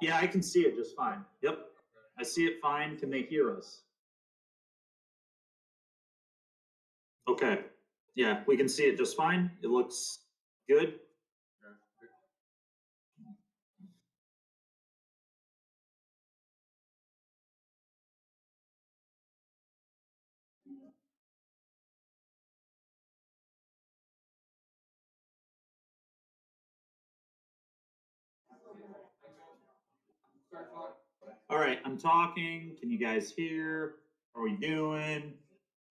Yeah, I can see it just fine. Yep. I see it fine. Can they hear us? Okay. Yeah, we can see it just fine. It looks good. All right, I'm talking. Can you guys hear? How are we doing?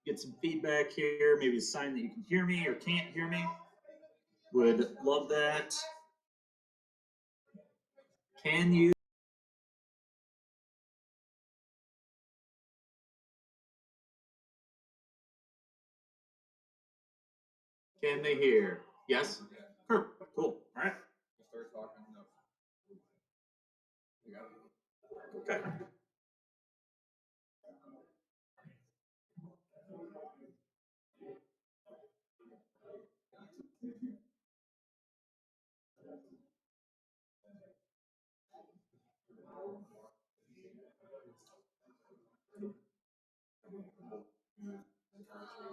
Get some feedback here. Maybe a sign that you can hear me or can't hear me. Would love that. Can you? Can they hear? Yes? Sure. Cool. All right. Start talking. Okay.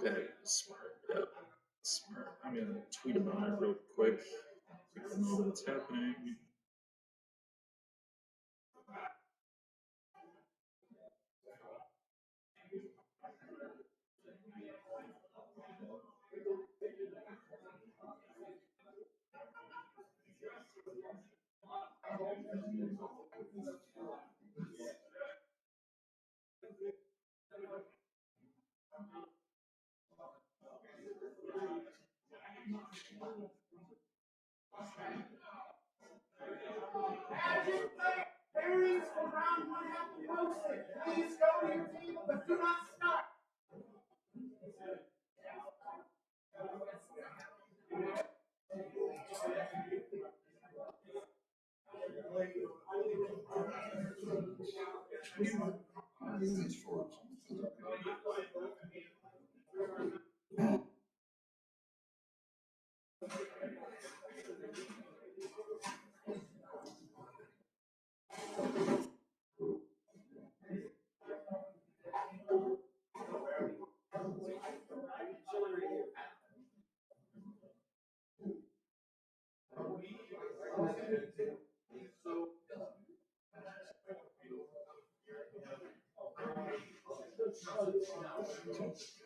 That is smart. Yep. Smart. I'm gonna tweet about it real quick. People know that it's happening. Pairings for round one have been posted. Please go to your table, but do not stop.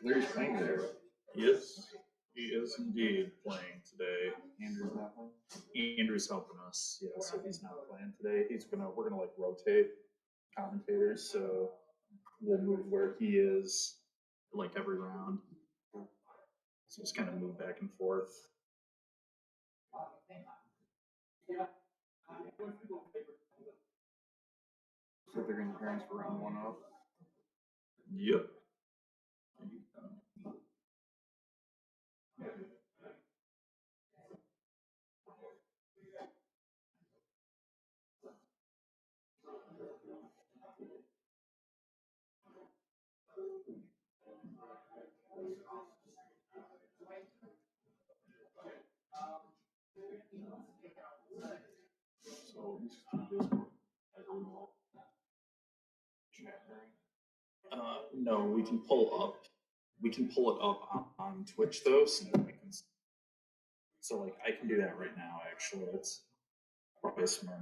Larry's playing there. Yes, he is indeed playing today. Andrew's not playing. Andrew's helping us. Yeah, so he's not playing today. We're gonna like rotate commentators, so we'll move where he is like every round. So just kind of move back and forth. So they're getting parents for round one up. Yep. So let's do this one. No, we can pull up. We can pull it up on Twitch though, so that we can. So like I can do that right now. Actually, it's probably smart.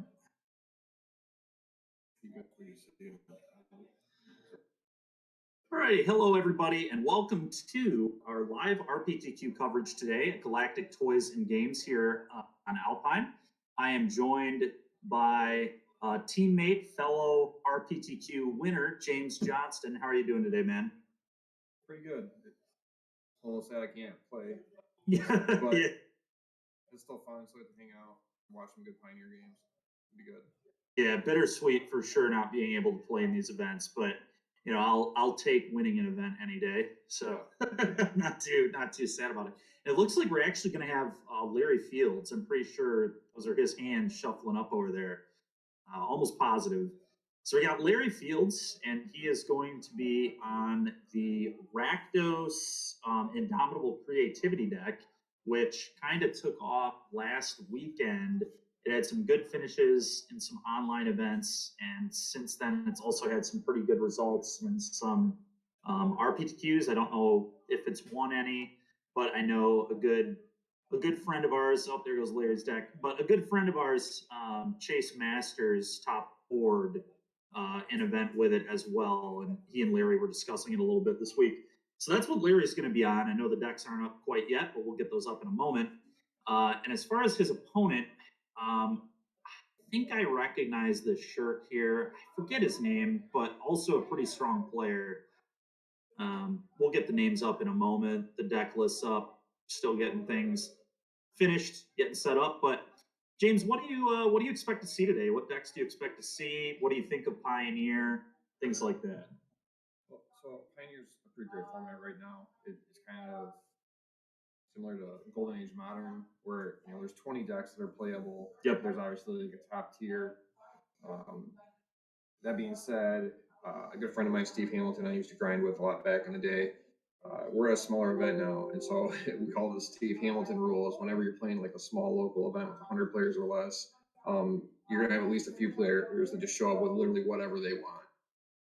All right, hello everybody, and welcome to our live RPTQ coverage today at Galactic Toys and Games here on Alpine. I am joined by teammate, fellow RPTQ winner, James Johnston. How are you doing today, man? Pretty good. A little sad I can't play, Yeah, but yeah. it's still fun. So I get to hang out, watch some good Pioneer games. It'd be good. Yeah, bittersweet for sure not being able to play in these events, but you know, I'll take winning an event any day. So not too sad about it. It looks like we're actually going to have Larry Fields. I'm pretty sure those are his hands shuffling up over there. Almost positive. So we got Larry Fields, and he is going to be on the Rakdos Indomitable Creativity deck, which kind of took off last weekend. It had some good finishes in some online events, and since then, it's also had some pretty good results in some RPTQs. I don't know if it's won any, but I know a good friend of ours. Oh, there goes Larry's deck. But a good friend of ours, Chase Masters, top board an event with it as well, and he and Larry were discussing it a little bit this week. So that's what Larry's going to be on. I know the decks aren't up quite yet, but we'll get those up in a moment. And as far as his opponent, I think I recognize this shirt here. I forget his name, but also a pretty strong player. We'll get the names up in a moment. The deck lists up, still getting things finished, getting set up. But James, what do you expect to see today? What decks do you expect to see? What do you think of Pioneer? Things like that. Well, so Pioneer's a pretty great format right now. It's kind of similar to Golden Age Modern, where there's 20 decks that are playable. Yep. There's obviously like a top tier. That being said, a good friend of mine, Steve Hamilton, I used to grind with a lot back in the day. We're at a smaller event now, and so we call this Steve Hamilton rules. Whenever you're playing like a small local event with 100 players or less, you're gonna have at least a few players that just show up with literally whatever they want.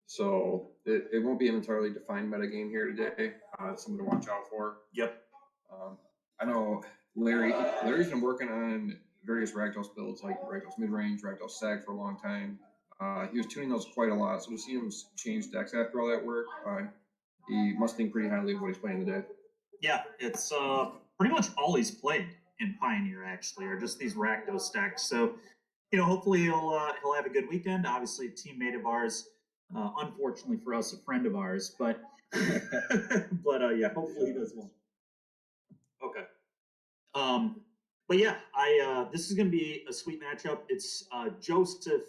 So it won't be an entirely defined meta game here today. It's something to watch out for. Yep. I know Larry's been working on various Rakdos builds, like Rakdos midrange, Rakdos sag for a long time. He was tuning those quite a lot, so to see him change decks after all that work, he must think pretty highly of what he's playing today. Yeah, it's pretty much all he's played in Pioneer actually, are just these Rakdos decks. So, hopefully he'll have a good weekend. Obviously, a teammate of ours. Unfortunately for us, a friend of ours, but yeah, hopefully he does well. Okay. But yeah, this is going to be a sweet matchup. It's Joseph.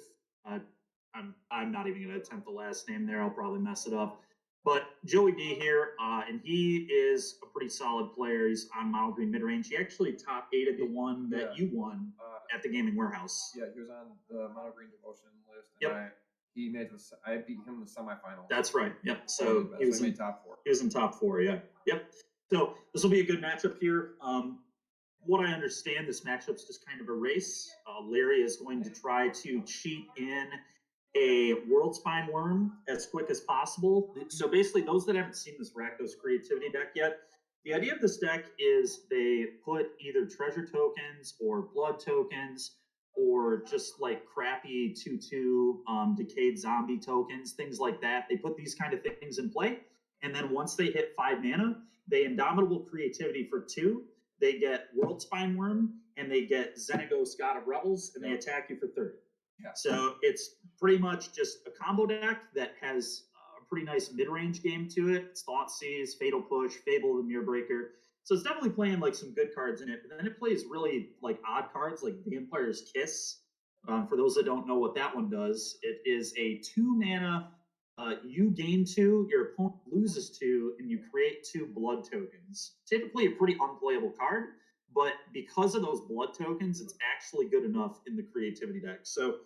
I'm not even going to attempt the last name there. I'll probably mess it up. But Joey D here, and he is a pretty solid player. He's on Mono Green midrange. He actually top 8'd the one that you won at the Gaming Warehouse. Yeah, he was on the Mono Green Devotion list. And Yep. I beat him in the semifinals. That's right. Yep. So he was in top 4. He was in top 4. Yeah. Yep. So this will be a good matchup here. What I understand, this matchup's just kind of a race. Larry is going to try to cheat in a World Spine Worm as quick as possible. So basically, those that haven't seen this Rakdos Creativity deck yet, the idea of this deck is they put either treasure tokens or blood tokens or just like crappy 2/2 decayed zombie tokens, things like that. They put these kind of things in play. And then once they hit 5 mana, they Indomitable Creativity for 2. They get World Spine Worm, and they get Xenagos, God of Rebels, and they attack you for 30. Yeah. So it's pretty much just a combo deck that has a pretty nice mid-range game to it. It's Thoughtseize, Fatal Push, Fable the Mirror Breaker. So it's definitely playing like some good cards in it. But then it plays really like odd cards like Vampire's Kiss. For those that don't know what that one does, it is a 2 mana. You gain 2, your opponent loses 2, and you create 2 blood tokens. Typically a pretty unplayable card, but because of those blood tokens, it's actually good enough in the creativity deck. So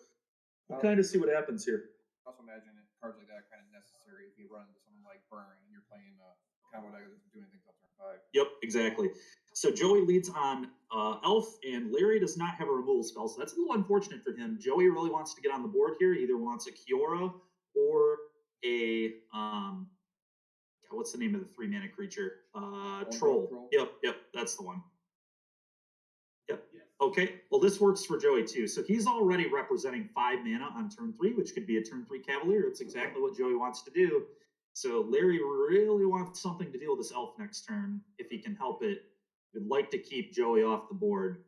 we'll kind of see what happens here. I also imagine cards like that are kind of necessary if you run into something like Burn and you're playing a combo deck that doesn't do anything until turn 5. Yep, exactly. So Joey leads on Elf, and Larry does not have a removal spell, so that's a little unfortunate for him. Joey really wants to get on the board here. He either wants a Kiora or a what's the name of the 3-mana creature? Troll. Yep, that's the one. Yep. Okay. Well, this works for Joey too. So he's already representing 5 mana on turn 3, which could be a turn 3 Cavalier. It's exactly what Joey wants to do. So Larry really wants something to deal with this Elf next turn if he can help it. Would like to keep Joey off the board.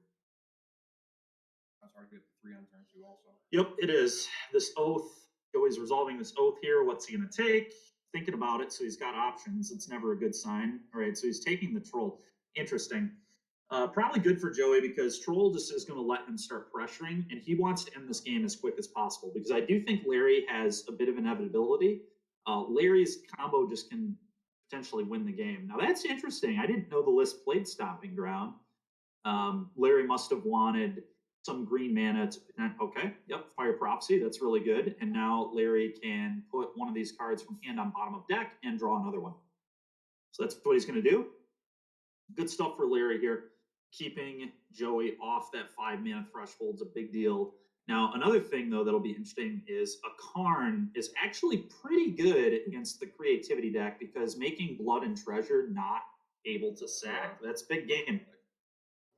That's hard to get the 3 on turn 2 also. Yep, it is. This Oath, Joey's resolving this Oath here. What's he going to take? Thinking about it, so he's got options. It's never a good sign. All right, so he's taking the Troll. Interesting. Probably good for Joey because Troll just is going to let him start pressuring, and he wants to end this game as quick as possible because I do think Larry has a bit of inevitability. Larry's combo just can potentially win the game. Now, that's interesting. I didn't know the list played Stomping Ground. Larry must have wanted some green mana to, okay, yep, Fire Prophecy, that's really good. And now Larry can put one of these cards from hand on bottom of deck and draw another one. So that's what he's going to do. Good stuff for Larry here. Keeping Joey off that 5 mana threshold's a big deal. Now, another thing, though, that'll be interesting is a Karn is actually pretty good against the Creativity deck because making Blood and Treasure not able to sack, that's big game.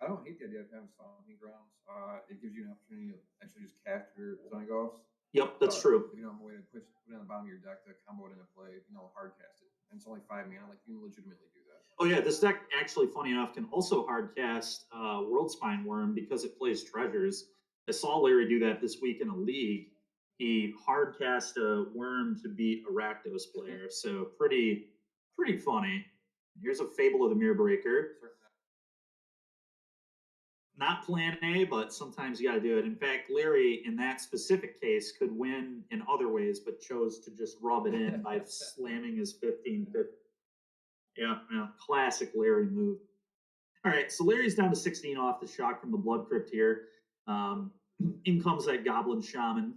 I don't hate the idea of having Stomping Grounds. It gives you an opportunity to actually just cast your Zygoffs. Yep, that's true. If you don't have a way to put it on the bottom of your deck to combo it into play, hard cast it. And it's only 5 mana, like you can legitimately do that. Oh yeah, this deck actually, funny enough, can also hard cast Worldspine Worm because it plays treasures. I saw Larry do that this week in a league. He hard cast a worm to beat a Rakdos player, so pretty funny. Here's a Fable of the Mirror Breaker. Not plan A, but sometimes you got to do it. In fact, Larry, in that specific case, could win in other ways, but chose to just rub it in by slamming his 15-50. Yeah, classic Larry move. All right, so Larry's down to 16 off the shock from the Blood Crypt here. In comes that Goblin Shaman.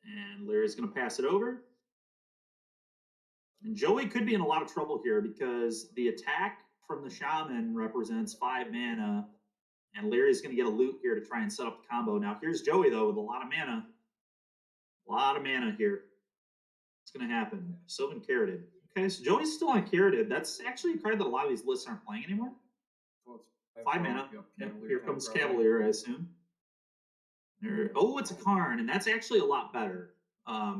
And Larry's going to pass it over. And Joey could be in a lot of trouble here because the attack from the Shaman represents 5 mana. And Larry's going to get a loot here to try and set up the combo. Now, here's Joey, though, with a lot of mana. A lot of mana here. What's going to happen? Sylvan Carroted. Okay, so Joey's still on Carroted. That's actually a card that a lot of these lists aren't playing anymore. Well, 5 mana. Yep, here comes Cavalier, I assume. Oh, it's a Karn, and that's actually a lot better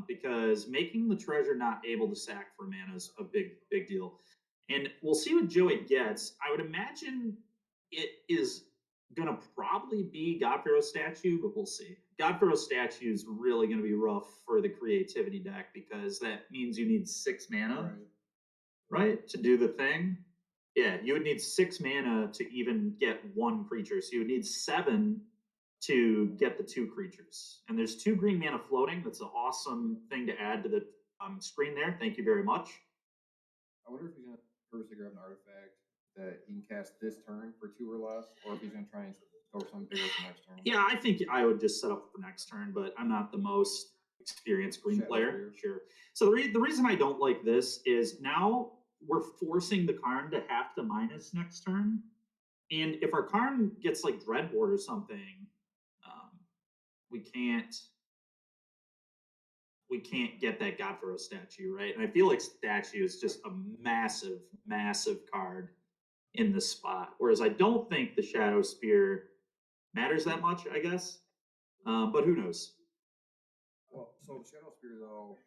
because making the treasure not able to sack for mana is a big deal. And we'll see what Joey gets. I would imagine it is going to probably be God Pharaoh's Statue, but we'll see. God Pharaoh's Statue is really going to be rough for the Creativity deck because that means you need 6 mana, right, to do the thing. Yeah, you would need 6 mana to even get 1 creature. So you would need 7 to get the 2 creatures. And there's 2 green mana floating. That's an awesome thing to add to the screen there. Thank you very much. I wonder if he's going to first grab an artifact that he can cast this turn for 2 or less, or if he's going to try and go for something bigger for next turn. Yeah, I think I would just set up for next turn, but I'm not the most experienced green player. Sure. So the reason I don't like this is now we're forcing the Karn to have to minus next turn. And if our Karn gets like Dreadboard or something, we can't get that God Pharaoh Statue, right? And I feel like Statue is just a massive, massive card in this spot. Whereas I don't think the Shadow Spear matters that much, I guess. But who knows? Well, so the Shadow Spear, though,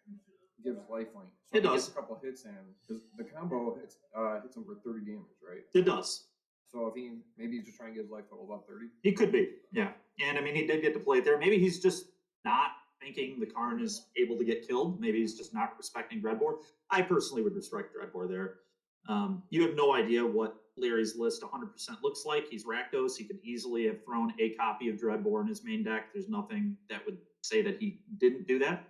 gives lifelink. It So he does. gets a couple hits in, because the combo hits him for 30 damage, right? It does. So if maybe he's just trying to get his life total above 30? He could be, yeah. And I mean, he did get to play it there. Maybe he's just not thinking the Karn is able to get killed. Maybe he's just not respecting Dreadboard. I personally would respect Dreadboard there. You have no idea what Larry's list 100% looks like. He's Rakdos. He could easily have thrown a copy of Dreadboard in his main deck. There's nothing that would say that he didn't do that.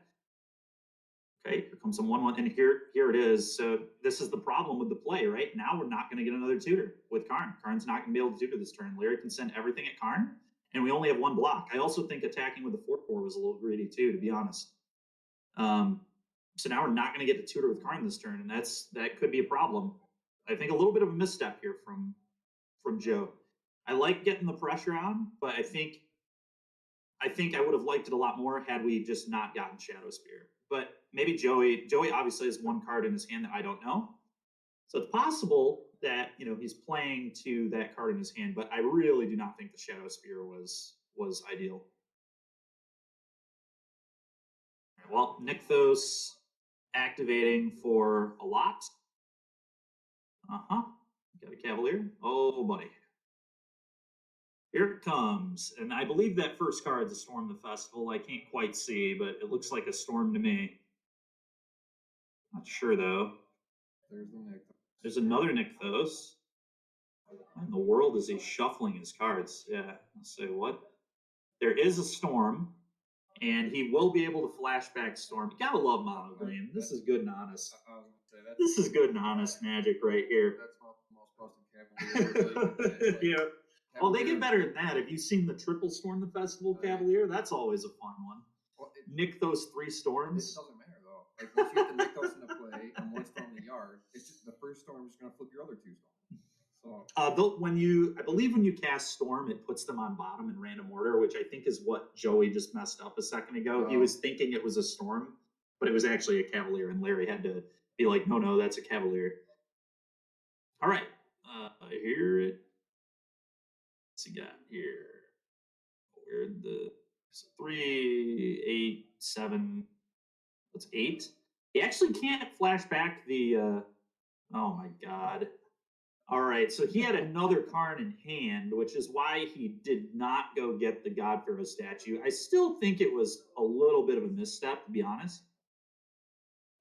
Okay, here comes some 1/1, and here it is. So this is the problem with the play, right? Now we're not going to get another tutor with Karn. Karn's not going to be able to tutor this turn. Larry can send everything at Karn, and we only have 1 block. I also think attacking with the 4/4 was a little greedy too, to be honest. So now we're not going to get to tutor with Karn this turn, and that could be a problem. I think a little bit of a misstep here from from Joe. I like getting the pressure on, but I think I would have liked it a lot more had we just not gotten Shadow Spear. But maybe Joey obviously has one card in his hand that I don't know. So it's possible that, you know, he's playing to that card in his hand, but I really do not think the Shadow Spear was ideal. Well, Nykthos activating for a lot. Got a Cavalier. Oh, buddy. Here it comes. And I believe that first card's a Storm the Festival. I can't quite see, but it looks like a Storm to me. Not sure, though. There's the Nykthos. There's another Nykthos. Why in the world is he shuffling his cards? Yeah, let's say what? There is a Storm, and he will be able to flashback Storm. You gotta love Mono Green. This is good and honest. I was gonna say This is good and honest magic right here. that's not the most busted Cavalier. Yeah. Well, they get better than that. Have you seen the Triple Storm the Festival Cavalier? That's always a fun one. Well, Nykthos 3 it storms. doesn't matter though. Like once you get the Nykthos into play and one storm in the yard, it's just the first storm is gonna flip your other two storms. So I believe when you cast Storm, it puts them on bottom in random order, which I think is what Joey just messed up a second ago. He was thinking it was a Storm, but it was actually a Cavalier, and Larry had to be like, no, that's a Cavalier. All right, here it. What's he got here? Where the 3, 8, 7. What's 8? He actually can't flash back the. Oh my God. All right, so he had another card in hand, which is why he did not go get the God Pharaoh statue. I still think it was a little bit of a misstep, to be honest.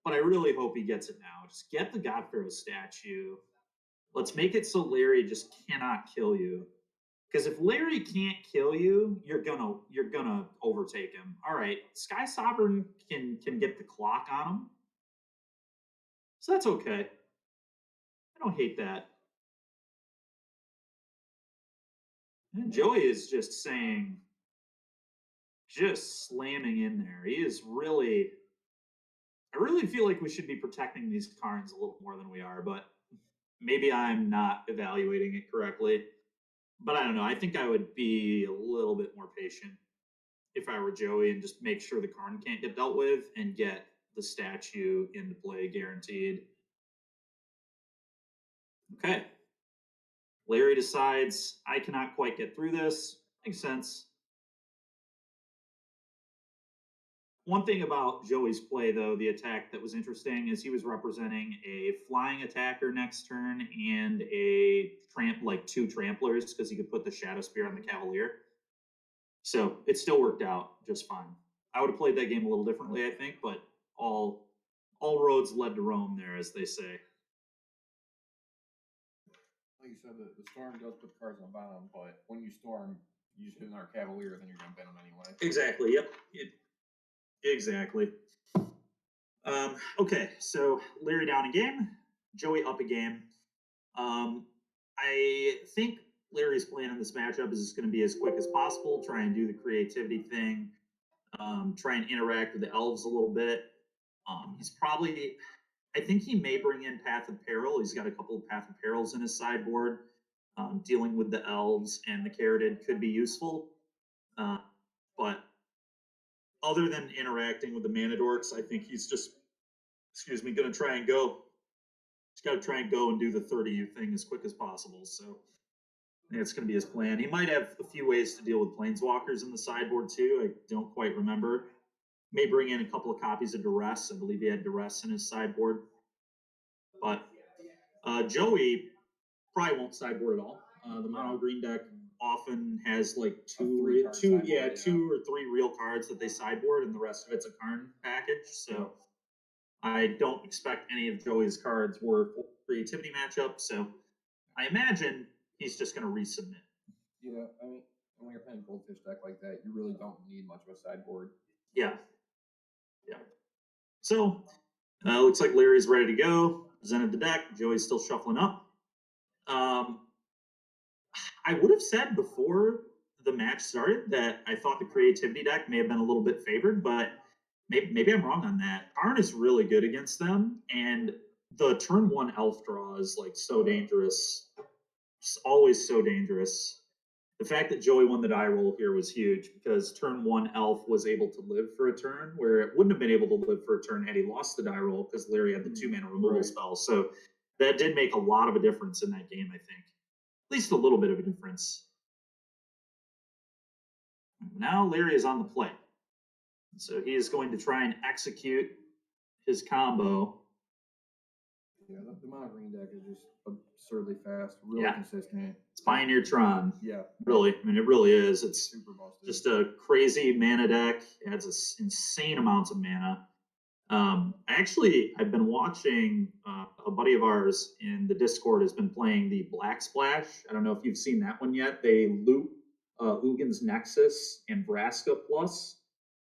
But I really hope he gets it now. Just get the God Pharaoh statue. Let's make it so Larry just cannot kill you. Because if Larry can't kill you, you're gonna overtake him. All right, Sky Sovereign can get the clock on him, so that's okay. I don't hate that. And Joey is just saying, just slamming in there. He is really. I really feel like we should be protecting these cards a little more than we are, but maybe I'm not evaluating it correctly. But I don't know. I think I would be a little bit more patient if I were Joey and just make sure the Karn can't get dealt with and get the statue into play guaranteed. Okay. Larry decides, I cannot quite get through this. Makes sense. One thing about Joey's play, though, the attack that was interesting is he was representing a flying attacker next turn and a two tramplers because he could put the Shadow Spear on the Cavalier. So it still worked out just fine. I would have played that game a little differently, I think, but all roads led to Rome there, as they say. like you said, the storm does put cards on the bottom, but when you storm, you just hit another Cavalier, then you're gonna bend them anyway. Exactly. Yep. Exactly. Okay, so Larry down a game, Joey up a game. I think Larry's plan in this matchup is just going to be as quick as possible, try and do the creativity thing, try and interact with the elves a little bit. He's probably, I think he may bring in Path of Peril. He's got a couple of Path of Perils in his sideboard. Dealing with the elves and the Caridid could be useful. But other than interacting with the Mana Dorks, I think he's just, going to try and go. He's got to try and go and do the 30U thing as quick as possible. So I think it's going to be his plan. He might have a few ways to deal with Planeswalkers in the sideboard too. I don't quite remember. May bring in a couple of copies of Duress. I believe he had Duress in his sideboard. But Joey probably won't sideboard at all. The mono green deck often has like two or three real cards that they sideboard, and the rest of it's a Karn package. So I don't expect any of Joey's cards were for creativity matchup. So I imagine he's just going to resubmit. Yeah, I mean, when you're playing Goldfish deck like that, you really don't need much of a sideboard. Yeah. So looks like Larry's ready to go. Presented the deck. Joey's still shuffling up. I would have said before the match started that I thought the creativity deck may have been a little bit favored, but maybe I'm wrong on that. Karn is really good against them, and the turn one elf draw is like so dangerous. Just always so dangerous. The fact that Joey won the die roll here was huge because turn 1 Elf was able to live for a turn where it wouldn't have been able to live for a turn had he lost the die roll because Larry had the 2-mana removal spell. So that did make a lot of a difference in that game, I think. At least a little bit of a difference. Now Larry is on the play. So he is going to try and execute his combo. Yeah, the mono green deck is just absurdly fast, really consistent. It's Pioneer Tron. Yeah. Really. I mean, it really is. It's super busted. just a crazy mana deck. It has insane amounts of mana. I've been watching a buddy of ours in the Discord has been playing the Black Splash. I don't know if you've seen that one yet. They loop Ugin's Nexus and Vraska plus.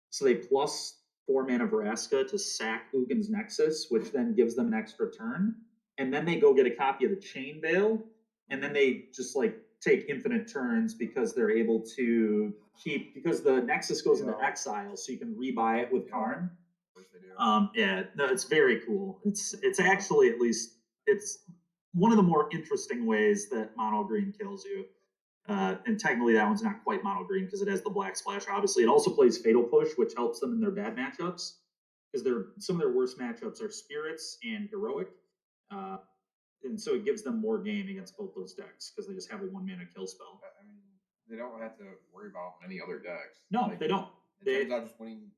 So they plus 4 mana Vraska to sack Ugin's Nexus, which then gives them an extra turn. And then they go get a copy of the Chain Veil, and then they just like take infinite turns because they're able to keep, because the Nexus goes into exile, so you can rebuy it with Karn. No, it's very cool. It's actually, at least, it's one of the more interesting ways that mono green kills you. And technically that one's not quite mono green because it has the Black Splash. Obviously, it also plays Fatal Push, which helps them in their bad matchups because some of their worst matchups are Spirits and Heroic, and so it gives them more game against both those decks because they just have a 1-mana kill spell. I mean, they don't have to worry about any other decks. No, they don't. It turns out just winning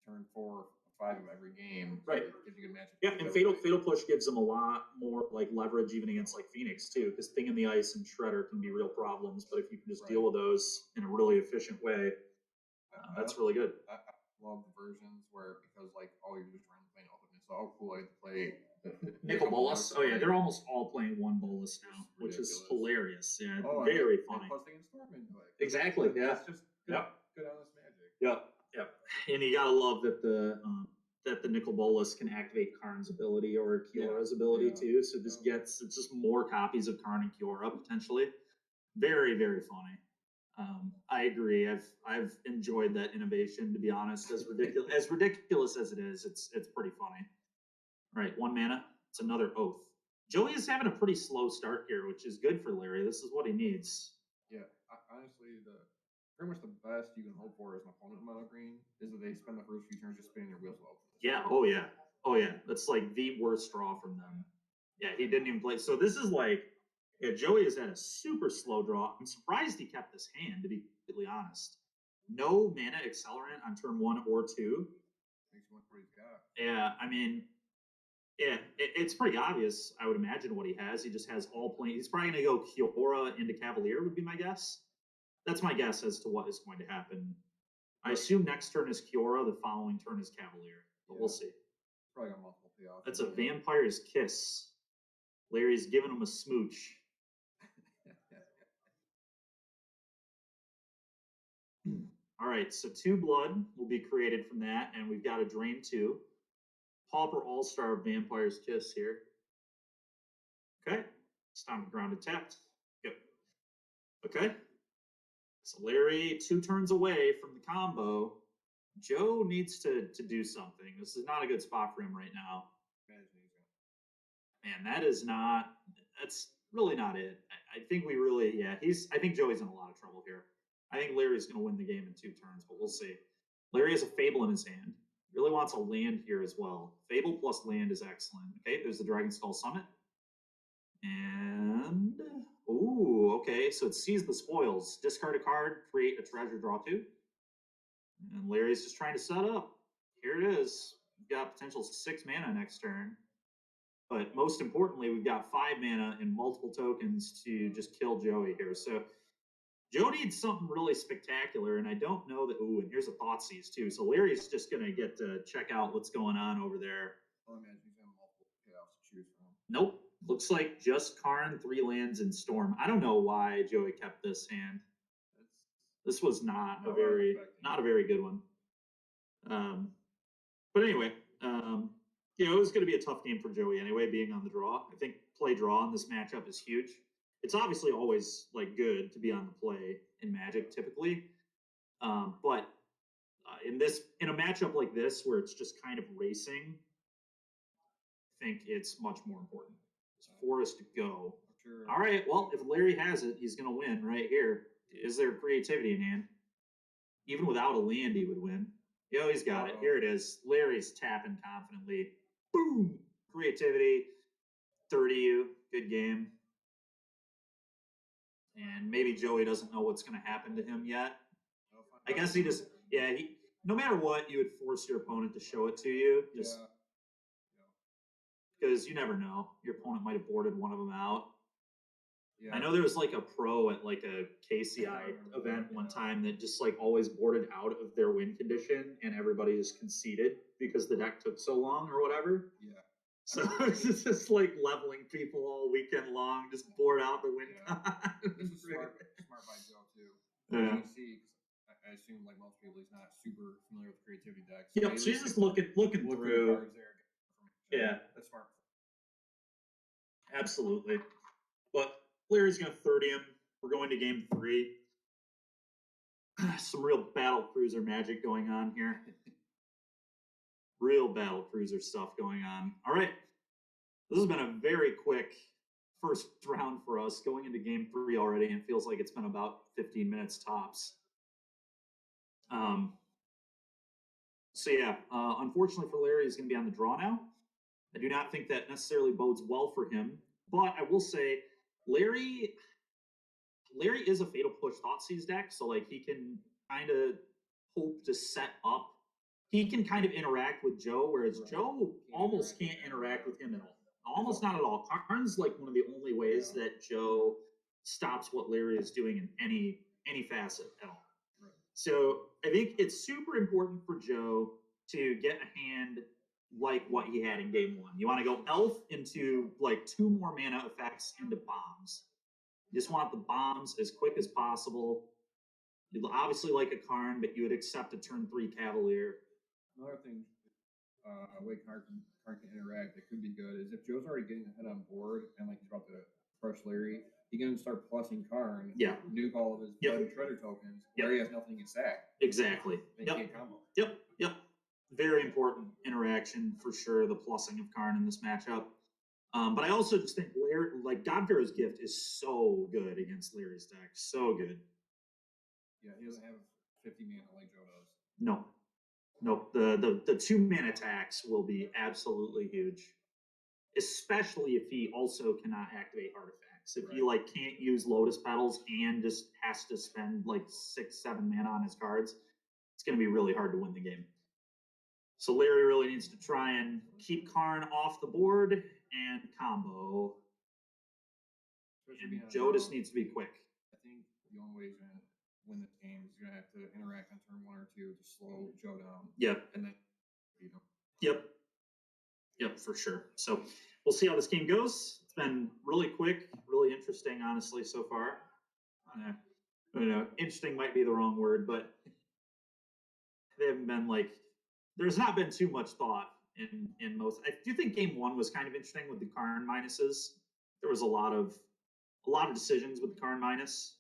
turn 4 or 5 of every game. Right. It gives you a good matchup. Yeah, and Fatal Push gives them a lot more like leverage even against like Phoenix too, because Thing in the Ice and Shredder can be real problems, but if you can just deal with those in a really efficient way, that's really good. I love the versions where, because like all you're just trying to play ultimate, so how cool I get to play Nicol Bolas. Oh yeah, they're almost all playing one Bolas now, which is hilarious. Yeah, very funny. Plus they can storm into it. Exactly. Yeah. It's just good honest magic. Yep. And you gotta love that the Nicol Bolas can activate Karn's ability or Kiora's ability too. So it's just more copies of Karn and Kiora potentially. Very, very funny. I agree. I've enjoyed that innovation, to be honest. As ridiculous as it is, it's pretty funny. All right, 1 mana. It's another Oath. Joey is having a pretty slow start here, which is good for Larry. This is what he needs. Yeah, honestly, pretty much the best you can hope for as an opponent mono green is that they spend the first few turns just spinning their wheels well. Yeah. Oh yeah. That's like the worst draw from them. Yeah, he didn't even play. So this is like, Joey has had a super slow draw. I'm surprised he kept this hand, to be completely honest. No mana accelerant on turn 1 or 2. Makes one what he's got. Yeah, I mean, it's pretty obvious, I would imagine, what he has. He just has all plain. He's probably going to go Kiora into Cavalier, would be my guess. That's my guess as to what is going to happen. I assume next turn is Kiora, the following turn is Cavalier, but we'll see. Probably got multiple payoffs. That's a Vampire's Kiss. Larry's giving him a smooch. All right, so 2 blood will be created from that, and we've got a drain 2. Pauper All-Star Vampire's Kiss here. Okay, it's time to ground and tapped. Yep. Okay. So Larry 2 turns away from the combo. Joe needs to do something. This is not a good spot for him right now. Man, that's really not it. I think I think Joey's in a lot of trouble here. I think Larry's going to win the game in 2 turns, but we'll see. Larry has a Fable in his hand. Really wants a land here as well. Fable plus land is excellent. Okay, there's the Dragon Skull Summit. And, okay, so it sees the spoils. Discard a card, create a treasure, draw 2. And Larry's just trying to set up. Here it is. We've got potential 6 mana next turn. But most importantly, we've got 5 mana and multiple tokens to just kill Joey here. So Joe needs something really spectacular, and I don't know that. And here's a Thoughtseize too. So Larry's just going to get to check out what's going on over there. I imagine he's got multiple payoffs to choose from. Nope. Looks like just Karn, 3 lands, and Storm. I don't know why Joey kept this hand. This was not a very good one. But anyway, it was going to be a tough game for Joey anyway, being on the draw. I think play draw in this matchup is huge. It's obviously always like good to be on the play in Magic typically, but in a matchup like this where it's just kind of racing, I think it's much more important. It's Forest to go. Sure. All right. Well, if Larry has it, he's going to win right here. Is there creativity in hand? Even without a land, he would win. Yo, he's got it. Here it is. Larry's tapping confidently. Boom! Creativity. 30U. Good game. And maybe Joey doesn't know what's going to happen to him yet. I guess he just, yeah, no matter what, you would force your opponent to show it to you. Just because you never know. Your opponent might have boarded one of them out. Yeah. I know there was like a pro at like a KCI event one time that just like always boarded out of their win condition and everybody just conceded because the deck took so long or whatever. Yeah. So it's just like leveling people all weekend long, just board out the win. Yeah. This is smart by Joe too. Yeah. You see, I assume like most people, he's not super familiar with creativity decks. Yep. So he's just looking through. Cards there. Yeah. That's smart. Absolutely. But Larry's going to 30 him. We're going to game 3. Some real battle cruiser magic going on here. Real battle cruiser stuff going on. All right. This has been a very quick first round for us going into game 3 already, and it feels like it's been about 15 minutes tops. So yeah, unfortunately for Larry, he's going to be on the draw now. I do not think that necessarily bodes well for him, but I will say Larry is a Fatal Push Thoughtseize deck, so like he can kind of hope to set up. He can kind of interact with Joe, whereas Joe almost can't interact with him at all. Almost not at all. Karn's like one of the only ways that Joe stops what Larry is doing in any facet at all. Right. So I think it's super important for Joe to get a hand like what he had in game 1. You want to go Elf into like 2 more mana effects into bombs. You just want the bombs as quick as possible. You'd obviously like a Karn, but you would accept a turn 3 Cavalier. Another thing, way Karn can interact that could be good is if Joe's already getting ahead on board and like he's about to crush Larry, he can start plussing Karn. Yeah. Nuke all of his blood and treasure tokens. Larry has nothing to sack. Exactly. They can't combo. Yep. Very important interaction for sure, the plussing of Karn in this matchup. But I also just think Larry, like Godpharaoh's Gift is so good against Larry's deck. So good. Yeah, he doesn't have 50 mana like Joe does. No. The 2 mana attacks will be absolutely huge. Especially if he also cannot activate artifacts. If he like can't use Lotus Petals and just has to spend like 6-7 mana on his cards, it's gonna be really hard to win the game. So Larry really needs to try and keep Karn off the board and combo. And Joe just needs to be quick. I think the only way he's going to win this game is going to have to interact on turn 1 or 2 to slow Joe down. Yep. And then beat him. Yep, for sure. So we'll see how this game goes. It's been really quick, really interesting, honestly, so far. I don't know. Interesting might be the wrong word, but they haven't been like, there's not been too much thought in most. I do think game 1 was kind of interesting with the Karn minuses. There was a lot of decisions with the Karn minus.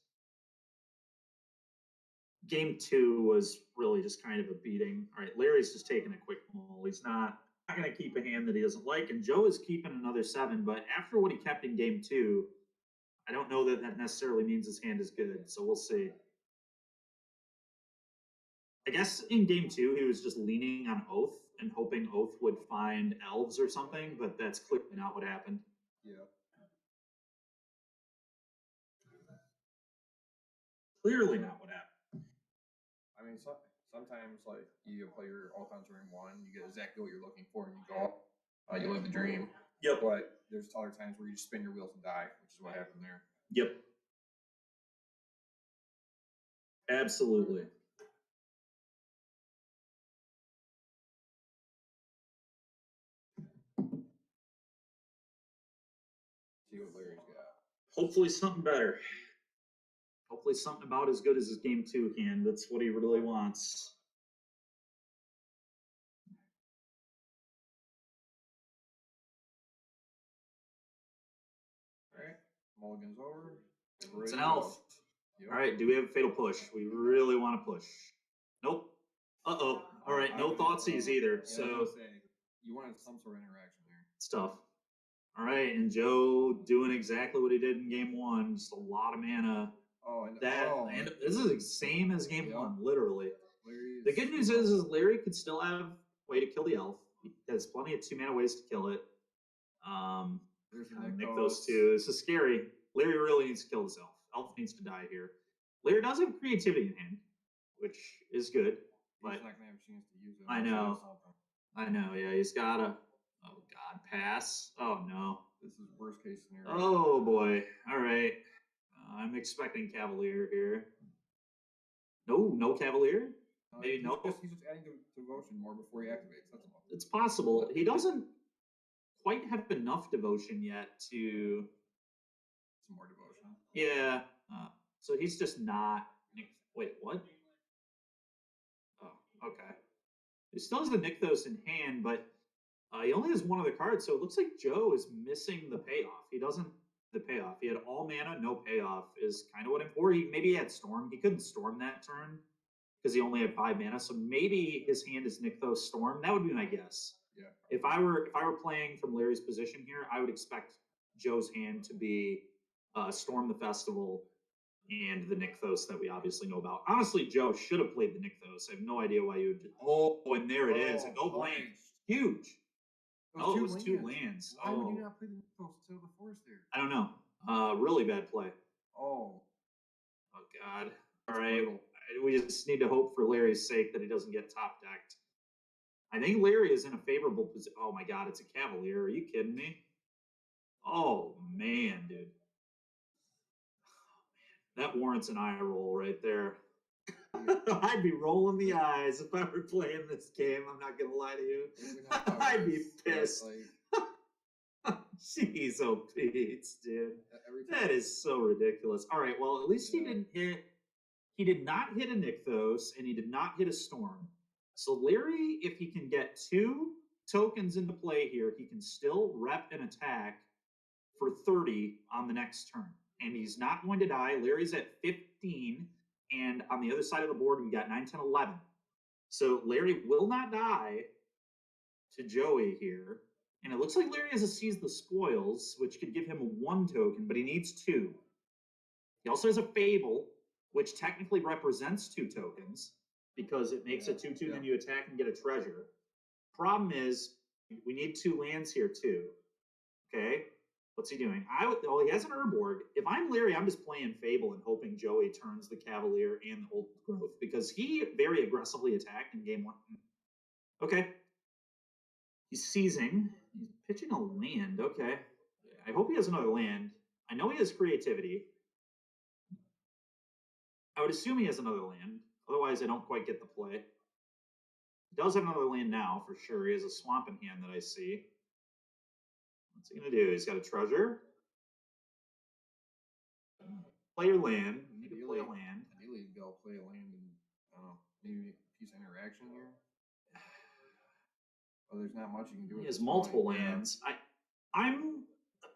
Game 2 was really just kind of a beating. All right, Larry's just taking a quick mull. He's not going to keep a hand that he doesn't like, and Joe is keeping another 7. But after what he kept in game 2, I don't know that necessarily means his hand is good. So we'll see. I guess in game 2, he was just leaning on Oath and hoping Oath would find elves or something, but that's clearly not what happened. Yeah. Clearly not what happened. I mean, sometimes like you play your ult on turn 1, you get exactly what you're looking for, and you go, you live the dream. Yep. But there's other times where you just spin your wheels and die, which is what happened there. Yep. Absolutely. See what Larry's got. Hopefully something better. Hopefully something about as good as his game 2 hand. That's what he really wants. All right. Mulligan's over. It's an elf. Yep. All right, do we have a fatal push? We really want to push. Nope. Uh-oh. All right, no Thoughtseize either. Yeah, so I was gonna say, you wanted some sort of interaction there. It's tough. All right, and Joe doing exactly what he did in game one, just a lot of mana. Oh, and And this is the same as game Yep. one, literally. Larry's, The good news is Larry could still have a way to kill the elf. He has plenty of 2 mana ways to kill it. there's the Nick those two. This is scary. Larry really needs to kill this elf. Elf needs to die here. Larry does have creativity in hand, which is good. He's But not gonna have a chance to use it. I unless he know. does something. I know, yeah, he's got a. Oh God, pass. Oh no. This is worst case scenario. Oh boy. All right. I'm expecting Cavalier here. No Cavalier. Maybe he's no. He's just adding devotion more before he activates. That's all. It's possible. He doesn't quite have enough devotion yet to. Some more devotion. Yeah. So he's just not. Wait, what? Oh, okay. He still has the Nykthos in hand, but he only has one other card, so it looks like Joe is missing the payoff. He doesn't the payoff. He had all mana, no payoff is kind of what or maybe he had Storm. He couldn't Storm that turn because he only had 5 mana. So maybe his hand is Nykthos Storm. That would be my guess. Yeah. If I were playing from Larry's position here, I would expect Joe's hand to be Storm the Festival and the Nykthos that we obviously know about. Honestly, Joe should have played the Nykthos. I have no idea why you would. Oh, and there it is. A go blank. Huge. It was 2 lands. Why would you not play the Nykthos instead of the Forest there? I don't know. Really bad play. Oh. Oh God. All right. We just need to hope for Larry's sake that he doesn't get top decked. I think Larry is in a favorable position. Oh my God, it's a Cavalier. Are you kidding me? Oh man, dude. That warrants an eye roll right there. I'd be rolling the eyes if I were playing this game. I'm not gonna lie to you. I'd be pissed. Jeez, oh Pete's, dude. That is so ridiculous. All right, well, at least he didn't hit. He did not hit a Nykthos, and he did not hit a Storm. So Larry, if he can get 2 tokens into play here, he can still rep an attack for 30 on the next turn. And he's not going to die. Larry's at 15, and on the other side of the board, we got 9, 10, 11. So Larry will not die to Joey here. And it looks like Larry has a Seize the Spoils, which could give him 1 token, but he needs 2. He also has a Fable, which technically represents 2 tokens, because it makes a 2/2, then you attack and get a treasure. Problem is, we need 2 lands here too. Okay? What's he doing? He has an Urborg. If I'm Larry, I'm just playing Fable and hoping Joey turns the Cavalier and the Old Growth, because he very aggressively attacked in game 1. Okay. He's seizing. He's pitching a land. Okay. I hope he has another land. I know he has creativity. I would assume he has another land. Otherwise, I don't quite get the play. He does have another land now, for sure. He has a swamp in hand that I see. What's he going to do? He's got a treasure. Play your land. You need to play a land. Ideally, go play a land and, I don't know, maybe make a piece of interaction here. Well, there's not much you can do with He has multiple lands.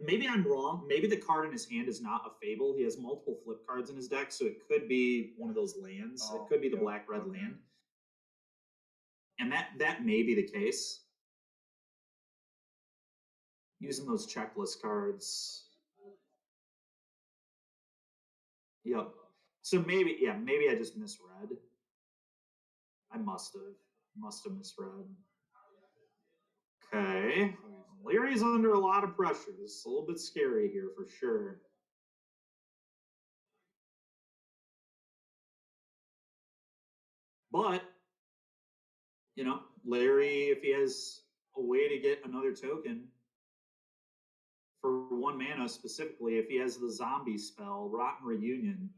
Maybe I'm wrong. Maybe the card in his hand is not a Fable. He has multiple flip cards in his deck, so it could be one of those lands. It could be the black-red land. And that may be the case. Using those checklist cards. Yep. So maybe I just misread. I must have misread. Okay. Larry's under a lot of pressure. This is a little bit scary here for sure. But, Larry, if he has a way to get another token for 1 mana specifically, if he has the zombie spell, Rotten Reunion.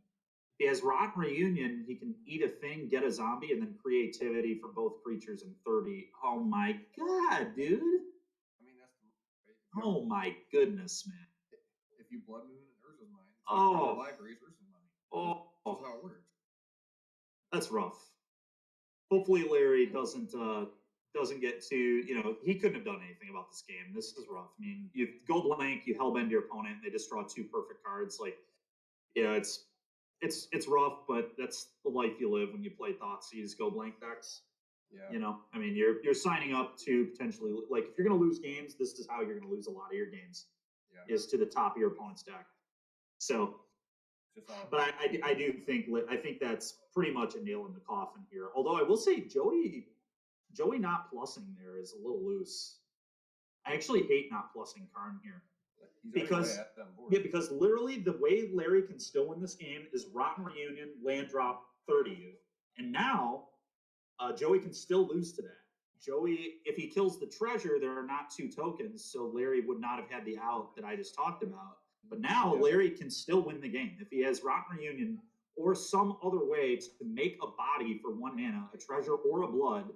If he has Rotten Reunion, he can eat a thing, get a zombie, and then creativity for both creatures in 30. Oh my God, dude. Oh my goodness, man. If you Blood Moon and Urza's Mine, it's libraries, Urza's Mine. That's how it works. That's rough. Hopefully Larry doesn't get too, he couldn't have done anything about this game. This is rough. I mean, you go blank, you hellbend your opponent, they just draw 2 perfect cards. It's rough, but that's the life you live when you play Thoughtseize go blank decks. Yeah. You know, I mean, you're signing up to potentially, like, if you're going to lose games, this is how you're going to lose a lot of your games, is to the top of your opponent's deck. So, but I do think, I think that's pretty much a nail in the coffin here. Although I will say Joey not plussing there is a little loose. I actually hate not plussing Karn here. Because because literally the way Larry can still win this game is Rotten Reunion, land drop 30, and now Joey can still lose to that. Joey, if he kills the treasure, there are not 2 tokens, so Larry would not have had the out that I just talked about. But now Larry can still win the game if he has Rotten Reunion or some other way to make a body for 1 mana, a treasure or a blood.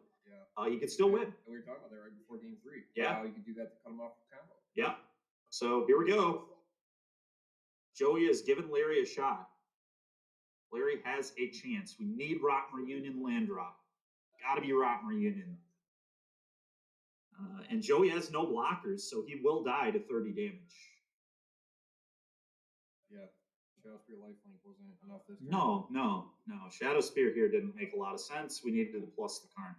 He could still win. And we were talking about that right before game 3. Yeah, how you could do that to cut him off the combo. Yeah. So here we go. Joey has given Larry a shot. Larry has a chance. We need Rotten Reunion land drop. Gotta be Rotten Reunion. And Joey has no blockers, so he will die to 30 damage. Yeah. Shadow Spear lifelink wasn't enough this turn. No. Shadow Spear here didn't make a lot of sense. We needed to plus the Karn.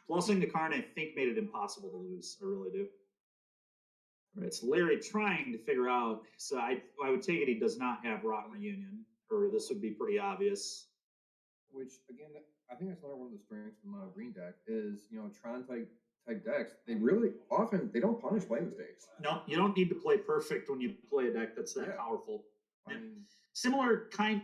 Plussing the Karn, I think, made it impossible to lose. I really do. All right, so Larry trying to figure out. So I would take it he does not have Rotten Reunion, or this would be pretty obvious. Which, again, I think that's another one of the strengths of the Mono Green deck is, Tron type decks, they really often, they don't punish play mistakes. No, you don't need to play perfect when you play a deck that's that powerful. I mean, similar kind.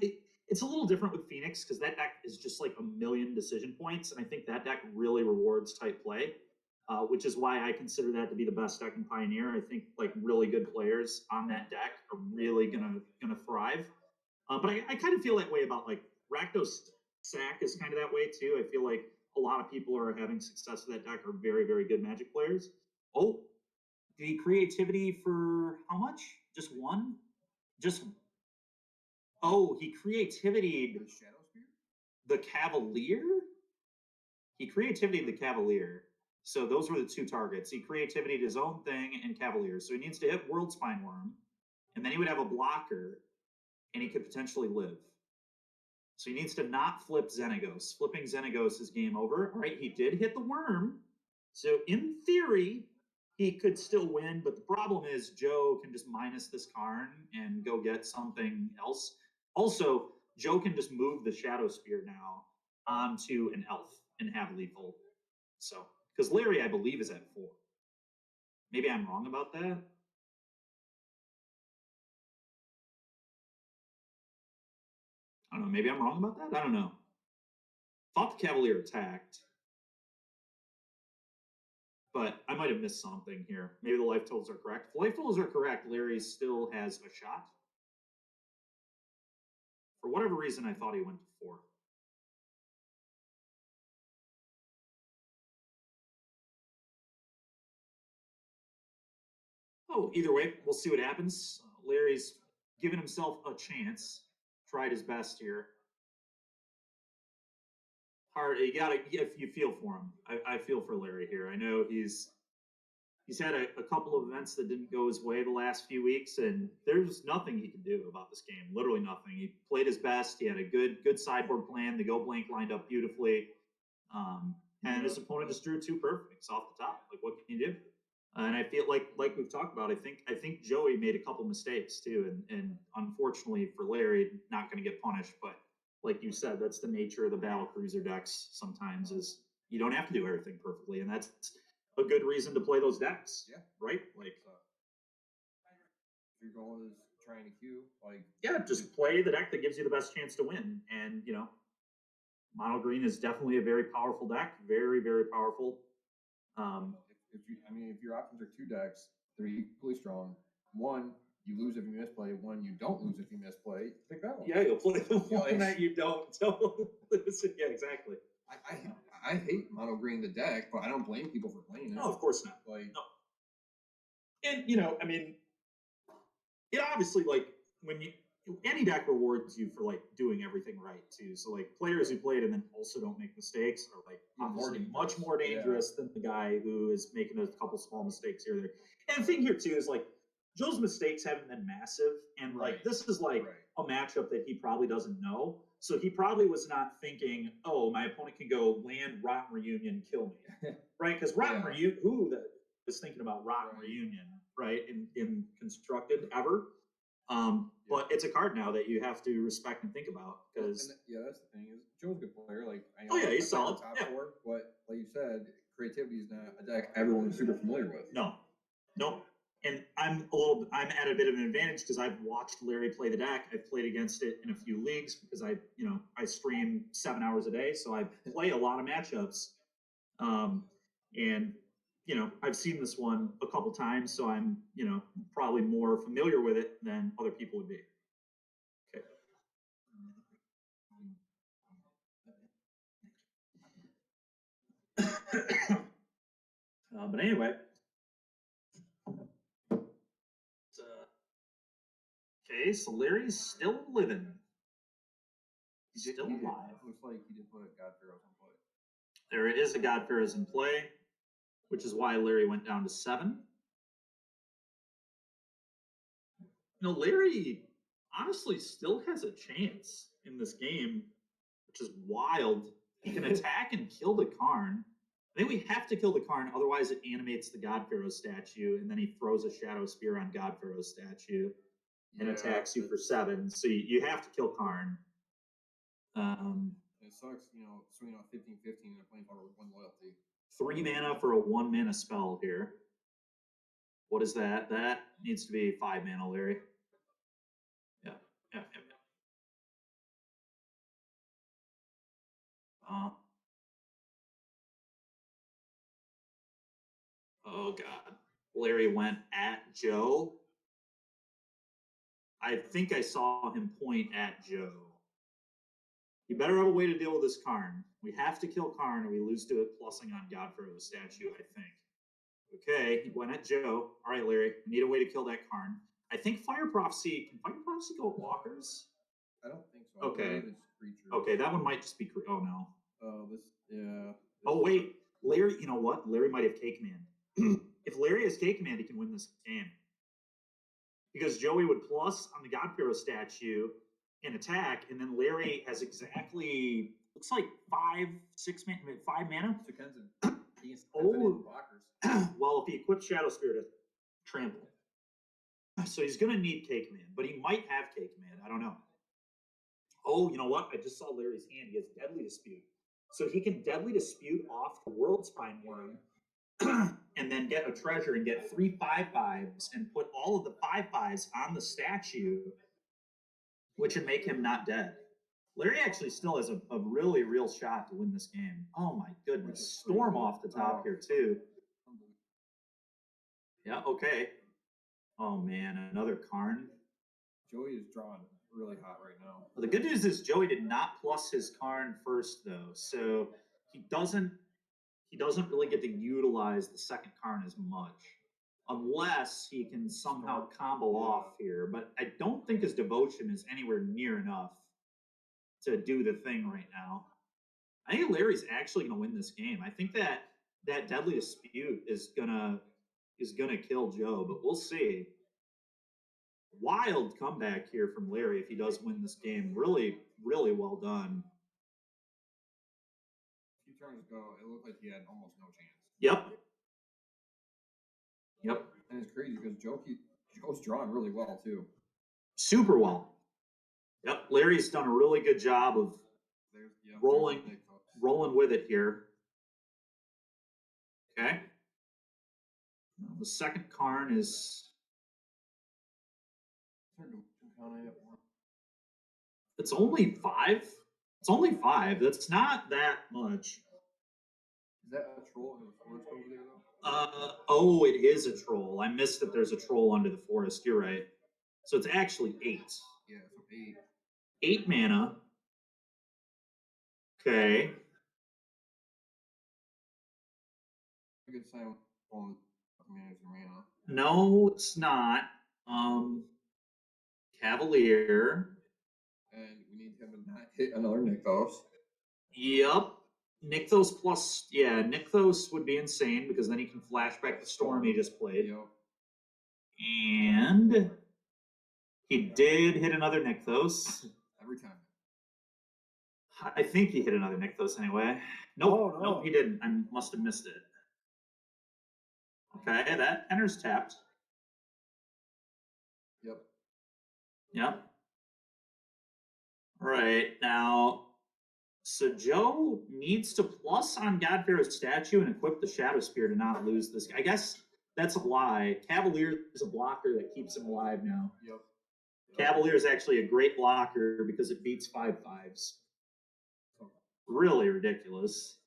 It's a little different with Phoenix because that deck is just like a million decision points, and I think that deck really rewards type play, which is why I consider that to be the best deck in Pioneer. I think like really good players on that deck are really gonna thrive. But I kind of feel that way about like Rakdos Sack is kind of that way too. I feel like a lot of people who are having success with that deck are very, very good Magic players. Oh, the creativity for how much? Just one? Oh, he creativity the Shadow Spear? The Cavalier? He creativity the Cavalier. So those were the 2 targets. He creativity his own thing and Cavalier. So he needs to hit World Spine Worm, and then he would have a blocker, and he could potentially live. So he needs to not flip Xenagos. Flipping Xenagos is game over. All right, he did hit the worm. So in theory, he could still win, but the problem is Joe can just minus this Karn and go get something else. Also, Joe can just move the Shadow Spear now onto an elf and have lethal. So, because Larry, I believe, is at 4. Maybe I'm wrong about that. I don't know. Maybe I'm wrong about that. I don't know. Thought the Cavalier attacked. But I might have missed something here. Maybe the life totals are correct. If life totals are correct, Larry still has a shot. For whatever reason, I thought he went to 4. Oh, either way, we'll see what happens. Larry's given himself a chance. Tried his best here. Hard. You gotta. If you feel for him, I feel for Larry here. I know he's had a couple of events that didn't go his way the last few weeks, and there's nothing he can do about this game. Literally nothing. He played his best. He had a good sideboard plan. The Go Blank lined up beautifully, and his opponent just drew 2 perfects off the top. Like, what can you do? And I feel like we've talked about, I think Joey made a couple mistakes too, and unfortunately for Larry, not going to get punished. But like you said, that's the nature of the battle cruiser decks. Sometimes is you don't have to do everything perfectly, and that's a good reason to play those decks. Yeah. Right? Like, if your goal is trying to queue, just play the deck that gives you the best chance to win. And Mono Green is definitely a very powerful deck. Very, very powerful. If your options are 2 decks, they're equally strong. One, you lose if you misplay. One, you don't lose if you misplay. Pick that one. Yeah, you'll play the one that you don't lose. Yeah, exactly. I hate Mono Green the deck, but I don't blame people for playing it. No, of course not. No. And it obviously, like, when any deck rewards you for like doing everything right too. So like players who played and then also don't make mistakes are like obviously much more dangerous than the guy who is making a couple small mistakes here or there. And the thing here too is like Joe's mistakes haven't been massive, and like Right. this is like Right. a matchup that he probably doesn't know. So he probably was not thinking, "Oh, my opponent can go land Rotten Reunion, kill me," right? Because Rotten Yeah. Reunion, who was thinking about Rotten Right. Reunion, right? In constructed ever. But it's a card now that you have to respect and think about because Yeah, that's the thing is Joe's a good player. Like I know Oh, yeah, he's I play in the solid. top Yeah. 4, but like you said, creativity is not a deck everyone's super familiar with. no. And I'm at a bit of an advantage because I've watched Larry play the deck. I've played against it in a few leagues because I stream 7 hours a day, so I play a lot of matchups. And I've seen this one a couple times, so I'm probably more familiar with it than other people would be. Okay. But anyway, okay, so Larry's still living. He's still alive. Looks like he did put God Pharaohs on play. There is a God Pharaohs in play, which is why Larry went down to 7. Larry honestly still has a chance in this game, which is wild. He can attack and kill the Karn. I think we have to kill the Karn, otherwise it animates the God Pharaoh statue, and then he throws a Shadow Spear on God Pharaoh's statue and attacks you for 7. So you have to kill Karn. It sucks, swinging off 15-15 and playing power with 1 loyalty. 3 mana for a 1 mana spell here. What is that? That needs to be 5 mana, Larry. Yeah. Oh God, Larry went at Joe. I think I saw him point at Joe. You better have a way to deal with this Karn. We have to kill Karn or we lose to it plussing on God Pharaoh's statue, I think. Okay, he went at Joe. All right, Larry, we need a way to kill that Karn. I think Fire Prophecy, can Fire Prophecy go at walkers? I don't think so. Okay. It's creatures. Okay, that one might just be, oh no. Yeah. Oh wait, Larry, you know what? Larry might have Cake Command. If Larry has Cake Command, he can win this game. Because Joey would plus on the God Pharaoh statue and attack, and then Larry has exactly, looks like 5 mana. So Ken's Oh. blockers. Well, if he equips Shadow Spear to trample. So he's going to need Cake Command, but he might have Cake Command. I don't know. Oh, you know what? I just saw Larry's hand. He has Deadly Dispute. So he can Deadly Dispute off the World Spine Worm and then get a treasure and get 3 5/5s and put all of the 5/5s on the statue, which would make him not dead. Larry actually still has a really real shot to win this game. Oh my goodness. Storm off the top here too. Yeah, okay. Oh man, another Karn. Joey is drawn really hot right now. Well, the good news is Joey did not plus his Karn first though, so he doesn't really get to utilize the second Karn as much, unless he can somehow combo off here. But I don't think his devotion is anywhere near enough to do the thing right now. I think Larry's actually going to win this game. I think that Deadly Dispute is gonna kill Joe, but we'll see. Wild comeback here from Larry if he does win this game. Really, really well done. A few turns ago, it looked like he had almost no chance. Yep. And it's crazy because Joe's drawn really well too. Super well. Yep. Larry's done a really good job of rolling with it here. Okay. Now, the second Karn is. It's only 5. It's only 5. That's not that much. Is that a troll in the forest over there though? Oh, it is a troll. I missed that there's a troll under the forest. You're right. So it's actually 8. Yeah, so 8. 8 mana. Okay. A good sign on manage your mana. No, it's not. Cavalier. And we need him to not hit another Nykthos. Yep. Nykthos plus, Nykthos would be insane because then he can flashback the storm he just played. Yep. And he did hit another Nykthos. Every time. I think he hit another Nykthos anyway. Nope, Oh, no. nope, he didn't. I must have missed it. Okay, that enters tapped. Yep. Yep. Right, now, so Joe needs to plus on Godpharaoh's statue and equip the Shadow Spear to not lose this. I guess that's a lie. Cavalier is a blocker that keeps him alive now. Yep. Cavalier is actually a great blocker because it beats 5/5s. Really ridiculous.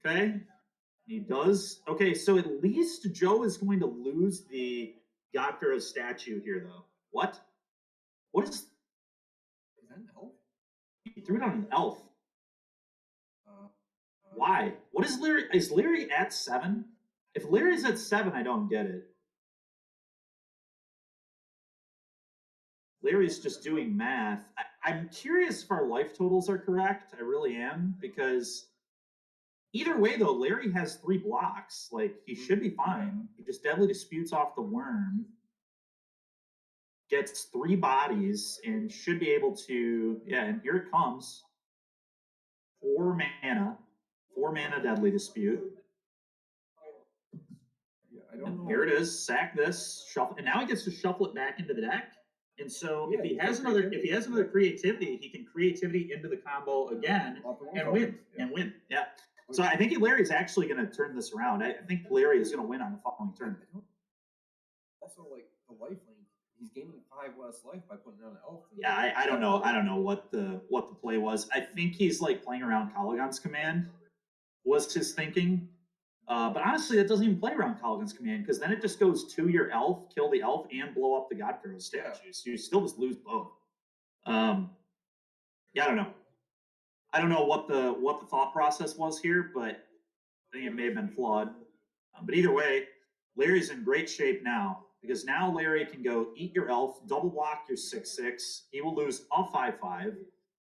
Okay, he does. Okay, so at least Joe is going to lose the Godpharaoh's statue here, though. What? What is? Is that an elf? He threw it on an elf. Uh, Why? What is Larry? Is Larry at 7? If Larry's at 7, I don't get it. Larry's just doing math. I'm curious if our life totals are correct. I really am, because either way, though, Larry has 3 blocks. Like, he should be fine. He just deadly disputes off the worm, gets 3 bodies, and should be able to. Yeah, and here it comes. 4 mana. 4 mana deadly dispute. yeah, I don't And know. here it is. Sack this, shuffle, and now he gets to shuffle it back into the deck. And so Yeah, if he he's has got another, creativity. if he has another creativity, he can creativity into the combo again Off the one and token. win. Yeah. And win. Yeah. So I think Larry's actually going to turn this around. I think Larry is going to win on the following turn. I don't- Also, like the life link, he's gaining 5 less life by putting on an elf. Yeah, I don't know. I don't know what the play was. I think he's like playing around Caligon's command was his thinking. But honestly, that doesn't even play around Caligon's command, because then it just goes to your elf, kill the elf, and blow up the Godpharaoh statue. So you still just lose both. Yeah, I don't know. I don't know what the thought process was here, but I think it may have been flawed. But either way, Larry's in great shape now, because now Larry can go eat your elf, double block your 6/6. He will lose a 5/5.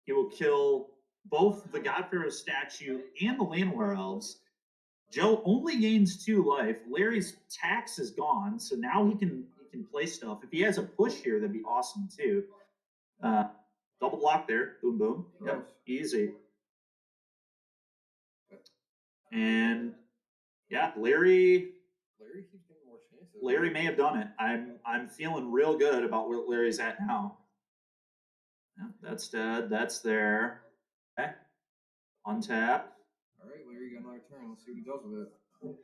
He will kill both the Godpharaoh statue and the Llanowar elves. Joe only gains 2 life. Larry's tax is gone, so now he can play stuff. If he has a push here, that'd be awesome too. Double block there, boom boom. Yep, Nice. easy. And yeah, Larry keeps getting more chances. Larry may have done it. I'm feeling real good about where Larry's at now. Yeah, that's dead. That's there. Okay. Untap. All right, Larry got another turn. Let's see what he does with it.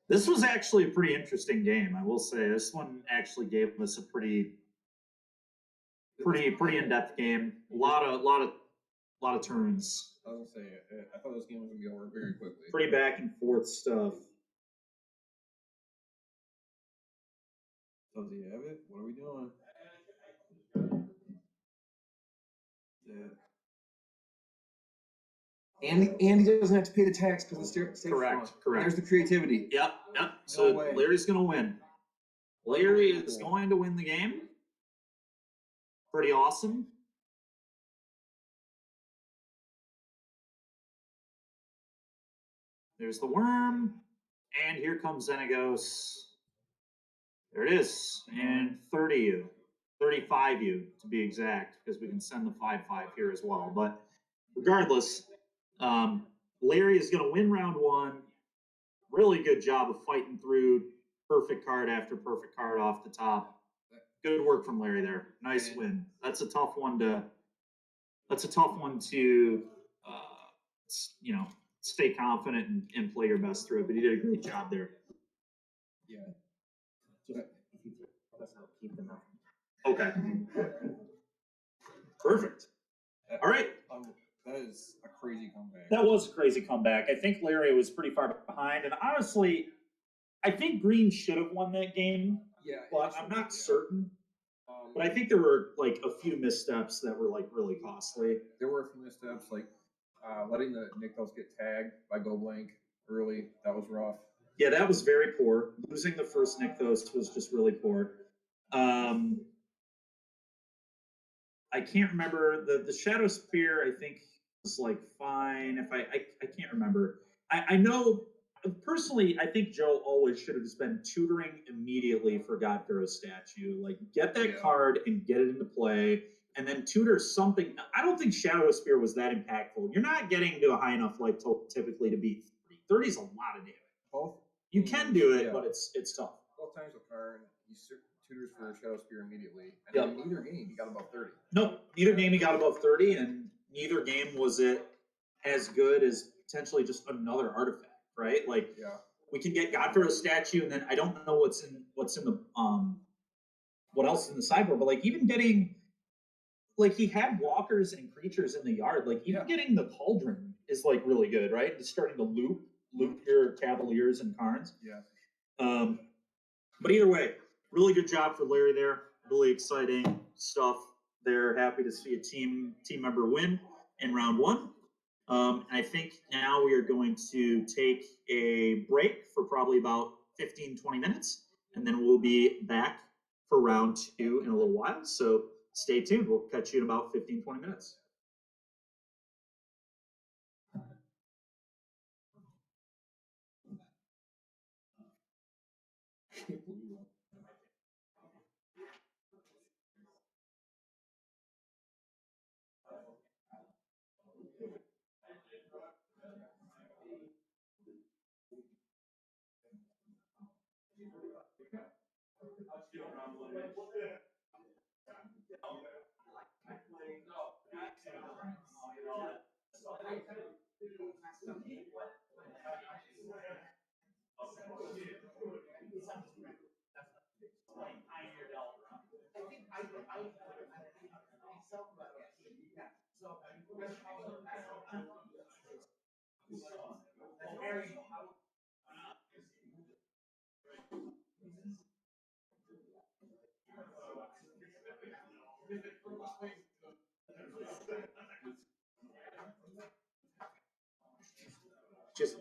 This was actually a pretty interesting game, I will say. This one actually gave us a pretty in-depth game. A lot of turns. I was gonna say, I thought this game was gonna be over very quickly. Pretty back and forth stuff. Does he have it? What are we doing? And he doesn't have to pay the tax because the state's Correct. There's the creativity. Yep. So way. Larry's gonna win. Larry is going to win the game. Pretty awesome. There's the worm, and here comes Xenagos. There it is, and 30U, 35U to be exact, because we can send the 5/5 here as well. But regardless, Larry is going to win round 1. Really good job of fighting through perfect card after perfect card off the top. Good work from Larry there. Nice win. That's a tough one to. Stay confident and play your best through it. But he did a great job there. Yeah. Okay. Perfect. All right. That is a crazy comeback. That was a crazy comeback. I think Larry was pretty far behind, and honestly, I think Green should have won that game. Yeah. But I'm not certain. But I think there were like a few missteps that were like really costly. There were a few missteps, like letting the Nykthos get tagged by Go Blank early. That was rough. Yeah, that was very poor. Losing the first Nykthos was just really poor. I can't remember the Shadow Spear. I think was like fine. If I can't remember. I know personally, I think Joe always should have just been tutoring immediately for God Pharaoh's statue. Like, get that Yeah. card and get it into play, and then tutor something. I don't think Shadow Spear was that impactful. You're not getting to a high enough life total typically to beat 30. 30 is a lot of damage. Both. You can do it, Yeah. but it's tough. Both times with Karn, he tutors for Shadow Spear immediately, and Yep. in neither game he got above 30. No, neither game he got above 30, and neither game was it as good as potentially just another artifact, right? Like, Yeah. we can get God Pharaoh's statue, and then I don't know what's in the what else is in the sideboard, but like even getting like he had walkers and creatures in the yard, like even getting the cauldron is like really good, right? Just starting to loop your Cavaliers and Karns. Yeah. But either way, really good job for Larry there. Really exciting stuff there. Happy to see a team member win in round one. And I think now we are going to take a break for probably about 15, 20 minutes, and then we'll be back for round two in a little while. So stay tuned. We'll catch you in about 15, 20 minutes. Just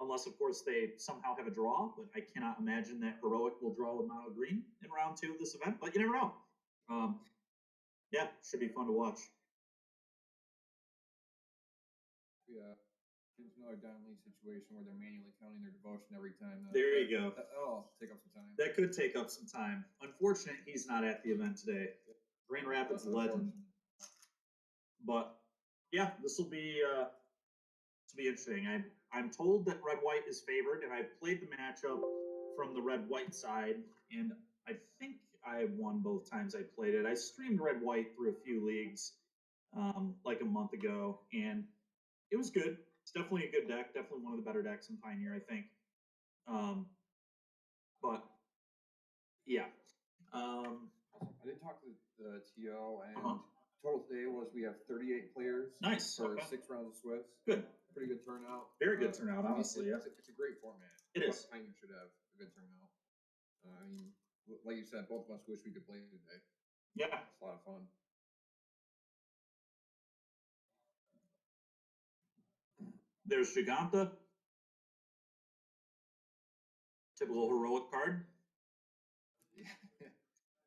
unless of course they somehow have a draw. But I cannot imagine that Heroic will draw with mono green in round 2 of this event. But you never know. Yeah, should be fun to watch. Yeah. It's another Don Lee situation where they're manually counting their devotion every time. There you go. That'll take up some time. That could take up some time. Unfortunate he's not at the event today. Grand Rapids legend. But yeah, this will be interesting. I'm told that red white is favored, and I've played the matchup from the red white side, and I think I won both times I played it. I streamed red white through a few leagues like a month ago, and it was good. It's definitely a good deck. Definitely one of the better decks in Pioneer, I think. But yeah. I did talk to the TO, and total today was we have 38 players. Nice. For 6 rounds of Swiss. Good. Pretty good turnout. Very good turnout, honestly. It's a great format. It is. Pioneer should have a good turnout. I mean, like you said, both of us wish we could play today. Yeah. It's a lot of fun. There's Giganta. Typical Heroic card.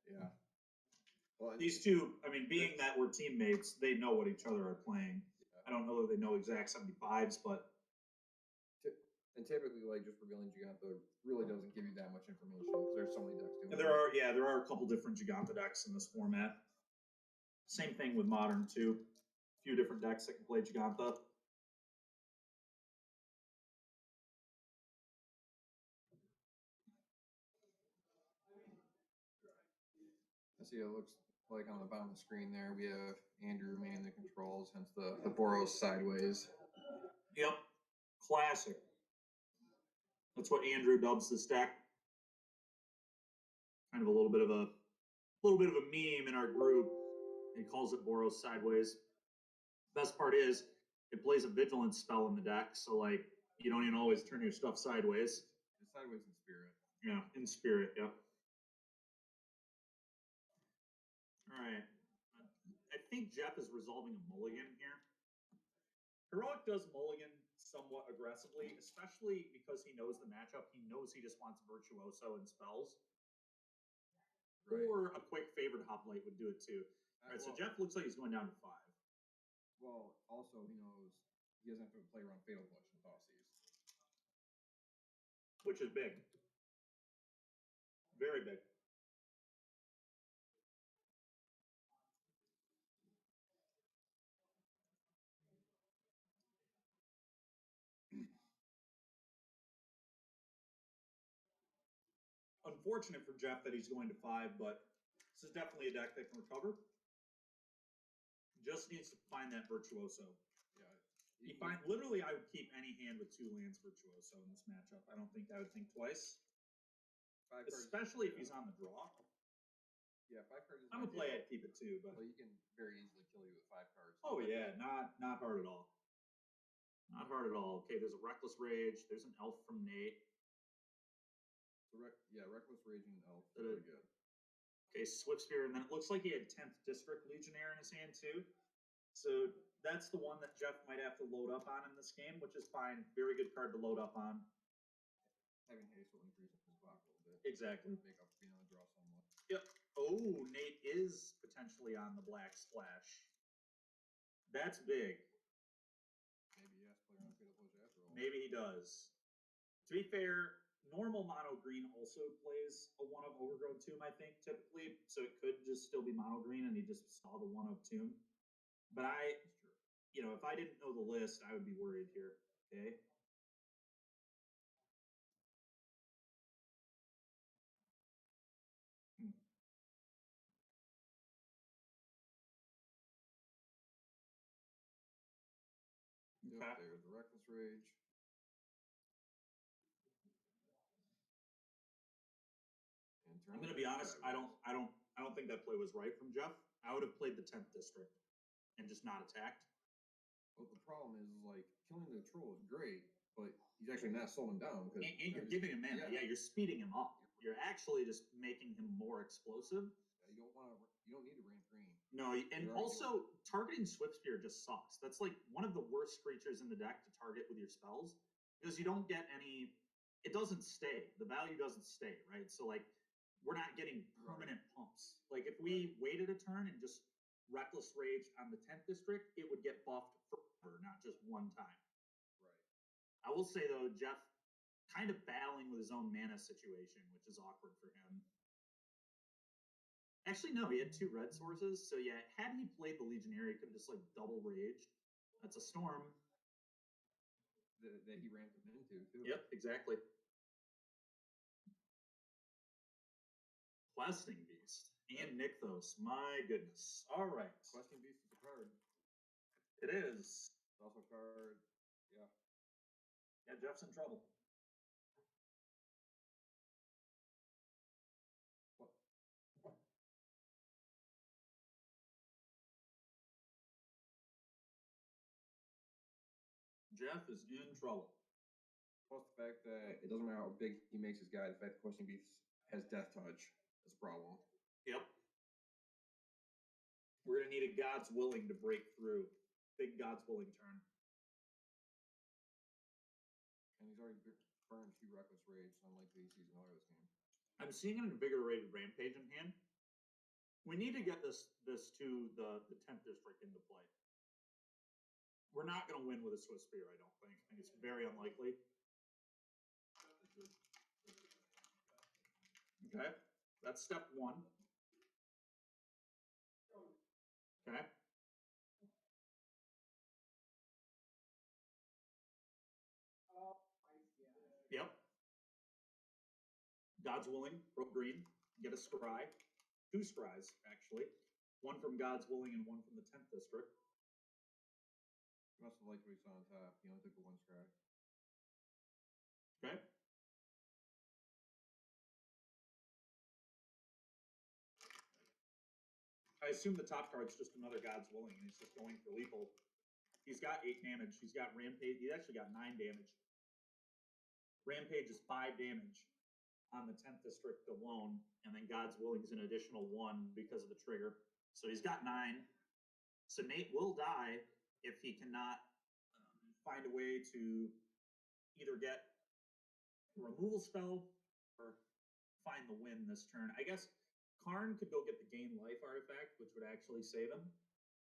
Yeah. Well, These two, I mean, being that we're teammates, they know what each other are playing. I don't know that they know exact 75s, but. And typically, like, just revealing Giganta really doesn't give you that much information because there's so many decks doing it. There are a couple different Giganta decks in this format. Same thing with Modern, too. A few different decks that can play Giganta. I see it looks like on the bottom of the screen there, we have Andrew manning the controls, hence the Boros sideways. Yep. Classic. That's what Andrew dubs this deck. Kind of a little bit of a meme in our group. He calls it Boros sideways. Best part is it plays a vigilance spell in the deck, so like you don't even always turn your stuff sideways. It's sideways in spirit. Yeah, in spirit, yep. All right. I think Jeff is resolving a mulligan here. Heroic does mulligan somewhat aggressively, especially because he knows the matchup. He knows he just wants Virtuoso and spells. Right. Or a quick favored hoplite would do it too. All right, so Jeff looks like he's going down to 5. Well, also he knows he doesn't have to play around Fatal Push with Aussies. Which is big. Very big. Unfortunate for Jeff that he's going to 5, but this is definitely a deck that can recover. Just needs to find that Virtuoso. Yeah. Literally, I would keep any hand with 2 lands Virtuoso in this matchup. I don't think I would think twice. Especially if he's on the draw. Yeah, 5 cards. I'm a play, I'd keep it too, but well, you can very easily kill you with 5 cards. Oh yeah, not hard at all. Not hard at all. Okay, there's a Reckless Rage. There's an Elf from Nate. Reckless Rage and Elf. Really good. Okay, Swift Spear, and then it looks like he had 10th District Legionnaire in his hand too. So that's the one that Jeff might have to load up on in this game, which is fine. Very good card to load up on. Having haste will increase his block a little bit. Exactly. Make up being on the draw somewhat. Yep. Oh, Nate is potentially on the Black Splash. That's big. Maybe he has to play around Fatal Push after all. Maybe he does. To be fair, normal mono green also plays a 1 of Overgrown Tomb, I think, typically. So it could just still be mono green and he just saw the 1 of Tomb. But if I didn't know the list, I would be worried here. Okay. Yep, there's the Reckless Rage. I'm gonna be honest. I don't think that play was right from Jeff. I would have played the 10th District and just not attacked. Well, the problem is like killing the troll is great, but he's actually not slowing down because and you're giving him mana. Yeah, you're speeding him up. You're actually just making him more explosive. Yeah, you don't need to ramp green. No, and also targeting Swift Spear just sucks. That's like one of the worst creatures in the deck to target with your spells. because you don't get any, it doesn't stay. The value doesn't stay, right? So like we're not getting permanent pumps. Like if we waited a turn and just Reckless Rage on the 10th district, it would get buffed forever, not just one time. Right. I will say though, Jeff kind of battling with his own mana situation, which is awkward for him. Actually, no, he had 2 red sources. So yeah, had he played the Legionnaire, he could have just like double raged. That's a storm. That he ramped him into too. Yep, exactly. Questing Beast and Nykthos. My goodness. All right. Questing Beast is a card. It is. It's also a card. Yeah. Yeah, Jeff's in trouble. What? Jeff is in trouble. Plus the fact that it doesn't matter how big he makes his guy, the fact that Questing Beast has Death Touch is a problem. Yep. We're going to need a God's Willing to break through. Big God's Willing turn. And he's already burned 2 Reckless Rage, so unlikely he sees another this game. I'm seeing an invigorated Rampage in hand. We need to get this to the 10th district into play. We're not going to win with a Swiss Spear, I don't think. I think it's very unlikely. Okay, that's step 1. Okay. Yep. God's Willing, pro green, get a scry. 2 scries, actually. 1 from God's Willing and 1 from the 10th district. He must have liked what he saw on top. He only took the 1 scry. Okay. I assume the top card's just another God's Willing, and he's just going for lethal. He's got 8 damage. He's got Rampage. He's actually got 9 damage. Rampage is 5 damage on the 10th district alone, and then God's Willing is an additional 1 because of the trigger. So he's got 9. So Nate will die if he cannot find a way to either get a removal spell or find the win this turn. I guess Karn could go get the Gain Life artifact, which would actually save him.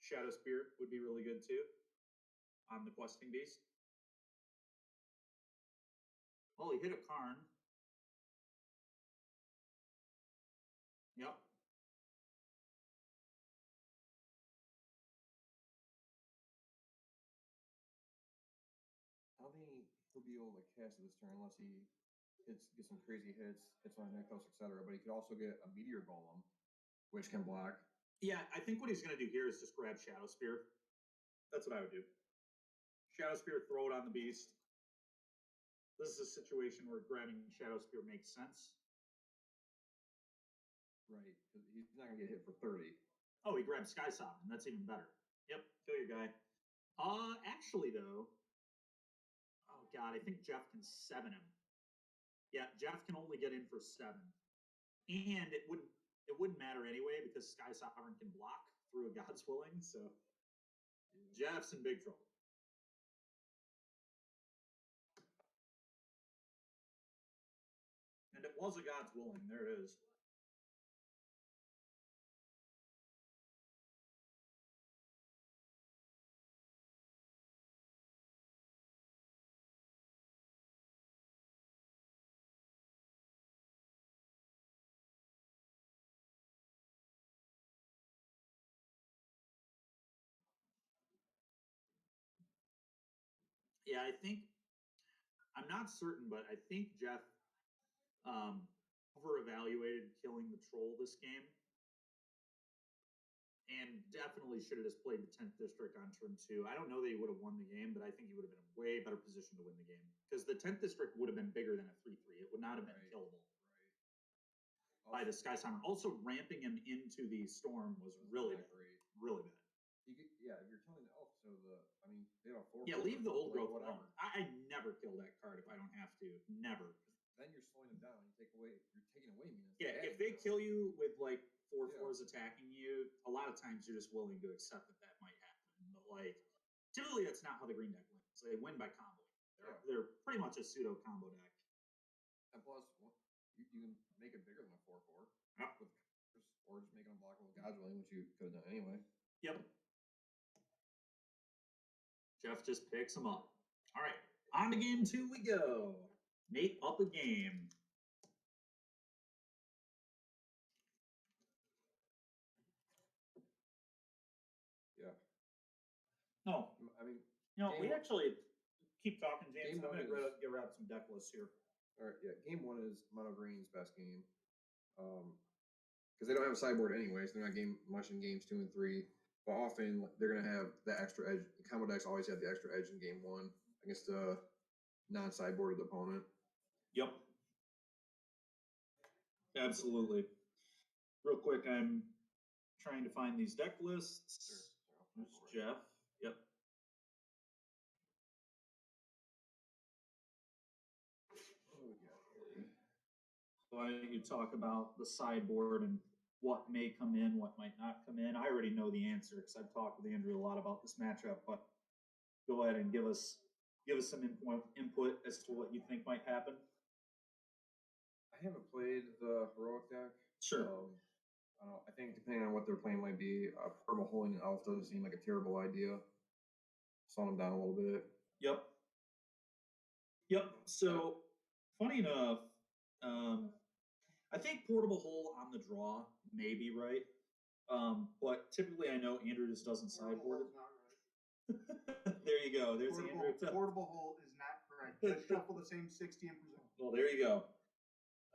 Shadow Spear would be really good too on the Questing Beast. Well, he hit a Karn. Yep. I don't think he'll be able to cast it this turn unless he gets some crazy hits on Nykthos, etc. But he could also get a Meteor Golem, which can block. Yeah, I think what he's going to do here is just grab Shadow Spear. That's what I would do. Shadow Spear, throw it on the beast. This is a situation where grabbing Shadow Spear makes sense. Right, because he's not going to get hit for 30. Oh, he grabbed Sky Sovereign. That's even better. Yep, kill your guy. Actually, though, oh, God, I think Jeff can 7 him. Yeah, Jeff can only get in for 7. And it wouldn't matter anyway because Sky Sovereign can block through a God's Willing, so Jeff's in big trouble. And it was a God's Willing. There it is. Yeah, I'm not certain, but I think Jeff over-evaluated killing the troll this game. And definitely should have just played the 10th district on turn 2. I don't know that he would have won the game, but I think he would have been in a way better position to win the game. Because the 10th district would have been bigger than a 3-3. It would not have been killable by the Sky Sovereign. Also, ramping him into the storm was really bad. Really bad. Yeah, if you're killing the elf, so they have a 4. Yeah, leave the old growth alone. I never kill that card if I don't have to. Never. Then you're slowing them down. You're taking away means. Yeah, if they kill you with like 4/4s attacking you, a lot of times you're just willing to accept that might happen. But like, typically that's not how the green deck wins. They win by comboing. They're pretty much a pseudo combo deck. And plus, well, you can make it bigger than a 4/4 Yep. with counters, or just make it unblockable Godswilling, which you could have done anyway. Yep. Jeff just picks them up. All right, on to game 2 we go. Nate up a game. Yeah. No, I mean, you know, Game we one- actually keep talking, James. Game I'm one gonna is- get rid of some deck lists here. all right, yeah. Game 1 is Mono Green's best game. Because they don't have a sideboard anyway, so they're not game much in games 2 and 3. But often they're gonna have the extra edge. Combo decks always have the extra edge in game 1 against a non-sideboarded opponent. Yep. Absolutely. Real quick, I'm trying to find these deck lists. There's Jeff. Yep. Oh, yeah. So why don't you talk about the sideboard and what may come in, what might not come in? I already know the answer because I've talked with Andrew a lot about this matchup, but go ahead and give us some input as to what you think might happen. I haven't played the heroic deck. Sure. I don't know. I think depending on what their plan might be, purple holding an elf doesn't seem like a terrible idea. Slow them down a little bit. Yep. Yep. So, funny enough, I think portable hole on the draw may be right. But typically I know Andrew just doesn't sideboard it. There you go. There's Andrew. Portable hole is not correct. Just shuffle the same 60 and present. Well, there you go.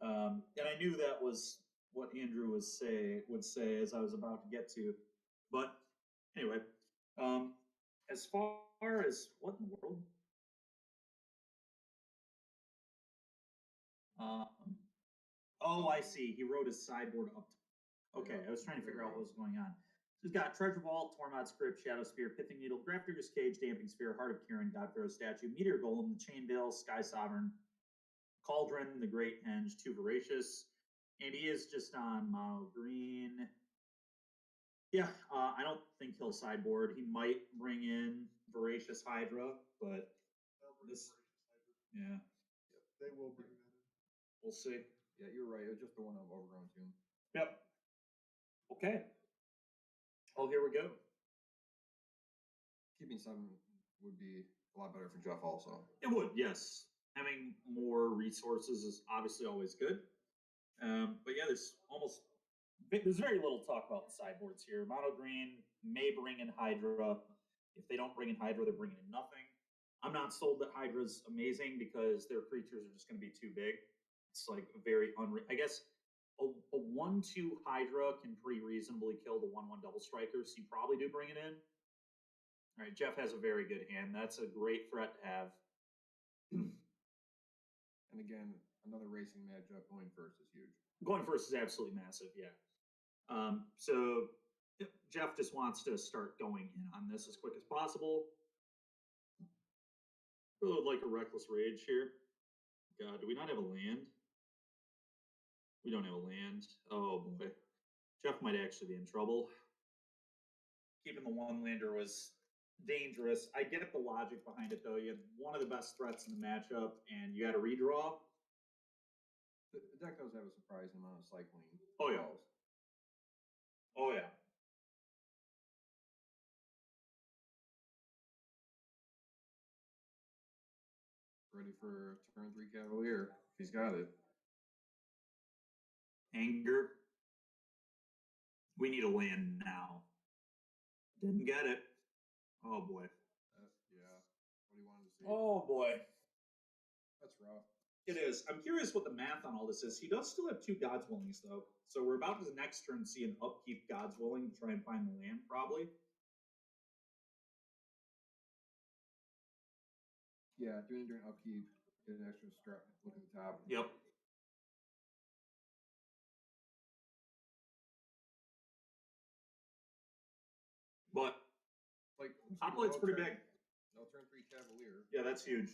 And I knew that was what Andrew would say as I was about to get to. But anyway, as far as what in the world? Oh, I see. He wrote his sideboard up. Okay, I was trying to figure out what was going on. So he's got Treasure Vault, Tormod Script, Shadow Spear, Pithing Needle, Grafdigger's Cage, Damping Sphere, Heart of Kieran, Godpharaoh Statue, Meteor Golem, the Chain Veil, Sky Sovereign, Cauldron, the Great Henge, Too Voracious, and he is just on mono green. Yeah, I don't think he'll sideboard. He might bring in Voracious Hydra, but this, yeah, They will bring that in. we'll see. Yeah, you're right. It was just the one of Overgrown Tomb. Yep. Okay. Oh, here we go. Keeping 7 would be a lot better for Jeff also. It would, yes. Having more resources is obviously always good. But yeah, there's very little talk about the sideboards here. Mono green may bring in Hydra. If they don't bring in Hydra, they're bringing in nothing. I'm not sold that Hydra's amazing because their creatures are just going to be too big. It's like very I guess a 1/2 Hydra can pretty reasonably kill the 1/1 double striker, so you probably do bring it in. All right, Jeff has a very good hand. That's a great threat to have. And again, another racing matchup going first is huge. Going first is absolutely massive, yeah. So Jeff just wants to start going in on this as quick as possible. Really like a Reckless Rage here. God, do we not have a land? We don't have a land. Oh boy. Jeff might actually be in trouble. Keeping the one lander was dangerous. I get the logic behind it though. You had one of the best threats in the matchup and you got to redraw. The deck does have a surprising amount of cycling. Oh, yeah. spells. Oh yeah. Ready for turn 3 Cavalier. He's got it. Anger. We need a land now. Didn't get it. Oh boy. Yeah. What do you want to see? Oh boy. That's rough. It is. I'm curious what the math on all this is. He does still have 2 God's Willings though. So we're about to the next turn see an upkeep God's Willing to try and find the land, probably. Yeah, doing it during upkeep, get an extra strap. Look at the top. Yep. But Like top light's pretty big. No turn 3 Cavalier. Yeah, that's huge.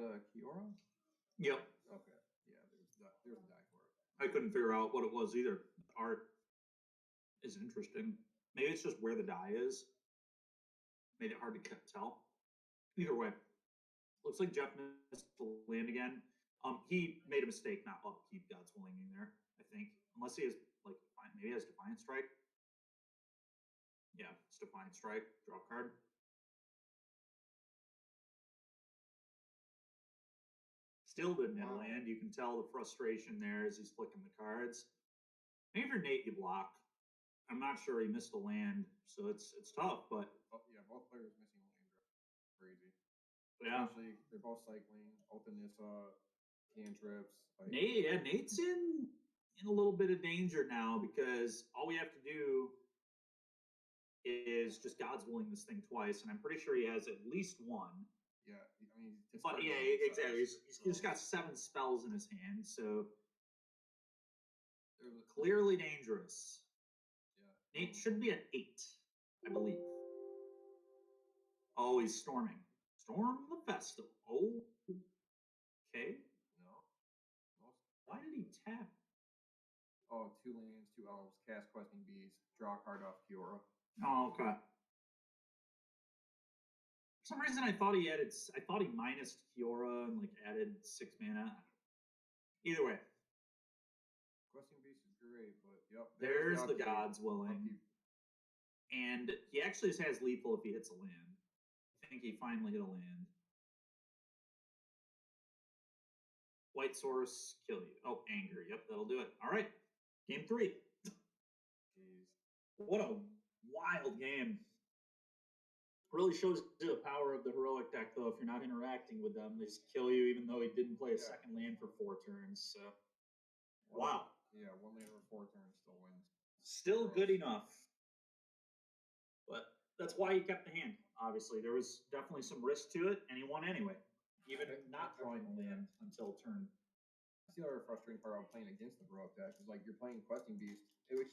that a Kiora? Yep. Okay. Yeah, there's a die for it. I couldn't figure out what it was either. The art is interesting. Maybe it's just where the die is. Made it hard to tell. Either way, looks like Jeff missed the land again. He made a mistake not upkeep God's Willing in there, I think. Unless he has, like, maybe he has Defiant Strike. Yeah, it's Defiant Strike. Draw a card. Still didn't hit a land. You can tell the frustration there as he's flicking the cards. Maybe if you're Nate, you block. I'm not sure he missed a land, so it's tough, but Yeah, both players missing a land. Crazy. yeah. Especially, they're both cycling. Both in this cantrips. Like, Nate's in a little bit of danger now because all we have to do is just God's Willing this thing twice, and I'm pretty sure he has at least one. yeah, I mean, it's But yeah, exactly. He's just got 7 spells in his hand, so clearly dangerous. Yeah. Nate should be at 8, I believe. Oh, he's storming. Storm the festival. Oh, okay. No. Why did he tap? Oh, 2 lands, 2 elves, cast Questing Beast, draw a card off Kiora. Oh, okay. For some reason, I thought he minused Kiora and like added 6 mana. Either way, Questing Beast is great, but yep. there's the upkeep. God's Willing. Upkeep. And he actually has lethal if he hits a land. I think he finally hit a land. White Source, kill you. Oh, anger. Yep, that'll do it. All right. Game 3. Jeez. What a wild game. Really shows you the power of the heroic deck, though. If you're not interacting with them, they just kill you, even though he didn't play a second land for 4 turns. So, wow. Yeah, 1 land over 4 turns still wins. Still good enough. But that's why he kept the hand, obviously. There was definitely some risk to it, and he won anyway, even not drawing the land until turn. That's the other frustrating part about playing against the heroic deck is like you're playing Questing Beast, which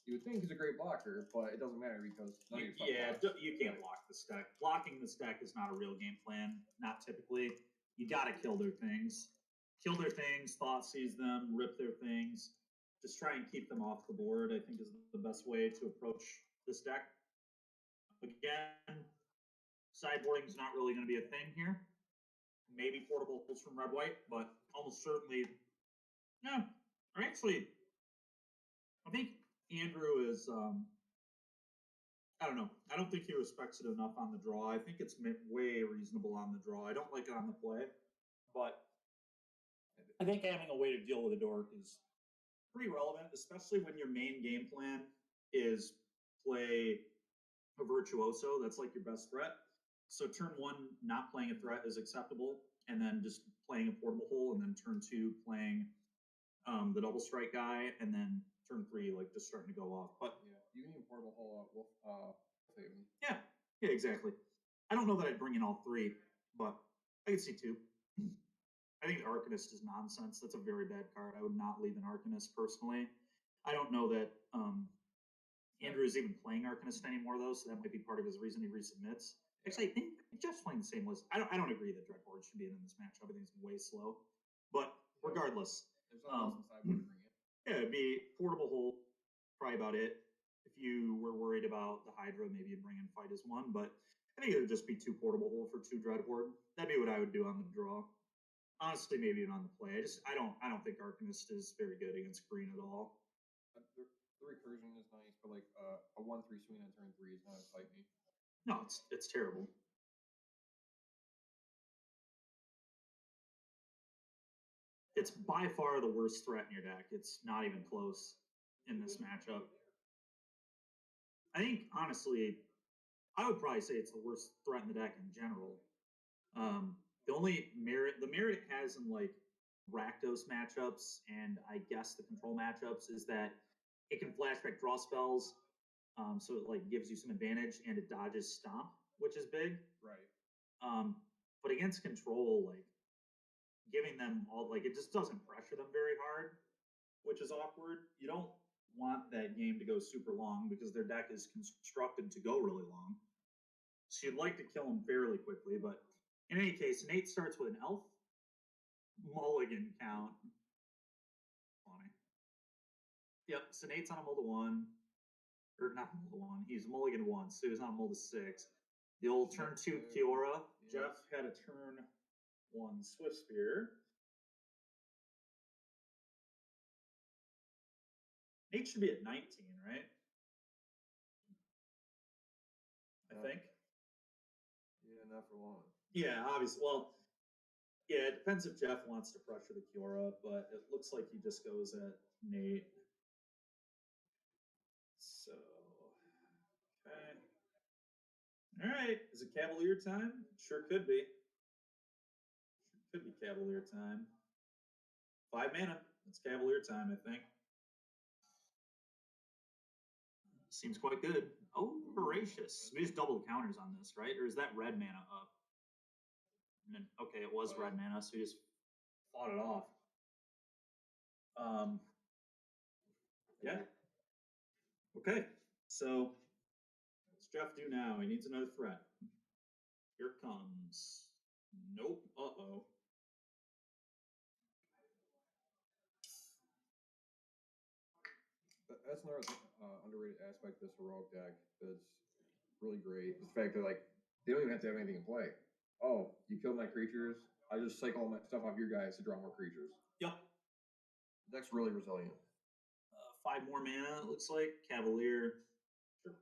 you would think is a great blocker, but it doesn't matter because none of your stuff blocks. You can't block this deck. Blocking this deck is not a real game plan. Not typically. You got to kill their things. Kill their things, thought seize them, rip their things. Just try and keep them off the board, I think, is the best way to approach this deck. Again, sideboarding is not really going to be a thing here. Maybe portable pulls from red white, but almost certainly, no. Or actually, I think Andrew is. I don't know. I don't think he respects it enough on the draw. I think it's way reasonable on the draw. I don't like it on the play, but I think having a way to deal with a dork is pretty relevant, especially when your main game plan is play a virtuoso. That's like your best threat. So turn 1, not playing a threat is acceptable, and then just playing a portable hole, and then turn 2 playing the double strike guy, and then turn 3 like just starting to go off. But yeah, you can even portable hole Wolf Haven. Yeah, exactly. I don't know that I'd bring in all 3, but I could see 2. I think Arcanist is nonsense. That's a very bad card. I would not leave an Arcanist personally. I don't know that Andrew is even playing Arcanist anymore, though, so that might be part of his reason he resubmits. Actually, I think Jeff's playing the same list. I don't agree that Dreadboard should be in this matchup. I think it's way slow. But regardless, There's nothing else inside we can bring in. yeah, it'd be portable hole, probably about it. If you were worried about the Hydra, maybe you'd bring in Fight as 1, but I think it would just be 2 portable hole for 2 Dreadboard. That'd be what I would do on the draw. Honestly, maybe even on the play. I don't think Arcanist is very good against green at all. The recursion is nice, but like a 1/3 swing on turn 3 is not excite me. No, it's terrible. It's by far the worst threat in your deck. It's not even close in this matchup. I think, honestly, I would probably say it's the worst threat in the deck in general. The only merit it has in like Rakdos matchups and I guess the control matchups is that it can flashback draw spells, so it like gives you some advantage, and it dodges stomp, which is big. Right. But against control, like giving them all, like it just doesn't pressure them very hard, which is awkward. You don't want that game to go super long because their deck is constructed to go really long. So you'd like to kill them fairly quickly, but In any case, Nate starts with an elf mulligan count. Funny. Yep, so Nate's on a mold of 1. Or not mold of 1. He's mulligan 1, so he's on a mold of 6. The old turn 2 Kiora. Jeff had a turn 1 Swift Spear. Nate should be at 19, right? I think. Yeah, not for long. Yeah, obviously. Well, yeah, it depends if Jeff wants to pressure the Kiora, but it looks like he just goes at Nate. So, okay. All right. Is it Cavalier time? Sure could be. Sure could be Cavalier time. 5 mana. It's Cavalier time, I think. Seems quite good. Oh, voracious. We just double the counters on this, right? Or is that red mana up? And then, okay, it was red mana, so we just fought it off. Yeah. Okay, so what's Jeff do now? He needs another threat. Here it comes. Nope. Uh-oh. That's another underrated aspect of this heroic deck that's really great. The fact that, like, they don't even have to have anything in play. Oh, you killed my creatures. I just cycle all my stuff off your guys to draw more creatures. Yep. The deck's really resilient. 5 more mana, it looks like. Cavalier. Sure.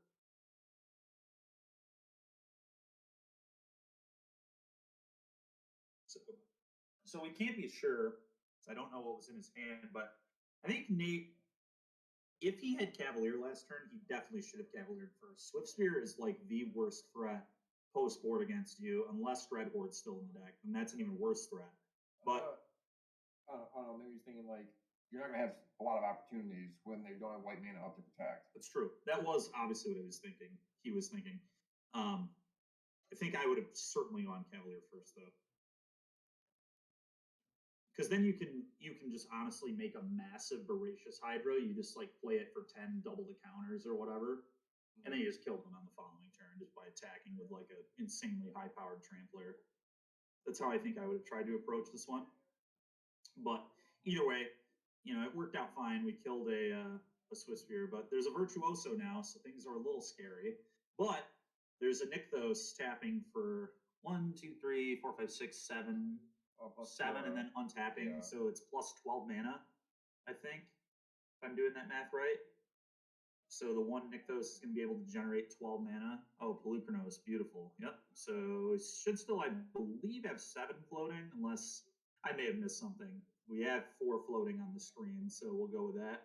So we can't be sure. I don't know what was in his hand, but I think Nate, if he had Cavalier last turn, he definitely should have Cavaliered first. Swift Spear is like the worst threat post board against you, unless Dread Horde's still in the deck, and that's an even worse threat. But I don't know, maybe he's thinking like you're not gonna have a lot of opportunities when they don't have white mana up to protect. that's true. That was obviously what he was thinking. I think I would have certainly gone Cavalier first though. Because then you can just honestly make a massive voracious Hydra. You just like play it for 10, double the counters or whatever, and then you just kill them on the following turn just by attacking with like an insanely high-powered Trampler. That's how I think I would have tried to approach this one. But either way, you know, it worked out fine. We killed a Swiss Spear, but there's a Virtuoso now, so things are a little scary. But there's a Nykthos tapping for 1, 2, 3, 4, 5, 6, 7. 7 and then untapping, yeah. So it's plus 12 mana, I think, if I'm doing that math right. So the 1 Nykthos is going to be able to generate 12 mana. Oh, Pelucranos, beautiful. Yep. So it should still, I believe, have 7 floating, unless I may have missed something. We have 4 floating on the screen, so we'll go with that.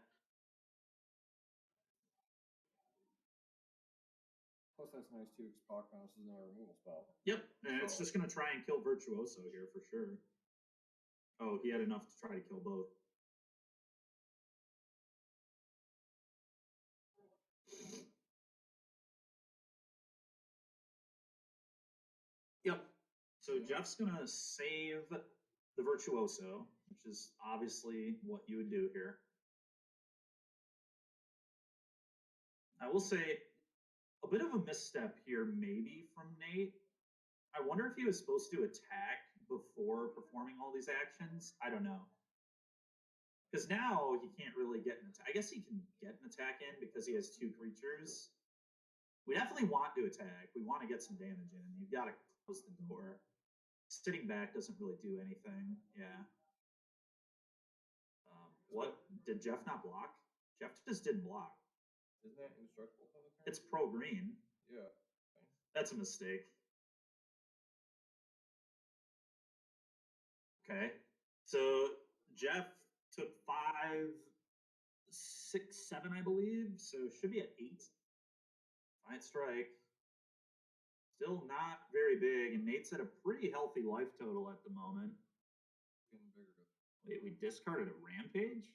Plus, that's nice too, because Pelucranos is another removal spell. Yep, and it's just going to try and kill Virtuoso here for sure. Oh, he had enough to try to kill both. Yep. So Jeff's going to save the Virtuoso, which is obviously what you would do here. I will say a bit of a misstep here maybe from Nate. I wonder if he was supposed to attack before performing all these actions. I don't know. Because now he can't really get an attack. I guess he can get an attack in because he has 2 creatures. We definitely want to attack. We want to get some damage in. You've got to close the door. Sitting back doesn't really do anything. Yeah. What? Did Jeff not block? Jeff just didn't block. Isn't that indestructible? It's pro-green. Yeah. That's a mistake. Okay. So Jeff took 5, 6, 7, I believe. So should be at 8. Fine strike. Still not very big, and Nate's at a pretty healthy life total at the moment. Getting bigger. Wait, we discarded a Rampage?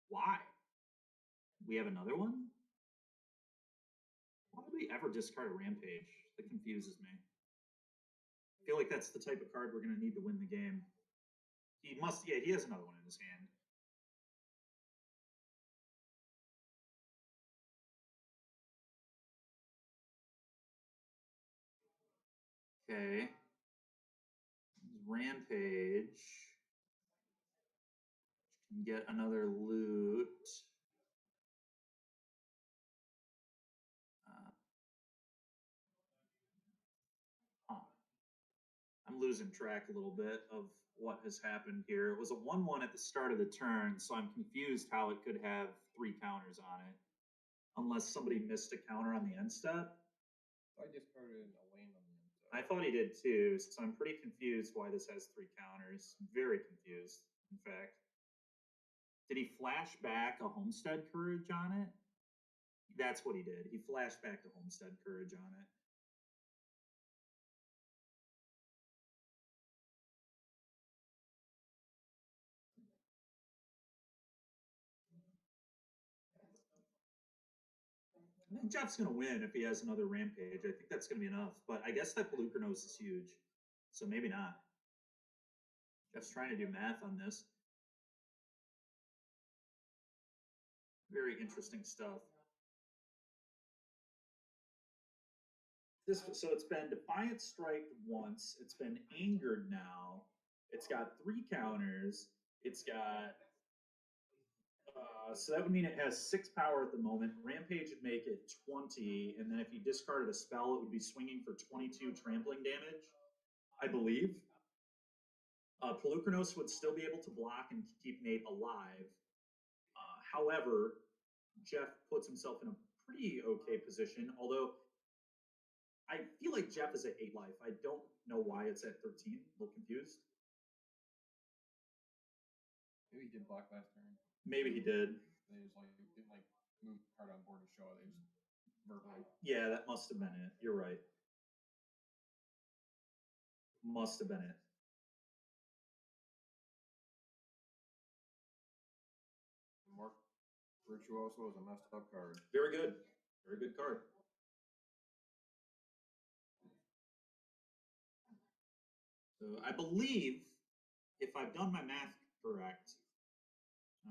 Why? We have another one? Why would we ever discard a Rampage? That confuses me. I feel like that's the type of card we're going to need to win the game. He must, yeah, he has another one in his hand. Okay. Rampage. Can get another loot. I'm losing track a little bit of what has happened here. It was a 1-1 at the start of the turn, so I'm confused how it could have 3 counters on it. Unless somebody missed a counter on the end step. I discarded a land on the end step. I thought he did too, so I'm pretty confused why this has 3 counters. Very confused, in fact. Did he flash back a Homestead Courage on it? That's what he did. He flashed back the Homestead Courage on it. I think Jeff's going to win if he has another Rampage. I think that's going to be enough. But I guess that Palooka nose is huge. So maybe not. Jeff's trying to do math on this. Very interesting stuff. So it's been Defiant Strike once. It's been Angered now. It's got 3 counters. It's got... so that would mean it has 6 power at the moment. Rampage would make it 20, and then if you discarded a spell, it would be swinging for 22 trampling damage, I believe. Pelucranos would still be able to block and keep Nate alive. However, Jeff puts himself in a pretty okay position, although I feel like Jeff is at 8 life. I don't know why it's at 13. A little confused. Maybe he did block last turn. Maybe he did. They just like didn't like move the card on board to show it. They just verbally. Yeah, that must have been it. You're right. Must have been it. Mark Virtuoso is a messed up card. Very good. Very good card. So I believe, if I've done my math correct,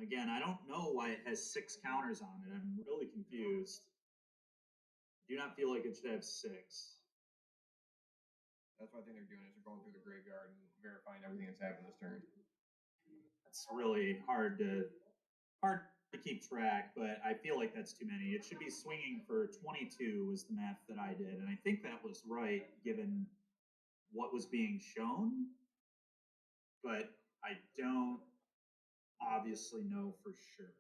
again, I don't know why it has 6 counters on it. I'm really confused. I do not feel like it should have 6. That's what I think they're doing, is they're going through the graveyard and verifying everything that's happened this turn. It's really hard to keep track, but I feel like that's too many. It should be swinging for 22 was the math that I did, and I think that was right given what was being shown, but I don't obviously know for sure.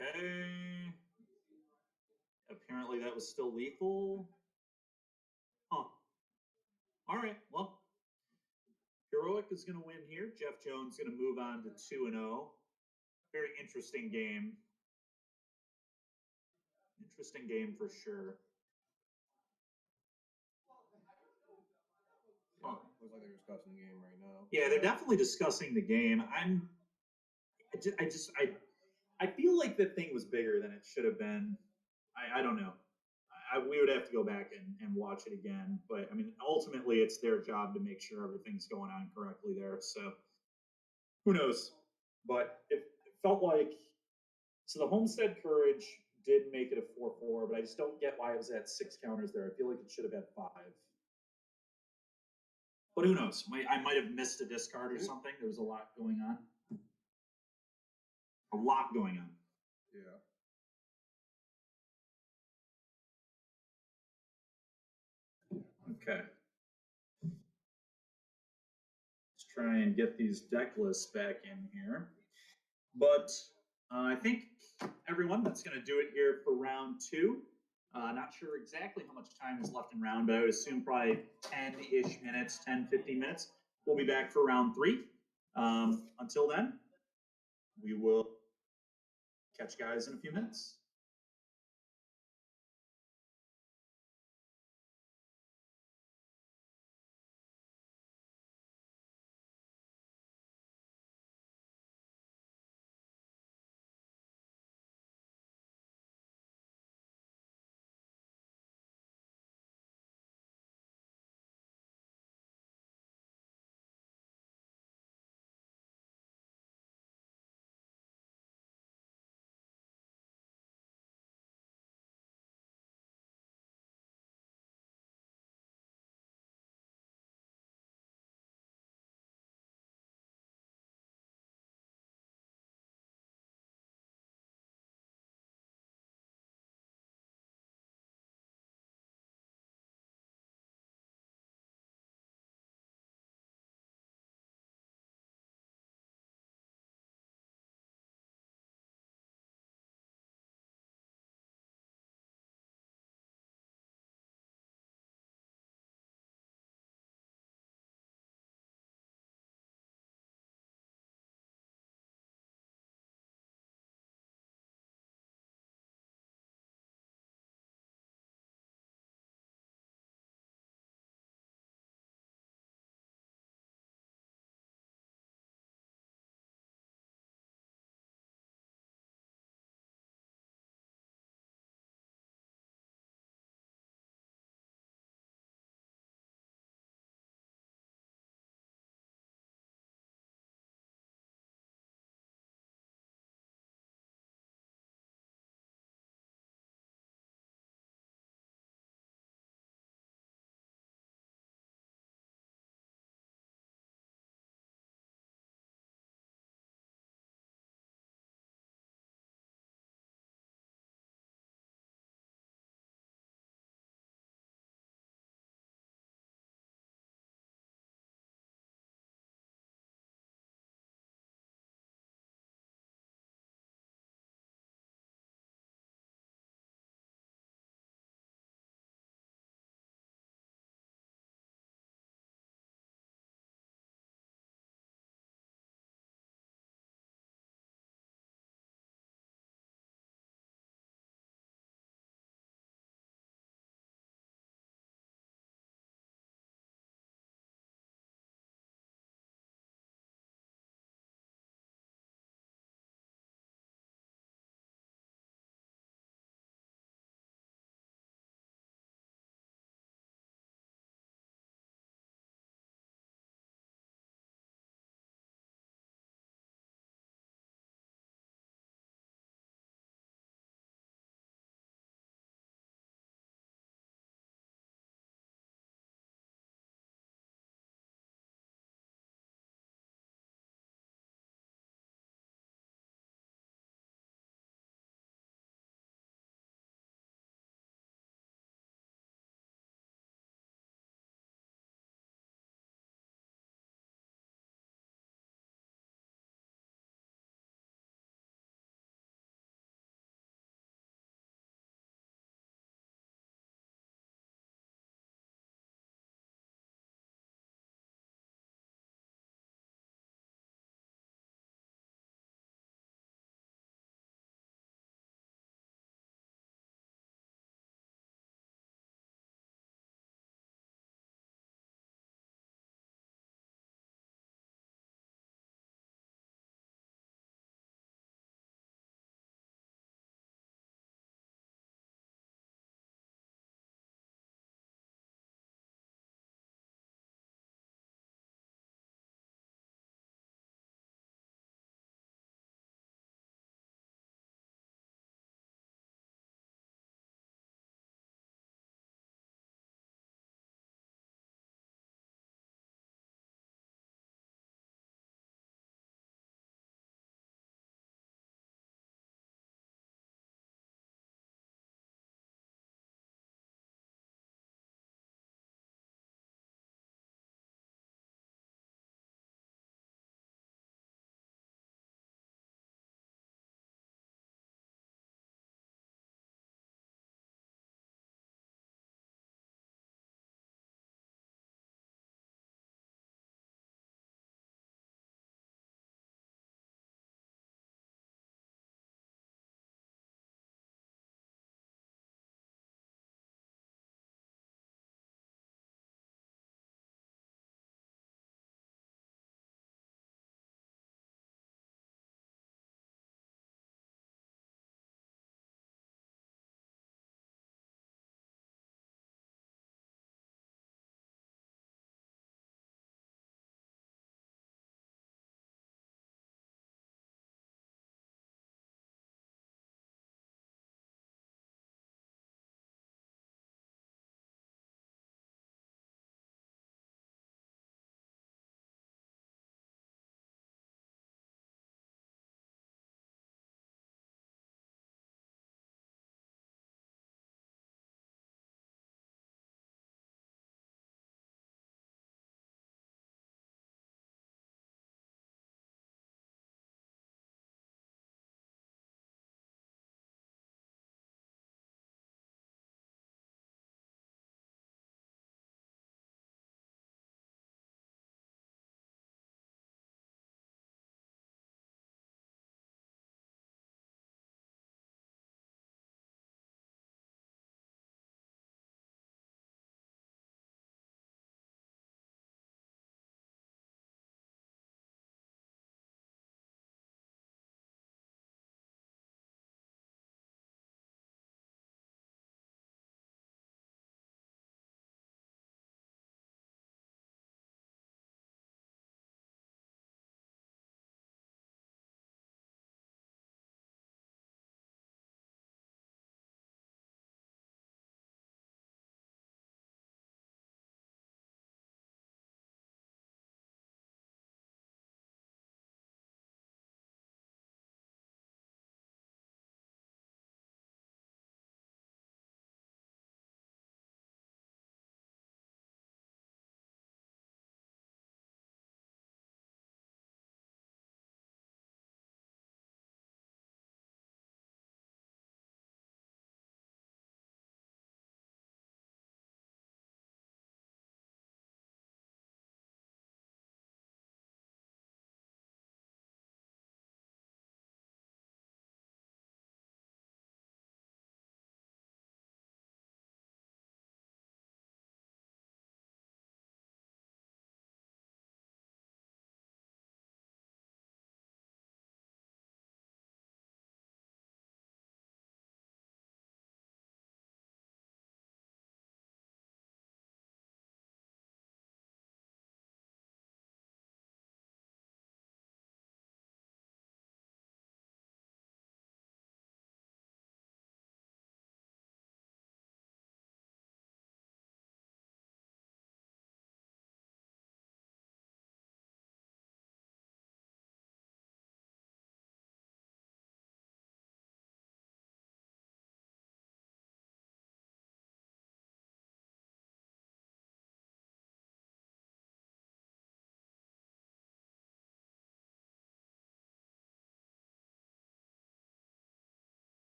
Okay. Apparently that was still lethal. Huh. All right, well, Heroic is going to win here. Jeff Jones going to move on to 2-0. Very interesting game. Interesting game for sure. Huh. Looks like they're discussing the game right now. Yeah, they're definitely discussing the game. I feel like the thing was bigger than it should have been. I don't know. We would have to go back and watch it again. But, I mean, ultimately, it's their job to make sure everything's going on correctly there. So, who knows? But it felt like... So the Homestead Courage did make it a 4-4, but I just don't get why it was at 6 counters there. I feel like it should have had 5. But who knows? I might have missed a discard or something. There was a lot going on. A lot going on. Yeah. Okay. Let's try and get these deck lists back in here. But I think, everyone, that's going to do it here for round 2. Not sure exactly how much time is left in round, but I would assume probably 10-ish minutes, 10, 15 minutes. We'll be back for round 3. Until then, we will catch you guys in a few minutes.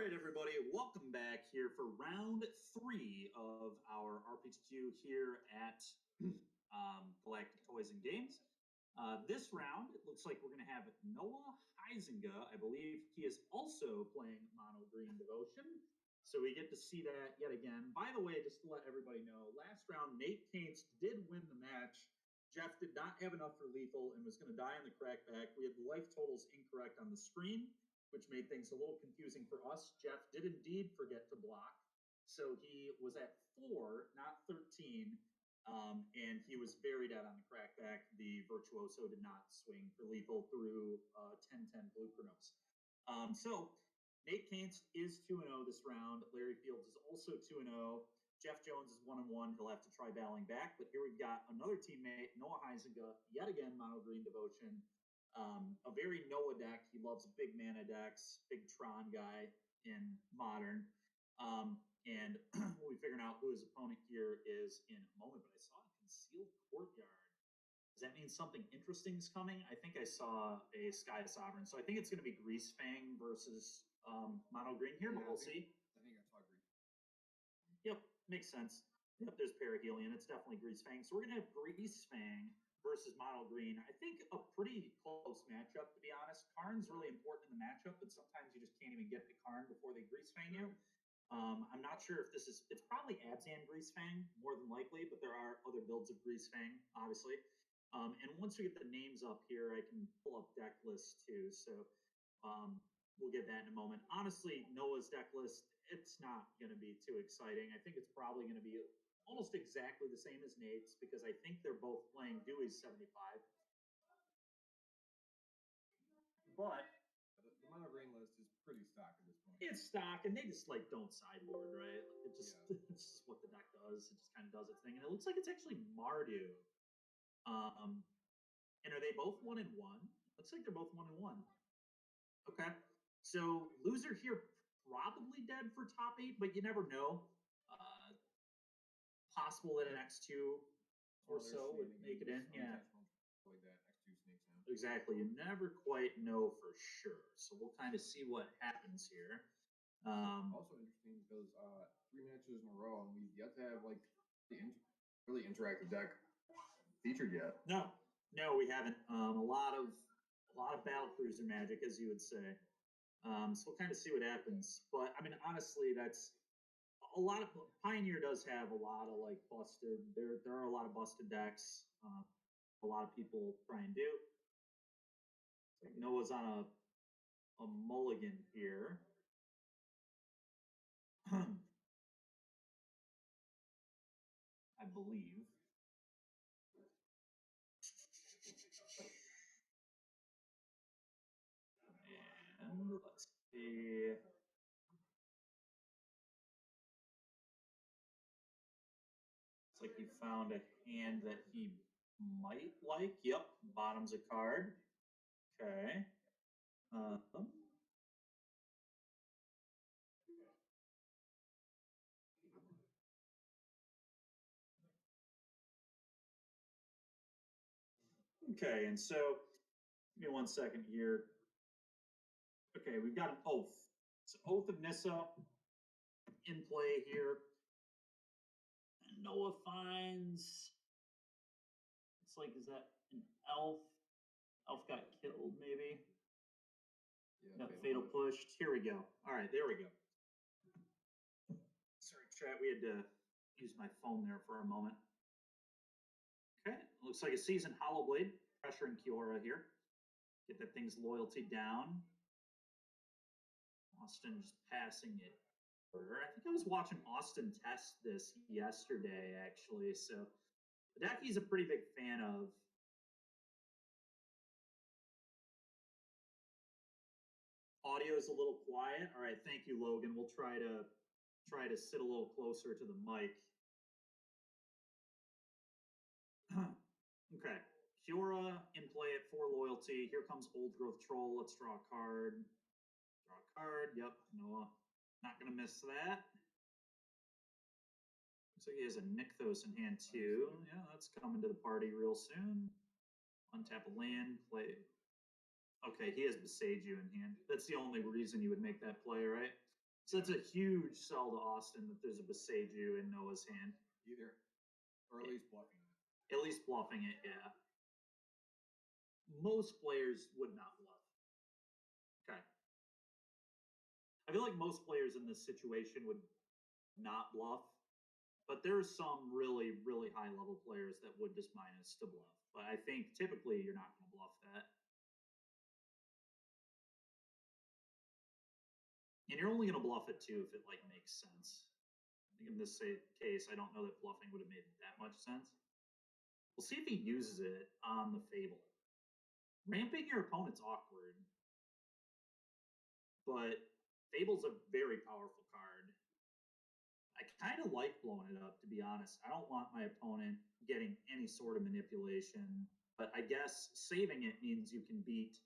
right, everybody, welcome back here for round 3 of our RPTQ here at Galactic Toys and Games. This round, it looks like we're going to have Noah Huizinga. I believe he is also playing Mono Green Devotion. So we get to see that yet again. By the way, just to let everybody know, last round, Nate Kainz did win the match. Jeff did not have enough for lethal and was going to die in the crackback. We had the life totals incorrect on the screen, which made things a little confusing for us. Jeff did indeed forget to block. So he was at 4, not 13. And he was very dead on the crackback. The Virtuoso did not swing for lethal through 10-10 Blue Chronos. So Nate Kainz is 2-0 this round. Larry Fields is also 2-0. Jeff Jones is 1-1. He'll have to try battling back. But here we've got another teammate, Noah Huizinga, yet again, Mono Green Devotion. A very Noah deck. He loves big mana decks, big Tron guy in Modern. And we'll be figuring out who his opponent here is in a moment. But I saw a Concealed Courtyard. Does that mean something interesting is coming? I think I saw a Sky Sovereign. So I think it's going to be Grease Fang versus Mono Green here, but we'll see. I think I saw Grease. Yep, makes sense. Yep, there's Perihelion. It's definitely Grease Fang. So we're going to have Grease Fang versus Mono Green. I think a pretty close matchup, to be honest. Karn's really important in the matchup, but sometimes you just can't even get to Karn before they Grease Fang you. I'm not sure if this is, it's probably Abzan Grease Fang, more than likely, but there are other builds of Grease Fang, obviously. And once we get the names up here, I can pull up deck lists too. So we'll get that in a moment. Honestly, Noah's deck list, it's not going to be too exciting. I think it's probably going to be almost exactly the same as Nate's because I think they're both playing Dewey's 75. But the Mono Green list is pretty stock at this point. it's stock, and they just like don't sideboard, right? It just it's just what the deck does. It just kind of does its thing, and it looks like it's actually Mardu. And are they both 1-1? Looks like they're both 1-1. Okay, so loser here probably dead for top 8, but you never know. Possible that an X2 or so would make it in. Yeah. Like that, X2 sneaks in. Exactly. You never quite know for sure. So we'll kind of see what happens here. Also interesting because 3 matches in a row, and we've yet to have like the really interactive deck featured yet. No, we haven't. A lot of battle cruiser magic, as you would say. So we'll kind of see what happens. But I mean, honestly, that's a lot of Pioneer does have a lot of like busted. There are a lot of busted decks. A lot of people try and do. Like Noah's on a mulligan here. I believe. And let's see. It's like he found a hand that he might like. Yep, bottom's a card. Okay. Okay, and so give me 1 second here. Okay, we've got an Oath. It's Oath of Nissa in play here. And Noah finds, it's like, is that an elf? Elf got killed, maybe? Yeah, Fatal pushed. Here we go. All right, there we go. Sorry, chat, we had to use my phone there for a moment. Okay, looks like a Seasoned Hollowblade. Pressuring Kiora here. Get that thing's loyalty down. Austin just passing it. I think I was watching Austin test this yesterday, actually. So the deck he's a pretty big fan of. Audio is a little quiet. All right, thank you, Logan. We'll try to sit a little closer to the mic. Okay, Kiora in play at 4 loyalty. Here comes Old Growth Troll. Let's draw a card. Draw a card. Yep, Noah. Not gonna miss that. Looks like he has a Nykthos in hand too. Yeah, that's coming to the party real soon. Untap a land, play. Okay, he has Beseiju in hand. That's the only reason you would make that play, right? So that's a huge sell to Austin that there's a Beseju in Noah's hand. Either, or at least bluffing it. At least bluffing it, yeah. Most players would not bluff. Okay. I feel like most players in this situation would not bluff, but there are some really, really high level players that would just minus to bluff. But I think typically you're not going to bluff that. And you're only going to bluff it too if it like makes sense. I think in this case, I don't know that bluffing would have made that much sense. We'll see if he uses it on the Fable. Ramping your opponent's awkward, but Fable's a very powerful card. I kind of like blowing it up, to be honest. I don't want my opponent getting any sort of manipulation, but I guess saving it means you can beat.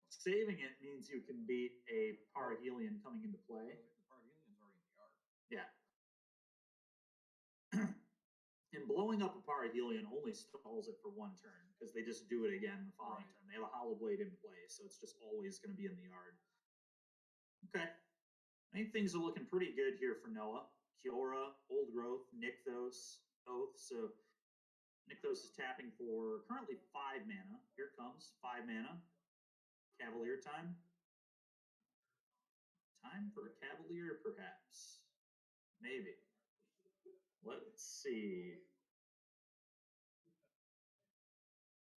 Saving it means you can beat a Parahelion coming into play. The Parahelian's already in the yard. Yeah. And blowing up a Parahelion only stalls it for one turn because they just do it again the following turn. They have a Hollow Blade in play, so it's just always going to be in the yard. Okay. I think things are looking pretty good here for Noah. Kiora, Old Growth, Nykthos, both. So Nykthos is tapping for currently 5 mana. Here it comes, 5 mana. Cavalier time. Time for a Cavalier, perhaps. Maybe. Let's see.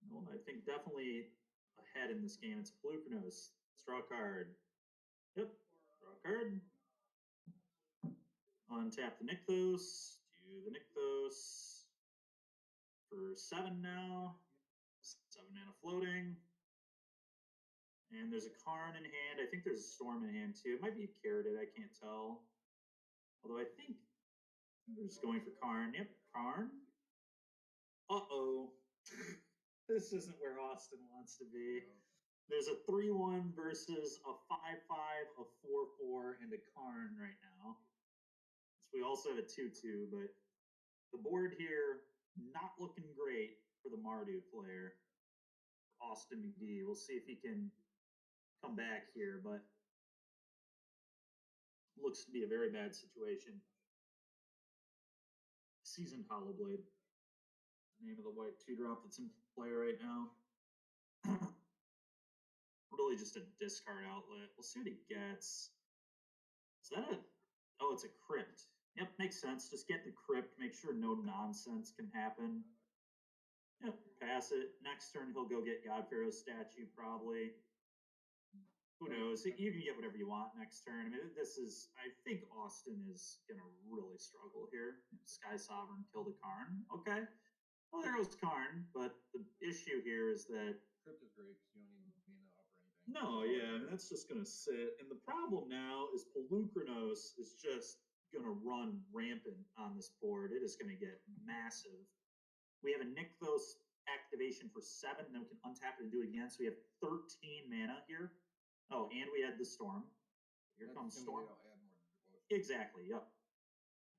No, I think definitely ahead in this game. It's Pelucranos. Draw a card. Yep. Draw a card. Untap the Nykthos. Do the Nykthos. For 7 now. 7 mana floating. And there's a Karn in hand. I think there's a Storm in hand too. It might be a Carroted. I can't tell. Although I think we're just going for Karn. Yep, Karn. Uh-oh. This isn't where Austin wants to be. There's a 3-1 versus a 5-5, a 4-4, and a Karn right now. So we also have a 2-2, but the board here not looking great for the Mardu player, Austin McD. We'll see if he can come back here, but looks to be a very bad situation. Seasoned Hollowblade, name of the white 2-drop that's in play right now. Really just a discard outlet. We'll see what he gets. Is that a... Oh, it's a crypt. Yep, makes sense. Just get the crypt. Make sure no nonsense can happen. Yep, pass it. Next turn, he'll go get God Pharaoh's statue, probably. Who knows? You can get whatever you want next turn. I mean, this is... I think Austin is going to really struggle here. Sky Sovereign killed a Karn. Okay. Well, there goes Karn. But the issue here is that... Crypt is great because you don't need mana up or anything. No, yeah, I mean, that's just going to sit. And the problem now is Pelucranos is just going to run rampant on this board. It is going to get massive. We have a Nykthos activation for 7, then we can untap it and do it again. So we have 13 mana here. Oh, and we had the Storm. Here comes Storm. Add more devotion. Exactly, yep.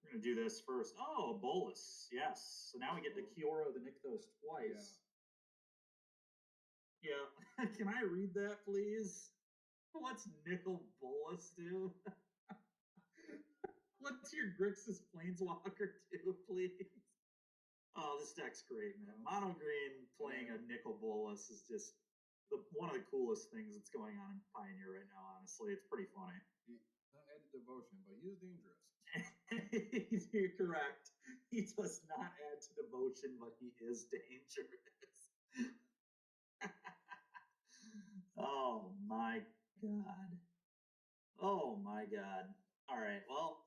We're going to do this first. Oh, a Bolus, yes. So now we get to Kiora the Nykthos twice. Yeah. Can I read that, please? What's Nickel Bolus do? What's your Grixis Planeswalker do, please? Oh, this deck's great, man. Mono green playing a Nickel Bolus is just one of the coolest things that's going on in Pioneer right now, honestly. It's pretty funny. He's not added devotion, but he is dangerous. You're correct. He does not add to devotion, but he is dangerous. Oh my god. Oh my god. All right, well,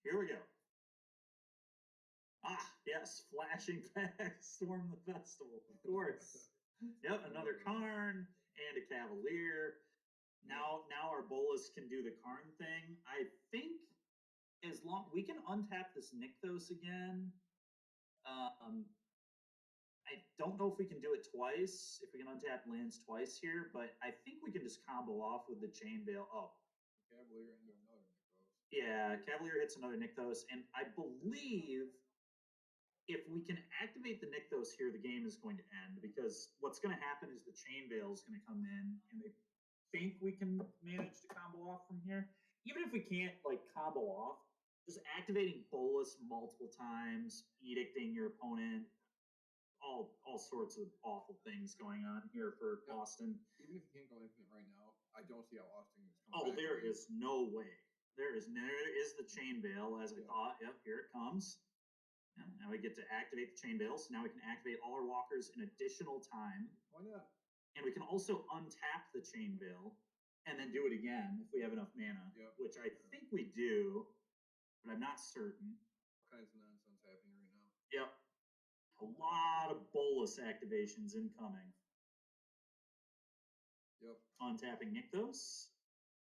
here we go. Ah, yes, flashing back, Storm the Festival, of course. Yep, another Karn and a Cavalier. Now our Bolus can do the Karn thing. I think as long we can untap this Nykthos again. I don't know if we can do it twice, if we can untap lands twice here, but I think we can just combo off with the Chain Veil. Oh. Cavalier into another Nykthos. Yeah, Cavalier hits another Nykthos, and I believe if we can activate the Nykthos here, the game is going to end, because what's going to happen is the Chain Veil is going to come in, and they think we can manage to combo off from here. Even if we can't like combo off, just activating Bolus multiple times, edicting your opponent, all sorts of awful things going on here for Yep. Austin. Even if you can't go infinite right now, I don't see how Austin is coming Oh, back. there is no way. There is the chain veil, as I thought. Yep, here it comes. And now we get to activate the chain veil. So now we can activate all our walkers an additional time. Why not? And we can also untap the chain veil and then do it again if we have enough mana, Yep. which I think we do, but I'm not certain. All kinds of nonsense happening right now. Yep. A lot of bolus activations incoming. Yep. Untapping Nykthos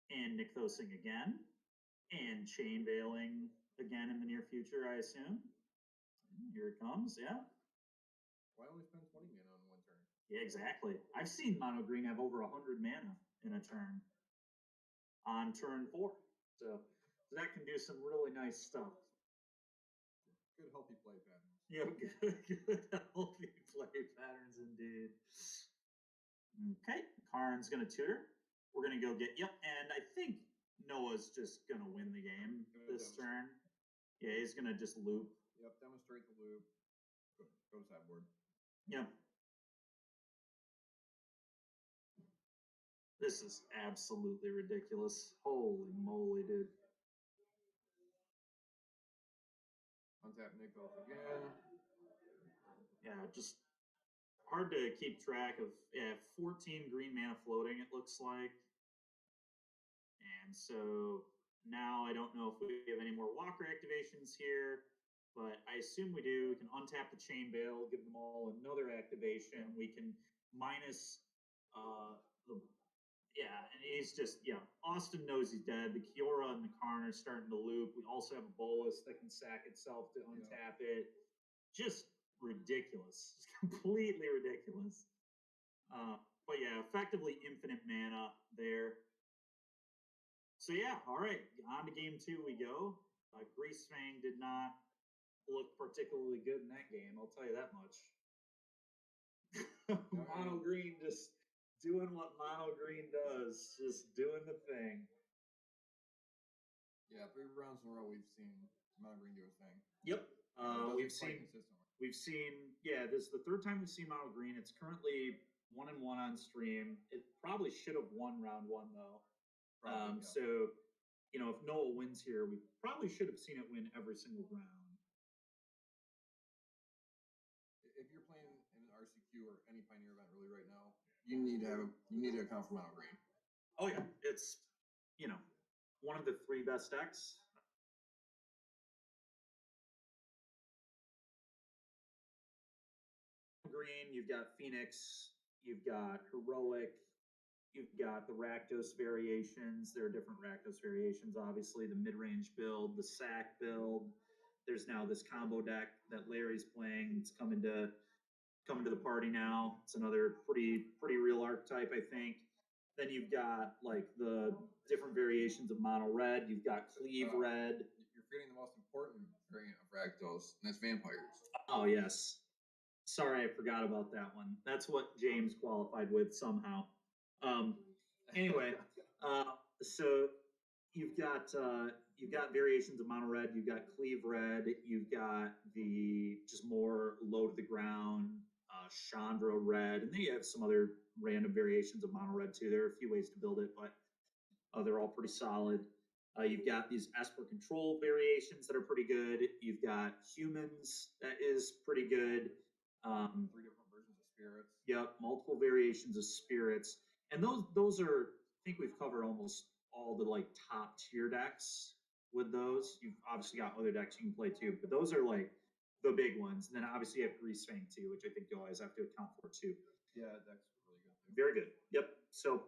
and Nykthosing again and chain veiling again in the near future, I assume. Here it comes, yeah. Why only spend 20 mana on one turn? Yeah, exactly. I've seen mono green have over 100 mana in a turn on turn 4. So that can do some really nice stuff. Good healthy play patterns. Yeah, good healthy play patterns indeed. Okay, Karn's gonna tutor. We're gonna go get, yep, and I think Noah's just gonna win the game this turn. Yeah, he's gonna just loop. Yep, demonstrate the loop. Go to sideboard. Yep. This is absolutely ridiculous. Holy moly, dude. Untap Nykthos again. Yeah, just hard to keep track of. Yeah, 14 green mana floating, it looks like. And so now I don't know if we have any more walker activations here, but I assume we do. We can untap the chain veil, give them all another activation. We can minus and he's just, Austin knows he's dead. The Kiora and the Karn are starting to loop. We also have a bolus that can sack itself to untap it. Just ridiculous. Just completely ridiculous. But yeah, effectively infinite mana there. So yeah, all right, on to game 2 we go. Greasefang did not look particularly good in that game, I'll tell you that much. Mono green just doing what mono green does, just doing the thing. Yeah, 3 rounds in a row we've seen mono green do his thing. Yep. We've seen consistently. This is the 3rd time we've seen mono green. It's currently 1-1 on stream. It probably should have won round 1 though. Probably, So, if Noah wins here, we probably should have seen it win every single round. If you're playing in an RCQ or any Pioneer event really right now, you need to account for mono green. Oh yeah, it's one of the 3 best decks. Green, you've got Phoenix, you've got Heroic, you've got the Rakdos variations. There are different Rakdos variations, obviously. The mid-range build, the sack build. There's now this combo deck that Larry's playing. It's coming to the party now. It's another pretty real archetype, I think. Then you've got like the different variations of mono red. You've got cleave red. You're forgetting the most important variant of Rakdos, and that's vampires. Oh yes. Sorry, I forgot about that one. That's what James qualified with somehow. Anyway, so you've got variations of mono red. You've got cleave red. You've got the just more low to the ground Chandra red, and then you have some other random variations of mono red too. There are a few ways to build it, but they're all pretty solid. You've got these Esper control variations that are pretty good. You've got humans that is pretty good. 3 different versions of spirits. Yep, multiple variations of spirits, and those are. I think we've covered almost all the like top tier decks with those. You've obviously got other decks you can play too, but those are like the big ones. And then obviously you have Greasefang too, which I think you always have to account for too. Yeah, that deck's really good too. Very good. Yep. So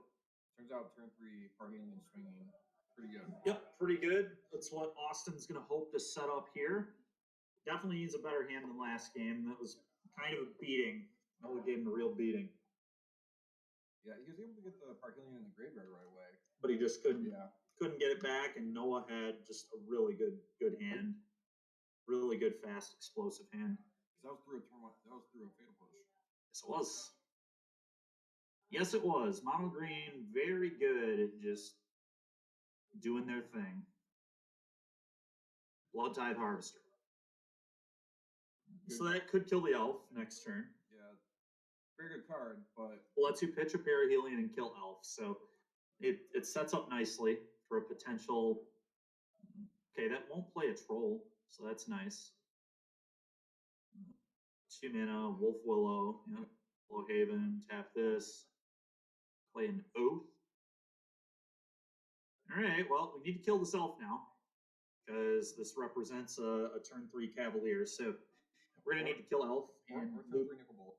turns out turn 3 partying and swinging pretty good. Yep, pretty good. That's what Austin's going to hope to set up here. Definitely needs a better hand than last game. That was kind of a beating. Noah gave him a real beating. Yeah, he was able to get the Parkillion in the graveyard right away. But he just couldn't get it back, and Noah had just a really good hand. Really good, fast, explosive hand. Because that was through a Fatal Push. Yes, it was. Yes, it was. Mono green, very good at just doing their thing. Blood Tithe Harvester. So that could kill the elf next turn. Yeah, very good card, but Lets you pitch a Perihelion and kill elf. So it sets up nicely for a potential. Okay, that won't play a troll, so that's nice. 2 mana, Wolf Willow, yeah. Willow Haven, tap this. Play an Oath. All right, well, we need to kill this elf now because this represents a turn 3 Cavalier. So we're gonna need to kill elf or and turn 3 Nickel Bolt.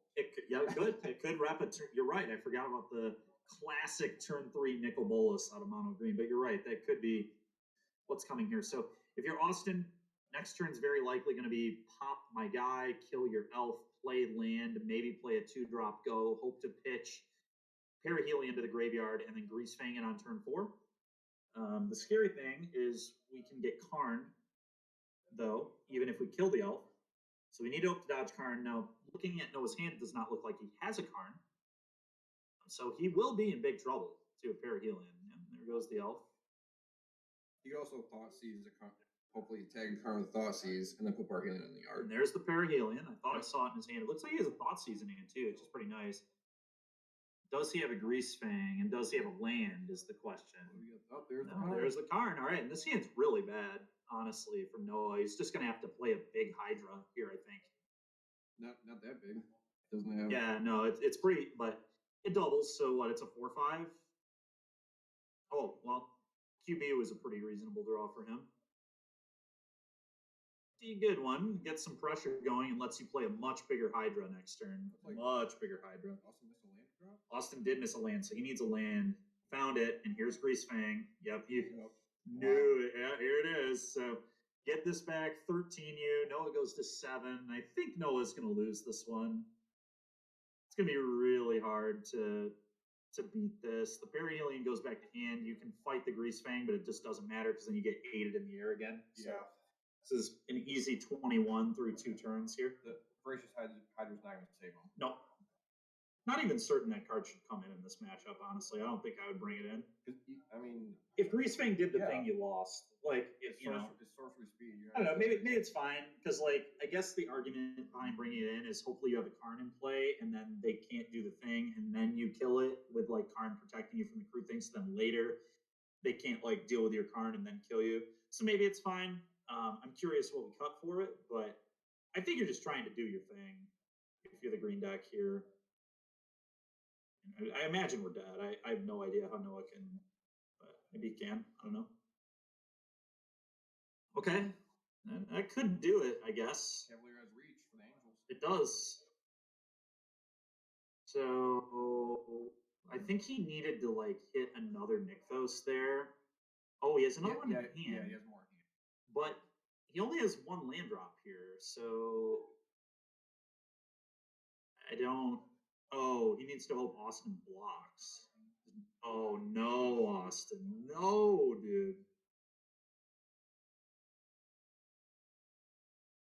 Yeah, it could. It could wrap a turn. You're right. I forgot about the classic turn 3 Nicol Bolas out of mono green, but you're right. That could be what's coming here. So if you're Austin, next turn's very likely going to be pop my guy, kill your elf, play land, maybe play a 2-drop go, hope to pitch Perihelion into the graveyard, and then Grease Fang it on turn 4. The scary thing is we can get Karn, though, even if we kill the elf. So we need to hope to dodge Karn. Now, looking at Noah's hand, it does not look like he has a Karn. So he will be in big trouble to a Perihelion. And there goes the elf. You could also Thought Seize the card. Hopefully tag the card with Thought Seize and then put Perihelion in the yard. And there's the Perihelion. I thought I saw it in his hand. It looks like he has a Thought Seize in hand too, which is pretty nice. Does he have a Grease Fang? And does he have a land is the question. Oh, there's the No, card. there's the Karn. All right, and this hand's really bad, honestly, from Noah. He's just going to have to play a big Hydra here, I think. Not that big. Doesn't have. Yeah, no, it's pretty, but it doubles. So what? It's a 4/5. Oh well, QB was a pretty reasonable draw for him. A good one. Gets some pressure going and lets you play a much bigger Hydra next turn. Like, much bigger Hydra. Also missed a land drop. Austin did miss a land, so he needs a land. Found it, and here's Grease Fang. Yep, you Yep. knew it. Yeah, here it is. So get this back, 13U. Noah goes to 7. I think Noah's going to lose this one. It's going to be really hard to beat this. The Perihelion goes back to hand. You can fight the Grease Fang, but it just doesn't matter because then you get aided in the air again. So Yeah. this is an easy 21 through 2 turns here. The Voracious Hydra's not going to save him. No. Not even certain that card should come in this matchup, honestly. I don't think I would bring it in. I mean, If Grease Fang did the Yeah. thing, you lost. Like, if it's you know. sorcery speed. You're I don't know. not- Maybe it's fine because, like, I guess the argument behind bringing it in is hopefully you have a Karn in play, and then they can't do the thing, and then you kill it with like Karn protecting you from the crew thing. So then later they can't like deal with your Karn and then kill you. So maybe it's fine. I'm curious what we cut for it, but I think you're just trying to do your thing. If you're the green deck here, I imagine we're dead. I have no idea how Noah can, but maybe he can. I don't know. Okay. That could do it, I guess. Cavalier has reach for the Angels. It does. So I think he needed to like hit another Nykthos there. Oh, he has another one in hand. Yeah, he has more in hand. But he only has 1 land drop here, so I don't. Oh, he needs to hope Austin blocks. Oh no, Austin. No, dude.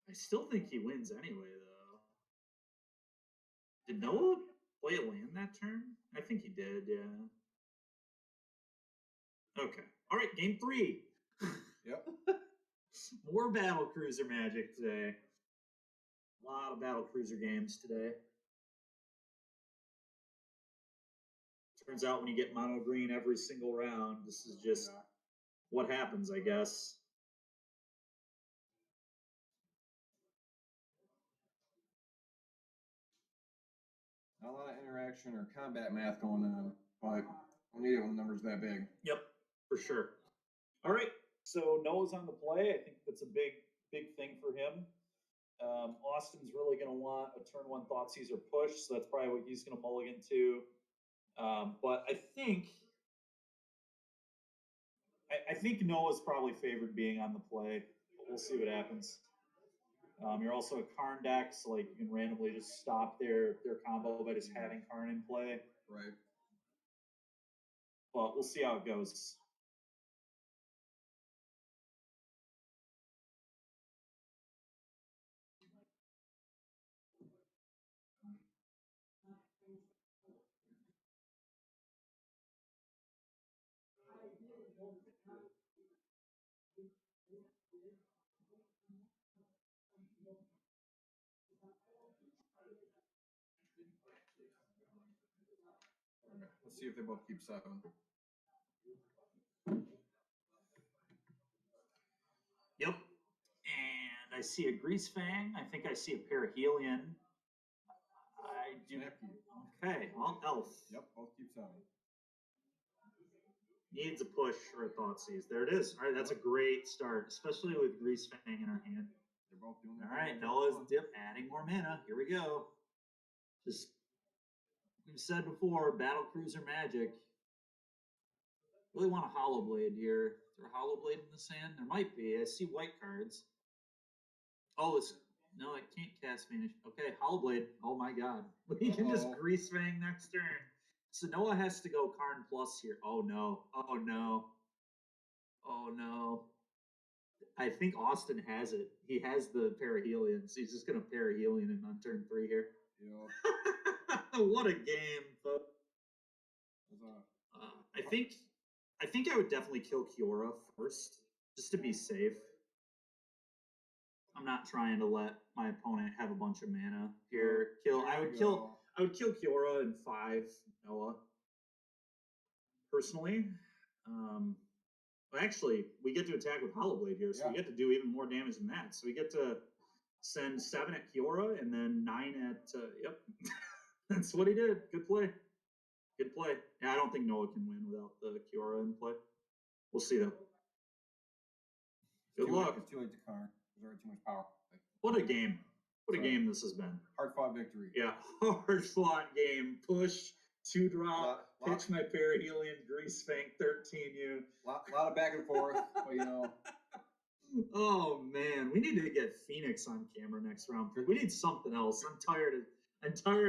I still think he wins anyway, though. Did Noah play a land that turn? I think he did, yeah. Okay. All right, game 3. Yep. More battle cruiser magic today. A lot of battle cruiser games today. Turns out when you get mono green every single round, this is just what happens, I guess. Not a lot of interaction or combat math going on, but we need it when the number's that big. Yep, for sure. All right, so Noah's on the play. I think that's a big thing for him. Austin's really going to want a turn 1 Thoughtseize or push, so that's probably what he's going to mulligan to. But I think Noah's probably favored being on the play, but we'll see what happens. You're also a Karn deck, so like you can randomly just stop their combo by just having Karn in play. Right. But we'll see how it goes. Let's see if they both keep 7. Yep. And I see a Grease Fang. I think I see a Perihelion. I do. Okay, well, Elf. Yep, both keep 7. Needs a push or a Thoughtseize. There it is. All right, that's a great start, especially with Grease Fang in our hand. They're both doing All right, Noah's dip, adding more mana. Here we go. Just, we've said before, Battle Cruiser Magic. Really want a Hollow Blade here. Is there a Hollow Blade in the sand? There might be. I see white cards. Oh, it's no, it can't cast Vanish. Okay, Hollow Blade. Oh my god. We can just Grease Fang next turn. So Noah has to go Karn Plus here. Oh no. Oh no. Oh no. I think Austin has it. He has the Perihelion, so he's just gonna Perihelion him on turn 3 here. Yeah. What a game, folks. I think I would definitely kill Kiora first, just to be safe. I'm not trying to let my opponent have a bunch of mana here. I would kill Kiora in 5, Noah. Personally. Actually, we get to attack with Hollow Blade here, so we get to do even more damage than that. So we get to send 7 at Kiora and then 9 at yep. That's what he did. Good play. Good play. Yeah, I don't think Noah can win without the Kiora in play. We'll see though. Good luck. It's too late to counter. There's already too much power. What a game. What a game this has been. Hard fought victory. Yeah, hard fought game. Push, 2-drop, pitch my Perihelion, Grease Fang, 13U. Lot of back and forth, but you know. Oh man, we need to get Phoenix on camera next round. We need something else. I'm tired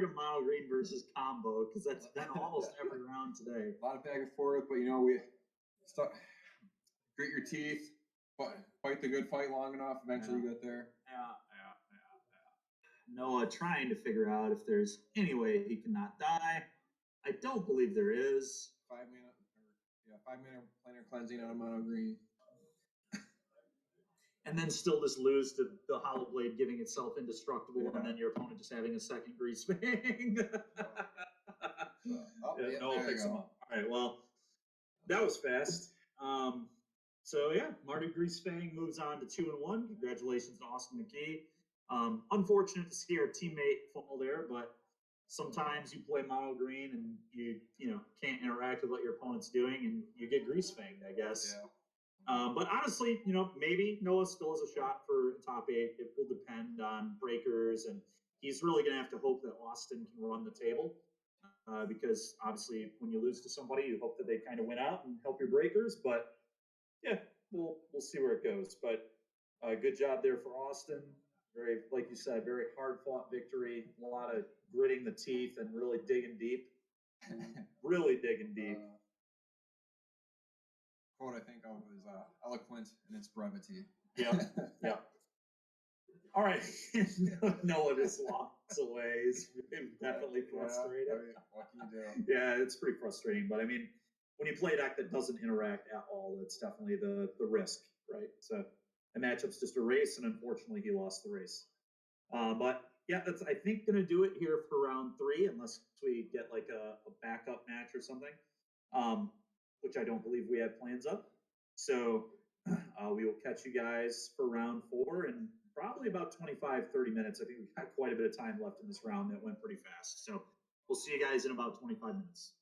of Mono Green versus combo because that's been almost every round today. A lot of back and forth, but you know, we grit your teeth, fight the good fight long enough. Eventually, you get there. Yeah. Noah trying to figure out if there's any way he cannot die. I don't believe there is. 5 mana planar cleansing on a Mono Green. And then still just lose to the Hollow Blade giving itself indestructible, and then your opponent just having a second Grease Fang. Noah picks him up. All right, well, that was fast. So yeah, Marty Grease Fang moves on to 2-1. Congratulations to Austin McKee. Unfortunate to see our teammate fall there, but sometimes you play Mono Green and you know can't interact with what your opponent's doing, and you get Grease Fanged, I guess. Yeah. But honestly, you know, maybe Noah still has a shot for top 8. It will depend on breakers, and he's really going to have to hope that Austin can run the table. Because obviously, when you lose to somebody, you hope that they kind of win out and help your breakers. But yeah, we'll see where it goes. But good job there for Austin. Very, like you said, very hard fought victory. A lot of gritting the teeth and really digging deep. Really digging deep. Quote I think of is eloquent in its brevity. Yeah. All right. Noah just walks away. He's definitely frustrated. I mean, what can you do? Yeah, it's pretty frustrating. But I mean, when you play a deck that doesn't interact at all, it's definitely the risk, right? So the matchup's just a race, and unfortunately, he lost the race. But yeah, that's I think going to do it here for round 3, unless we get like a backup match or something. Which I don't believe we have plans of. So we will catch you guys for round 4 in probably about 25, 30 minutes. I think we've got quite a bit of time left in this round that went pretty fast. So we'll see you guys in about 25 minutes.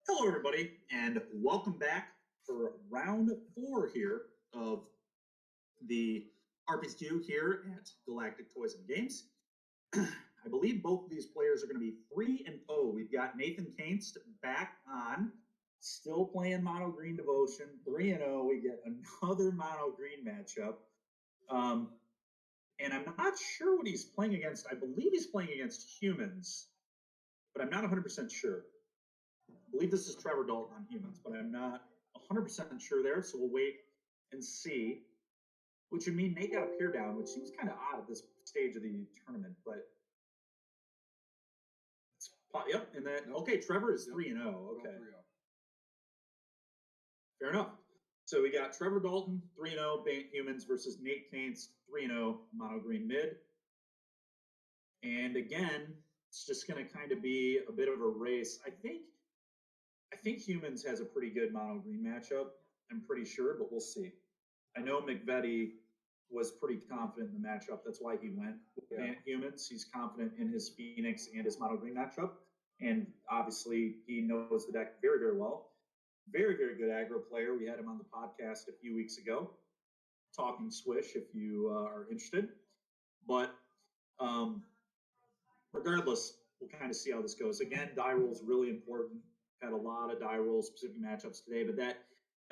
Hello, everybody, and welcome back for round 4 here of the RCQ here at Galactic Toys and Games. I believe both of these players are going to be 3-0. We've got Nathan Kainst back on, still playing Mono Green Devotion, 3-0. We get another Mono Green matchup. And I'm not sure what he's playing against. I believe he's playing against humans, but I'm not 100% sure. I believe this is Trevor Dalton on humans, but I'm not 100% sure there, so we'll wait and see. Which would mean Nate got a peer down, which seems kind of odd at this stage of the tournament, but it's, yep, and then okay, Trevor is 3-0. Okay, fair enough. So we got Trevor Dalton 3-0 humans versus Nate Kainst 3-0 mono green mid, and again, it's just going to kind of be a bit of a race. I think humans has a pretty good mono green matchup. I'm pretty sure, but we'll see. I know McVetti was pretty confident in the matchup. That's why he went with humans. He's confident in his Phoenix and his mono green matchup. And obviously, he knows the deck very, very well. Very, very good aggro player. We had him on the podcast a few weeks ago, talking Swish, if you are interested. But regardless, we'll kind of see how this goes. Again, die roll is really important. Had a lot of die roll specific matchups today, but that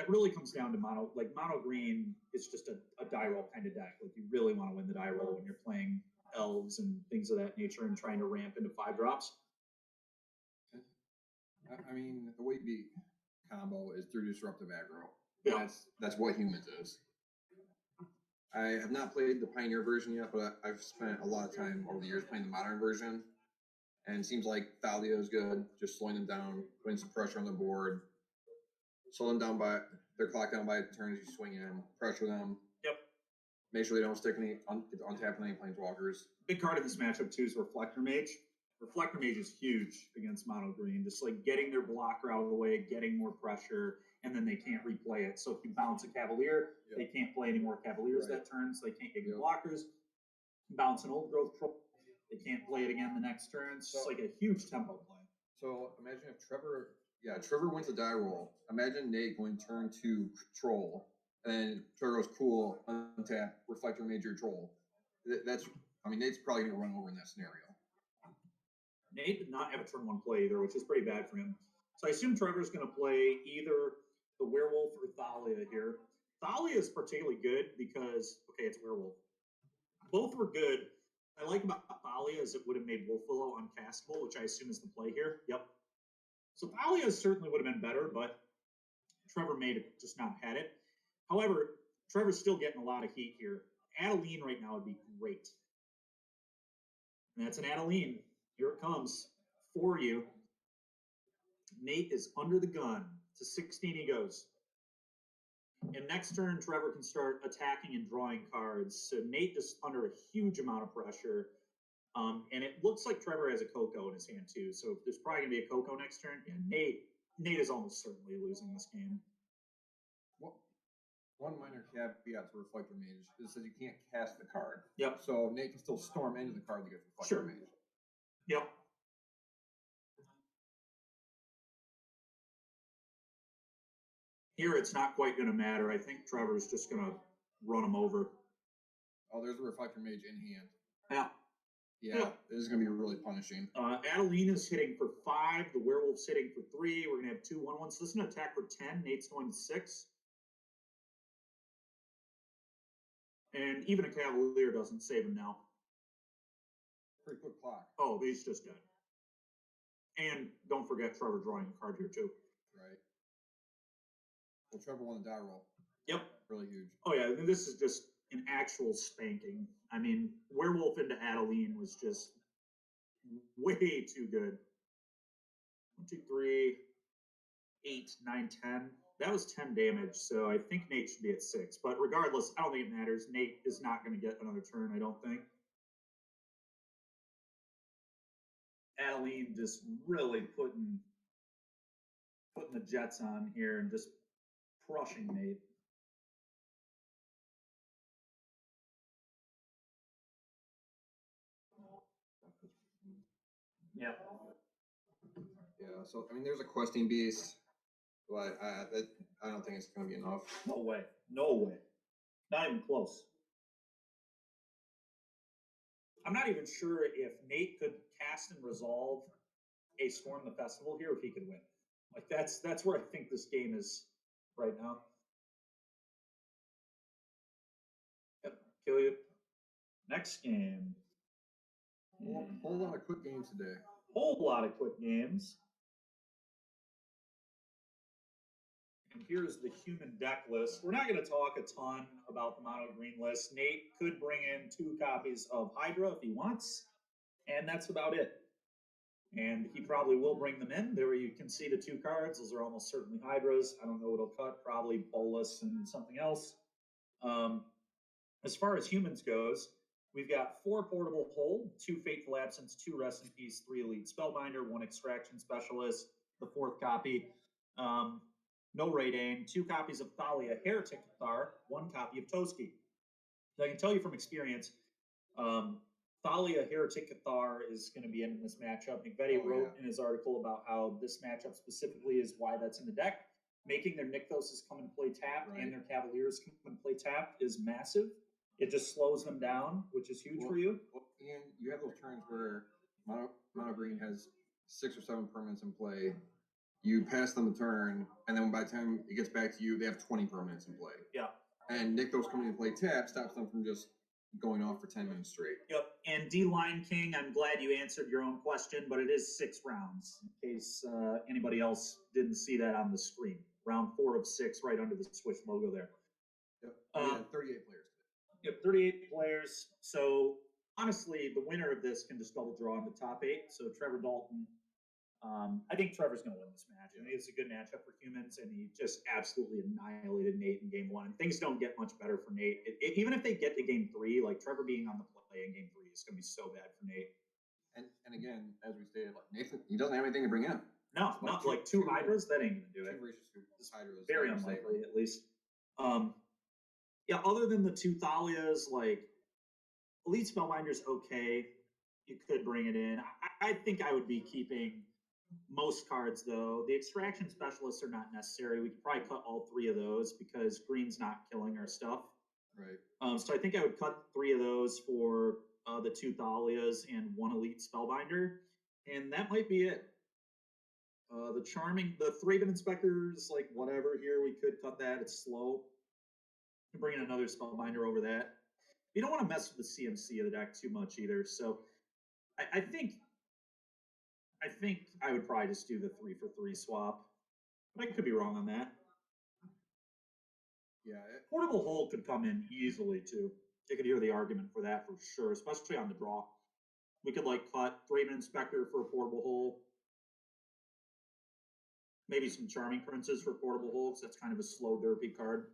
really comes down to mono. Like mono green is just a die roll kind of deck. Like you really want to win the die roll when you're playing elves and things of that nature and trying to ramp into 5 drops. I mean, the way you beat combo is through disruptive aggro. Yeah. That's what humans is. I have not played the Pioneer version yet, but I've spent a lot of time over the years playing the modern version. And it seems like Thalia is good, just slowing them down, putting some pressure on the board, slow them down by their clock down by turns you swing in, pressure them. Yep. Make sure they don't stick any untap any planeswalkers. Big card in this matchup too is Reflector Mage. Reflector Mage is huge against mono green, just like getting their blocker out of the way, getting more pressure, and then they can't replay it. So if you bounce a Cavalier, they can't play any more Cavaliers that turn, so they can't get your blockers. Bounce an Old Growth Troll, they can't play it again the next turn. It's just like a huge tempo play. So imagine if Trevor wins the die roll. Imagine Nate going turn 2 Troll, and Trevor goes cool, untap, Reflector Major Troll. Nate's probably going to run over in that scenario. Nate did not have a turn 1 play either, which is pretty bad for him. So I assume Trevor's going to play either the Werewolf or Thalia here. Thalia is particularly good because, okay, it's Werewolf. Both were good. I like about Thalia is it would have made Wolf Willow uncastable, which I assume is the play here. Yep. So Thalia certainly would have been better, but Trevor made it, just not had it. However, Trevor's still getting a lot of heat here. Adeline right now would be great. And that's an Adeline. Here it comes for you. Nate is under the gun. To 16 he goes. And next turn, Trevor can start attacking and drawing cards. So Nate is under a huge amount of pressure. And it looks like Trevor has a Coco in his hand too. So there's probably going to be a Coco next turn. Yeah, Nate is almost certainly losing this game. One minor caveat to Reflector Mage is that you can't cast the card. Yep. So Nate can still storm into the card to get Reflector Mage. Yep. Here, it's not quite going to matter. I think Trevor's just going to run him over. Oh, there's a Reflector Mage in hand. Yeah. Yeah, this is going to be really punishing. Adeline is hitting for 5. The Werewolf's hitting for 3. We're going to have 2 1-1s. So this is going to attack for 10. Nate's going to 6. And even a Cavalier doesn't save him now. Pretty quick clock. Oh, he's just dead. And don't forget Trevor drawing a card here too. Right. Well, Trevor won the die roll. Yep. Really huge. Oh yeah, this is just an actual spanking. I mean, Werewolf into Adeline was just way too good. 1, 2, 3, 8, 9, 10. That was 10 damage, so I think Nate should be at 6. But regardless, I don't think it matters. Nate is not going to get another turn, I don't think. Adeline just really putting the Jets on here and just crushing Nate. Yeah, so I mean, there's a questing beast, but I don't think it's going to be enough. No way. No way. Not even close. I'm not even sure if Nate could cast and resolve a Storm the Festival here if he could win. Like that's where I think this game is right now. Yep, kill you. Next game. Whole lot of quick games today. Whole lot of quick games. And here's the human deck list. We're not going to talk a ton about the mono green list. Nate could bring in 2 copies of Hydra if he wants, and that's about it. And he probably will bring them in. There you can see the 2 cards. Those are almost certainly Hydras. I don't know what he'll cut. Probably Bolus and something else. As far as humans goes, we've got 4 Portable Hold, 2 Fateful Absence, 2 Rest in Peace, 3 Elite Spellbinder, 1 Extraction Specialist, the 4th copy. No Raidane, 2 copies of Thalia Heretic Cathar, 1 copy of Toski. So I can tell you from experience, Thalia Heretic Cathar is going to be in this matchup. McVetti wrote in his article about how this matchup specifically is why that's in the deck. Making their Nykthoses come and play tapped and their Cavaliers come and play tapped is massive. It just slows them down, which is huge for you. And you have those turns where mono green has 6 or 7 permanents in play. You pass them a turn, and then by the time it gets back to you, they have 20 permanents in play. Yeah. And Nykthos coming in play tap stops them from just going off for 10 minutes straight. Yep. And D-Line King, I'm glad you answered your own question, but it is 6 rounds, in case anybody else didn't see that on the screen. Round 4 of 6, right under the Swish logo there. Yep. 38 players today. Yep, 38 players. So, honestly, the winner of this can just double draw in the top 8. So, Trevor Dalton, I think Trevor's going to win this match. I think it's a good matchup for humans, and he just absolutely annihilated Nate in game 1. And things don't get much better for Nate. Even if they get to game 3, like Trevor being on the play in game 3 is going to be so bad for Nate. And again, as we stated, like Nathan, he doesn't have anything to bring in. No, not like 2 Hydras. That ain't going to do it. 2 Voracious Hydras. Very unlikely, at least. Yeah, other than the 2 Thalias, like Elite Spellbinder's okay. You could bring it in. I think I would be keeping most cards, though. The Extraction Specialists are not necessary. We could probably cut all 3 of those because green's not killing our stuff. Right. So I think I would cut 3 of those for the 2 Thalias and 1 Elite Spellbinder. And that might be it. The Thraben Inspectors, like whatever here, we could cut that. It's slow. We can bring in another Spellbinder over that. You don't want to mess with the CMC of the deck too much either. So I think I would probably just do the 3 for 3 swap. But I could be wrong on that. Yeah. Portable Hold could come in easily too. You could hear the argument for that for sure, especially on the draw. We could like cut Thraben Inspector for a Portable Hold. Maybe some Charming Princes for Portable Holds. That's kind of a slow, derpy card.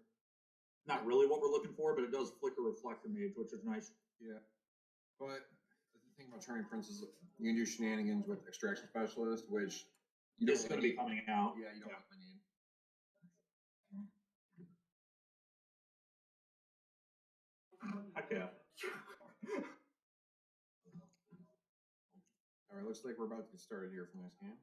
Not really what we're looking for, but it does flicker Reflector Mage, which is nice. Yeah. But the thing about Charming Prince is you can do shenanigans with Extraction Specialist, which you don't It's going to be coming out. Yeah, you don't really need. Heck yeah. All right, looks like we're about to get started here from this game.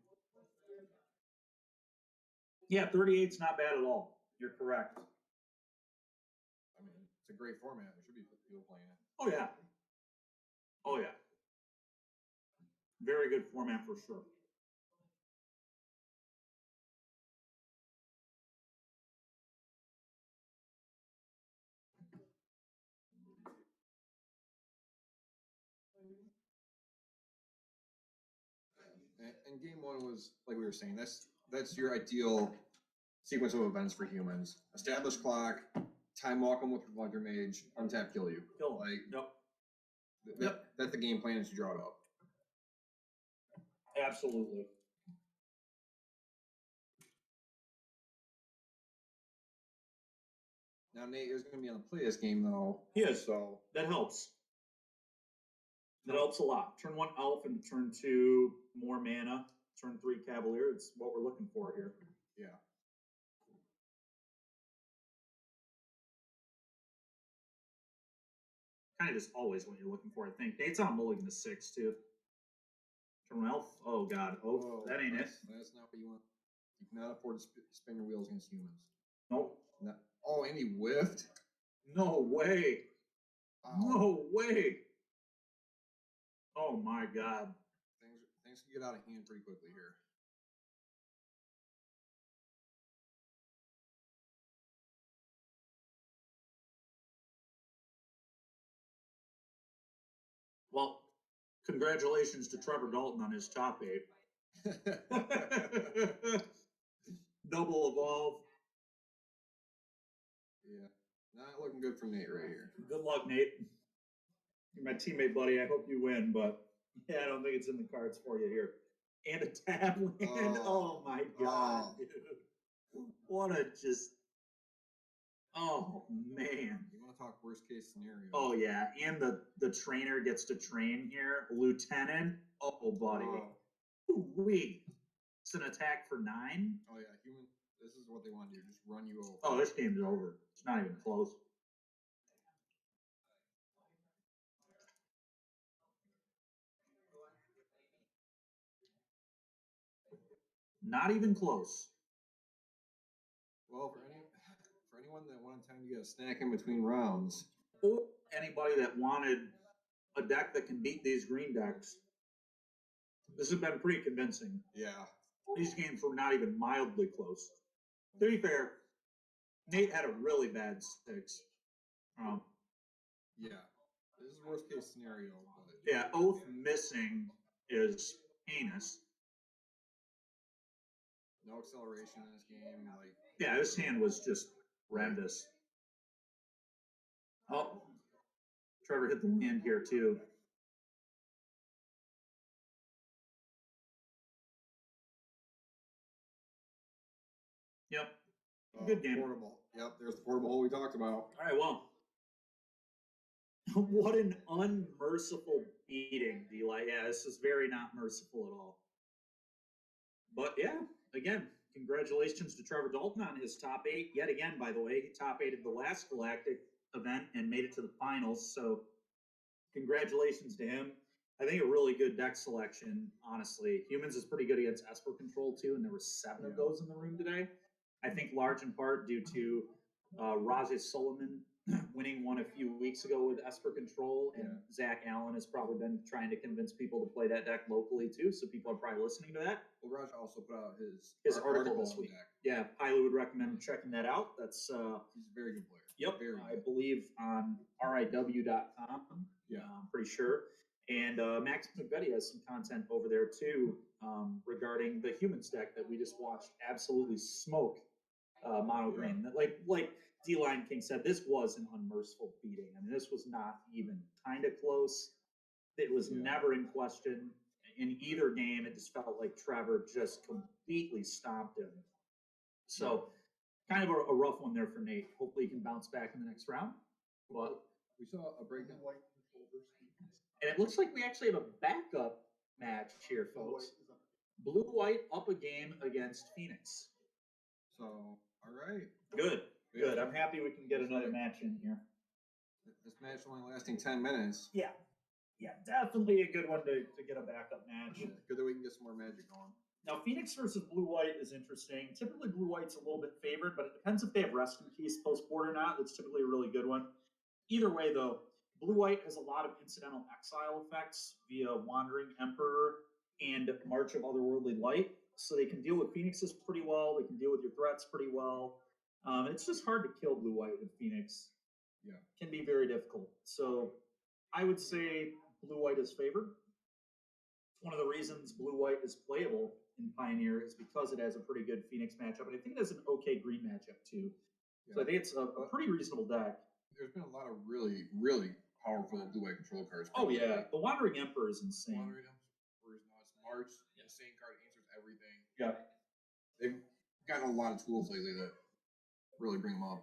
Yeah, 38's not bad at all. You're correct. I mean, it's a great format. There should be people playing it. Oh, yeah. Oh, yeah. Very good format for sure. And game 1 was, like we were saying, that's your ideal sequence of events for humans. Establish clock, time walk them with Reflector Mage, untap, kill you. Kill 'em. Like, Yep. That's the game plan as you draw it up. Absolutely. Now Nate is going to be on the play this game though. He is. So That helps. That helps a lot. Turn 1 Elf and turn 2 more mana. Turn 3 Cavalier. It's what we're looking for here. yeah. Kind of just always what you're looking for, I think. Nate's on a mulligan to 6 too. From Elf? Oh god. Oh, that ain't it. That's not what you want. You cannot afford to spin your wheels against humans. Nope. Oh, and he whiffed? No way. Wow. No way. Oh my god. Things can get out of hand pretty quickly here. Well, congratulations to Trevor Dalton on his top 8. Double evolve. Yeah, not looking good for Nate right here. Good luck, Nate. You're my teammate, buddy. I hope you win, but yeah, I don't think it's in the cards for you here. And a tab land. Oh my god, dude. What a just. Oh man. You want to talk worst case scenario? Oh yeah, and the trainer gets to train here, Lieutenant. Oh buddy. Ooh-wee. It's an attack for 9. Oh yeah, human. This is what they want to do. Just run you over. Oh, this game's over. It's not even close. Not even close. Well, for anyone that wanted time to get a snack in between rounds, or anybody that wanted a deck that can beat these green decks, this has been pretty convincing. Yeah. These games were not even mildly close. To be fair, Nate had a really bad 6. Yeah. This is worst case scenario. But... Yeah, Oath missing is heinous. No acceleration in this game. Like, yeah, this hand was just horrendous. Oh, Trevor hit the land here too. Yep. Good game. Portable. Yep, there's the portable hole we talked about. All right, well. What an unmerciful beating, Eli. Yeah, this is very not merciful at all. But yeah, again, congratulations to Trevor Dalton on his top 8. Yet again, by the way, he top 8'd the last Galactic event and made it to the finals. So congratulations to him. I think a really good deck selection, honestly. Humans is pretty good against Esper Control too, and there were 7 of those in the room today. I think large in part due to Raja Solomon winning one a few weeks ago with Esper Control, and Zach Allen has probably been trying to convince people to play that deck locally too, so people are probably listening to that. Well, Raj also put out his article this week. Yeah, highly would recommend checking that out. That's he's a very good player. Yep, very I believe on riw.com. Yeah, I'm pretty sure. And Max McVetti has some content over there too regarding the Humans deck that we just watched absolutely smoke mono green. Like D-Line King said, this was an unmerciful beating. I mean, this was not even kind of close. It was never in question in either game. It just felt like Trevor just completely stomped him. So kind of a rough one there for Nate. Hopefully he can bounce back in the next round. But we saw a breakdown. And it looks like we actually have a backup match here, folks. Blue-white up a game against Phoenix. So, all right. Good. I'm happy we can get another match in here. This match only lasting 10 minutes. Yeah, definitely a good one to get a backup match. Yeah, good that we can get some more magic going. Now, Phoenix versus Blue-white is interesting. Typically, Blue-white's a little bit favored, but it depends if they have Rest in Peace post-board or not. It's typically a really good one. Either way, though, Blue-white has a lot of incidental exile effects via Wandering Emperor and March of Otherworldly Light. So they can deal with Phoenixes pretty well. They can deal with your threats pretty well. It's just hard to kill Blue-white with Phoenix. Yeah. Can be very difficult. So I would say Blue-white is favored. One of the reasons Blue-white is playable in Pioneer is because it has a pretty good Phoenix matchup. And I think it has an okay green matchup too. Yeah. So I think it's a pretty reasonable deck. There's been a lot of really, really powerful blue-white control cards. Oh, yeah. The Wandering Emperor is insane. Wandering Emperor is nuts. March, insane card, answers everything. Yeah. They've gotten a lot of tools lately that really bring them up.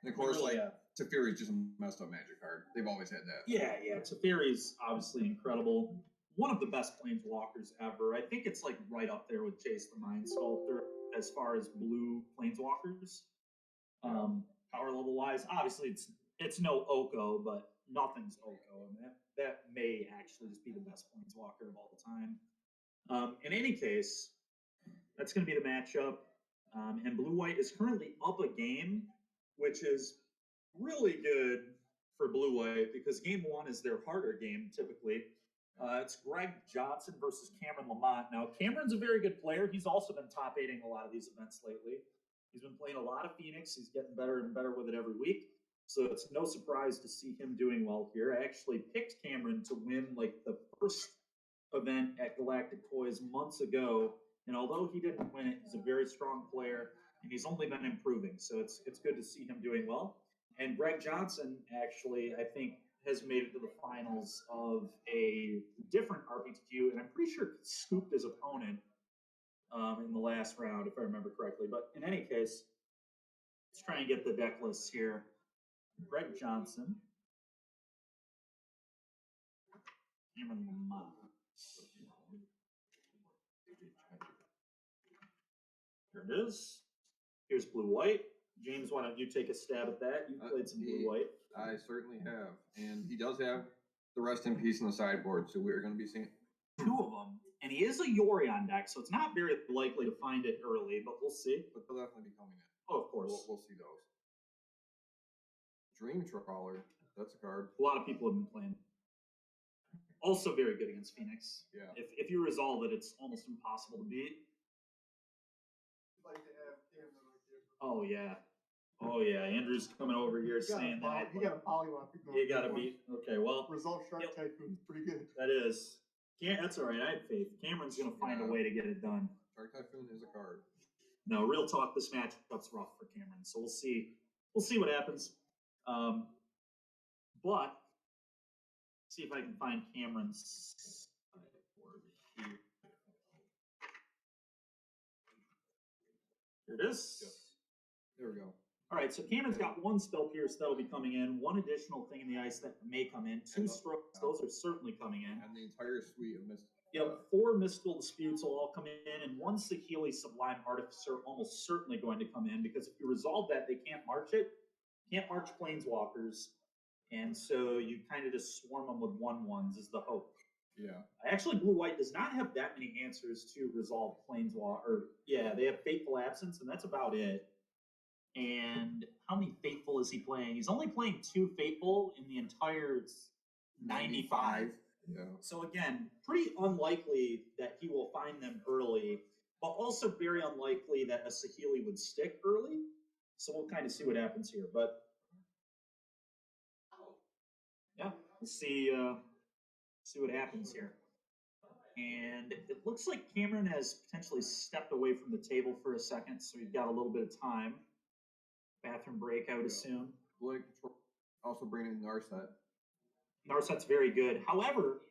And of course, Teferi is just a messed up magic card. They've always had that. Yeah. Teferi is obviously incredible. One of the best planeswalkers ever. I think it's like right up there with Chase the Mind Sculptor as far as blue planeswalkers. Power level wise, obviously it's no Oko, but nothing's Oko. I mean, that may actually just be the best planeswalker of all time. In any case, that's going to be the matchup. And Blue-White is currently up a game, which is really good for Blue-White because game one is their harder game typically. It's Greg Johnston versus Cameron Lamont. Now, Cameron's a very good player. He's also been top 8ing a lot of these events lately. He's been playing a lot of Phoenix. He's getting better and better with it every week. So it's no surprise to see him doing well here. I actually picked Cameron to win like the first event at Galactic Toys months ago. And although he didn't win it, he's a very strong player and he's only been improving. So it's good to see him doing well. And Greg Johnston actually, I think, has made it to the finals of a different RPTQ, and I'm pretty sure scooped his opponent in the last round, if I remember correctly. But in any case, let's try and get the deck lists here. Greg Johnston. Cameron Lamont. Here it is. Here's Blue-White. James, why don't you take a stab at that? You played some Blue-White. I certainly have. And he does have the Rest in Peace on the sideboard, so we're going to be seeing 2 of them. And he is a Yorion deck, so it's not very likely to find it early, but we'll see. But they'll definitely be coming in. Oh, of course. We'll see those. Dream Trawler, that's a card. A lot of people have been playing. Also very good against Phoenix. Yeah. If you resolve it, it's almost impossible to beat. Like to have Cameron right there. Oh, yeah. Oh, yeah. Andrew's coming over here saying that. You got a polywop. You got to beat. Okay, well. Result Shark Tycoon is pretty good. That is. Yeah, that's all right. I have faith. Cameron's going to find a way to get it done. Shark Typhoon is a card. No, real talk, this matchup's rough for Cameron, so we'll see. We'll see what happens. But see if I can find Cameron's sideboard here. Here it is. Yep. There we go. All right, so Cameron's got 1 Spell Pierce that'll be coming in, 1 additional thing in the ice that may come in, 2 Strokes, those are certainly coming in. And the entire suite of Mist. Yep, 4 Mystical Disputes will all come in, and 1 Saheeli Sublime Artificer almost certainly going to come in, because if you resolve that, they can't march it. Can't march Planeswalkers, and so you kind of just swarm them with 1/1s is the hope. Yeah. Actually, Blue-White does not have that many answers to resolve Planeswalker. Yeah, they have Fateful Absence, and that's about it. And how many Fateful is he playing? He's only playing 2 Fateful in the entire 95. Yeah. So again, pretty unlikely that he will find them early, but also very unlikely that a Saheeli would stick early. So we'll kind of see what happens here. But yeah, we'll see what happens here. And it looks like Cameron has potentially stepped away from the table for a second, so he's got a little bit of time. Bathroom break, I would assume. Blake also bringing in Narset. Narset's very good. However,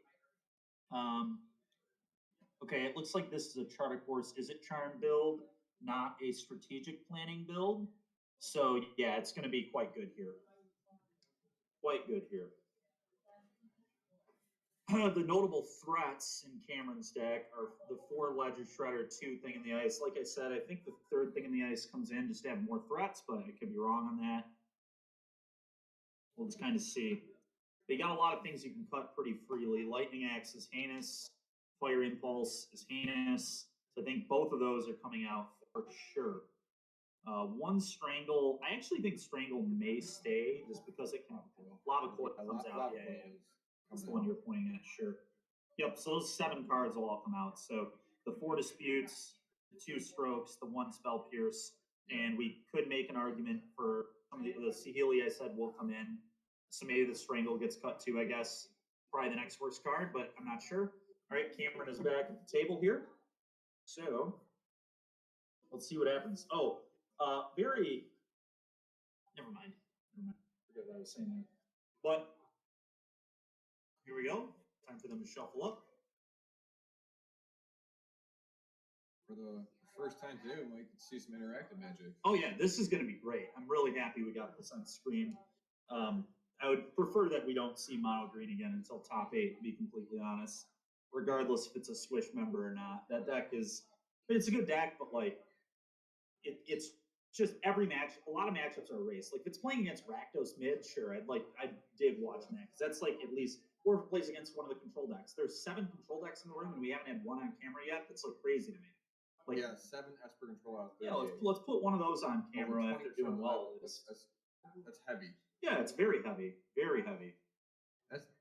okay, it looks like this is a Charter Course. Is it Charm build, not a strategic planning build? So yeah, it's going to be quite good here. Quite good here. The notable threats in Cameron's deck are the 4 Ledger Shredder, 2 Thing in the Ice. Like I said, I think the 3rd Thing in the Ice comes in just to have more threats, but I could be wrong on that. We'll just kind of see. They got a lot of things you can cut pretty freely. Lightning Axe is heinous. Fire Impulse is heinous. So I think both of those are coming out for sure. 1 Strangle. I actually think Strangle may stay just because it can. Lava Coil comes out. Yeah. That's the one you're pointing at, sure. Yep, so those 7 cards will all come out. So the 4 Disputes, the 2 Strokes, the 1 Spell Pierce, and we could make an argument for some of the Saheeli I said will come in. So maybe the Strangle gets cut too, I guess. Probably the next worst card, but I'm not sure. All right, Cameron is back at the table here. So let's see what happens. Oh, never mind. I forget what I was saying there. But here we go. Time for them to shuffle up. For the first time today, we might see some interactive magic. Oh yeah, this is going to be great. I'm really happy we got this on screen. I would prefer that we don't see mono green again until top 8, to be completely honest. Regardless if it's a Swish member or not. That deck is, it's a good deck, but like, it's just every match, a lot of matchups are a race. Like if it's playing against Rakdos mid, sure, I'd dig watching that, because that's like at least or if it plays against one of the control decks. There's 7 control decks in the room, and we haven't had one on camera yet. That's like crazy to me. Like, yeah, 7 Esper control out. Yeah, let's put one of those on camera if they're doing well. That's heavy. Yeah, it's very heavy, very heavy.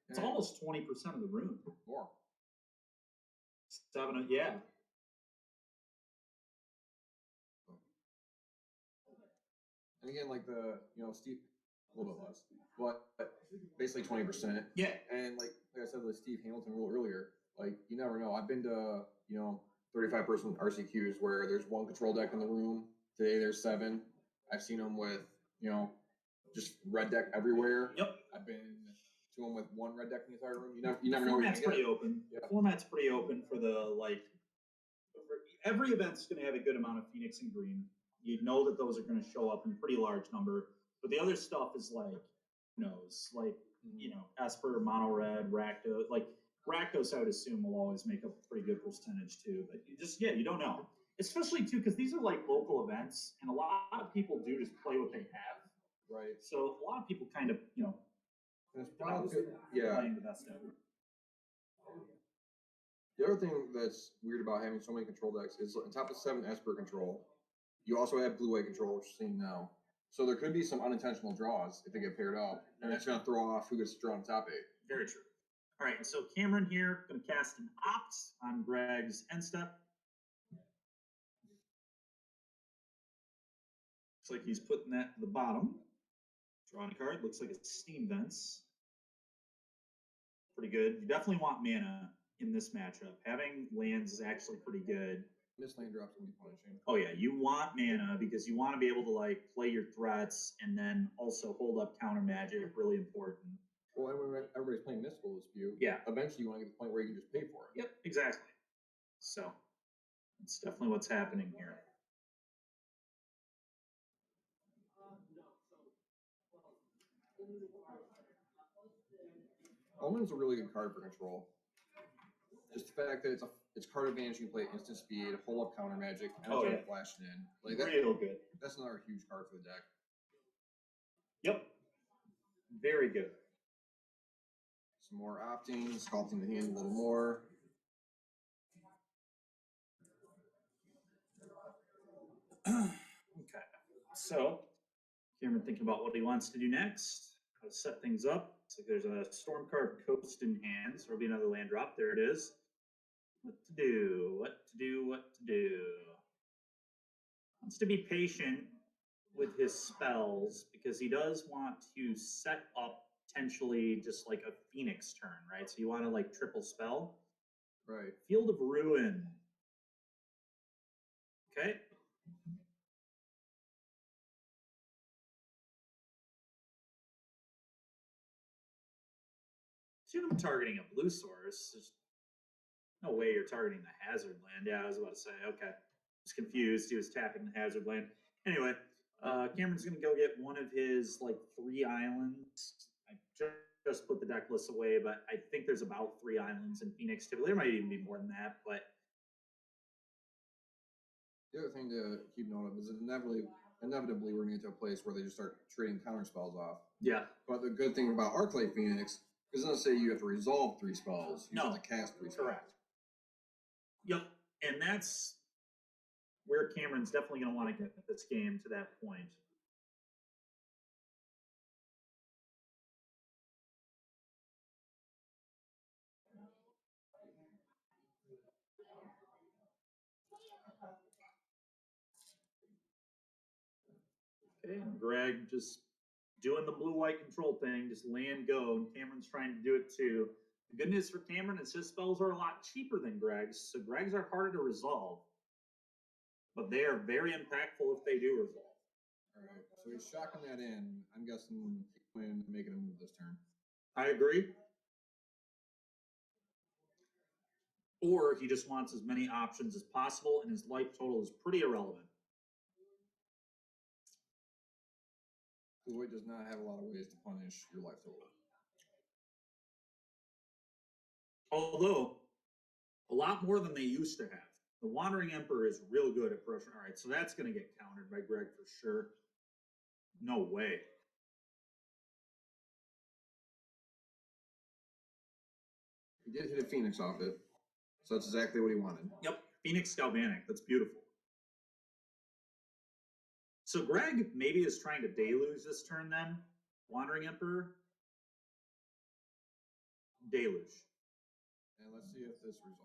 It's Yeah. almost 20% of the room. More. 7, yeah. And again, like Steve, a little bit less, but basically 20%. Yeah. And like I said, the Steve Hamilton rule earlier, like you never know. I've been to 35-person RCQs where there's one control deck in the room. Today there's 7. I've seen them with just red deck everywhere. Yep. I've been to them with one red deck in the entire room. You never know. Format's pretty open. Yeah. Format's pretty open for every event's going to have a good amount of Phoenix and green. You know that those are going to show up in pretty large number, but the other stuff is Esper, mono red, Rakdos. Like Rakdos, I would assume will always make up a pretty good percentage too. But you don't know. Especially too, because these are like local events, and a lot of people do just play what they have. Right. So a lot of people kind of It's probably playing the best ever. The other thing that's weird about having so many control decks is on top of 7 Esper control, you also have blue-white control, which you're seeing now. So there could be some unintentional draws if they get paired up, and that's going to throw off who gets to draw on top 8. Very true. All right, so Cameron here going to cast an opt on Greg's end step. Looks like he's putting that to the bottom. Drawing a card. Looks like it's Steam Vents. Pretty good. You definitely want mana in this matchup. Having lands is actually pretty good. This land drop's going to be punishing. Oh yeah, you want mana because you want to be able to play your threats and then also hold up counter magic. Really important. Well, everybody's playing Mystical Dispute. Yeah. Eventually, you want to get to the point where you can just pay for it. Yep, exactly. So that's definitely what's happening here. Omen's a really good card for control. Just the fact that it's card advantage, you can play instant speed, hold up counter magic, and flash it in. Like real good. That's another huge card for the deck. Yep. Very good. Some more opting, sculpting the hand a little more. Okay. So Cameron thinking about what he wants to do next. How to set things up. So there's a Stormcarved Coast in hand. So there'll be another land drop. There it is. What to do? Wants to be patient with his spells because he does want to set up potentially just like a Phoenix turn, right? So you want to triple spell. Right. Field of Ruin. Okay. Assume I'm targeting a blue source. There's no way you're targeting the hazard land. Yeah, I was about to say, okay. I was confused. He was tapping the hazard land. Anyway, Cameron's going to go get one of his 3 islands. I just put the deck list away, but I think there's about 3 islands in Phoenix. Typically, there might even be more than that, but the other thing to keep note of is inevitably we're going to get to a place where they just start trading counter spells off. Yeah. But the good thing about Arclight Phoenix is it doesn't say you have to resolve 3 spells. You have to cast 3 spells. Correct. Yep. And that's where Cameron's definitely going to want to get this game to that point. Okay, and Greg just doing the blue-white control thing, just land go, and Cameron's trying to do it too. The good news for Cameron is his spells are a lot cheaper than Greg's, so Greg's are harder to resolve. But they are very impactful if they do resolve. All right, so he's shocking that in. I'm guessing he's planning to make it a move this turn. I agree. Or he just wants as many options as possible, and his life total is pretty irrelevant. Blue-white does not have a lot of ways to punish your life total. Although, a lot more than they used to have. The Wandering Emperor is real good at pressure. All right, so that's going to get countered by Greg for sure. No way. He did hit a Phoenix off it, so that's exactly what he wanted. Yep, Phoenix Galvanic. That's beautiful. So Greg maybe is trying to deluge this turn then. Wandering Emperor. Deluge. And let's see if this resolves.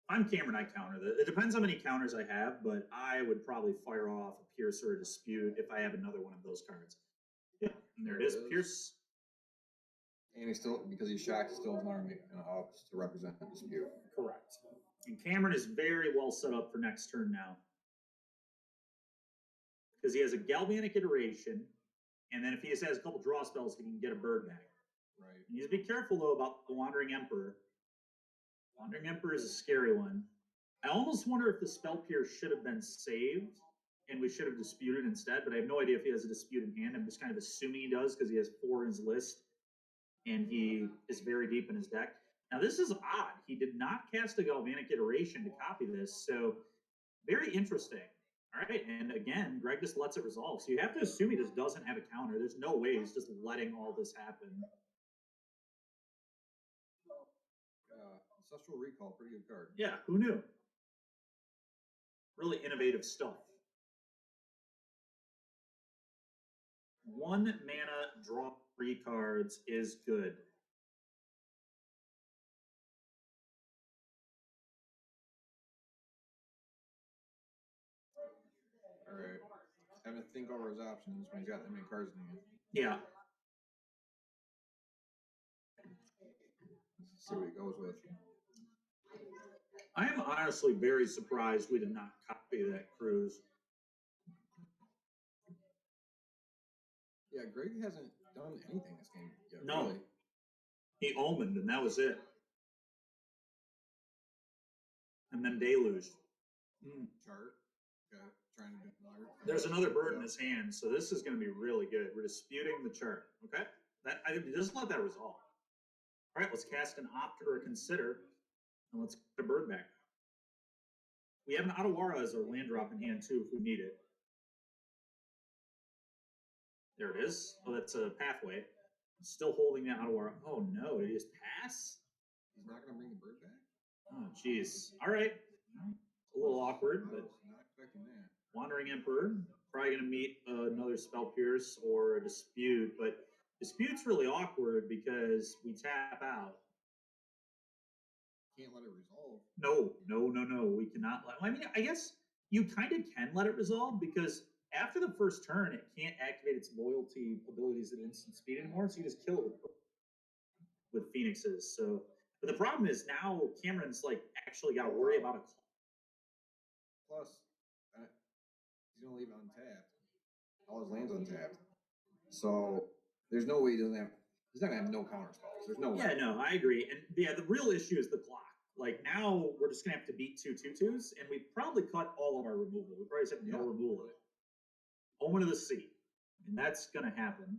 I'm Cameron, I counter this. It depends how many counters I have, but I would probably fire off a Pierce or a Dispute if I have another one of those cards. Yeah, and there it is, Pierce. And he still, because he's shocked, he still has an army up to represent the Dispute. Correct. And Cameron is very well set up for next turn now. Because he has a Galvanic Iteration, and then if he just has a couple draw spells, he can get a bird back. Right. You need to be careful, though, about the Wandering Emperor. Wandering Emperor is a scary one. I almost wonder if the Spell Pierce should have been saved, and we should have disputed instead, but I have no idea if he has a dispute in hand. I'm just kind of assuming he does because he has 4 in his list, and he is very deep in his deck. Now, this is odd. He did not cast a Galvanic Iteration to copy this, so very interesting. All right, and again, Greg just lets it resolve. So you have to assume he just doesn't have a counter. There's no way he's just letting all this happen. Ancestral Recall, pretty good card. Yeah, who knew? Really innovative stuff. 1 mana, draw 3 cards is good. All right. Having to think over his options when he's got that many cards in hand. Yeah. Let's see what he goes with. I am honestly very surprised we did not copy that cruise. Yeah, Greg hasn't done anything this game yet. No. Really. He omened, and that was it. And then deluged. Chart. Okay. Trying to get another. There's another bird in his hand, so this is going to be really good. We're disputing the chart. Okay? Just let that resolve. All right, let's cast an Opt or a Consider, and let's get a bird back. We have an Otawara as our land drop in hand, too, if we need it. There it is. Oh, that's a pathway. Still holding that Otawara. Oh, no. Did he just pass? He's not going to bring the bird back? Oh, jeez. All right. A little awkward, but Not expecting that. Wandering Emperor. Probably going to meet another Spell Pierce or a Dispute, but Dispute's really awkward because we tap out. Can't let it resolve. No. We cannot let. I mean, I guess you kind of can let it resolve because after the first turn, it can't activate its loyalty abilities at instant speed anymore, so you just kill it with Phoenixes. So, but the problem is now Cameron's like actually got to worry about a. Plus, he's going to leave it untapped. All his lands untapped. So there's no way he doesn't have. He's not going to have no counter spells. There's no way. Yeah, no, I agree. And yeah, the real issue is the clock. Like now we're just going to have to beat 2 2/2s, and we probably cut all of our removal. We probably just have no removal. Omen of the Sea. And that's going to happen.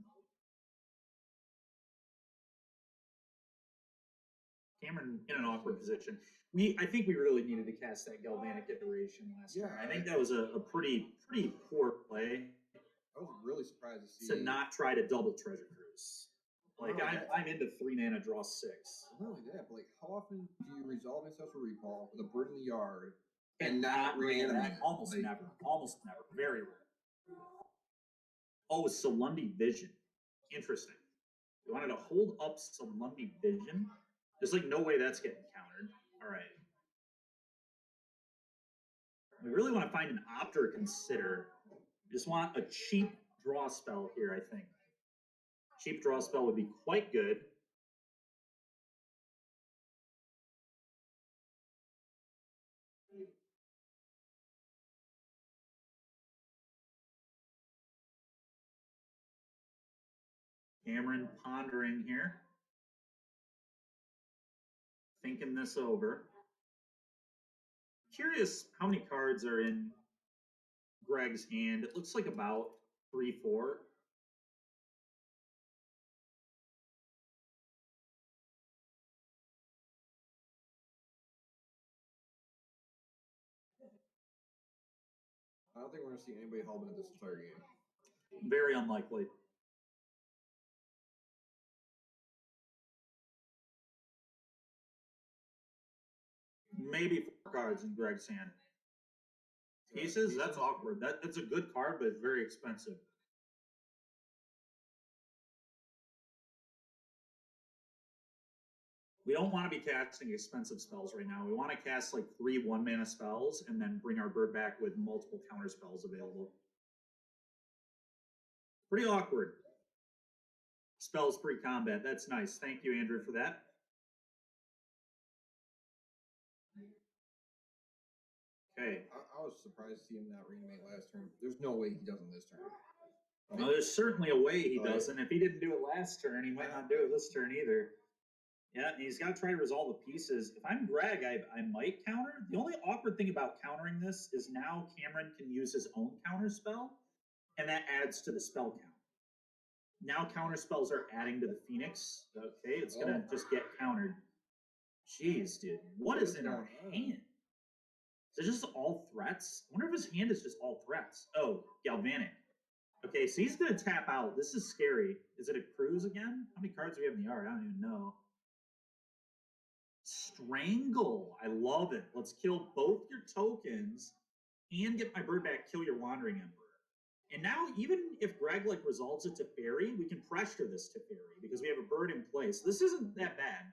Cameron in an awkward position. I think we really needed to cast that Galvanic Iteration last turn. I think that was a pretty poor play. I was really surprised to see. To not try to double Treasure Cruise. Like, I'm into 3 mana, draw 6. Not only that, but like, how often do you resolve Ancestral Recall with a bird in the yard and not reanimate? Almost never. Almost never. Very rare. Oh, Salundi Vision. Interesting. You wanted to hold up Salundi Vision? There's like no way that's getting countered. All right. We really want to find an Opt or Consider. We just want a cheap draw spell here, I think. Cheap draw spell would be quite good. Cameron pondering here. Thinking this over. Curious how many cards are in Greg's hand. It looks like about 3, 4. I don't think we're going to see anybody helping this entire game. Very unlikely. maybe 4 cards in Greg's hand. Pieces? That's awkward. That's a good card, but it's very expensive. We don't want to be casting expensive spells right now. We want to cast like 3 1-mana spells and then bring our bird back with multiple counter spells available. Pretty awkward. Spells pre-combat. That's nice. Thank you, Andrew, for that. Okay. I was surprised to see him not reanimate last turn. There's no way he doesn't this turn. Well, there's certainly a way he doesn't. If he didn't do it last turn, he might not do it this turn either. Yeah, and he's got to try to resolve the pieces. If I'm Greg, I might counter. The only awkward thing about countering this is now Cameron can use his own counter spell, and that adds to the spell count. Now counter spells are adding to the Phoenix. Okay, it's going to just get countered. Jeez, dude. What is in our hand? Is it just all threats? I wonder if his hand is just all threats. Oh, Galvanic. Okay, so he's going to tap out. This is scary. Is it a cruise again? How many cards do we have in the yard? I don't even know. Strangle. I love it. Let's kill both your tokens and get my bird back, kill your Wandering Emperor. And now, even if Greg like resolves it to fairy, we can pressure this to fairy because we have a bird in place. This isn't that bad.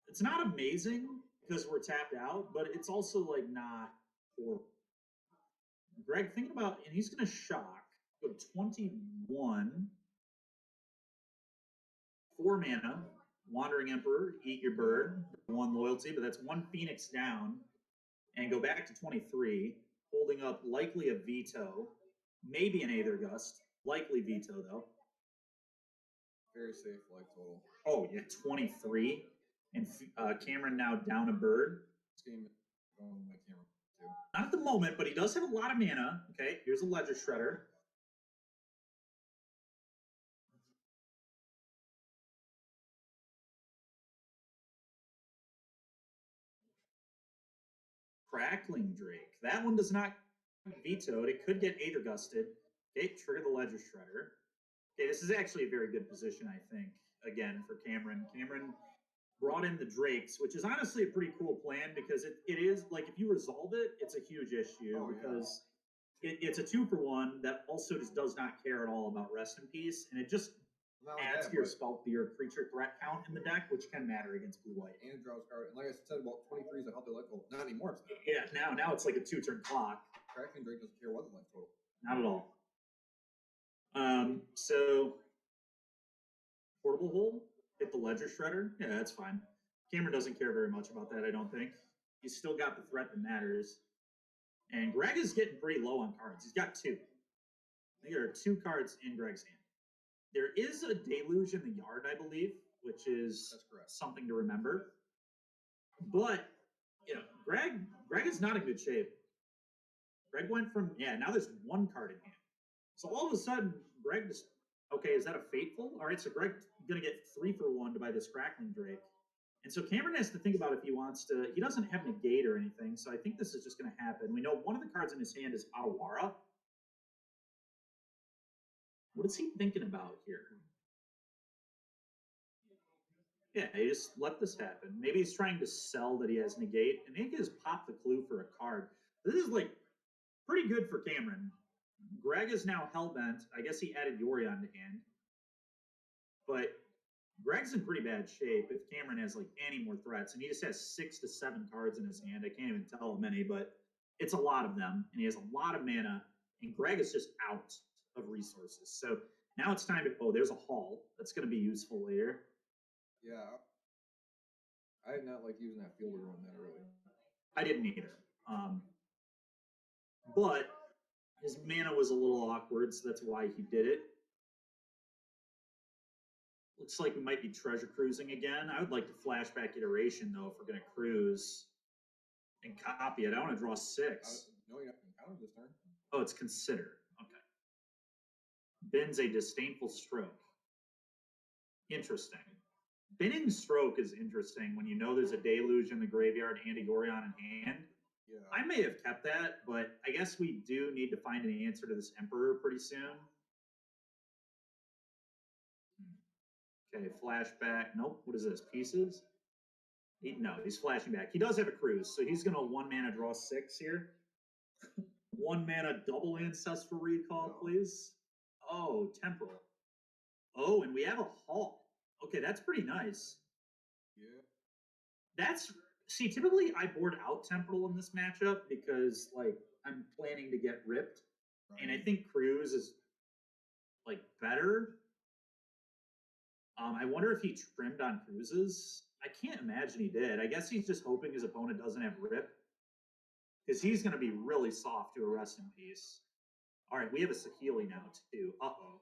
It's not amazing because we're tapped out, but it's also like not horrible. Greg, thinking about, and he's going to shock. Go to 21. 4 mana. Wandering Emperor, eat your bird. 1 loyalty, but that's 1 Phoenix down. And go back to 23. Holding up likely a veto. Maybe an Aether Gust. Likely veto, though. Very safe life total. Oh, yeah, 23. And Cameron now down a bird. This game is going with my camera, too. Not at the moment, but he does have a lot of mana. Okay, here's a Ledger Shredder. Crackling Drake. That one does not get vetoed. It could get Aether Gusted. Okay, trigger the Ledger Shredder. Okay, this is actually a very good position, I think, again, for Cameron. Cameron brought in the Drakes, which is honestly a pretty cool plan because it is, like, if you resolve it, it's a huge issue because it's a 2-for-1 that also just does not care at all about Rest in Peace, and it just adds to your creature threat count in the deck, which can matter against blue-white. And draws card. And like I said, about 23 is a healthy life total. Not anymore. Yeah, now it's like a 2-turn clock. Crackling Drake doesn't care what the life total. Not at all. So Portable Hole, hit the Ledger Shredder. Yeah, that's fine. Cameron doesn't care very much about that, I don't think. He's still got the threat that matters. And Greg is getting pretty low on cards. He's got 2. I think there are 2 cards in Greg's hand. There is a Deluge in the yard, I believe, which is something to remember. But, you know, Greg is not in good shape. Greg went from, now there's 1 card in hand. So all of a sudden, Greg just, okay, is that a Fateful? All right, so Greg's going to get 3-for-1 to buy this Crackling Drake. And so Cameron has to think about if he wants to, he doesn't have Negate or anything, so I think this is just going to happen. We know one of the cards in his hand is Otawara. What is he thinking about here? Yeah, he just let this happen. Maybe he's trying to sell that he has Negate, and maybe he just popped the clue for a card. This is, like, pretty good for Cameron. Greg is now hellbent. I guess he added Yorion to hand. But Greg's in pretty bad shape if Cameron has, like, any more threats. And he just has 6 to 7 cards in his hand. I can't even tell how many, but it's a lot of them. And he has a lot of mana. And Greg is just out of resources. So now it's time to, there's a haul. That's going to be useful later. Yeah. I did not like using that fielder one that early. I didn't either. But his mana was a little awkward, so that's why he did it. Looks like we might be treasure cruising again. I would like to flashback iteration, though, if we're going to cruise and copy it. I want to draw 6. No, you're not going to counter this turn. Oh, it's consider. Okay. Bin's a disdainful stroke. Interesting. Binning stroke is interesting when you know there's a Deluge in the graveyard and a Yorion in hand. Yeah. I may have kept that, but I guess we do need to find an answer to this Emperor pretty soon. Okay, flashback. Nope. What is this? Pieces? No, he's flashing back. He does have a cruise, so he's going to 1 mana draw 6 here. 1 mana double ancestral recall, please. Oh, temporal. Oh, and we have a halt. Okay, that's pretty nice. Yeah. That's see, typically I board out temporal in this matchup because like I'm planning to get ripped. Right. And I think cruise is like better. I wonder if he trimmed on cruises. I can't imagine he did. I guess he's just hoping his opponent doesn't have rip. Because he's going to be really soft to a rest in peace. All right, we have a Saheeli now, too. Uh-oh.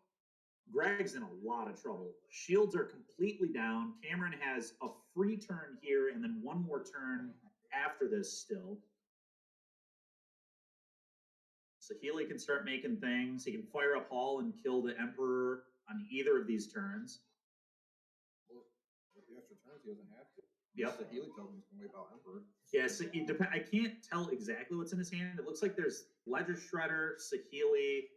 Greg's in a lot of trouble. Shields are completely down. Cameron has a free turn here and then 1 more turn after this still. Saheeli can start making things. He can fire up Hall and kill the Emperor on either of these turns. Well, with the extra turns, he doesn't have to. Yep. The Healy token is going to wipe out Emperor. Yes, yeah, I can't tell exactly what's in his hand. It looks like there's Ledger Shredder, Saheeli,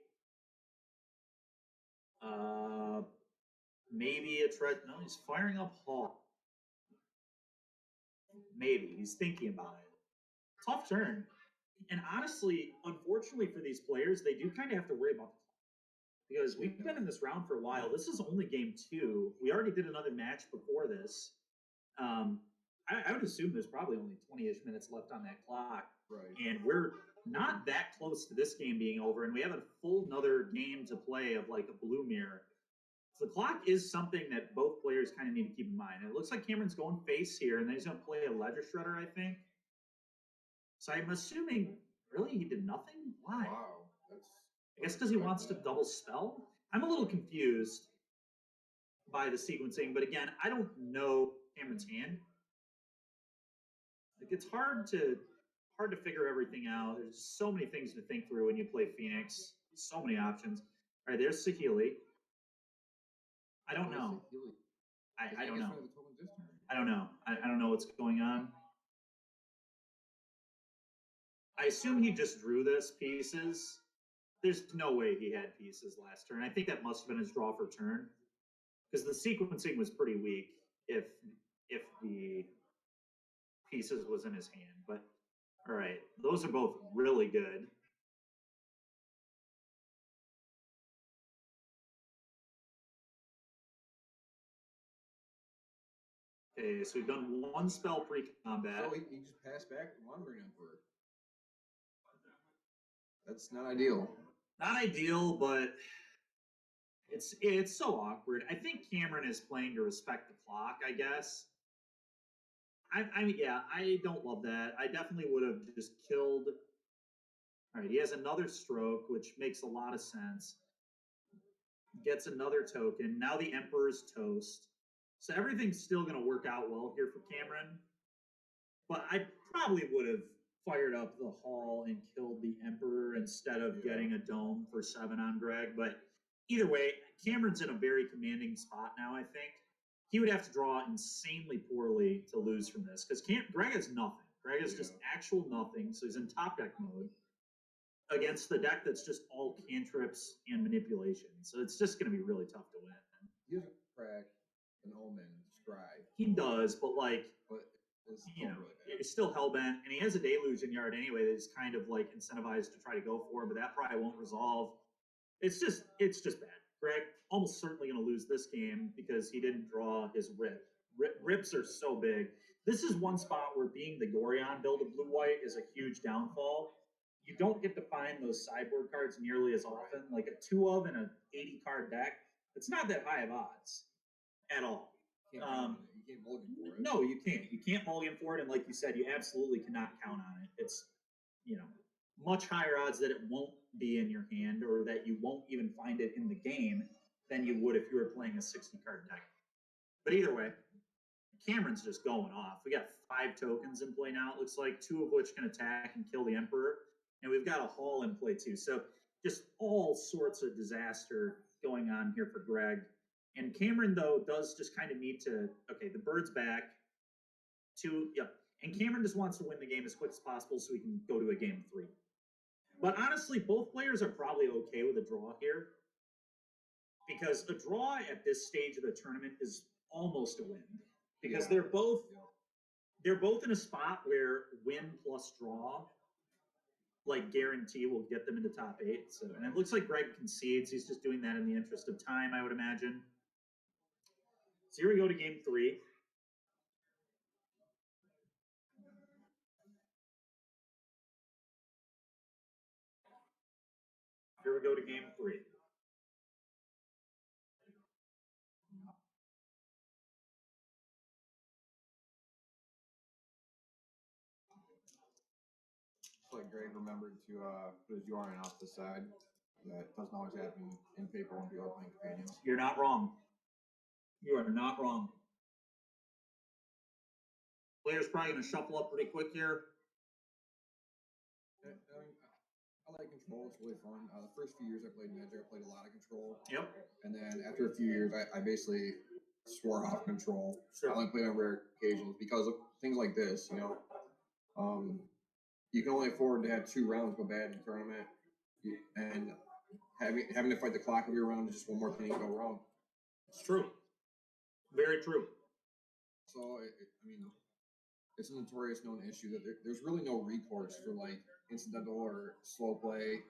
maybe a tread. No, he's firing up Hall. Maybe he's thinking about it. Tough turn. And honestly, unfortunately for these players, they do kind of have to worry about the clock. Because we've been in this round for a while. This is only game 2. We already did another match before this. I would assume there's probably only 20-ish minutes left on that clock. Right. And we're not that close to this game being over, and we have a full another game to play of like a blue mirror. So the clock is something that both players kind of need to keep in mind. And it looks like Cameron's going face here, and then he's going to play a Ledger Shredder, I think. So I'm assuming, really, he did nothing? Why? Wow. I guess because he wants to double spell? I'm a little confused by the sequencing, but again, I don't know Cameron's hand. Like it's hard to figure everything out. There's so many things to think through when you play Phoenix. So many options. All right, there's Saheeli. I don't know. I don't know. I don't know. I don't know what's going on. I assume he just drew this pieces. There's no way he had pieces last turn. I think that must have been his draw for turn. Because the sequencing was pretty weak if the pieces was in his hand. But all right, those are both really good. Okay, so we've done 1 spell pre-combat. So he just passed back the Wandering Emperor. That's not ideal. Not ideal, but it's so awkward. I think Cameron is playing to respect the clock, I guess. I don't love that. I definitely would have just killed. All right, he has another stroke, which makes a lot of sense. Gets another token. Now the Emperor's toast. So everything's still going to work out well here for Cameron. But I probably would have fired up the Hall and killed the Emperor instead of getting a dome for 7 on Greg. But either way, Cameron's in a very commanding spot now, I think. He would have to draw insanely poorly to lose from this because Greg has nothing. Greg has just actual nothing, so he's in top deck mode against the deck that's just all cantrips and manipulation. So it's just going to be really tough to win. He doesn't crack an Omen, Scribe. He does, but like, it's you know, really it's still hellbent, and he has a Delusion Yard anyway that's kind of like incentivized to try to go for, but that probably won't resolve. It's just bad. Greg almost certainly going to lose this game because he didn't draw his rip. Rips are so big. This is one spot where being the Gorion build of blue-white is a huge downfall. You don't get to find those sideboard cards nearly as often. Like a 2 of in an 80-card deck, it's not that high of odds at all. You can't mulligan for it. No, you can't. You can't mulligan for it, and like you said, you absolutely cannot count on it. It's, much higher odds that it won't be in your hand or that you won't even find it in the game than you would if you were playing a 60-card deck. But either way, Cameron's just going off. We got 5 tokens in play now, it looks like, 2 of which can attack and kill the Emperor. And we've got a Hall in play too. So just all sorts of disaster going on here for Greg. And Cameron, though, does just kind of need to, okay, the bird's back. 2, yep. And Cameron just wants to win the game as quick as possible so he can go to a game 3. But honestly, both players are probably okay with a draw here. Because a draw at this stage of the tournament is almost a win. Because they're both they're both in a spot where win plus draw, like guarantee, will get them into top 8. So, and it looks like Greg concedes. He's just doing that in the interest of time, I would imagine. So here we go to game 3. Here we go to game 3. Like Greg remembered to put his yarn off the side. That doesn't always happen in paper when people are playing companions. You're not wrong. You are not wrong. Player's probably going to shuffle up pretty quick here. I like control. It's really fun. The first few years I played Magic, I played a lot of control. Yep. And then after a few years, I basically swore off control. Sure. I only played on rare occasions because of things like this, you know. You can only afford to have 2 rounds go bad in a tournament, and having to fight the clock every round is just one more thing to go wrong. It's true. Very true. So, I mean, it's a notorious known issue that there's really no recourse for like incidental or slow play.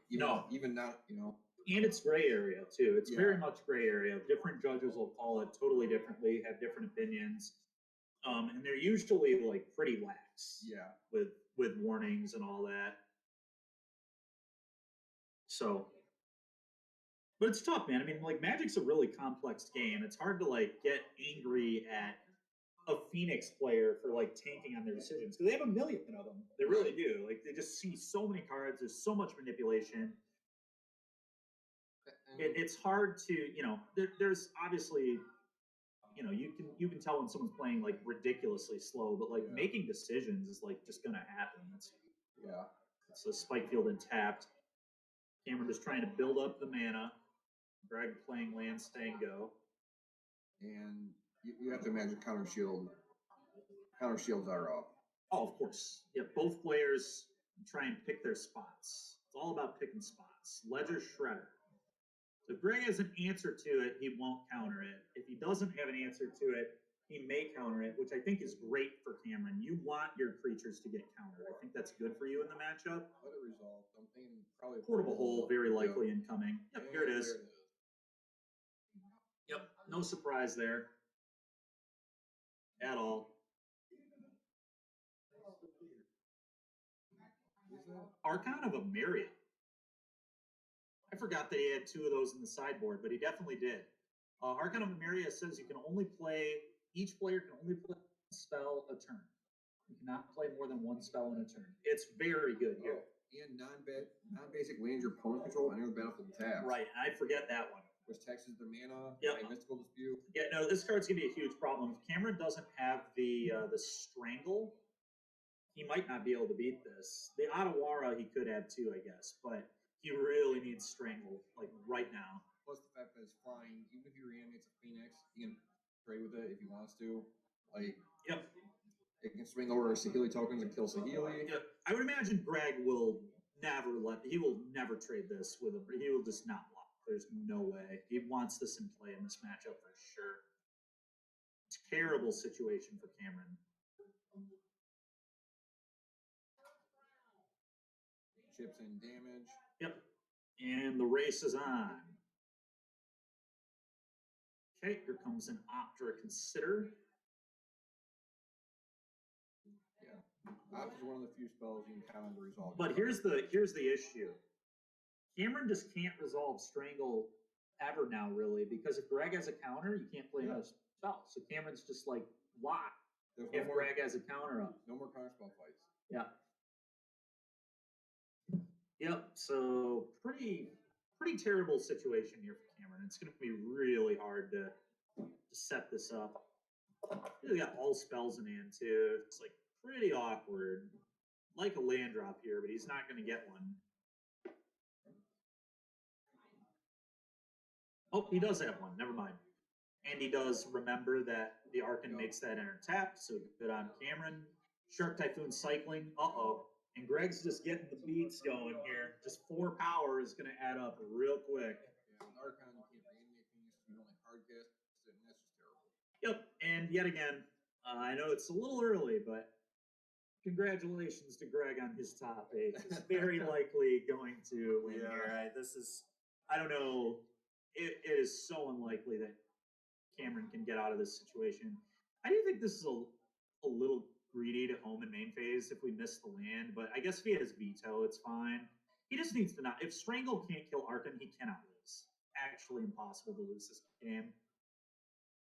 Even not, you know. And it's gray area too. It's Yeah. very much gray area. Different judges will call it totally differently, have different opinions. And they're usually like pretty lax. Yeah. With warnings and all that. So, but it's tough, man. I mean, like Magic's a really complex game. It's hard to like get angry at a Phoenix player for like tanking on their decisions because they have a million of them. They really do. Like they just see so many cards. There's so much manipulation. It's hard to, you know. There's obviously, you know, you can tell when someone's playing like ridiculously slow, but like making decisions is like just gonna happen. It's a spike field and tapped. Cameron just trying to build up the mana. Greg playing land, stay and go. And you have to imagine counter shields are up. Oh, of course. Yeah, both players try and pick their spots. It's all about picking spots. Ledger Shredder. So if Greg has an answer to it, he won't counter it. If he doesn't have an answer to it, he may counter it, which I think is great for Cameron. You want your creatures to get countered. I think that's good for you in the matchup. Let it resolve. I'm thinking probably Portable Hole, very likely incoming. Yep, here it is. Yep, no surprise there at all. Archon of Emeria. I forgot that he had 2 of those in the sideboard, but he definitely did. Archon of Emeria says each player can only play one spell a turn. You cannot play more than 1 spell in a turn. It's very good here. And non-basic lands your opponent control enter the battlefield tapped. Right, and I forget that one. Which taxes their mana. Yep. Mystical Dispute. Yeah, no, this card's gonna be a huge problem. If Cameron doesn't have the Strangle, he might not be able to beat this. The Otawara he could have too, I guess, but he really needs Strangle, like right now. Plus the fact that it's flying, even if he reanimates a Phoenix, he can trade with it if he wants to. Like, yep. It can swing over Sahili tokens and kill Sahili. Yep. I would imagine Greg will he will never trade this with him. He will just not block. There's no way. He wants this in play in this matchup for sure. Terrible situation for Cameron. Chips in damage. Yep. And the race is on. Okay, here comes an Optra Consider. Yeah. Opt is one of the few spells you can count on to resolve. But here's the issue. Cameron just can't resolve Strangle ever now, really, because if Greg has a counter, you can't play another spell. So Cameron's just like locked if Greg has a counter up. No more counter spell fights. Yeah. Yep. So pretty terrible situation here for Cameron. It's going to be really hard to set this up. Really got all spells in hand too. It's like pretty awkward. Like a land drop here, but he's not going to get one. Oh, he does have one. Never mind. And he does remember that the Archon makes that enter tapped, so good on Cameron. Shark Typhoon cycling. Uh-oh. And Greg's just getting the beats going here. Just 4 power is going to add up real quick. Yeah, with Archon, you can't reanimate things. You only hard cast it, and that's just terrible. Yep. And yet again, I know it's a little early, but Congratulations to Greg on his top 8. He's very likely going to win here. This is, I don't know, it is so unlikely that Cameron can get out of this situation. I do think this is a little greedy to home and main phase if we miss the land, but I guess if he has veto, it's fine. He just needs to not. If Strangle can't kill Arkin, he cannot lose. Actually impossible to lose this game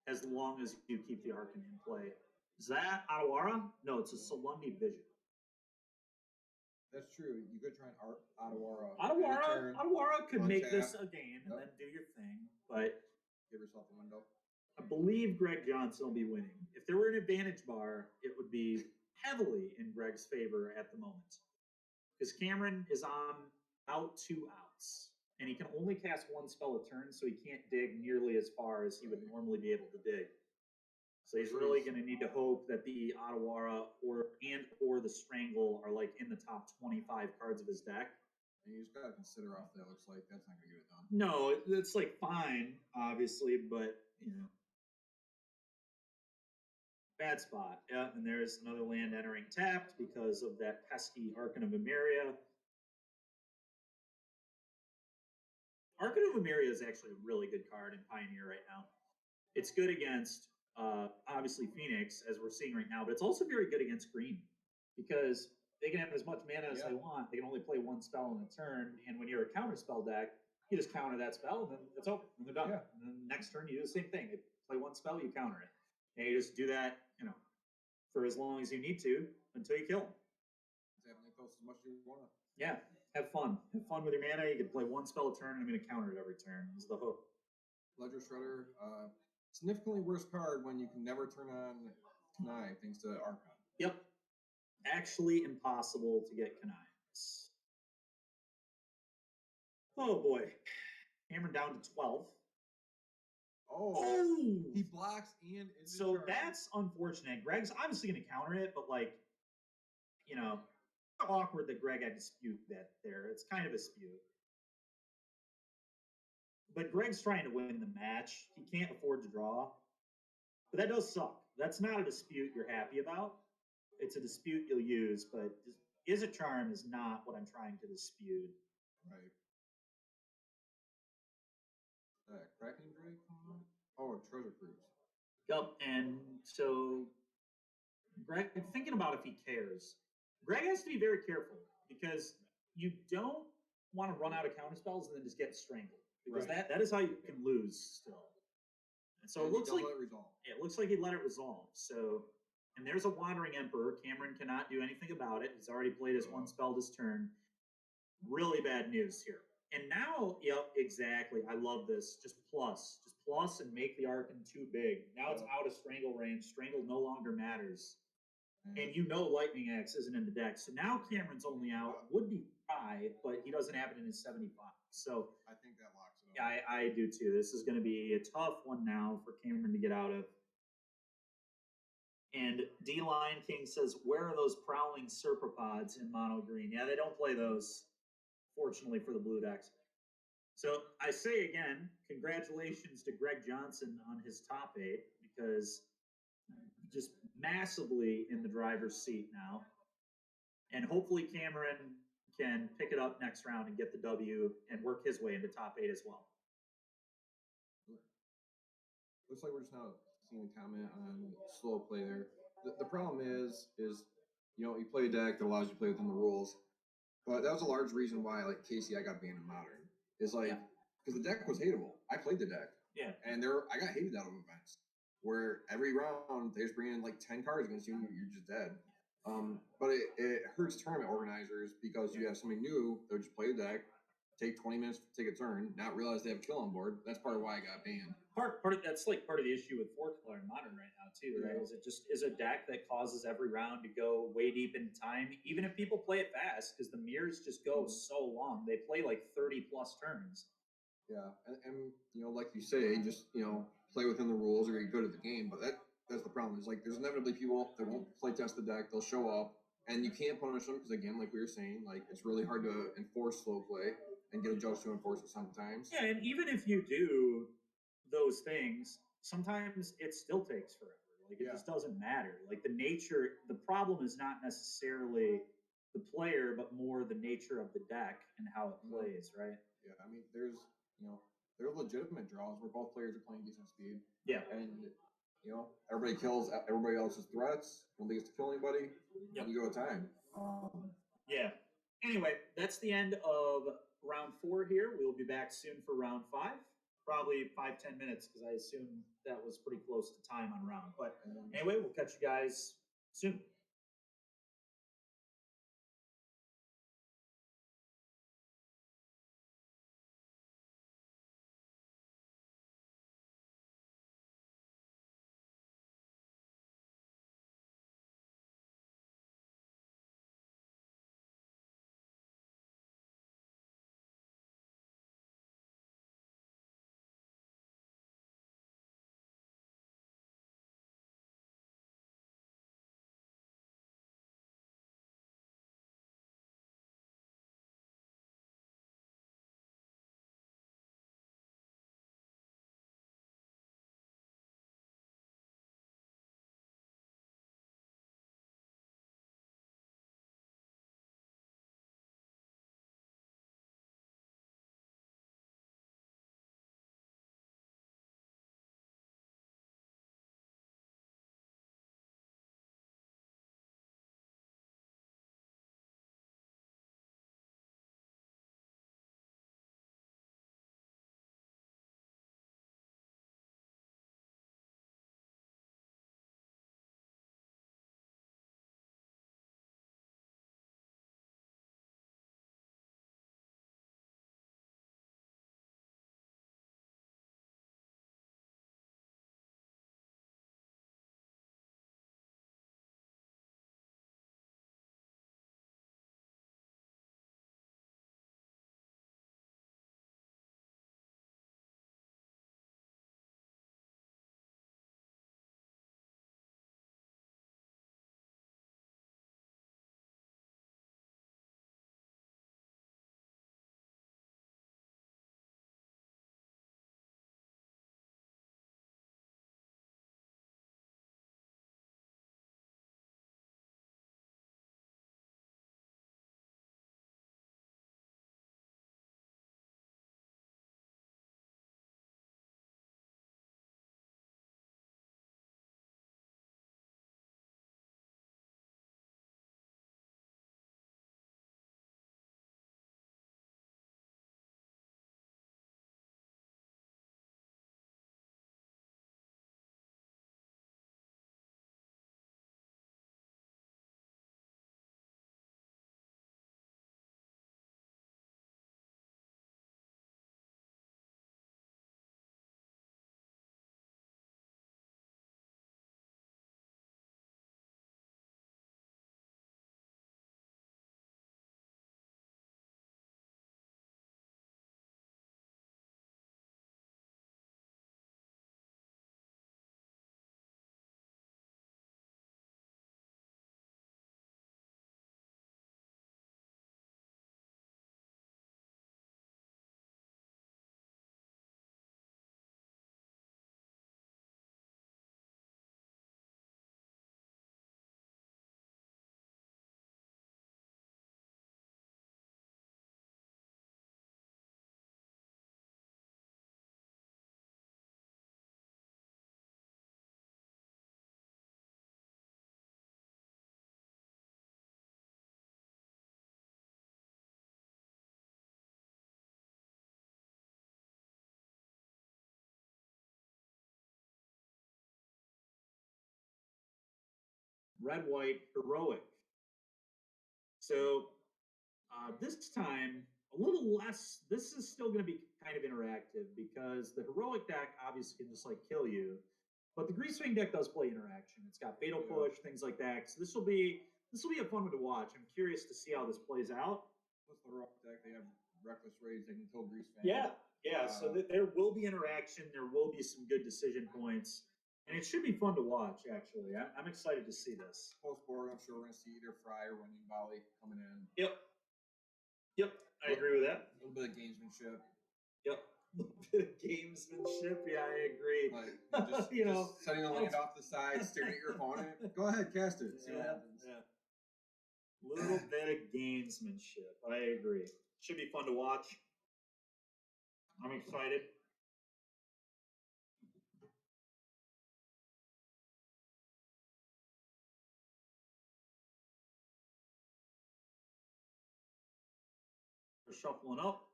as long as you keep the Arkin in play. Is that Adawara? No, it's a Solundi Vision. That's true. You could try an Adawara. Adawara could make untap. this a game and then do your thing, but Give yourself a window. I believe Greg Johnston will be winning. If there were an advantage bar, it would be heavily in Greg's favor at the moment. Because Cameron is on out 2 outs, and he can only cast 1 spell a turn, so he can't dig nearly as far as he would normally be able to dig. So he's really going to need to hope that the Adawara or the Strangle are like in the top 25 cards of his deck. And you just gotta consider off that. Looks like that's not gonna get it done. No, it's like fine, obviously, but you know, bad spot. Yeah, and there's another land entering tapped because of that pesky Arcan of Emeria. Arcan of Emeria is actually a really good card in Pioneer right now. It's good against obviously Phoenix, as we're seeing right now, but it's also very good against green because they can have as much mana as they want. They can only play 1 spell in a turn, and when you're a counter spell deck, you just counter that spell, and then it's over, and they're done. Yeah. And then next turn, you do the same thing. They play 1 spell, you counter it. And you just do that, you know, for as long as you need to until you kill them. Definitely cost as much as you want. Yeah, have fun. Have fun with your mana. You can play 1 spell a turn, and I'm going to counter it every turn. Is the hope. Ledger Shredder, significantly worse card when you can never turn on Kanai thanks to Archon. Yep. Actually impossible to get Kanai's. Oh boy. Cameron down to 12. Oh! He blocks and is So that's unfortunate. Greg's obviously going to counter it, but like, you know, awkward that Greg had to dispute that there. It's kind of a dispute. But Greg's trying to win the match. He can't afford to draw. But that does suck. That's not a dispute you're happy about. It's a dispute you'll use, but is a charm is not what I'm trying to dispute. Right. Cracking Drake coming up? Oh, Treasure Cruise. Yep, and so Greg, thinking about if he cares, Greg has to be very careful because you don't want to run out of counter spells and then just get strangled because that is how you can lose still. And so it looks like he let it resolve. So, and there's a Wandering Emperor. Cameron cannot do anything about it. He's already played his 1 spell this turn. Really bad news here. And now, yep, exactly. I love this. Just plus and make the Archon too big. Now it's out of Strangle range. Strangle no longer matters. And you know Lightning Axe isn't in the deck. So now Cameron's only out. Would be 5, but he doesn't have it in his 75. So I think that locks it up. yeah, I do too. This is going to be a tough one now for Cameron to get out of. And D Lion King says, where are those prowling serpopods in mono green? Yeah, they don't play those, fortunately for the blue decks. So I say again, congratulations to Greg Johnston on his top 8 because just massively in the driver's seat now. And hopefully Cameron can pick it up next round and get the W and work his way into top 8 as well. Looks like we're just now seeing a comment on slow play there. The problem is you know, you play a deck that allows you to play within the rules. But that was a large reason why, like, KC, I got banned in Modern. Is like, because the deck was hateable. I played the deck. Yeah. And I got hated out of events where every round they just bring in like 10 cards against you and you're just dead. But it hurts tournament organizers because you have somebody new that would just play the deck, take 20 minutes to take a turn, not realize they have a kill on board. That's part of why I got banned. Part of that's like part of the issue with 4-color in Modern right now too, right? Is it just is a deck that causes every round to go way deep in time, even if people play it fast, because the mirrors just go so long. They play like 30 plus turns. Yeah, and you know, like you say, just you know, play within the rules or you're good at the game. But that's the problem. Is like there's inevitably people that won't play test the deck. They'll show up, and you can't punish them because again, like we were saying, like it's really hard to enforce slow play and get a judge to enforce it sometimes. Yeah, and even if you do those things, sometimes it still takes forever. Like, it just doesn't matter. Like, the nature, the problem is not necessarily the player, but more the nature of the deck and how it plays, right? Yeah, I mean, there's legitimate draws where both players are playing decent speed. Yeah. And, everybody kills everybody else's threats. Nobody gets to kill anybody. Yep. And you go to time. Yeah. Anyway, that's the end of round 4 here. We'll be back soon for round 5. Probably 5-10 minutes, because I assume that was pretty close to time on round. But anyway, we'll catch you guys soon. Red, white, heroic. So this time, a little less. This is still going to be kind of interactive because the heroic deck obviously can just like kill you, but the Greasewing deck does play interaction. It's got Fatal Push, things like that. So this will be a fun one to watch. I'm curious to see how this plays out. What's the heroic deck? They have Reckless Rage. They can kill Greasefang. Yeah. So there will be interaction. There will be some good decision points. And it should be fun to watch, actually. I'm excited to see this. Post-board, I'm sure we're going to see either Fry or Running Volley coming in. Yep, I agree with that. A little bit of gamesmanship. Yep. bit of gamesmanship. Yeah, I agree. Like, just, You know, just setting a land off the side, staring at your opponent. Go ahead, cast it. See what happens. Yeah. Little bit of gamesmanship. I agree. Should be fun to watch. I'm excited. We're shuffling up.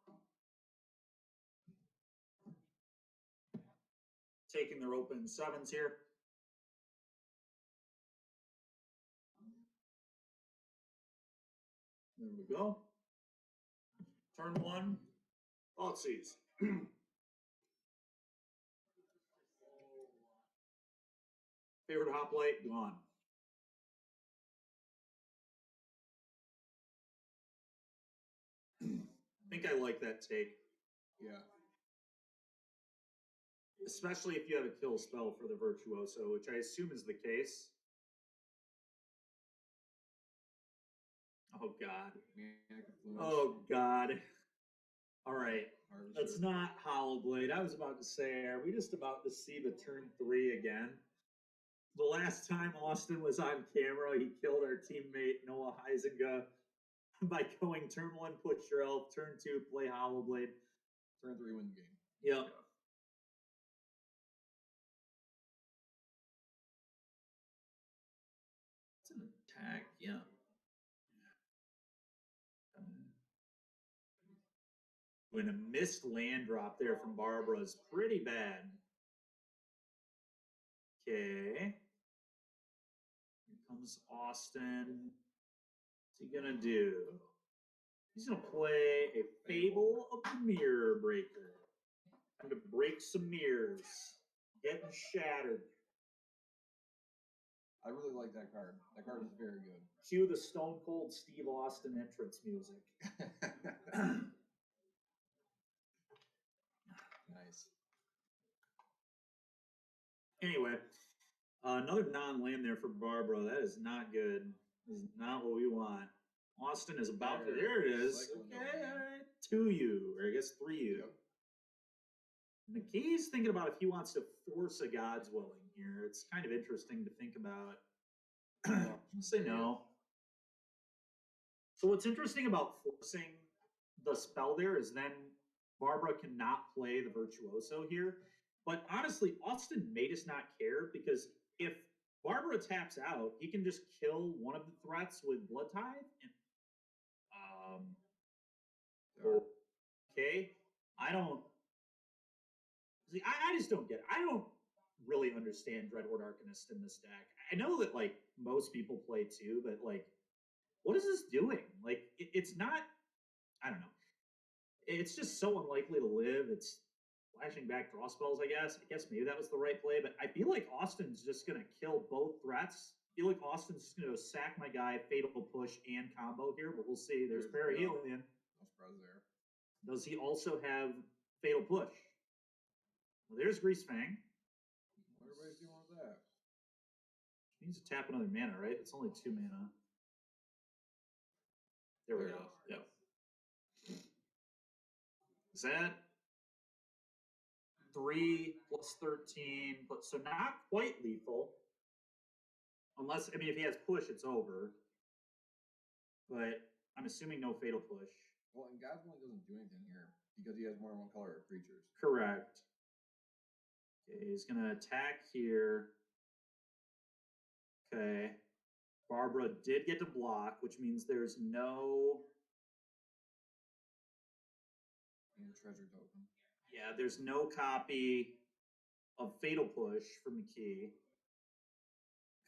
Taking their open sevens here. There we go. Turn one. Aussies. Favorite hoplite gone. I think I like that take. Yeah. Especially if you have a kill spell for the Virtuoso, which I assume is the case. Oh, God. Oh, God. All right. That's not Hollow Blade. I was about to say, are we just about to see the turn 3 again? The last time Austin was on camera, he killed our teammate Noah Heisinga by going turn 1, push your elf, turn 2, play Hollow Blade. Turn 3, win the game. Yep. It's an attack, yeah. When a missed land drop there from Barbara is pretty bad. Okay. Here comes Austin. What's he gonna do? He's gonna play a Fable of the Mirror Breaker. Time to break some mirrors. Getting shattered. I really like that card. That card is very good. Cue the Stone Cold Steve Austin entrance music. Nice. Anyway, another non-land there for Barbara. That is not good. This is not what we want. Austin is about to. There it is. Okay, all right. 2U, or I guess 3U. Yep. McKee's thinking about if he wants to force a God's Willing here. It's kind of interesting to think about. Say no. So what's interesting about forcing the spell there is then Barbara cannot play the Virtuoso here. But honestly, Austin may just not care, because if Barbara taps out, he can just kill one of the threats with Blood Tithe. Okay. I don't. See, I just don't get it. I don't really understand Dreadhorde Arcanist in this deck. I know that, like, most people play too, but, like, what is this doing? Like, it's not. I don't know. It's just so unlikely to live. It's flashing back draw spells, I guess. I guess maybe that was the right play, but I feel like Austin's just going to kill both threats. I feel like Austin's just going to sack my guy, Fatal Push, and combo here, but we'll see. There's Perihelion. No surprise there. Does he also have Fatal Push? Well, there's Greasefang. What everybody's doing with that? He needs to tap another mana, right? It's only 2 mana. There we go. Yep. Is that 3 plus 13? But so not quite lethal. Unless, I mean, if he has push, it's over. But I'm assuming no Fatal Push. Well, and God's Willing doesn't do anything here because he has more than one color of creatures. Correct. Okay, he's going to attack here. Okay. Barbara did get to block, which means there's no... And treasure token. Yeah, there's no copy of Fatal Push for McKee.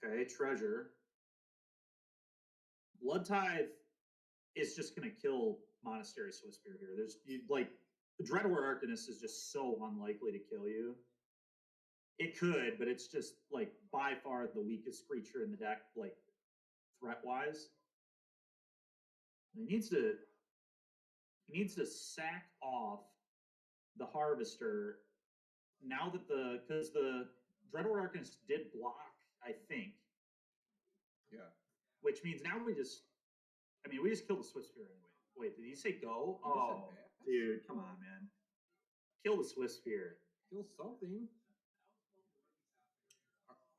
Okay, treasure. Blood Tithe is just going to kill Monastery Swiftspear here. There's, like, the Dreadhorde Arcanist is just so unlikely to kill you. It could, but it's just, like, by far the weakest creature in the deck, like, threat-wise. He needs to sack off the Harvester now that because the Dreadhorde Arcanist did block, I think. Yeah. Which means now we just killed the Swiftspear anyway. Wait, did he say go? He Oh, dude, come on, man. Kill the Swift Spear. Kill something.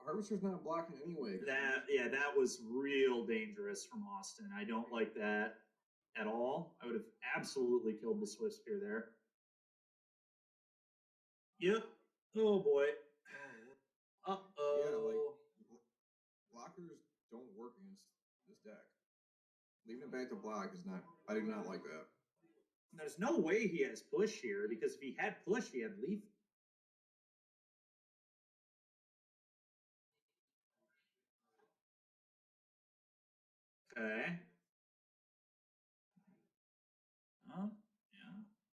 Harvester's not blocking anyway. That was real dangerous from Austin. I don't like that at all. I would have absolutely killed the Swift Spear there. Yep. Oh boy. Uh-oh. Yeah, like blockers don't work against this deck. Leaving it back to block is not. I do not like that. There's no way he has push here, because if he had push, he had leaf. Okay. Yeah.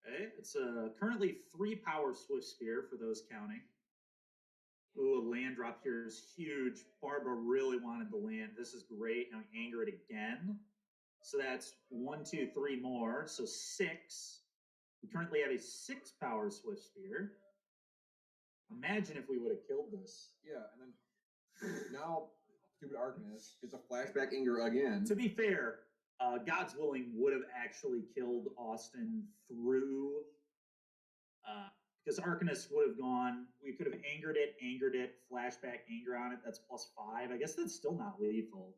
Okay. It's currently 3 power Swift Spear for those counting. Ooh, a land drop here is huge. Barbara really wanted the land. This is great. Now anger it again. So that's 1, 2, 3 more. So 6. We currently have a 6 power Swift Spear. Imagine if we would have killed this. Yeah, and then now stupid Arcanist gets a flashback anger again. To be fair, God's Willing would have actually killed Austin through, because Arcanist would have gone, we could have angered it, flashback anger on it, that's +5. I guess that's still not lethal.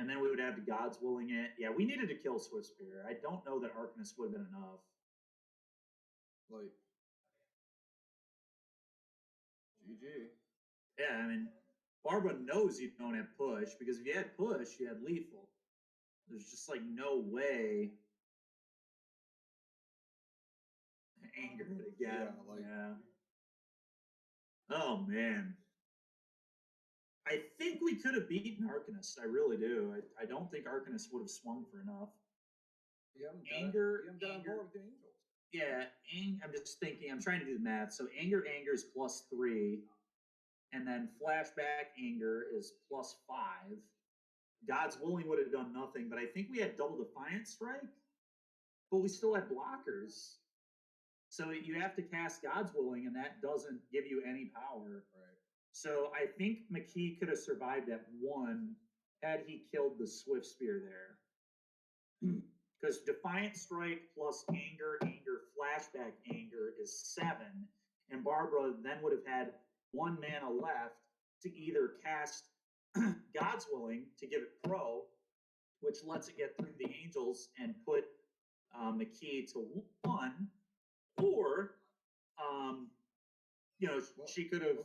And then we would have to God's Willing it. Yeah, we needed to kill Swift Spear. I don't know that Arcanist would have been enough. Like, GG. Yeah, I mean, Barbara knows you don't have push, because if you had push, you had lethal. There's just like no way. Anger it again. Yeah, like, yeah. Oh man. I think we could have beaten Arcanist. I really do. I don't think Arcanist would have swung for enough. you haven't Anger. got on board with the Angels. Yeah, I'm just thinking. I'm trying to do the math. So anger is +3, and then flashback anger is +5. God's Willing would have done nothing, but I think we had double Defiant Strike, but we still had blockers. So you have to cast God's Willing, and that doesn't give you any power. Right. So I think McKee could have survived at 1 had he killed the Swift Spear there. Because Defiant Strike plus anger, flashback anger is 7. And Barbara then would have had 1 mana left to either cast God's Willing to give it pro, which lets it get through the Angels and put McKee to 1, or she could have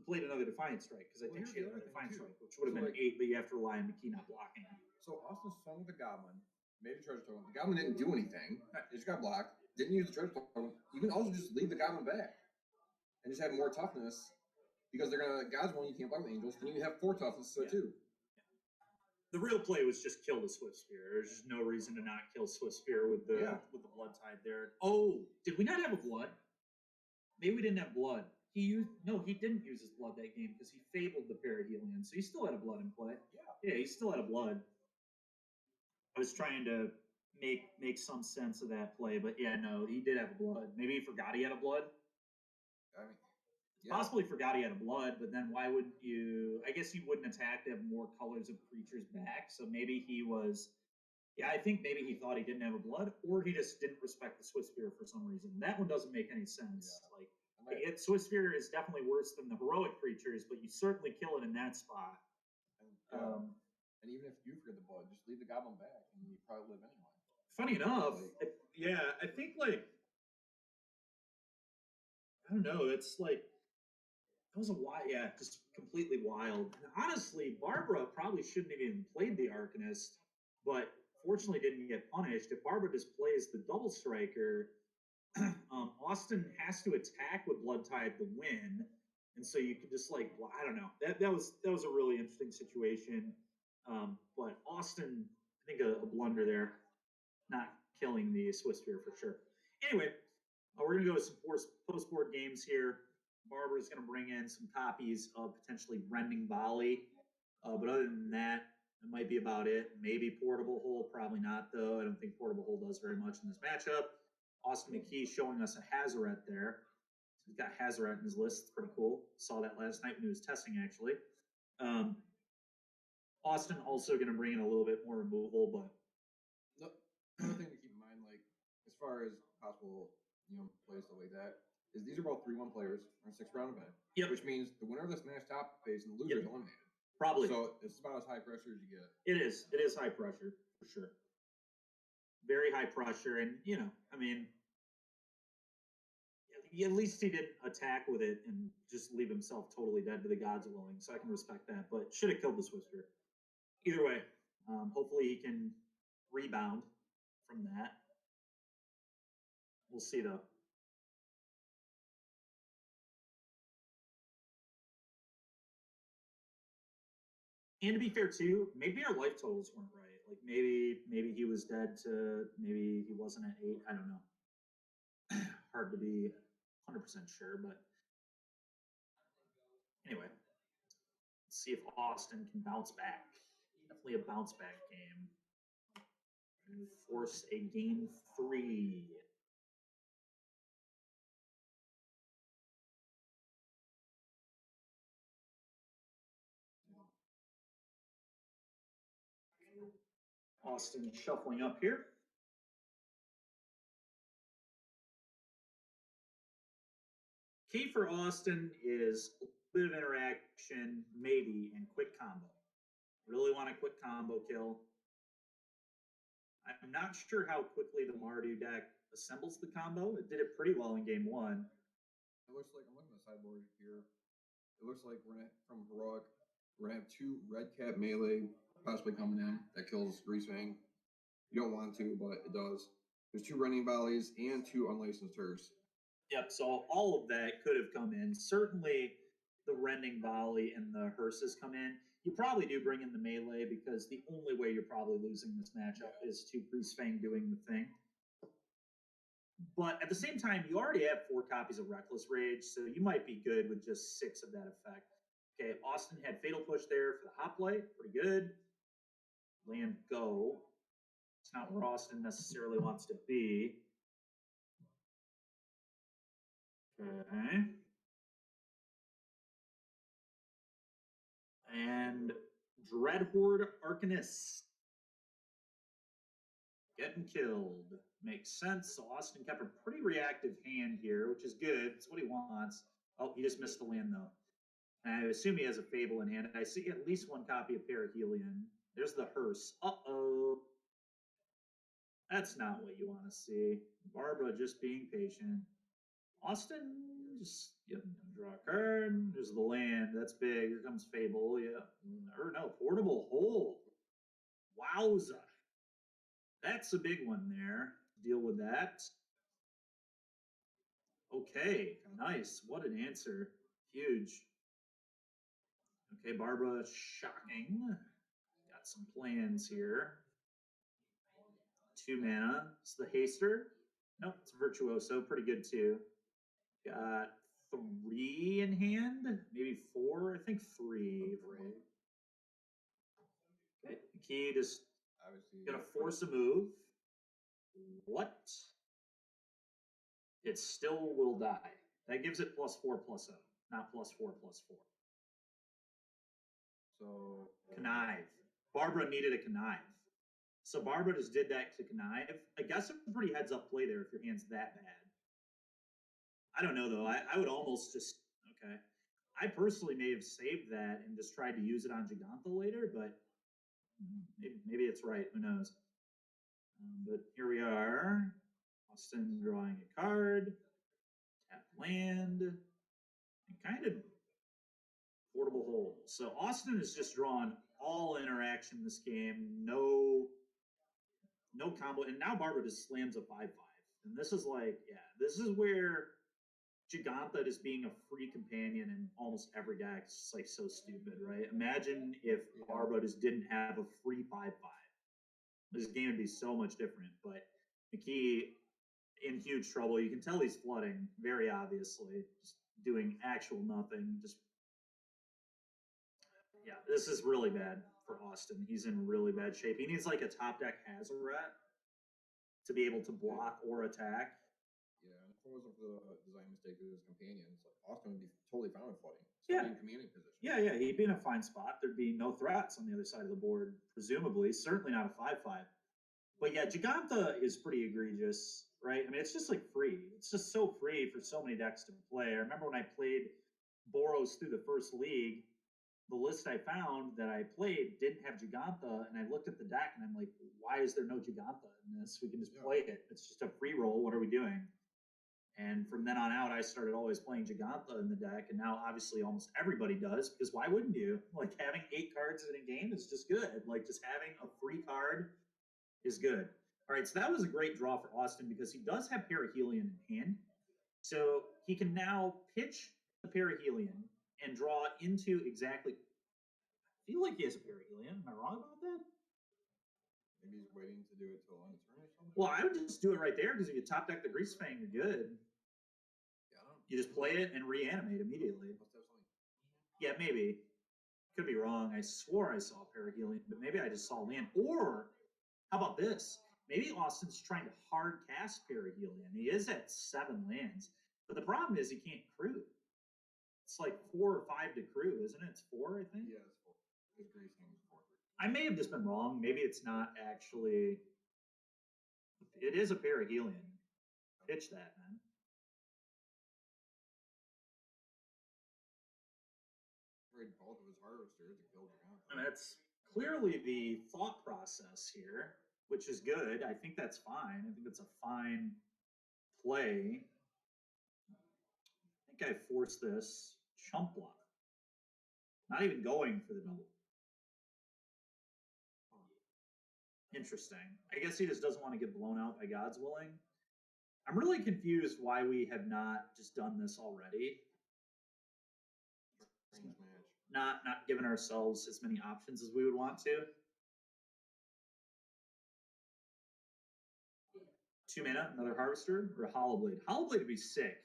played another Defiant Strike, because I think she had another Defiant Strike, which would have been 8, but you have to rely on McKee not blocking. So Austin swung with the Goblin, made a treasure token. The Goblin didn't do anything. It just got blocked. Didn't use the treasure token. You can also just leave the Goblin back and just have more toughness, because they're gonna God's Willing, you can't block the Angels. Then you have 4 toughness, so too. The real play was just kill the Swift Spear. There's just no reason to not kill Swift Spear with the blood tide there. Oh, did we not have a blood? Maybe we didn't have blood. He didn't use his blood that game, because he fabled the Parahelion, so he still had a blood in play. Yeah, he still had a blood. I was trying to make some sense of that play, but yeah, no, he did have a blood. Maybe he forgot he had a blood. I mean, Possibly forgot he had a blood, but then why wouldn't you? I guess you wouldn't attack to have more colors of creatures back. So maybe he was. Yeah, I think maybe he thought he didn't have a blood, or he just didn't respect the Swift Spear for some reason. That one doesn't make any sense. Like, Swift Spear is definitely worse than the heroic creatures, but you certainly kill it in that spot. And even if you forget the blood, just leave the Goblin back, and you probably live anyway. Funny enough, I think I don't know. It's like that was just completely wild. And honestly, Barbara probably shouldn't have even played the Arcanist, but fortunately didn't get punished. If Barbara just plays the Double Striker, Austin has to attack with Blood Tide to win, and so you could just I don't know. That was a really interesting situation. But Austin, I think a blunder there, not killing the Swiss Spear for sure. Anyway, we're gonna go with some post-board games here. Barbara's gonna bring in some copies of potentially Rending Volley, but other than that, it might be about it. Maybe Portable Hole, probably not though. I don't think Portable Hole does very much in this matchup. Austin McKee showing us a Hazaret there. So he's got Hazaret in his list. It's pretty cool. Saw that last night when he was testing, actually. Austin also going to bring in a little bit more removal, but another thing to keep in mind, like as far as possible plays stuff like that, is these are both 3-1 players on a 6-round event. Yep. Which means the winner of this match top phase and the loser is eliminated. Probably. So it's about as high pressure as you get. It is. It is high pressure for sure. Very high pressure, and I mean, at least he didn't attack with it and just leave himself totally dead to the gods willing. So I can respect that, but should have killed the Swifter. Either way, hopefully he can rebound from that. We'll see though. And to be fair too, maybe our life totals weren't right. Like maybe he was dead to maybe he wasn't at 8. I don't know. Hard to be 100% sure, but anyway, let's see if Austin can bounce back. Definitely a bounce back game. And force a game 3. Austin shuffling up here. Key for Austin is a bit of interaction, maybe, and quick combo. Really want a quick combo kill. I'm not sure how quickly the Mardu deck assembles the combo. It did it pretty well in game 1. It looks like, I'm looking at the sideboard here. It looks like we're going to, from Heroic, we're going to have 2 Red Cap melee possibly coming in that kills Greasefang. You don't want to, but it does. There's 2 Rending Volleys and 2 Unlicensed Turfs. Yep, so all of that could have come in. Certainly the Rending Volley and the Hearses come in. You probably do bring in the melee because the only way you're probably losing this matchup is to Greasefang doing the thing. But at the same time, you already have 4 copies of Reckless Rage, so you might be good with just 6 of that effect. Okay, Austin had Fatal Push there for the Hoplite. Pretty good. Land go. It's not where Austin necessarily wants to be. Okay. And Dreadhorde Arcanist. Getting killed. Makes sense. So Austin kept a pretty reactive hand here, which is good. It's what he wants. Oh, he just missed the land, though. And I assume he has a Fable in hand. I see at least 1 copy of Perihelion. There's the hearse. Uh-oh. That's not what you want to see. Barbara just being patient. Austin just draw a card. There's the land. That's big. Here comes Fable. Yeah. Or no, Portable Hold. Wowza. That's a big one there. Deal with that. Okay, nice. What an answer. Huge. Okay, Barbara, shocking. Got some plans here. 2 mana. It's the Haster. Nope, it's Virtuoso. Pretty good too. Got 3 in hand, maybe 4. I think 3. Right. Okay, Key just Obviously, gonna force a move. What? It still will die. That gives it +4/+0, not +4/+4. So Connive. Barbara needed a connive. So Barbara just did that to connive. I guess it's a pretty heads-up play there if your hand's that bad. I don't know, though. I would almost just... Okay. I personally may have saved that and just tried to use it on Giganta later, but maybe it's right. Who knows? But here we are. Austin drawing a card. Tap land. And kind of Portable Hold. So Austin has just drawn all interaction in this game. No combo. And now Barbara just slams a 5/5. And this is like, this is where Giganta just being a free companion in almost every deck is just like so stupid, right? Imagine if Barbara just didn't have a free 5/5. This game would be so much different. But McKee in huge trouble. You can tell he's flooding, very obviously. Just doing actual nothing. This is really bad for Austin. He's in really bad shape. He needs like a top deck Hazoret to be able to block or attack. Yeah, and if it wasn't for the design mistake of his companions, like Austin would be totally fine with flooding. Yeah. In commanding position. Yeah, he'd be in a fine spot. There'd be no threats on the other side of the board, presumably. Certainly not a 5/5. But yeah, Giganta is pretty egregious, right? I mean, it's just like free. It's just so free for so many decks to play. I remember when I played Boros through the first league, the list I found that I played didn't have Giganta, and I looked at the deck and I'm like, why is there no Giganta in this? We can just play it. It's just a free roll. What are we doing? And from then on out, I started always playing Giganta in the deck, and now obviously almost everybody does, because why wouldn't you? Like, having 8 cards in a game is just good. Like, just having a free card is good. All right, so that was a great draw for Austin because he does have Perihelion in hand. So he can now pitch the Perihelion and draw into exactly. I feel like he has a Perihelion. Am I wrong about that? Maybe he's waiting to do it till on turn or something. Well, I would just do it right there because if you top deck the Grease Fang, you're good. Yeah, I don't. You just play it and reanimate immediately. Must have something. Yeah, maybe. Could be wrong. I swore I saw Perihelion, but maybe I just saw land. Or how about this? Maybe Austin's trying to hard cast Perihelion. He is at 7 lands, but the problem is he can't crew. It's like 4 or 5 to crew, isn't it? It's 4, I think. Yeah, it's 4. His Grease thing is 4. I may have just been wrong. Maybe it's not actually. It is a Perihelion. Pitch that, man. Trade both of his harvesters to kill Giganta. And that's clearly the thought process here, which is good. I think that's fine. I think it's a fine play. I think I forced this chump block. Not even going for the double. Interesting. I guess he just doesn't want to get blown out by God's willing. I'm really confused why we have not just done this already. Strange match. Not given ourselves as many options as we would want to. 2 mana, another Harvester, or a Hollow Blade. Hollow Blade would be sick.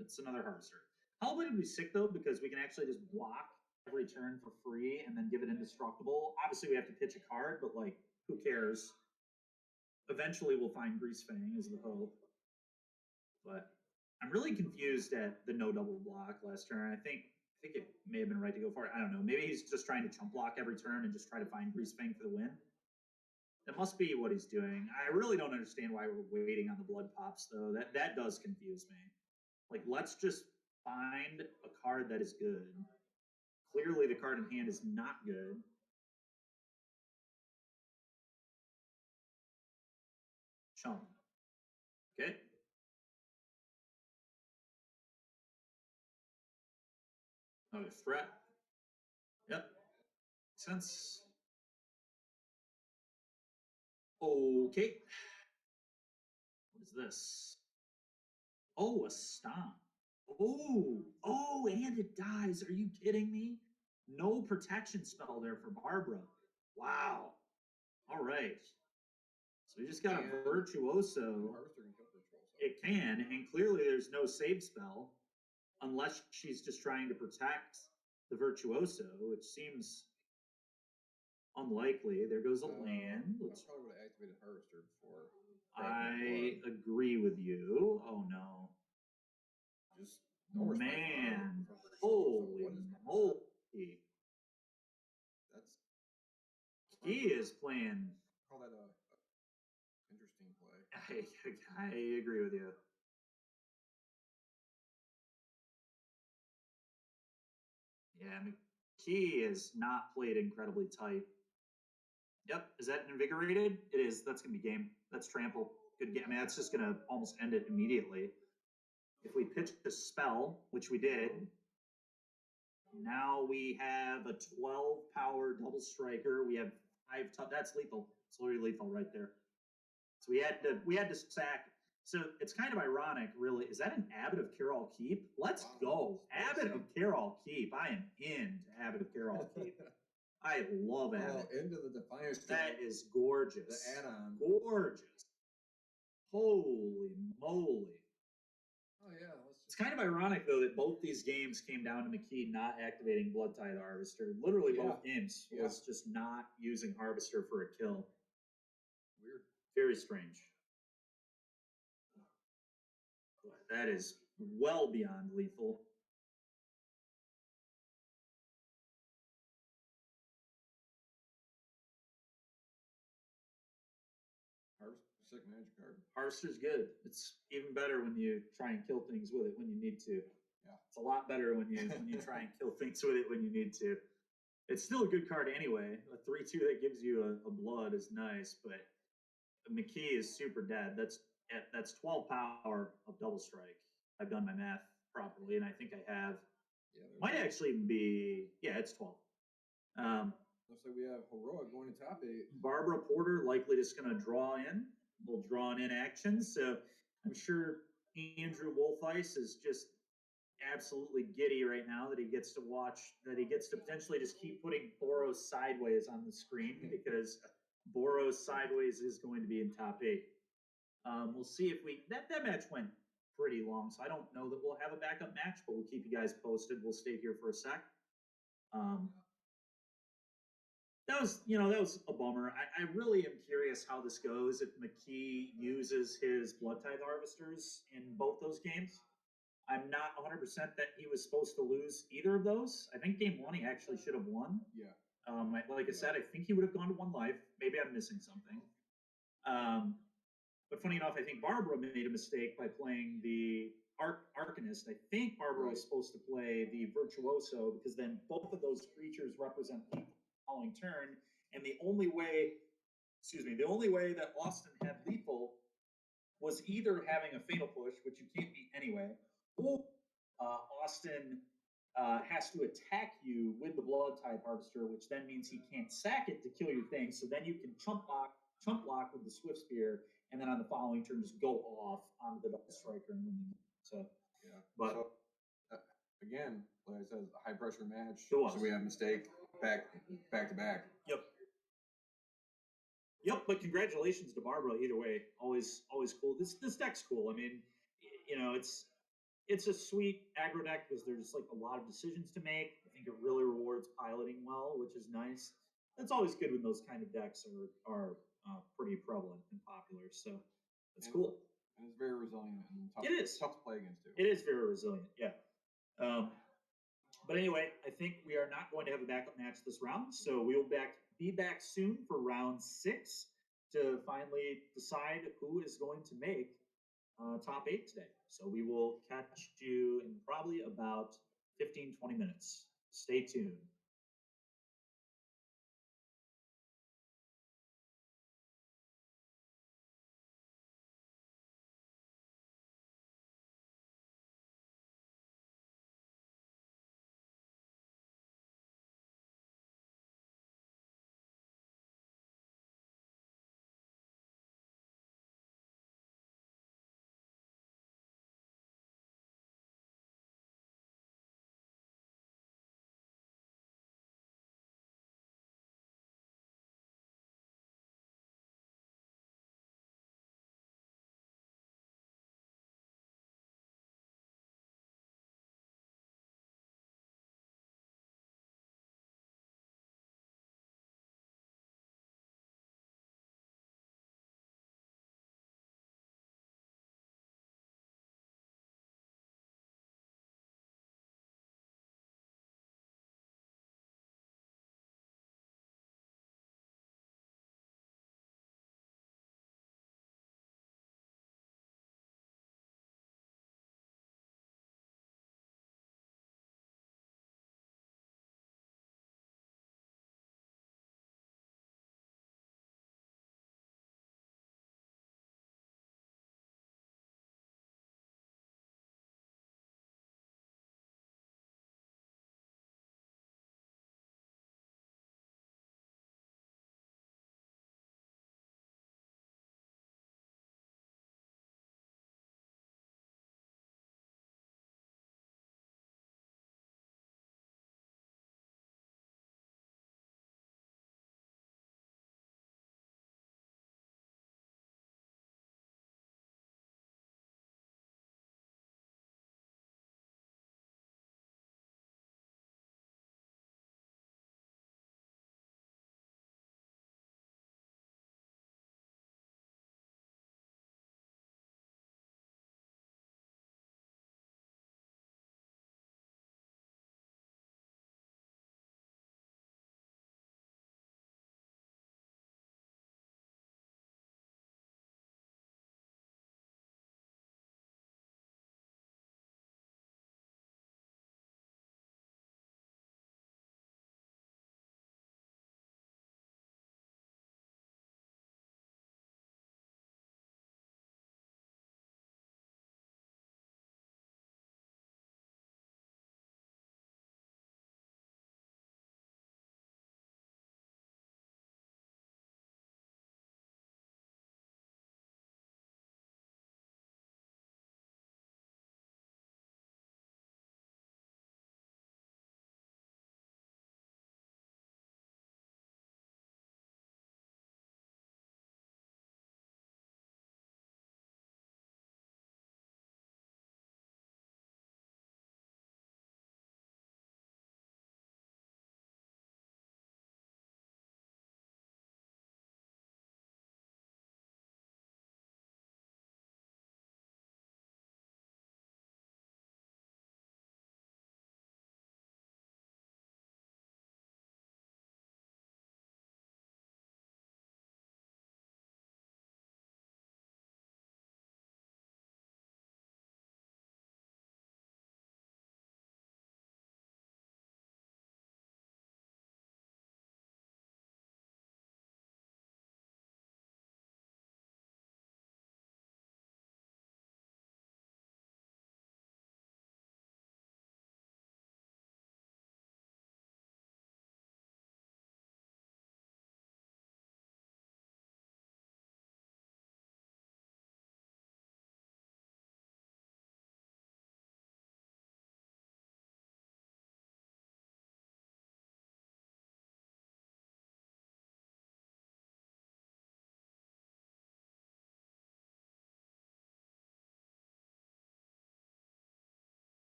It's another Harvester. Hollow Blade would be sick, though, because we can actually just block every turn for free and then give it indestructible. Obviously, we have to pitch a card, but, like, who cares? Eventually, we'll find Grease Fang, is the hope. But I'm really confused at the no double block last turn. I think it may have been right to go for it. I don't know. Maybe he's just trying to chump block every turn and just try to find Grease Fang for the win. That must be what he's doing. I really don't understand why we're waiting on the blood pops, though. That does confuse me. Like, let's just find a card that is good. Clearly, the card in hand is not good. Chump. Okay. Another threat. Yep. Makes sense. Okay. What is this? Oh, a stomp. Oh, and it dies. Are you kidding me? No protection spell there for Barbara. Wow. All right. So we just got a Virtuoso. Harvester can kill Virtuoso. It can, and clearly there's no save spell unless she's just trying to protect the Virtuoso, which seems unlikely. There goes a land. I probably would have activated Harvester before. I agree with you. Oh no. Just no respect for Man. Virtuoso. Holy What is moly. That's He is playing. call that a interesting play. I agree with you. Yeah, McKee is not played incredibly tight. Yep, is that invigorated? It is. That's gonna be game. That's trample. Good game. I mean, that's just gonna almost end it immediately. If we pitch a spell, which we did, now we have a 12 power double striker. We have 5 that's lethal. It's literally lethal right there. So we had to sack. So it's kind of ironic, really. Is that an Abbot of Carol Keep? Let's go. Abbot of Carol Keep. I am into Abbot of Carol Keep. I love Abbot. Into the Defiance. That is gorgeous. The add-on. Gorgeous. Holy moly. Oh yeah. It's kind of ironic, though, that both these games came down to McKee not activating Blood Tithe Harvester. Literally both games was just not using Harvester for a kill. Weird. Very strange. That is well beyond lethal. Sick magic card. Harvester's good. It's even better when you try and kill things with it when you need to. Yeah. It's a lot better when you try and kill things with it when you need to. It's still a good card anyway. A 3/2 that gives you a blood is nice, but McKee is super dead. That's 12 power of double strike. I've done my math properly, and I think I have. Yeah. Might actually be, yeah, it's 12. Looks like we have Heroic going to top 8. Barbara Porter likely just going to draw in. We'll draw in action. So I'm sure Andrew Wolfeis is just absolutely giddy right now that he gets to watch, that he gets to potentially just keep putting Boros sideways on the screen because Boros sideways is going to be in top 8. We'll see if that match went pretty long, so I don't know that we'll have a backup match, but we'll keep you guys posted. We'll stay here for a sec. That was a bummer. I really am curious how this goes if McKee uses his Blood Tithe Harvesters in both those games. I'm not 100% that he was supposed to lose either of those. I think game 1 he actually should have won. Yeah. Like I said, I think he would have gone to 1 life. Maybe I'm missing something. But funny enough, I think Barbara made a mistake by playing the Arcanist. I think Barbara was supposed to play the Virtuoso because then both of those creatures represent lethal following turn. And the only way that Austin had lethal was either having a Fatal Push, which you can't beat anyway, or Austin has to attack you with the Blood Tithe Harvester, which then means he can't sack it to kill your thing. So then you can chump block with the Swift Spear, and then on the following turn just go off onto the Double Striker and win the game. So yeah, but so, again, like I said, a high pressure match. It was. So we have mistake back to back. Yep, but congratulations to Barbara either way. Always cool. This deck's cool. I mean, it's a sweet aggro deck because there's like a lot of decisions to make. I think it really rewards piloting well, which is nice. That's always good when those kind of decks are pretty prevalent and popular. So it's cool. And it's very resilient and tough. It is tough to play against too. It is very resilient. Yeah. But anyway, I think we are not going to have a backup match this round, so we will be back soon for round 6 to finally decide who is going to make top 8 today. So we will catch you in probably about 15-20 minutes. Stay tuned.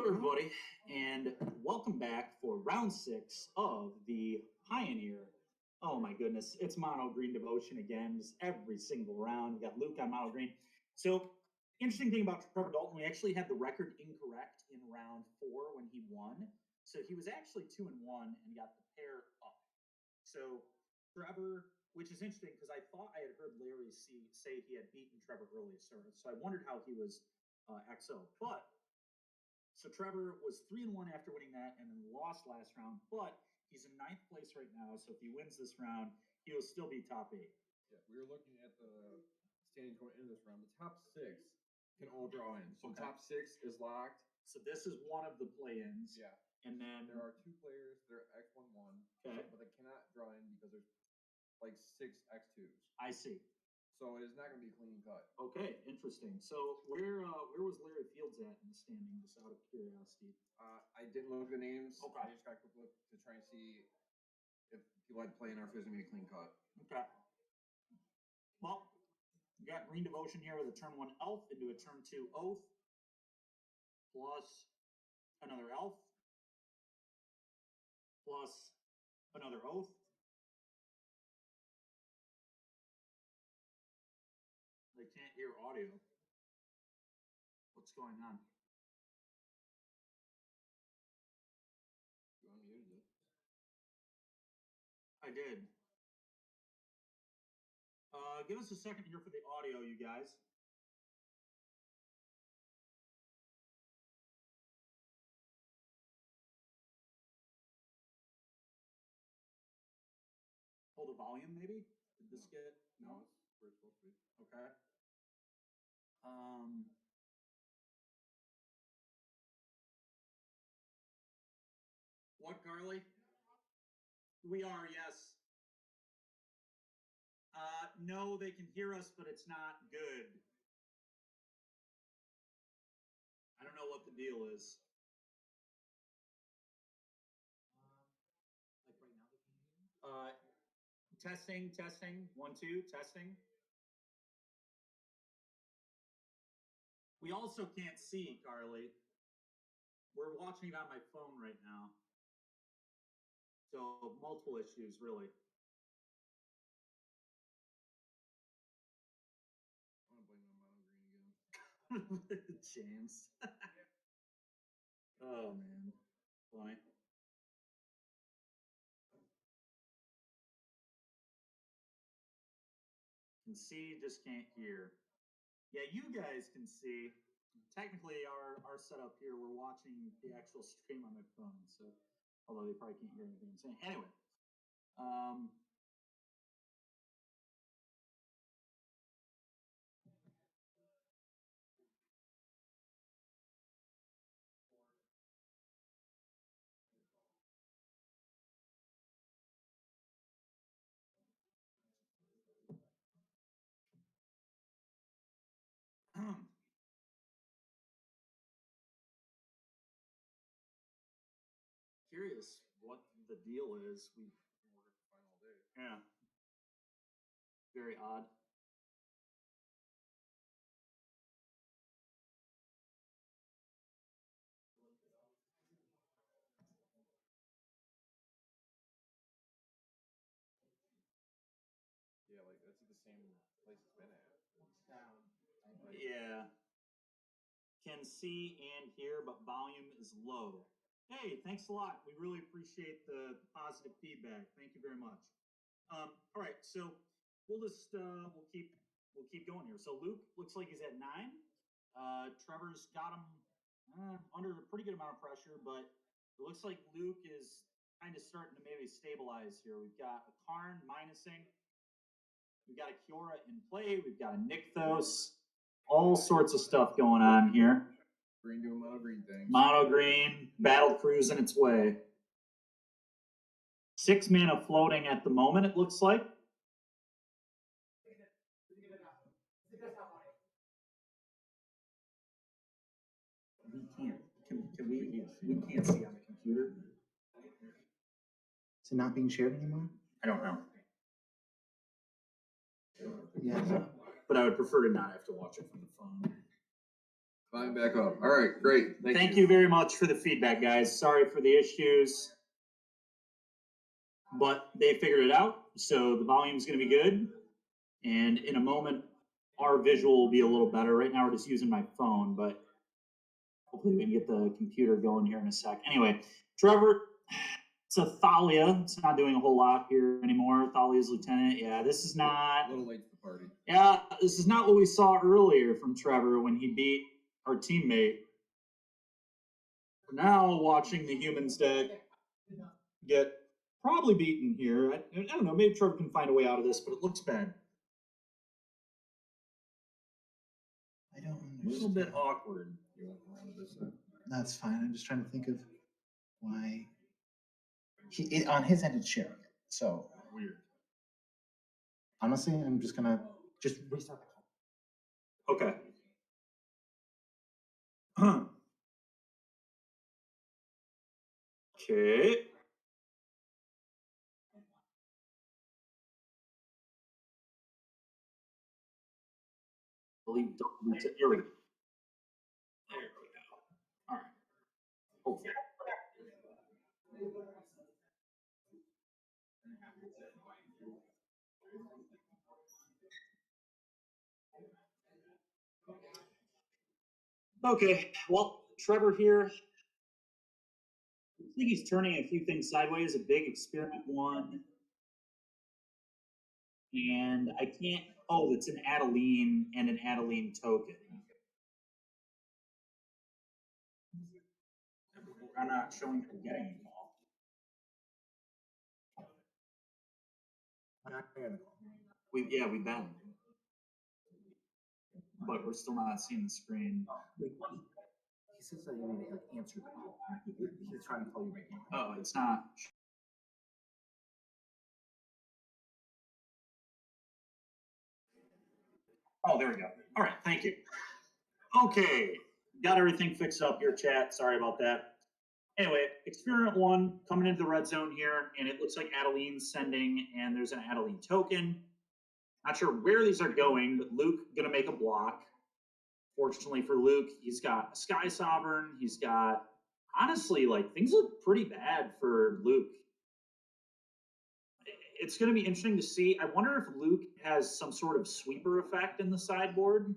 everybody, and welcome back for round 6 of the Pioneer. Oh my goodness, it's mono green devotion again, just every single round. We got Luke on mono green. So, interesting thing about Trevor Dalton, we actually had the record incorrect in round 4 when he won. So he was actually 2-1 and got the pair up. So Trevor, which is interesting because I thought I had heard Larry say he had beaten Trevor earlier, so I wondered how he was XO. But so Trevor was 3-1 after winning that and then lost last round, but he's in 9th place right now. So if he wins this round, he will still be top 8. Yeah, we were looking at the standings going into this round. The top 6 can all draw in. So top 6 is locked. So this is one of the play-ins. Yeah. And then There are 2 players. They're X11. Okay. But they cannot draw in because there's like 6 X2s. I see. So it is not going to be clean cut. Okay, interesting. So where was Larry Fields at in the standing, just out of curiosity? I didn't look at the names. Okay. I just got a quick look to try and see if people had to play in or if it was going to be a clean cut. Okay. Well, you got Green Devotion here with a turn 1 elf into a turn 2 oath, plus another elf, plus another oath. They can't hear audio. What's going on? You unmuted it. I did. Give us a second here for the audio, you guys. Hold the volume, maybe? Did this get... No, it's where it's supposed to be. Okay. What, Carly? We are, yes. No, they can hear us, but it's not good. I don't know what the deal is. Like right now, they can hear you? Testing. 1, 2, testing. We also can't see, Carly. We're watching it on my phone right now. So multiple issues, really. I'm going to blame it on mono green again. James. Oh, man. Funny. Can see, just can't hear. Yeah, you guys can see. Technically, our setup here, we're watching the actual stream on my phone, so although they probably can't hear anything I'm saying. Anyway, curious what the deal is. We're going to find all day. Yeah, very odd. Yeah, like that's at the same place it's been at. Down. Yeah. Can see and hear, but volume is low. Hey, thanks a lot. We really appreciate the positive feedback. Thank you very much. All right, so we'll just we'll keep going here. So Luke looks like he's at 9. Trevor's got him under a pretty good amount of pressure, but it looks like Luke is kind of starting to maybe stabilize here. We've got a Karn minusing. We've got a Kiora in play. We've got a Nykthos. All sorts of stuff going on here. Green doing mono green things. Mono green, battle cruising its way. 6 mana floating at the moment, it looks like. We can't. Can we can't see on the computer. Is it not being shared anymore? I don't know. Yeah. But I would prefer to not have to watch it from the phone. Fine, back up. All right, great. Thank you very much for the feedback, guys. Sorry for the issues, but they figured it out. So the volume's going to be good. And in a moment, our visual will be a little better. Right now, we're just using my phone, but hopefully we can get the computer going here in a sec. Anyway, Trevor, it's a Thalia. It's not doing a whole lot here anymore. Thalia's lieutenant. Yeah, this is not. A little late to the party. Yeah, this is not what we saw earlier from Trevor when he beat our teammate. We're now watching the humans deck get probably beaten here. I don't know. Maybe Trevor can find a way out of this, but it looks bad. I don't A little bit awkward. You want to round this up? That's fine. I'm just trying to think of why on his end it's sharing it. So Weird. honestly, I'm just gonna restart the call. Okay. Okay. Here we go. There we go. All right. Hopefully. Okay, well, Trevor here. I think he's turning a few things sideways. A big experiment one. And I can't. Oh, it's an Adeline and an Adeline token. I'm not showing her getting it all. We've been. But we're still not seeing the screen. He says that you need to answer the call. He's trying to call you right now. Oh, it's not. Oh, there we go. All right, thank you. Okay, got everything fixed up here, chat. Sorry about that. Anyway, experiment one coming into the red zone here, and it looks like Adeline's sending, and there's an Adeline token. Not sure where these are going, but Luke gonna make a block. Fortunately for Luke, he's got a Sky Sovereign. He's got, honestly, like, things look pretty bad for Luke. It's going to be interesting to see. I wonder if Luke has some sort of sweeper effect in the sideboard.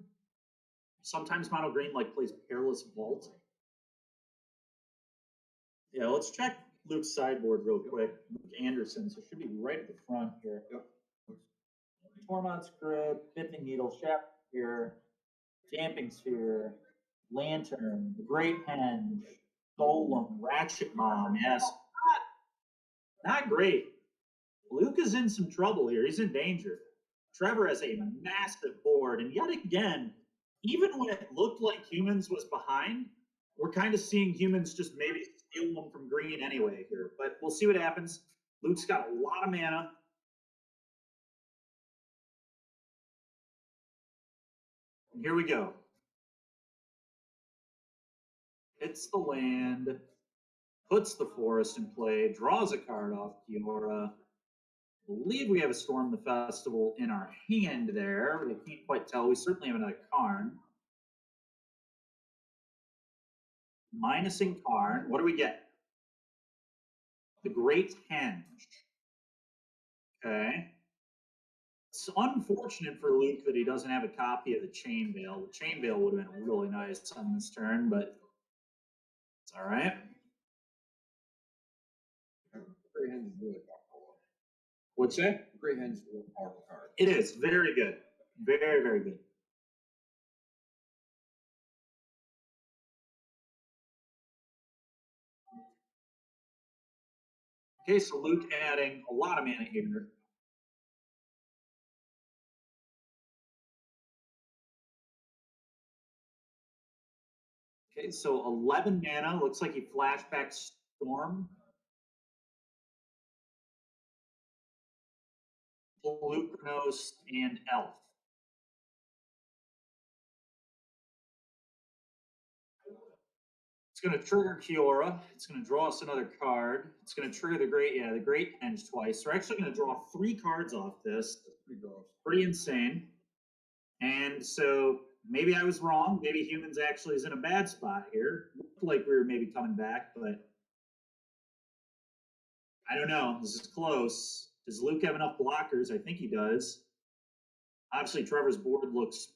Sometimes Mono Green, like, plays Peerless Vault. Yeah, let's check Luke's sideboard real quick. Luke Anderson, so it should be right at the front here. Yep. Tormont's Grip, Fifthing Needle, Shaft here. Damping Sphere, Lantern, the Great Henge, Golem, Ratchet Mom. Yes, not great. Luke is in some trouble here. He's in danger. Trevor has a massive board, and yet again, even when it looked like Humans was behind, we're kind of seeing Humans just maybe steal one from green anyway here. But we'll see what happens. Luke's got a lot of mana. Here we go. Hits the land, puts the forest in play, draws a card off Kiora. Believe we have a Storm the Festival in our hand there. We can't quite tell. We certainly have another Karn. Minusing Karn. What do we get? The Great Henge. Okay. It's unfortunate for Luke that he doesn't have a copy of the Chain Veil. The Chain Veil would have been really nice on this turn, but it's all right. Great Henge is really powerful. What's that? Great Henge is a really powerful card. It is very good. Very, very good. Okay, so Luke adding a lot of mana here. Okay, so 11 mana. Looks like he flashback Storm. Lucanos and Elf. It's going to trigger Kiora. It's going to draw us another card. It's going to trigger the Great Henge twice. So we're actually going to draw 3 cards off this. Pretty gross. Pretty insane. And so maybe I was wrong. Maybe humans actually is in a bad spot here. Looked like we were maybe coming back, but I don't know. This is close. Does Luke have enough blockers? I think he does. Obviously, Trevor's board looks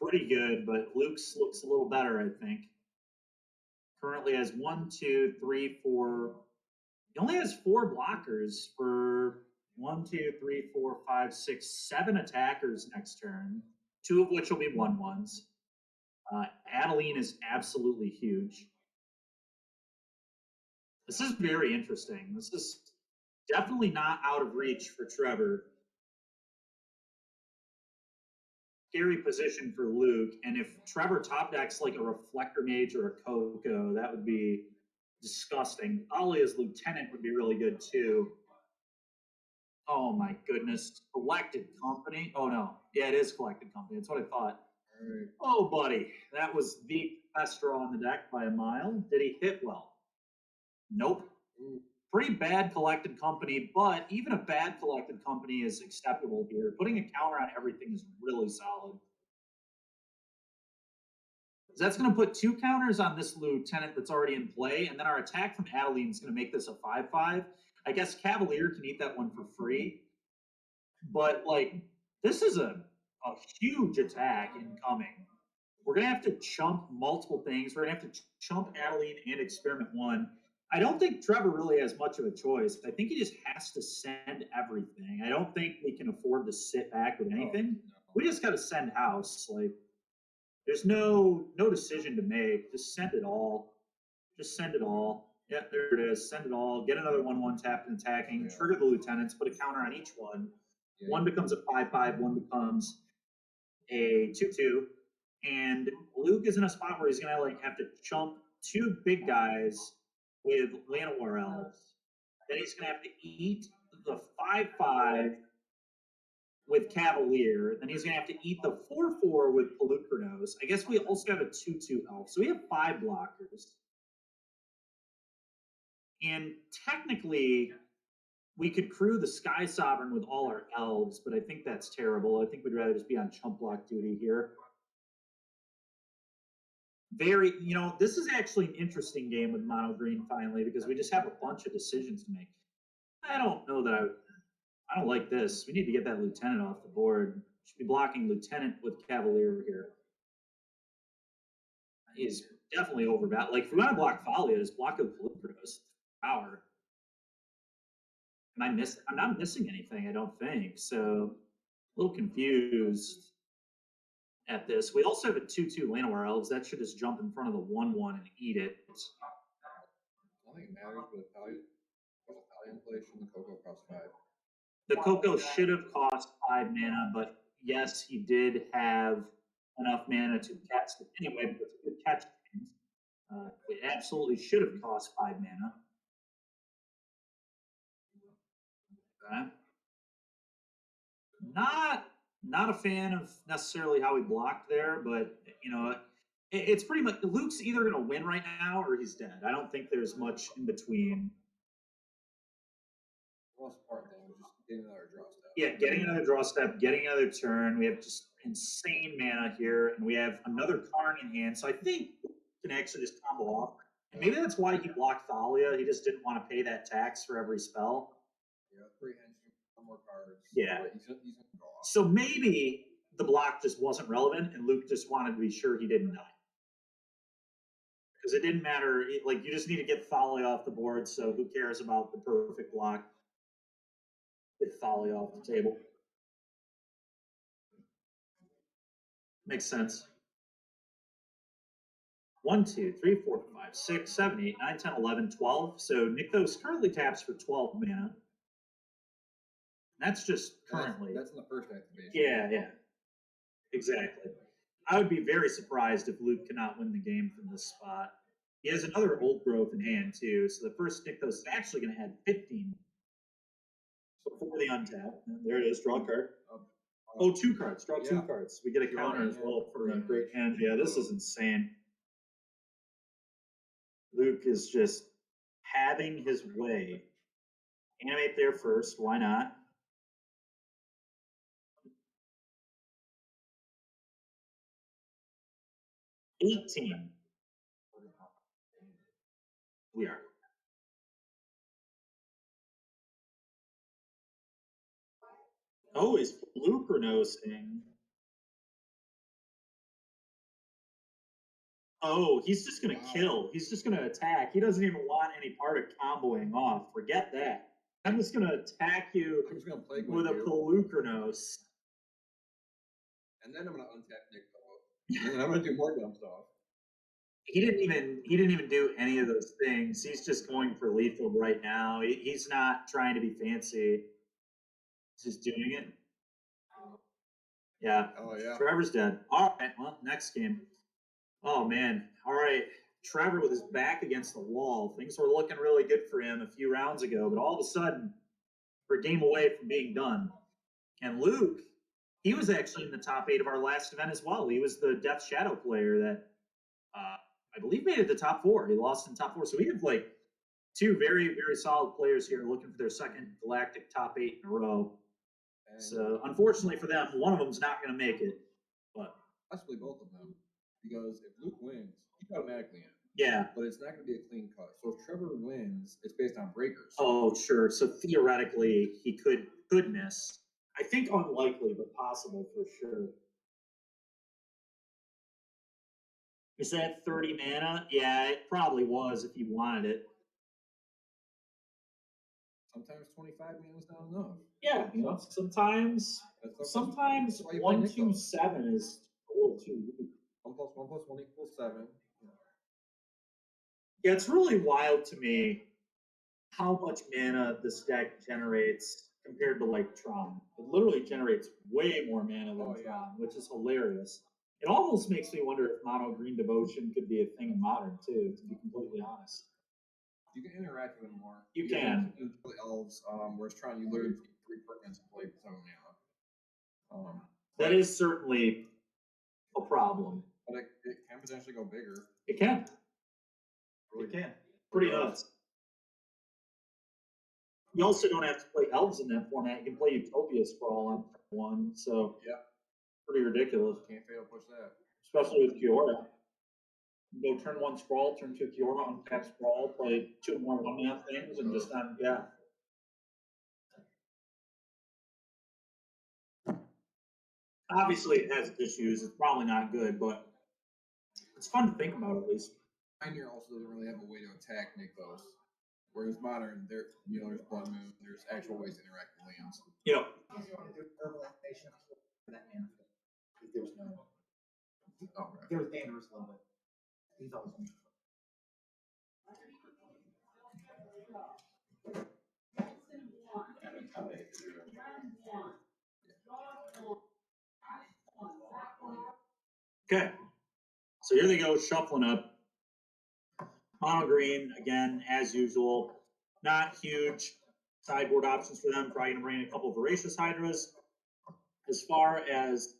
pretty good, but Luke's looks a little better, I think. Currently has 1, 2, 3, 4. He only has 4 blockers for 1, 2, 3, 4, 5, 6, 7 attackers next turn, 2 of which will be 1/1s. Adeline is absolutely huge. This is very interesting. This is definitely not out of reach for Trevor. Scary position for Luke, and if Trevor top decks like a Reflector Mage or a Coco, that would be disgusting. Ollie as Lieutenant would be really good too. Oh my goodness. Collected Company? Oh no. Yeah, it is Collected Company. That's what I thought. Alright. Oh, buddy. That was the best draw on the deck by a mile. Did he hit well? Nope. Pretty bad Collected Company, but even a bad Collected Company is acceptable here. Putting a counter on everything is really solid. That's going to put 2 counters on this Lieutenant that's already in play, and then our attack from Adeline is going to make this a 5/5. I guess Cavalier can eat that one for free, but like this is a huge attack incoming. We're going to have to chump multiple things. We're going to have to chump Adeline and Experiment 1. I don't think Trevor really has much of a choice. I think he just has to send everything. I don't think we can afford to sit back with anything. We just got to send house. Like, there's no decision to make. Just send it all. Just send it all. Yeah, there it is. Send it all. Get another 1/1 tapped and attacking. Trigger the lieutenants. Put a counter on each one. Yeah. One becomes a 5/5. One becomes a 2/2. And Luke is in a spot where he's gonna like have to chump 2 big guys with Llanowar Elves. Then he's gonna have to eat the 5/5 with Cavalier. Then he's gonna have to eat the 4/4 with Pelucranos. I guess we also have a 2/2 elf. So we have 5 blockers. And technically, we could crew the Sky Sovereign with all our elves, but I think that's terrible. I think we'd rather just be on chump block duty here. Very, this is actually an interesting game with mono green finally, because we just have a bunch of decisions to make. I don't know that I don't like this. We need to get that Lieutenant off the board. Should be blocking Lieutenant with Cavalier here. He's definitely overbat. Like, if we want to block Folly, just block with Pelucranos. Power. I'm not missing anything, I don't think. So, a little confused at this. We also have a 2/2 Llanowar Elves. That should just jump in front of the 1/1 and eat it. I don't think it matters, but Italian inflation, the Coco costs 5. The Coco should have cost 5 mana, but yes, he did have enough mana to catch it anyway, but it's a good catch. It absolutely should have cost 5 mana. Okay. Not a fan of necessarily how he blocked there, but it's pretty much Luke's either going to win right now or he's dead. I don't think there's much in between. The most important thing was just getting another draw step. Yeah, getting another draw step, getting another turn. We have just insane mana here, and we have another Karn in hand. So I think we can actually just combo off. And maybe that's why he blocked Thalia. He just didn't want to pay that tax for every spell. Yeah, 3 henchmen, 1 more cards. Yeah. He's gonna go off. So maybe the block just wasn't relevant, and Luke just wanted to be sure he didn't die. Because it didn't matter. Like, you just need to get Thalia off the board, so who cares about the perfect block? Get Thalia off the table. Makes sense. 1, 2, 3, 4, 5, 6, 7, 8, 9, 10, 11, 12. So Nykthos currently taps for 12 mana. That's just currently. That's in the first activation. Yeah. Exactly. I would be very surprised if Luke cannot win the game from this spot. He has another old growth in hand, too. So the first Nykthos is actually going to add 15 before the untap. And there it is. Draw a card. Oh, 2 cards. Draw 2 cards. We get a counter as well for a great hand. Yeah, this is insane. Luke is just having his way. Animate there first. Why not? 18. We are. Oh, he's flukernosing. Oh, he's just gonna kill. He's just gonna attack. He doesn't even want any part of comboing off. Forget that. I'm just gonna attack you I'm just gonna play with a Pelukernos. and then I'm gonna untap Nick though. And I'm gonna do more dumb stuff. He didn't even do any of those things. He's just going for lethal right now. He's not trying to be fancy. He's just doing it. Yeah. Oh yeah. Trevor's dead. All right. Well, next game. Oh man. All right. Trevor with his back against the wall. Things were looking really good for him a few rounds ago, but all of a sudden, we're a game away from being done. And Luke, he was actually in the top 8 of our last event as well. He was the Death Shadow player that I believe made it the top 4. He lost in top 4. So we have like 2 very, very solid players here looking for their second Galactic top 8 in a row. And So unfortunately for them, one of them's not going to make it. But possibly both of them, because if Luke wins, he's automatically in. yeah. But it's not going to be a clean cut. So if Trevor wins, it's based on breakers. Oh, sure. So theoretically, he could miss. I think unlikely, but possible for sure. Is that 30 mana? Yeah, it probably was if you wanted it. Sometimes 25 mana is not enough. Yeah, you know, sometimes That's why you play 1, Nick 2, though. 7 is a little too weak. 1 + 1 + 1 = 7. Yeah, it's really wild to me how much mana this deck generates compared to like Tron. It literally generates way more mana than Tron, which is hilarious. It almost makes me wonder if mono green devotion could be a thing in modern too, to be completely honest. You can interact with them more. You can. You play elves, whereas Tron, you literally take 3 permanents and play 7 mana. That is certainly a problem. But it can potentially go bigger. It can. Really It can. Pretty nuts. You also don't have to play elves in that format. You can play Utopia Sprawl on one, so yeah, pretty ridiculous. Can't fail to push that. Especially with Kiora. You go turn 1 Sprawl, turn 2 Kiora, untap Sprawl, play 2 more 1-mana things, and just yeah. Obviously, it has issues. It's probably not good, but it's fun to think about at least. Pioneer also doesn't really have a way to attack Nykthos. Whereas modern, there's Blood Moon, there's actual ways to interact with lands. Yep. There was dangerous a little bit. He's always been. Okay. So here they go, shuffling up. Mono green, again, as usual. Not huge sideboard options for them. Probably going to bring in a couple of Voracious Hydras. As far as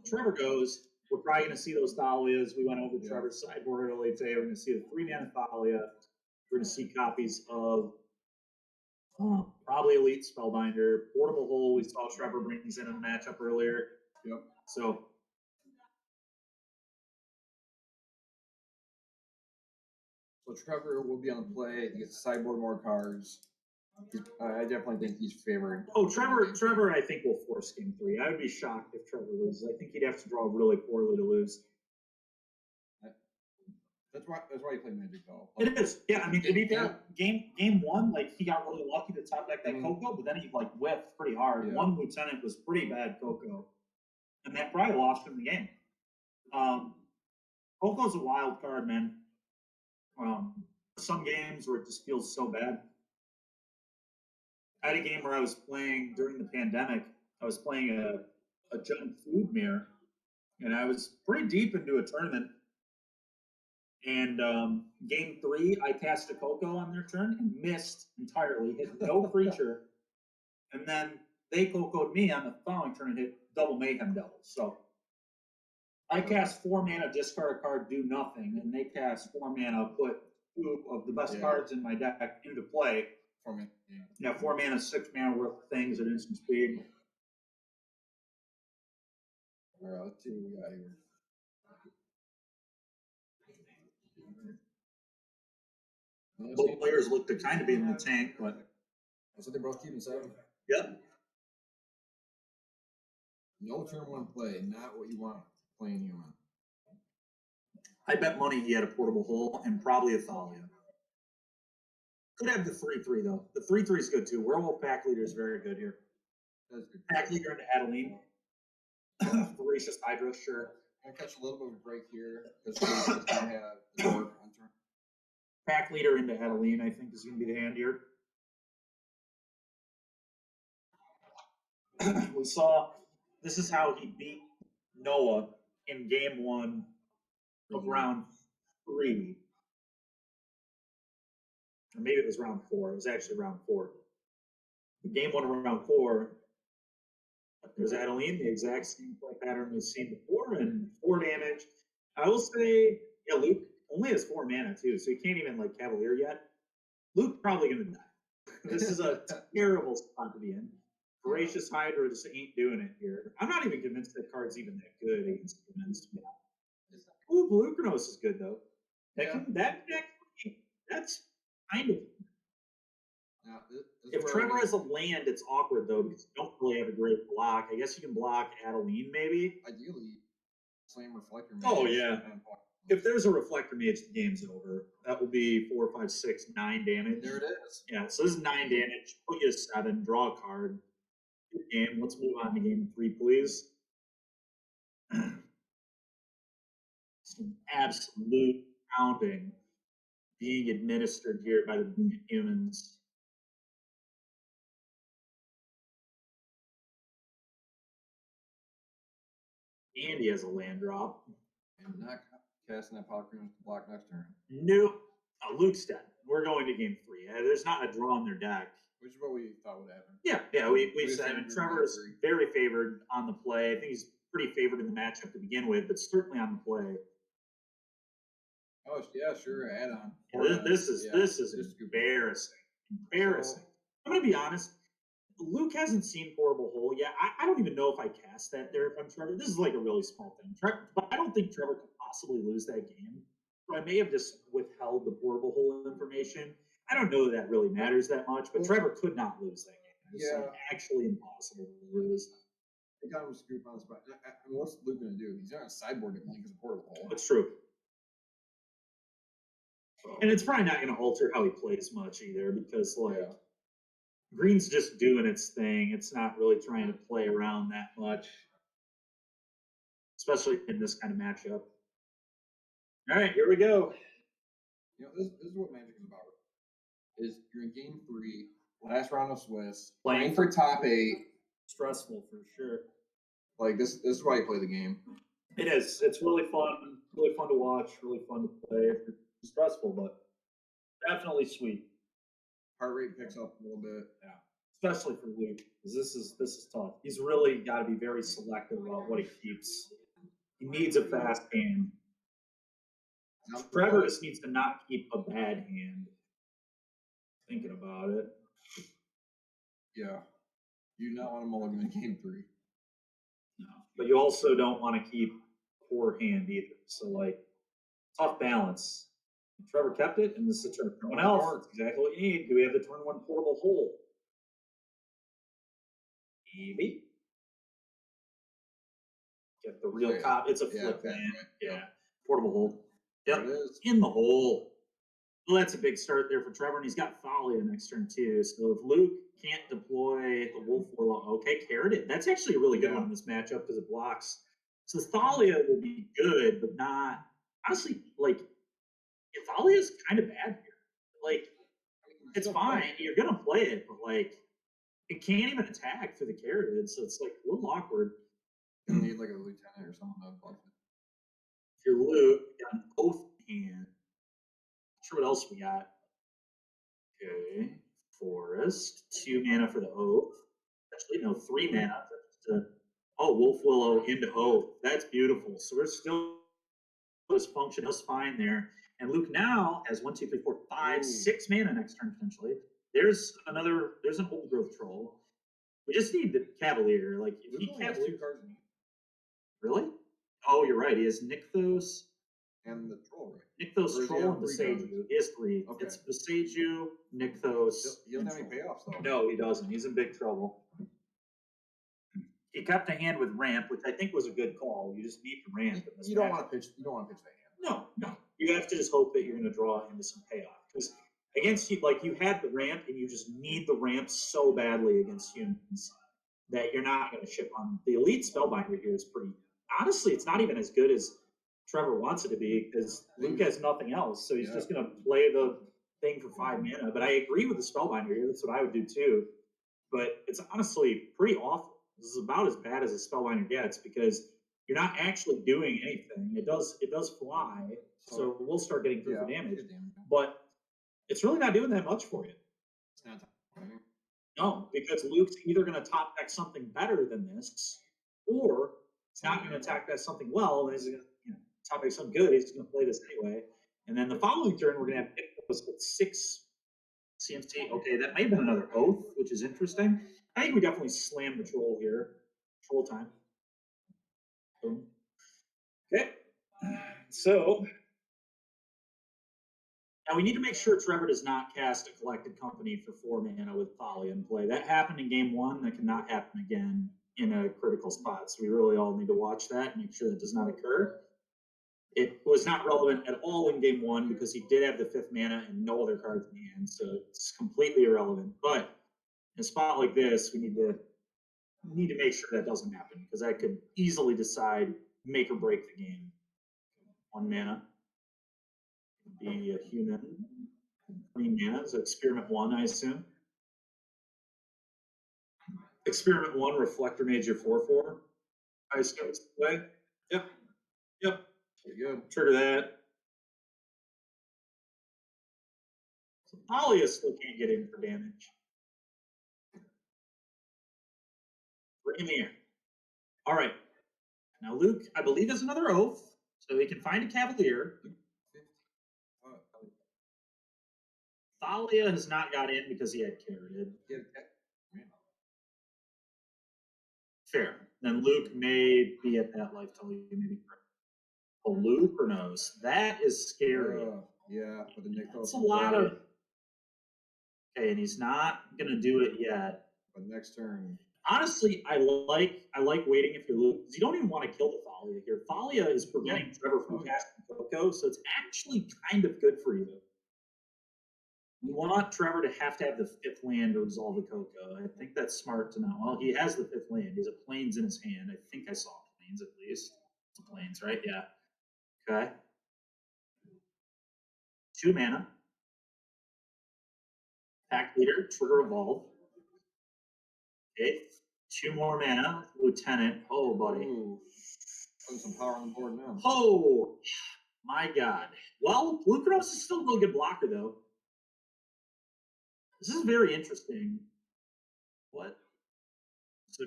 Trevor goes, we're probably going to see those Thalias. We went over Trevor's sideboard earlier today. We're going to see the 3-mana Thalia. We're going to see copies of probably Elite Spellbinder. Portable Hole, we saw Trevor brings in a matchup earlier. Yep. So Trevor will be on the play. He gets sideboard more cards. I definitely think he's favored. Oh, Trevor, I think will force game 3. I would be shocked if Trevor loses. I think he'd have to draw really poorly to lose. That's why you play Magic though. It is, yeah. I mean, to be fair, game 1, like he got really lucky to top deck that Coco, but then he like whiffed pretty hard. Yeah. 1 Lieutenant was pretty bad Coco, and that probably lost him the game. Coco's a wild card, man. Some games where it just feels so bad. I had a game where I was playing during the pandemic. I was playing a junk food mirror, and I was pretty deep into a tournament. And game 3, I cast a Coco on their turn and missed entirely, hit no creature. And then they Coco'd me on the following turn and hit double Mayhem Devils. So I cast 4 mana, discard a card, do nothing, and they cast 4 mana, put 2 of the best cards in my deck into play. 4 mana. Yeah, 4 mana, 6 mana worth of things at instant speed. All right, let's see what we got here. Both players look to kind of be in the tank, but That's what they're both keeping 7. yep. No turn 1 play, not what you want playing human. I bet money he had a portable hole and probably a Thalia. Could have the 3-3 though. The 3-3 is good too. Werewolf pack leader is very good here. That's good. Pack leader into Adeline. Voracious Hydra, sure. I'm gonna catch a little bit of a break here because he's gonna have the door on turn. Pack leader into Adeline, I think, is going to be the hand here. We saw this is how he beat Noah in game 1 of round 3. Or maybe it was round 4. It was actually round 4. Game 1 of round 4, there's Adeline, the exact same play pattern we've seen before, and 4 damage. I will say, yeah, Luke only has 4 mana too, so he can't even like Cavalier yet. Luke probably gonna die. This is a terrible spot to be in. Voracious Hydra just ain't doing it here. I'm not even convinced that card's even that good against humans. Ooh, Blue is good though. That's kind of. Now, this If where Trevor we- has a land, it's awkward though because you don't really have a great block. I guess you can block Adeline maybe. ideally slam reflector. Oh, mage yeah. and block. If there's a reflector mage, the game's over. That will be 4, 5, 6, 9 damage. There it is. Yeah, so this is 9 damage. Put you a 7, draw a card. Good game. Let's move on to game 3, please. Some absolute pounding being administered here by the humans. Andy has a land drop. And not casting that power cream to block next turn, Nope. Oh, Luke's dead. We're going to game 3. There's not a draw on their deck. which is what we thought would happen. Yeah, we We said, I mean, favored Trevor's Mercury. very favored on the play. I think he's pretty favored in the matchup to begin with, but certainly on the play. Oh yeah, sure, add on. Yeah, this is just go- embarrassing. Embarrassing. I'm gonna be honest. Luke hasn't seen Portable Hole yet. I don't even know if I cast that there if I'm Trevor. This is like a really small thing. But I don't think Trevor could possibly lose that game. So I may have just withheld the Portable Hole information. I don't know that really matters that much, but Trevor could not lose that game. It's like actually impossible to lose. I got him scoop on the spot. And what's Luke gonna do? He's not gonna sideboard it Link as a portable. It's true. And it's probably not going to alter how he plays much either because, like, Yeah. Green's just doing its thing. It's not really trying to play around that much, especially in this kind of matchup. All right, here we go. You know, this is what Magic is about. Is you're in game 3, last round of Swiss, playing for top 8. Stressful for sure. Like this is why you play the game. It is. It's really fun. Really fun to watch. Really fun to play. It's stressful, but definitely sweet. Heart rate picks up a little bit. Yeah, especially for Luke, because this is tough. He's really got to be very selective about what he keeps. He needs a fast hand. Trevor just needs to not keep a bad hand. Thinking about it. Yeah. You do not want to mulligan in game 3. No. But you also don't want to keep poor hand either. So like tough balance. Trevor kept it, and this is a turn 1 elf. That's exactly what you need. Do we have the turn 1 portable hole? Maybe. Get the real cop. It's a flip that's land. right. Yeah. Portable hole. There Yep. it is. In the hole. Well, that's a big start there for Trevor, and he's got Thalia next turn too. So if Luke can't deploy the Wolf Willow, okay, Carrot. That's actually a really good one in this matchup because it blocks. So Thalia will be good, but not honestly. Like, Thalia is kind of bad here. Like, it's fine. You're gonna play it, but like, it can't even attack through the Carrot, so it's like a little awkward. Gonna need like a lieutenant or something to buff it. If you're Luke, you got an oath hand. Not sure what else we got. Okay, Forest, 2 mana for the oath. Actually, no, 3 mana. Wolf Willow into oath. That's beautiful. So we're still this function is fine there. And Luke now has 1, 2, 3, 4, 5, 6 mana next turn potentially. There's an old growth troll. We just need the Cavalier. Like if Luke he only has Cavalier, 2 cards in hand. really? Oh, you're right. He has Nykthos And the troll, right? Nykthos, Or does he Troll, have and three Besage cards? You. He has 3. Okay. It's Besage You, Nykthos. He doesn't have and any Troll. payoffs, though. No, he doesn't. He's in big trouble. He kept a hand with ramp, which I think was a good call. You just need the ramp. In this You don't matchup. want to pitch. You don't want to pitch that hand. No. You have to just hope that you're going to draw into some payoff. Because against you, like you had the ramp, and you just need the ramp so badly against humans that you're not going to ship on. The elite spellbinder here is pretty. Honestly, it's not even as good as Trevor wants it to be because Luke has nothing else, so he's just going to play the thing for 5 mana. But I agree with the spellbinder here. That's what I would do too. But it's honestly pretty awful. This is about as bad as a spellbinder gets because you're not actually doing anything. It does fly, so we'll start getting proof of damage. But it's really not doing that much for you. It's not. No, because Luke's either going to top deck something better than this, or it's not going to attack that something well, and he's going to top deck something good. He's going to play this anyway. And then the following turn, we're going to have Nykthos with 6 CMC. Okay, that may have been another Oath, which is interesting. I think we definitely slammed the Troll here. Troll time. Boom. Okay. So now we need to make sure Trevor does not cast a Collected Company for 4 mana with Thalia in play. That happened in game 1. That cannot happen again in a critical spot. So we really all need to watch that and make sure that does not occur. It was not relevant at all in game 1 because he did have the 5th mana and no other cards in hand. So it's completely irrelevant. But in a spot like this, we need to make sure that doesn't happen because that could easily decide, make or break the game. 1 mana. Be a human. 3 mana. So experiment 1, I assume. Experiment 1, Reflector Mage your 4/4. I assume it's the play. Yep. Pretty good. Trigger that. So Thalia still can't get in for damage. We're in the air. All right. Now Luke, I believe, has another Oath, so he can find a Cavalier. Thalia has not got in because he had carroted. Fair. Then Luke may be at that life till you maybe. Oh, Luke or knows. That is scary. Yeah, but the Nykthos. That's a lot of. Okay, and he's not gonna do it yet. But next turn. Honestly, I like waiting if you're Luke because you don't even want to kill the Thalia here. Thalia is preventing Trevor from casting Coco, so it's actually kind of good for you. You want Trevor to have the 5th land to resolve the Coco. I think that's smart to know. Well, he has the 5th land. He has a Plains in his hand. I think I saw Plains at least. It's a Plains, right? Yeah. Okay. 2 mana. Pack Leader, trigger Evolve. Okay. 2 more mana. Lieutenant. Oh, buddy. Ooh. Putting some power on the board now. Oh, my God. Well, Lucaros is still a really good blocker, though. This is very interesting. What? So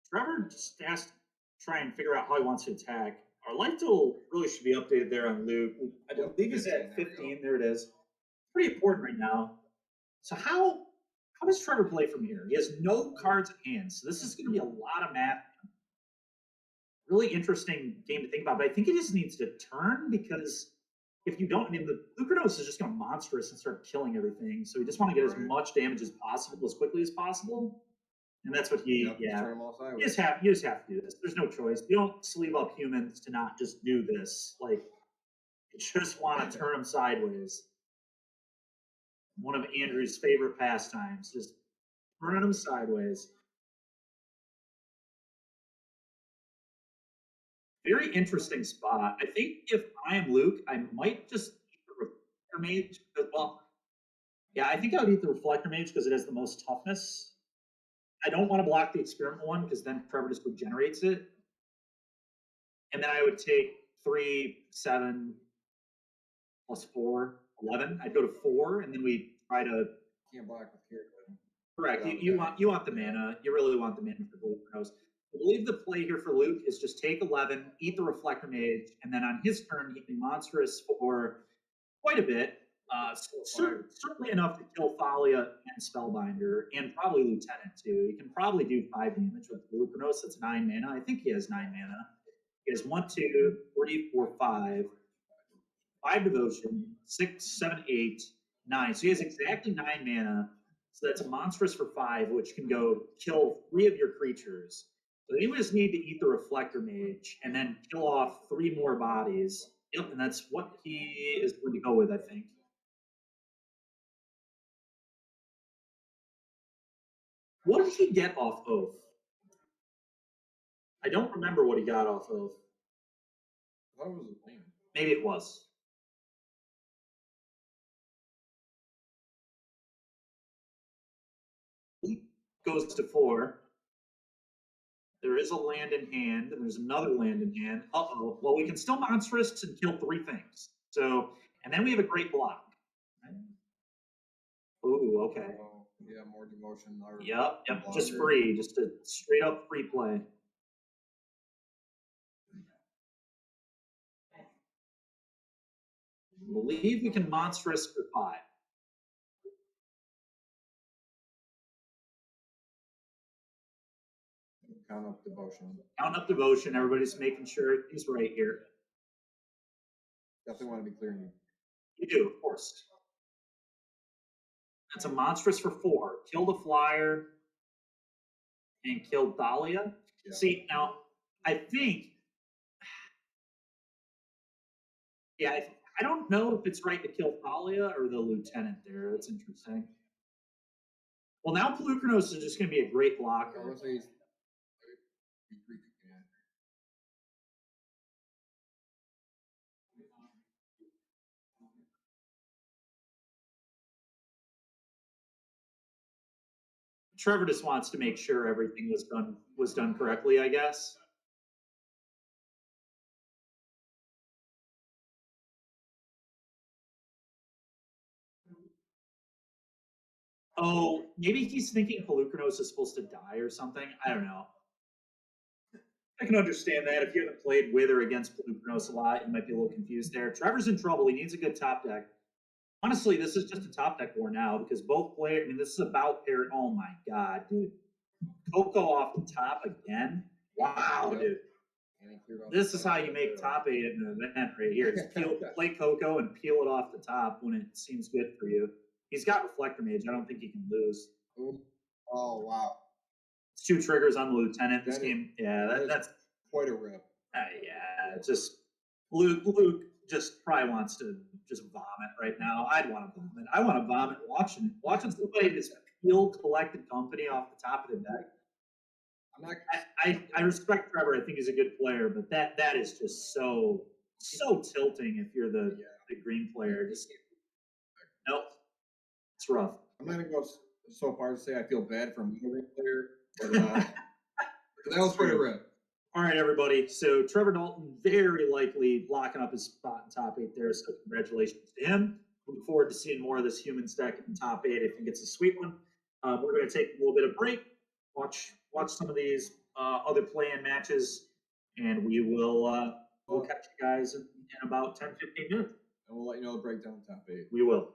Trevor just has to try and figure out how he wants to attack. Our life total really should be updated there on Luke. I believe he's at 15. There it is. Pretty important right now. So how does Trevor play from here? He has no cards in hand, so this is going to be a lot of math. Really interesting game to think about, but I think he just needs to turn because if you don't, I mean, the Lucaros is just going to monstrous and start killing everything. So we just want to get as much damage as possible, as quickly as possible. And that's what he, Turn them all sideways. you just have to do this. There's no choice. You don't sleeve up humans to not just do this. Like, you just want to turn them sideways. One of Andrew's favorite pastimes, just turning them sideways. Very interesting spot. I think if I am Luke, I might just eat the Reflector Mage. Well, yeah, I think I would eat the Reflector Mage because it has the most toughness. I don't want to block the Experiment one because then Trevor just regenerates it. And then I would take 3, 7, plus 4, 11. I'd go to 4, and then we try to. Can't block with here. Correct. You want the mana. You really want the mana for the Lucaros. I believe the play here for Luke is just take 11, eat the Reflector Mage, and then on his turn, he can monstrous for quite a bit. Certainly enough to kill Thalia and Spellbinder, and probably Lieutenant too. He can probably do 5 damage with Lucaros. That's 9 mana. I think he has 9 mana. He has 1, 2, 3, 4, 5. 5 devotion, 6, 7, 8, 9. So he has exactly 9 mana. So that's a monstrous for 5, which can go kill 3 of your creatures. So you just need to eat the Reflector Mage and then kill off 3 more bodies. Yep, and that's what he is going to go with, I think. What did he get off Oath? I don't remember what he got off Oath. I thought it was a land. Maybe it was. Goes to 4. There is a land in hand, and there's another land in hand. Uh-oh. Well, we can still monstrous and kill 3 things. So, and then we have a great block. Ooh, okay. Oh, yeah, more devotion. Yep, just Blocker. free, just a straight up free play. I believe we can monstrous for 5. Count up devotion. Count up devotion. Everybody's making sure he's right here. Definitely want to be clear. You do, of course. That's a monstrous for 4. Kill the flyer and kill Thalia. Yeah. See, now, I think, yeah, I don't know if it's right to kill Thalia or the lieutenant there. That's interesting. Well, now Pelucranos is just going to be a great blocker. I would say he's 3. Yeah. Trevor just wants to make sure everything was done correctly, I guess. Oh, maybe he's thinking Pelucranos is supposed to die or something. I don't know. I can understand that. If you haven't played with or against Pelucranos a lot, you might be a little confused there. Trevor's in trouble. He needs a good top deck. Honestly, this is just a top deck war now because both players, I mean, this is about parent. Oh my God, dude. Coco off the top again. Wow, Yep. dude. And he cleared off This the is top how you right make there. top 8 at an event right here. Just play Coco and peel it off the top when it seems good for you. He's got Reflector Mage. I don't think he can lose. Ooh. Oh, wow. It's 2 triggers on the lieutenant. This That is- game, yeah, that is- that's Quite a rip. yeah. It's just Luke just probably wants to just vomit right now. I'd want to vomit. I want to vomit watching somebody just peel Collected Company off the top of the deck. I'm not. I respect Trevor. I think he's a good player, but that is just so tilting if you're the green player. Just nope, it's rough. I'm not gonna go so far as to say I feel bad for a moving player, but that was quite a rip. All right, everybody. So Trevor Dalton very likely locking up his spot in top 8 there. So congratulations to him. Look forward to seeing more of this human stack in top 8 if he gets a sweet one. We're going to take a little bit of break, watch some of these other play-in matches, and we'll catch you guys in about 10, 15 minutes. And we'll let you know the breakdown of top 8. We will.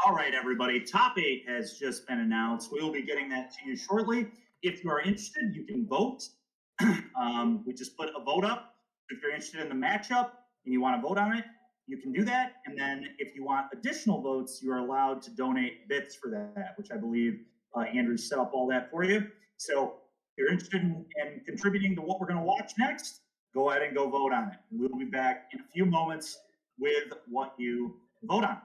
All right, everybody. Top 8 has just been announced. We will be getting that to you shortly. If you are interested, you can vote. We just put a vote up. If you're interested in the matchup and you want to vote on it, you can do that. And then if you want additional votes, you are allowed to donate bits for that, which I believe Andrew set up all that for you. So if you're interested in contributing to what we're going to watch next, go ahead and go vote on it. We'll be back in a few moments with what you vote on.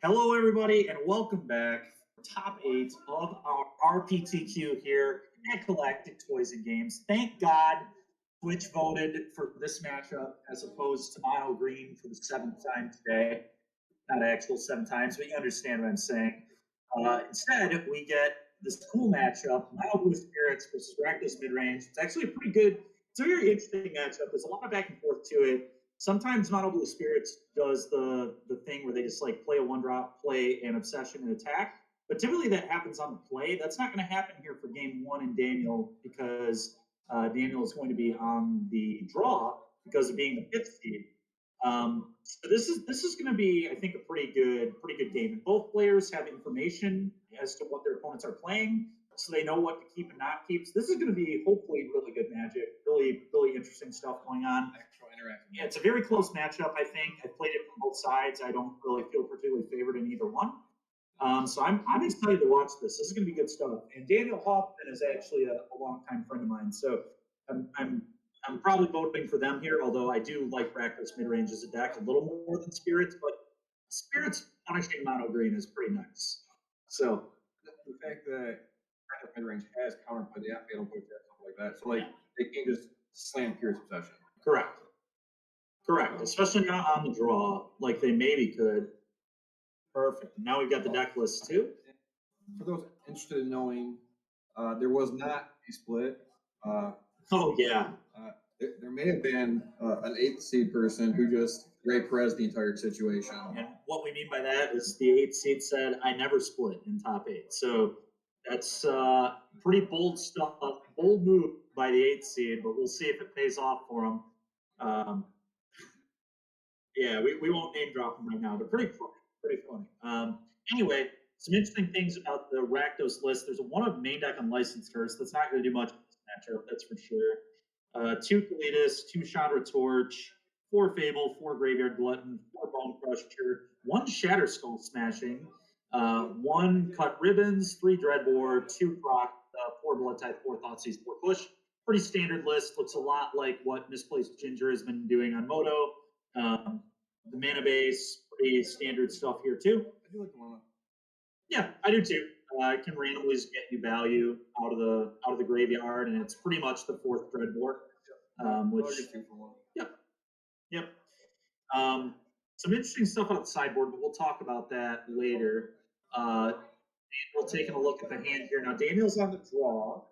Hello, everybody, and welcome back for top 8 of our RPTQ here at Galactic Toys and Games. Thank God Twitch voted for this matchup as opposed to Mono Green for the 7th time today. Not actual 7 times, but you understand what I'm saying. Instead, we get this cool matchup, Mono Blue Spirits versus Rakdos Midrange. It's actually a pretty good, it's a very interesting matchup. There's a lot of back and forth to it. Sometimes Mono Blue Spirits does the thing where they just like play a 1-drop, play an obsession and attack. But typically that happens on the play. That's not going to happen here for game 1 in Daniel because Daniel is going to be on the draw because of being the 5th seed. So this is going to be, I think, a pretty good game. And both players have information as to what their opponents are playing, so they know what to keep and not keep. So this is going to be hopefully really good magic, really interesting stuff going on. Yeah, it's a very close matchup, I think. I've played it from both sides. I don't really feel particularly favored in either one. So I'm excited to watch this. This is going to be good stuff. And Daniel Hoffman is actually a longtime friend of mine, so I'm probably voting for them here. Although I do like Rakdos Midrange as a deck a little more than Spirits, but Spirits punishing Mono Green is pretty nice. So The fact that Rakdos Midrange has counterplay the fatal push, stuff like that, so like they can't just slam Pierce Obsession. Correct. Especially not on the draw, like they maybe could. Perfect. Now we've got the deck list too. For those interested in knowing, there was not a split. Oh yeah. There may have been an 8th seed person who just Ray Perez the entire situation. And what we mean by that is the 8th seed said, I never split in top 8. So that's pretty bold stuff, bold move by the 8th seed, but we'll see if it pays off for him. Yeah, we won't name drop him right now, but pretty funny. Anyway, some interesting things about the Rakdos list. There's a 1 of main deck unlicensed curse. That's not going to do much in this matchup, that's for sure. 2 Kalidas, 2 Chandra Torch, 4 Fable, 4 Graveyard Glutton, 4 Bone Crusher, 1 Shatter Skull Smashing, 1 Cut Ribbons, 3 Dreadbore, 2 Proc, 4 Blood Type, 4 Thoughtseize, 4 Push. Pretty standard list. Looks a lot like what Misplaced Ginger has been doing on Moto. The mana base, pretty standard stuff here too. I do like the mana. Yeah, I do too. It can randomly just get you value out of the graveyard, and it's pretty much the 4th Dreadbore. Which Yep. Some interesting stuff on the sideboard, but we'll talk about that later. Daniel taking a look at the hand here. Now Daniel's on the draw.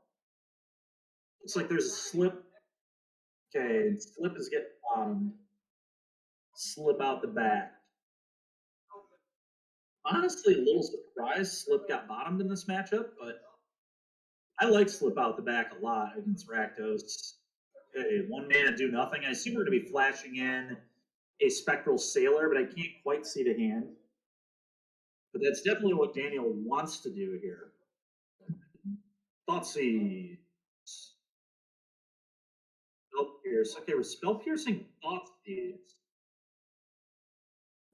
Looks like there's a slip. Okay, slip is getting bottomed. Slip out the back. Honestly, a little surprised Slip got bottomed in this matchup, but I like Slip out the back a lot against Rakdos. Okay, 1 mana, do nothing. I assume we're going to be flashing in a Spectral Sailor, but I can't quite see the hand. But that's definitely what Daniel wants to do here. Thoughtseize. Spell Pierce. Okay, we're Spell Piercing Thoughtseize.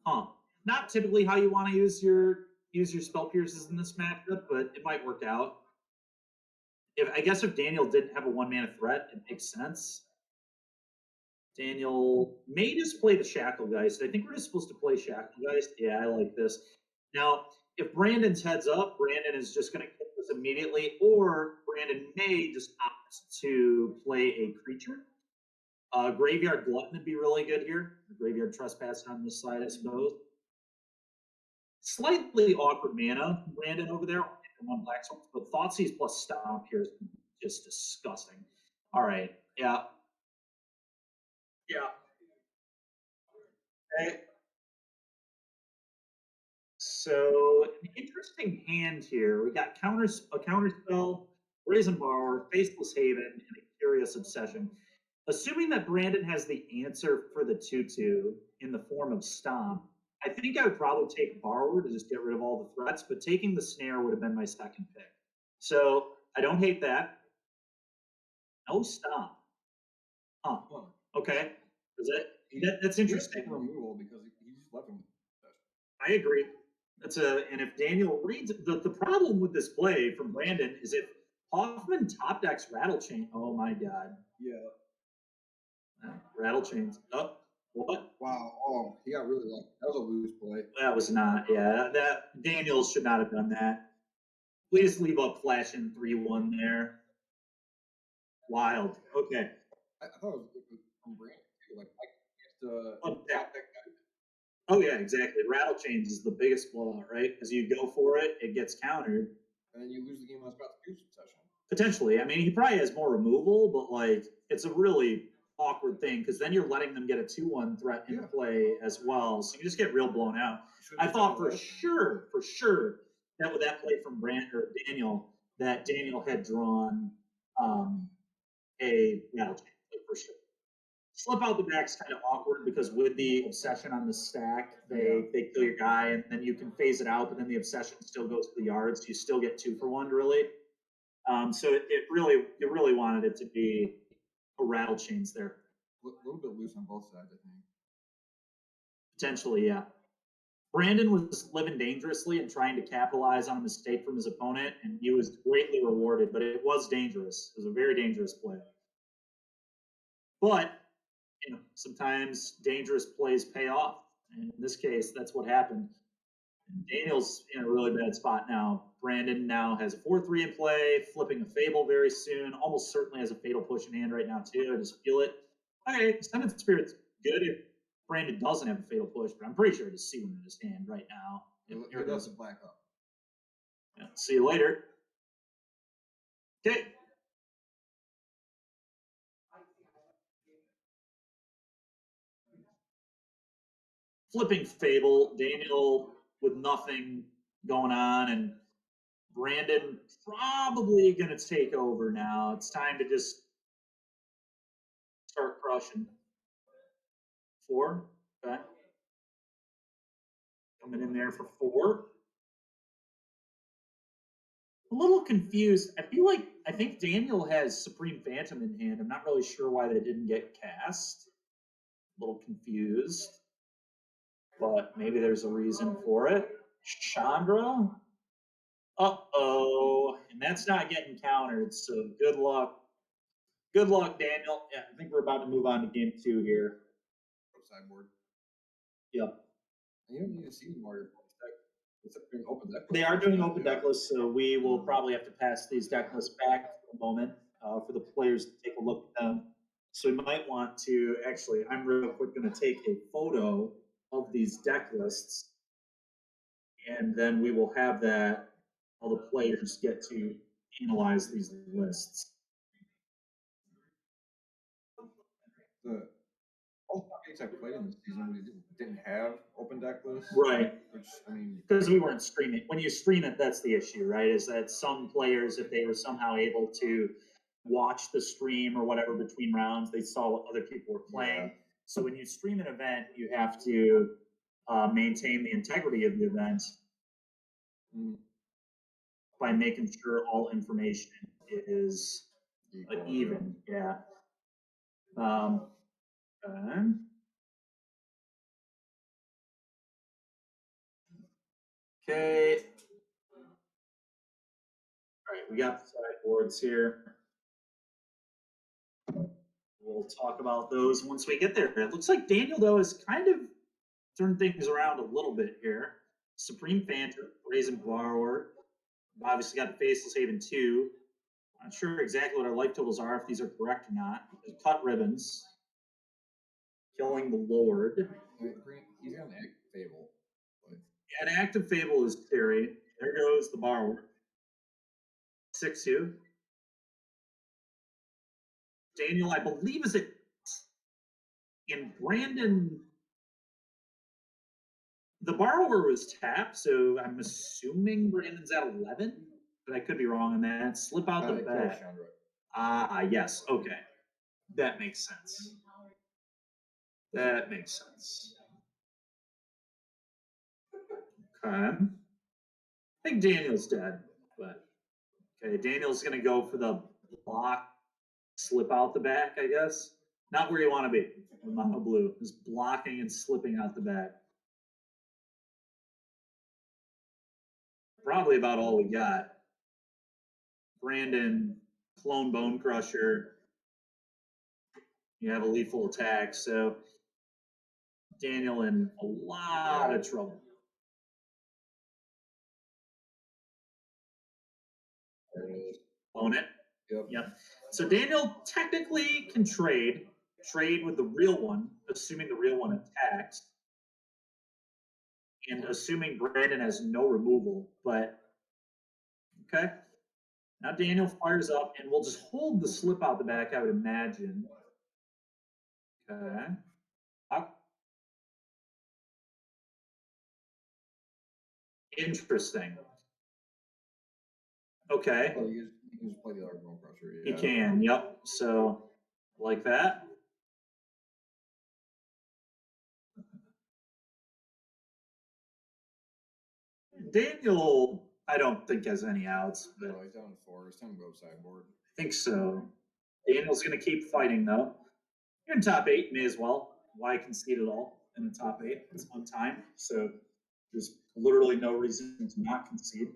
Huh. Not typically how you want to use your Spell Pierces in this matchup, but it might work out. I guess if Daniel didn't have a 1-mana threat, it makes sense. Daniel may just play the Shacklegeist. I think we're just supposed to play Shacklegeist. Yeah, I like this. Now, if Brandon's heads up, Brandon is just going to kill this immediately, or Brandon may just opt to play a creature. Graveyard Glutton would be really good here. Graveyard Trespass on this side, I suppose. Slightly awkward mana from Brandon over there. 1 black sword, but Thoughtseize plus Stomp here is just disgusting. All right, yeah. Okay. So an interesting hand here. We got a counterspell, Brazen Borrower, Faceless Haven, and a Curious Obsession. Assuming that Brandon has the answer for the 2/2 in the form of Stomp, I think I would probably take Borrower to just get rid of all the threats, but taking the Snare would have been my second pick. So I don't hate that. No Stomp. Huh. Okay. That's interesting. Removal because he just left him. I agree. And if Daniel reads the problem with this play from Brandon is if Hoffman top decks Rattle Chain. Oh my god. Yeah. Rattle Chains. Oh, What? Wow. Oh, he got really lucky. That was a loose play. That was not, yeah. That Daniels should not have done that. Please leave up flashing 3-1 there. Wild. Okay. I thought it was from Brandon too. Like, I can't Oh, yeah. stop that guy. Oh yeah, exactly. Rattle change is the biggest blowout, right? Because you go for it, it gets countered. And then you lose the game on spot session. Potentially. I mean, he probably has more removal, but like it's a really awkward thing because then you're letting them get a 2-1 threat into play as well. So you just get real blown out. I thought for sure, that with that play from Brand or Daniel, that Daniel had drawn a rattle change, like for sure. Slip out the back's kind of awkward because with the obsession on the stack, they kill your guy and then you can phase it out, but then the obsession still goes to the yards. So you still get 2-for-1 really. So you really wanted it to be a rattle chains there. A little bit loose on both sides, I think. Potentially, yeah. Brandon was living dangerously and trying to capitalize on a mistake from his opponent, and he was greatly rewarded, but it was dangerous. It was a very dangerous play. But sometimes dangerous plays pay off. And in this case, that's what happened. And Daniel's in a really bad spot now. Brandon now has a 4-3 in play, flipping a Fable very soon. Almost certainly has a Fatal Push in hand right now, too. I just feel it. Okay, Sentence Spirit's good if Brandon doesn't have a Fatal Push, but I'm pretty sure it's C1 in his hand right now. It doesn't black up. Yeah, see you later. Okay. Flipping Fable, Daniel with nothing going on, and Brandon probably going to take over now. It's time to just start crushing. 4, okay. Coming in there for 4. A little confused. I think Daniel has Supreme Phantom in hand. I'm not really sure why they didn't get cast. A little confused. But maybe there's a reason for it. Chandra? Uh-oh. And that's not getting countered, so good luck. Good luck, Daniel. Yeah, I think we're about to move on to game 2 here. Sideboard. Yep. You don't need to see more. It's doing open deck. They are doing open deck lists, so we will probably have to pass these deck lists back for a moment for the players to take a look at them. So we might want to, actually, I'm real quick going to take a photo of these deck lists, and then we will have that, all the players get to analyze these lists. All the games I played in this season, we didn't have open deck lists. Right. Which, I mean, because we weren't streaming. When you stream it, that's the issue, right? Is that some players, if they were somehow able to watch the stream or whatever between rounds, they saw what other people were playing. Yeah. So when you stream an event, you have to maintain the integrity of the event by making sure all information is even. Yeah. Okay. All right, we got the sideboards here. We'll talk about those once we get there. It looks like Daniel, though, has kind of turned things around a little bit here. Supreme Phantom, Brazen Borrower. Obviously got the Faceless Haven 2. Not sure exactly what our life totals are, if these are correct or not. Cut Ribbons. Killing the Lord. He's got an active Fable. An active Fable is scary. There goes the Borrower. 6-2. Daniel, I believe, is it in Brandon? The Borrower was tapped, so I'm assuming Brandon's at 11, but I could be wrong on that. Slip out the back. Yes. Okay. That makes sense. That makes sense. Okay. I think Daniel's dead, but okay. Daniel's going to go for the block, slip out the back, I guess. Not where you want to be with mono blue. Just blocking and slipping out the back. Probably about all we got. Brandon, Clone Bone Crusher. You have a lethal attack, so Daniel in a lot of trouble. Own it. Yep. So Daniel technically can trade with the real one, assuming the real one attacks, and assuming Brandon has no removal. But okay, now Daniel fires up, and we'll just hold the slip out the back, I would imagine. Okay. Interesting. Okay. Oh, you can just play the other bone crusher. He can, yep. So, like that. Daniel, I don't think has any outs. But No, he's down to 4. It's time to go sideboard. I think so. Daniel's going to keep fighting, though. You're in top 8, may as well. Why concede at all in the top 8? It's on time. So, there's literally no reason to not concede.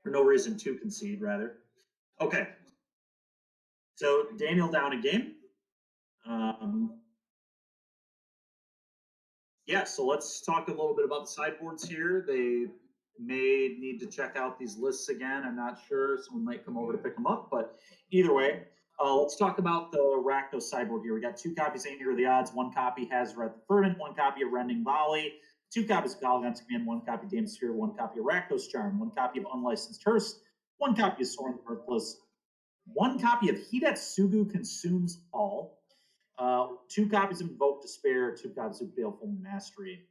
Or no reason to concede, rather. Okay. So Daniel down a game. Yeah, so let's talk a little bit about the sideboards here. They may need to check out these lists again. I'm not sure. Someone might come over to pick them up. But either way, let's talk about the Rakdos sideboard here. We got 2 copies of Anger of the Odds, 1 copy has Red the Fervent, 1 copy of Rending Volley, 2 copies of Galagon's Command, 1 copy of Daemon Sphere, 1 copy of Rakdos Charm, 1 copy of Unlicensed Hearse, 1 copy of Soren the Mirthless, 1 copy of Hidetsugu Consumes All, 2 copies of Invoke Despair, 2 copies of Baleful Mastery.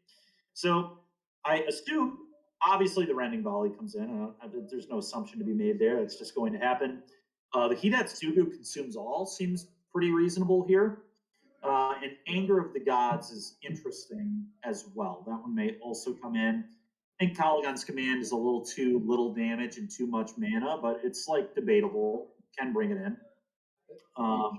So I assume, obviously, the Rending Volley comes in. There's no assumption to be made there. It's just going to happen. The Hidetsugu Consumes All seems pretty reasonable here. And Anger of the Gods is interesting as well. That one may also come in. I think Caligon's Command is a little too little damage and too much mana, but it's like debatable. Can bring it in. I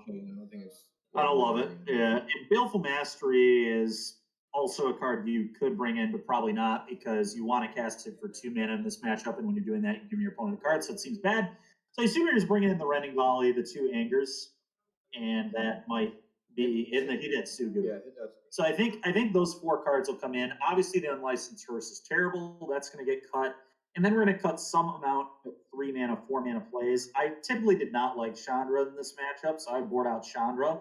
don't love it. Yeah, and Baleful Mastery is also a card you could bring in, but probably not because you want to cast it for 2 mana in this matchup, and when you're doing that, you give your opponent a card, so it seems bad. So I assume you're just bringing in the Rending Volley, the 2 Angers, and that might be in the Hidetsugu. Yeah, it does. So I think those 4 cards will come in. Obviously, the Unlicensed Hearse is terrible. That's going to get cut. And then we're going to cut some amount of 3 mana, 4 mana plays. I typically did not like Chandra in this matchup, so I board out Chandra.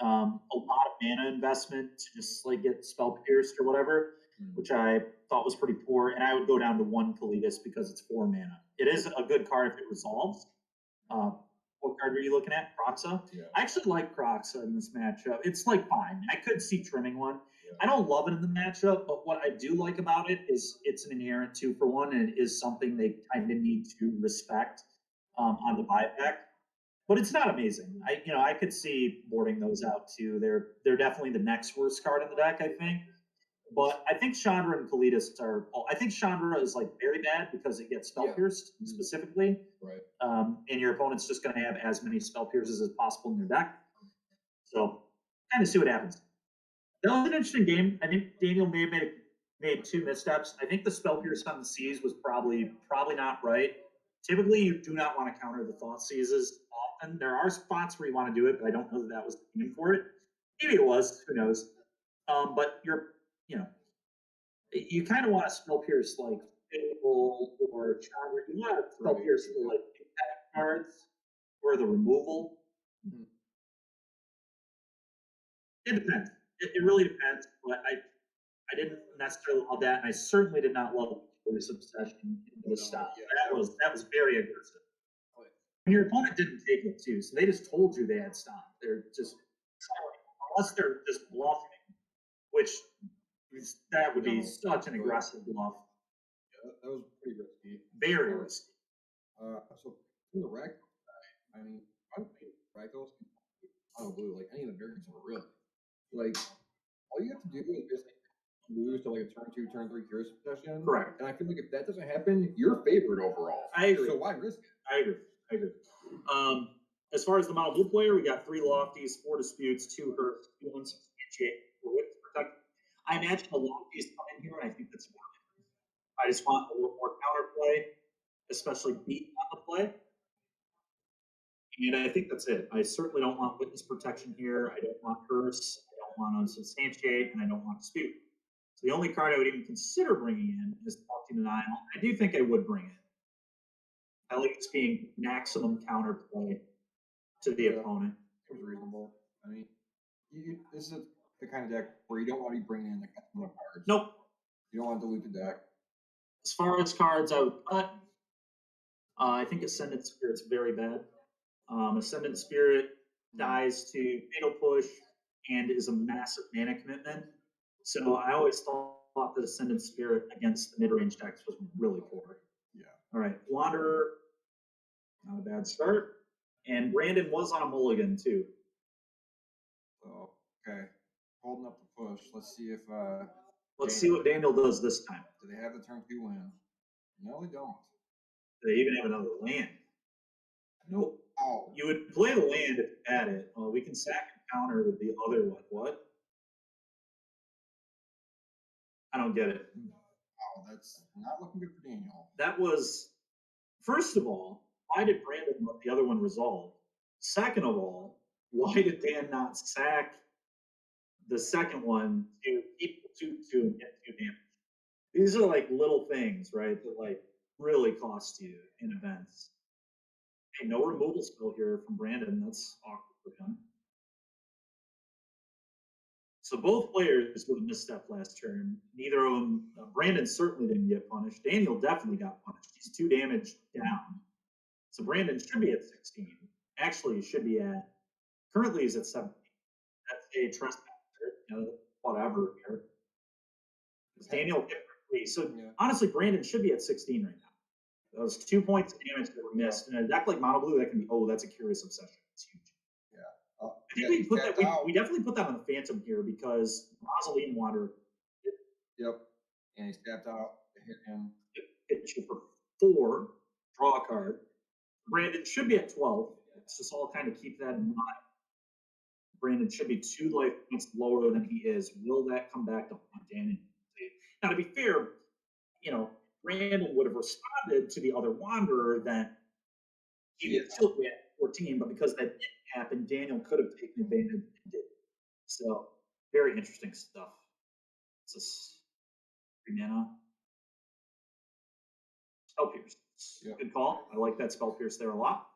A lot of mana investment to just like get Spell Pierced or whatever, which I thought was pretty poor. And I would go down to 1 Kalidas because it's 4 mana. It is a good card if it resolves. What card are you looking at? Kroxa? Yeah. I actually like Kroxa in this matchup. It's like fine. I could see trimming one. Yeah. I don't love it in the matchup, but what I do like about it is it's an inherent 2-for-1, and it is something they kind of need to respect on the buyback. But it's not amazing. I could see boarding those out too. They're definitely the next worst card in the deck, I think. But I think Chandra and Kalidas are. I think Chandra is like very bad because it gets Spell Pierced specifically. Right. And your opponent's just going to have as many Spell Pierces as possible in their deck. So kind of see what happens. That was an interesting game. I think Daniel may have made 2 missteps. I think the Spell Pierce on the Seas was probably not right. Typically, you do not want to counter the Thought Seizes often. There are spots where you want to do it, but I don't know that was the game for it. Maybe it was. Who knows? But you kind of want to Spell Pierce like Fable or Chandra. You want to Spell Pierce for like impact cards or the removal. Mhm. It depends. It really depends. But I didn't necessarily love that, and I certainly did not love this obsession into the stop. Yeah, That was very aggressive. And your opponent didn't take it too, so they just told you they had stop. They're just unless they're just bluffing, which that would be such an aggressive bluff. Yeah, that was pretty risky. Very risky. So from the Rakdos side, I mean, I don't think Rakdos out of blue, like any of the variants are really. Like, all you have to do is basically lose to like a turn 2, turn 3 Curious Possession. Correct. And I feel like if that doesn't happen, you're favored overall. I agree. So why risk it? I agree. As far as the model blue player, we got 3 Lofties, 4 Disputes, 2 Hearths, 2 Unsubstantiate, 4 Wits Protect. I imagine the Lofties come in here, and I think that's fine. I just want a little more counterplay, especially beat on the play. And I think that's it. I certainly don't want Witness Protection here. I don't want Curse. I don't want to substantiate and I don't want to dispute. So the only card I would even consider bringing in is Penalty Denial. I do think I would bring it. I like this being maximum counterplay to the opponent. Seems reasonable. I mean, this is the kind of deck where you don't want to be bringing in the ton of cards. Nope. You don't want to dilute the deck. As far as cards I would cut, I think Ascendant Spirit's very bad. Ascendant Spirit dies to Fatal Push and is a massive mana commitment. So I always thought that Ascendant Spirit against the mid-range decks was really poor. Yeah. All right, Wanderer, not a bad start. And Brandon was on a mulligan too. So, okay. Holding up the push. Let's see if Let's see what Daniel does this time. do they have the turn 2 win? No, they don't. Do they even have another land? Nope. Oh, You would play the land if you had it. We can sack and counter with the other one. What? I don't get it. wow, that's not looking good for Daniel. That was, first of all, why did Brandon let the other one resolve? Second of all, why did Dan not sack the second one to keep the 2/2 and get 2 damage? These are like little things, right? That like really cost you in events. Hey, no removal spell here from Brandon. That's awkward for him. So both players would have misstep last turn. Neither of them. Brandon certainly didn't get punished. Daniel definitely got punished. He's 2 damage down. So Brandon should be at 16. Actually, he should be at. Currently, he's at 17. That's a trespasser. Whatever here. Daniel hit for 3. So Yeah. honestly, Brandon should be at 16 right now. Those 2 points of damage that were missed. In a deck like Mono Blue, that can be, that's a Curious Obsession. It's huge. I think we put that. We definitely put that on the Phantom here because Mausoleum Water Yep. And he's tapped out. They hit him. hit you for 4. Draw a card. Brandon should be at 12. Let's just all kind of keep that in mind. Brandon should be 2 life points lower than he is. Will that come back to haunt Daniel? Now, to be fair, Brandon would have responded to the other Wanderer, then he would still be at 14, but because that didn't happen, Daniel could have taken advantage and did. So, very interesting stuff. It's just 3 mana. Spell Pierce. Yep. Good call. I like that Spell Pierce there a lot.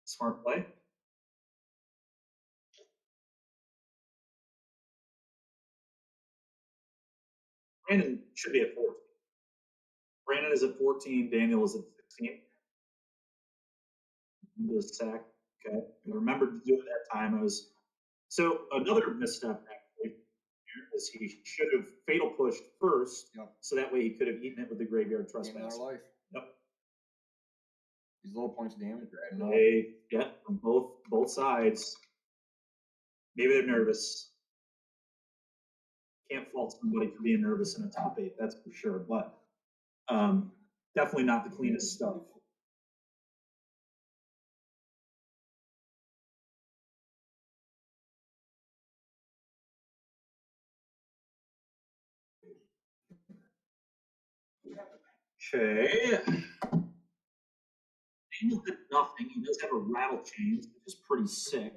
Smart play. Brandon should be at 14. Brandon is at 14. Daniel is at 16. Just sack. Okay. I remembered to do it that time. So another misstep actually is he should have Fatal Pushed first. Yep. So that way he could have eaten it with the Graveyard Gain another Trespass. life. Yep. These little points of damage are adding up. They get from both sides. Maybe they're nervous. Can't fault somebody for being nervous in a top 8, that's for sure. But definitely not the cleanest stuff. Okay. Daniel did nothing. He does have a Rattle Chains, which is pretty sick.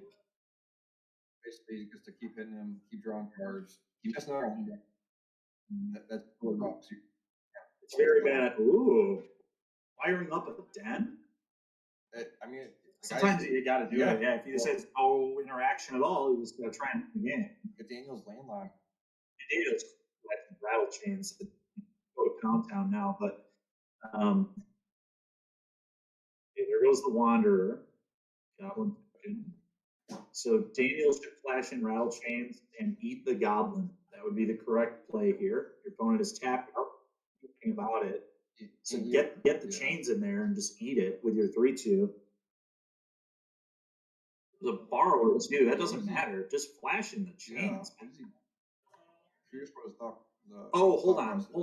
Basically, just to keep hitting him, keep drawing cards. He missed another one. That's really rough. It's very bad. Ooh. Firing up a den? I mean, Sometimes you got to do it. Yeah, if he says no interaction at all, you just got to try and win. Get Daniel's landlocked. Daniel's Rattle Chains. Go to Pound Town now, but okay, there goes the Wanderer. Goblin. So Daniel should flash in Rattle Chains and eat the Goblin. That would be the correct play here. Your opponent is tapped out. Thinking about it. So get the chains in there and just eat it with your 3/2. The borrowers do. That doesn't matter. Just flash in the chains. Here's what it's Hold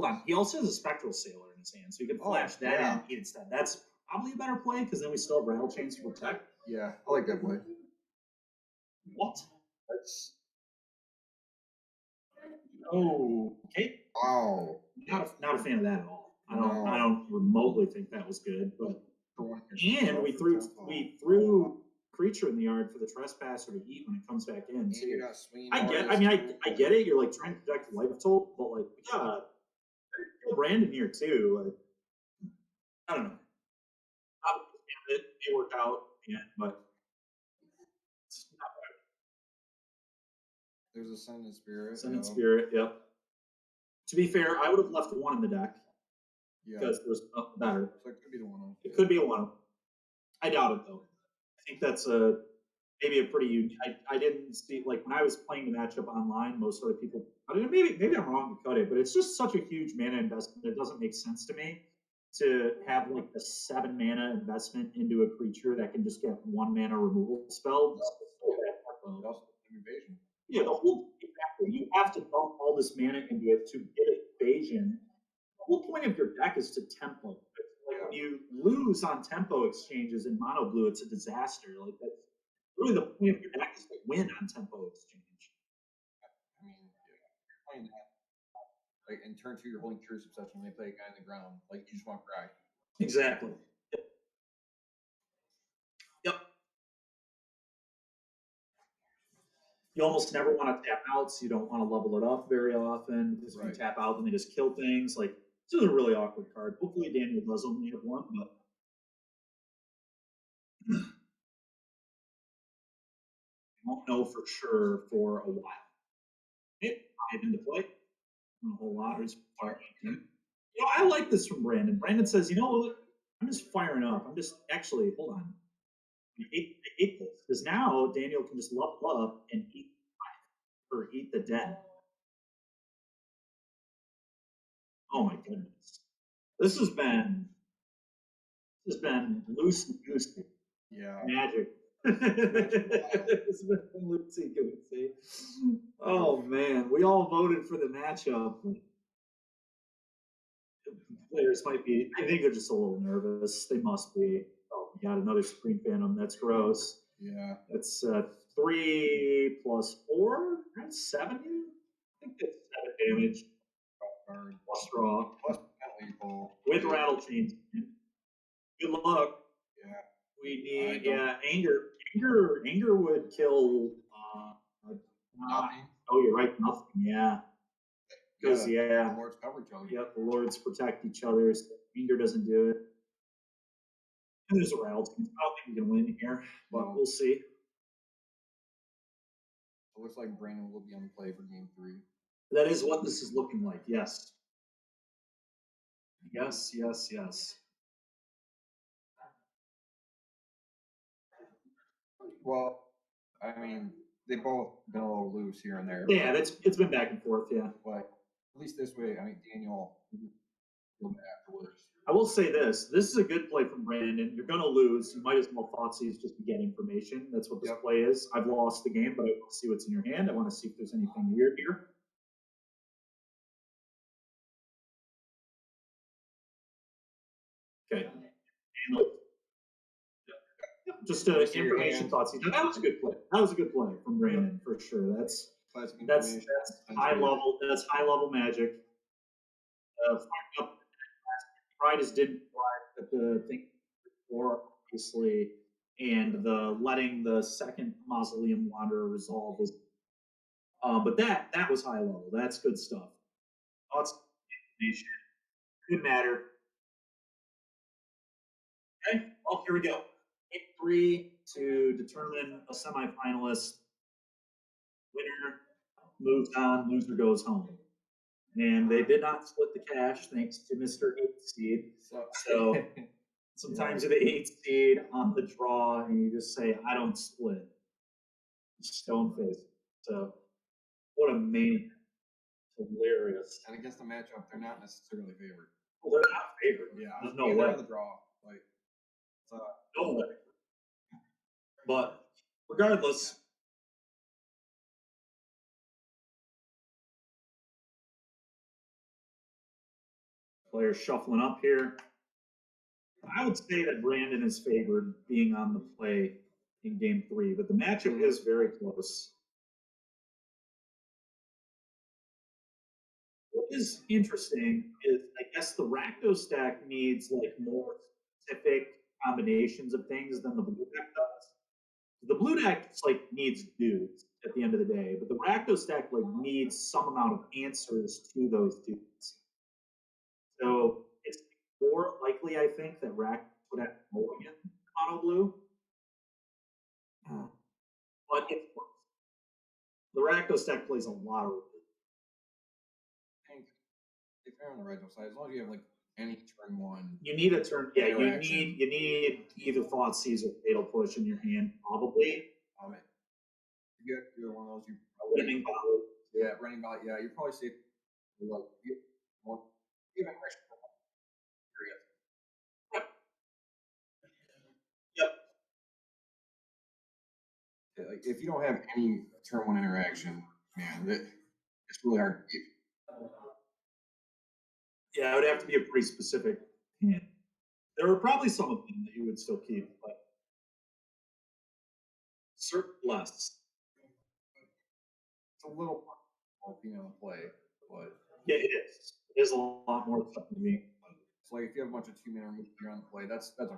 on. He also has a Spectral Sailor in his hand, so you can flash that in and eat instead. That's probably a better play because then we still have Rattle Chains to protect. Yeah, I like that play. What? That's okay. wow. Not a fan of that at all. I don't remotely think that was good. But and we threw creature in the yard for the trespasser to eat when it comes back in. And So you're not swinging. I get it. You're like trying to protect life total, but like we gotta kill Brandon here too. Like, I don't know. It worked out, yeah, but it's not bad. There's a Sending Spirit. Sending Spirit, yep. To be fair, I would have left one in the deck Yeah. because there's better. So it could be the one. It could be a one. I doubt it though. I think that's maybe a pretty unique. I didn't see, like when I was playing the matchup online, most other people. I don't know, maybe I'm wrong to cut it, but it's just such a huge mana investment. It doesn't make sense to me to have like a 7 mana investment into a creature that can just get 1 mana removal spell. Invasion. Yeah, exactly. You have to dump all this mana into it to get evasion. The whole point of your deck is to tempo. Like when you lose on tempo exchanges in mono blue, it's a disaster. Like that's really the point of your deck is to win on tempo exchange. I mean, you're playing that. Like in turn 2, you're holding Curious Obsession when they play a guy on the ground. Like you just want to cry. Exactly. Yep. You almost never want to tap out, so you don't want to level it up very often because if you tap out, then they just kill things. Like this is a really awkward card. Hopefully, Daniel does only have one, but won't know for sure for a while. Okay, 5 into play. Not a whole lot. I like this from Brandon. Brandon says, you know what? I'm just firing up. I'm just actually, hold on. I hate this because now Daniel can just level up and eat the dead. Oh my goodness. This has been loosey goosey. Yeah. Magic. It's been loosey goosey. Oh man, we all voted for the matchup. Players might be, I think they're just a little nervous. They must be. Oh, we got another Supreme Phantom. That's gross. Yeah. That's 3 plus 4. That's 7. I think that's 7 damage. Plus draw. Plus lethal. With rattle chains. Good luck. Yeah. We need anger would kill oh, you're right, nothing, yeah. Because the Lords cover each other. Yep, the Lords protect each other. So anger doesn't do it. And there's a rattle chains. I don't think we can win here, but we'll see. It looks like Brandon will be on the play for game 3. That is what this is looking like, yes. Yes. Well, I mean, they both been a little loose here and there. Yeah, it's been back and forth, yeah. But at least this way, I mean, Daniel afterwards. I will say this is a good play from Brandon. You're going to lose. You might as well Thoughtseize just to get information. That's what this play is. I've lost the game, but I want to see what's in your hand. I want to see if there's anything weird here. Okay. Just information Thoughtseize. That was a good play. That was a good play from Brandon for sure. That's high level. That's high level magic. Pride is didn't fly at the thing before, obviously, and the letting the second Mausoleum Wanderer resolve was. But that was high level. That's good stuff. Lots of information. Good matter. Okay, well, here we go. Game 3 to determine a semifinalist. Winner moves on, loser goes home. And they did not split the cash thanks to Mr. 8th Seed. So sometimes you're the 8th seed on the draw and you just say, I don't split. Stone face. So what a maniac. Hilarious. And against the matchup, they're not necessarily favored. Well, they're not favored. Yeah, there's no way. On the draw. Like, no way. But regardless, players shuffling up here. I would say that Brandon is favored being on the play in game 3, but the matchup is very close. What is interesting is I guess the Rakdos deck needs like more specific combinations of things than the blue deck does. The blue deck just like needs dudes at the end of the day, but the Rakdos deck like needs some amount of answers to those dudes. So it's more likely, I think, that Rakdos would have Mulligan mono blue. But it's worse. The Rakdos deck plays a lot of I think if you're on the right side, as long as you have like any turn one. you need a turn. Yeah, Interaction. you need either Thought Seize or Fatal Push in your hand, probably. You get one of those. You Winning Bottle. yeah, running bot. Yeah, you're probably safe. Like even period. Yep. Like if you don't have any turn one interaction, man, it's really hard to keep. Yeah, it would have to be a pretty specific hand. There are probably some of them that you would still keep, but certain less. It's a little being on the play, but Yeah, it is. It is a lot more stuff to me. it's like if you have a bunch of 2-mana removal here on the play, that's okay.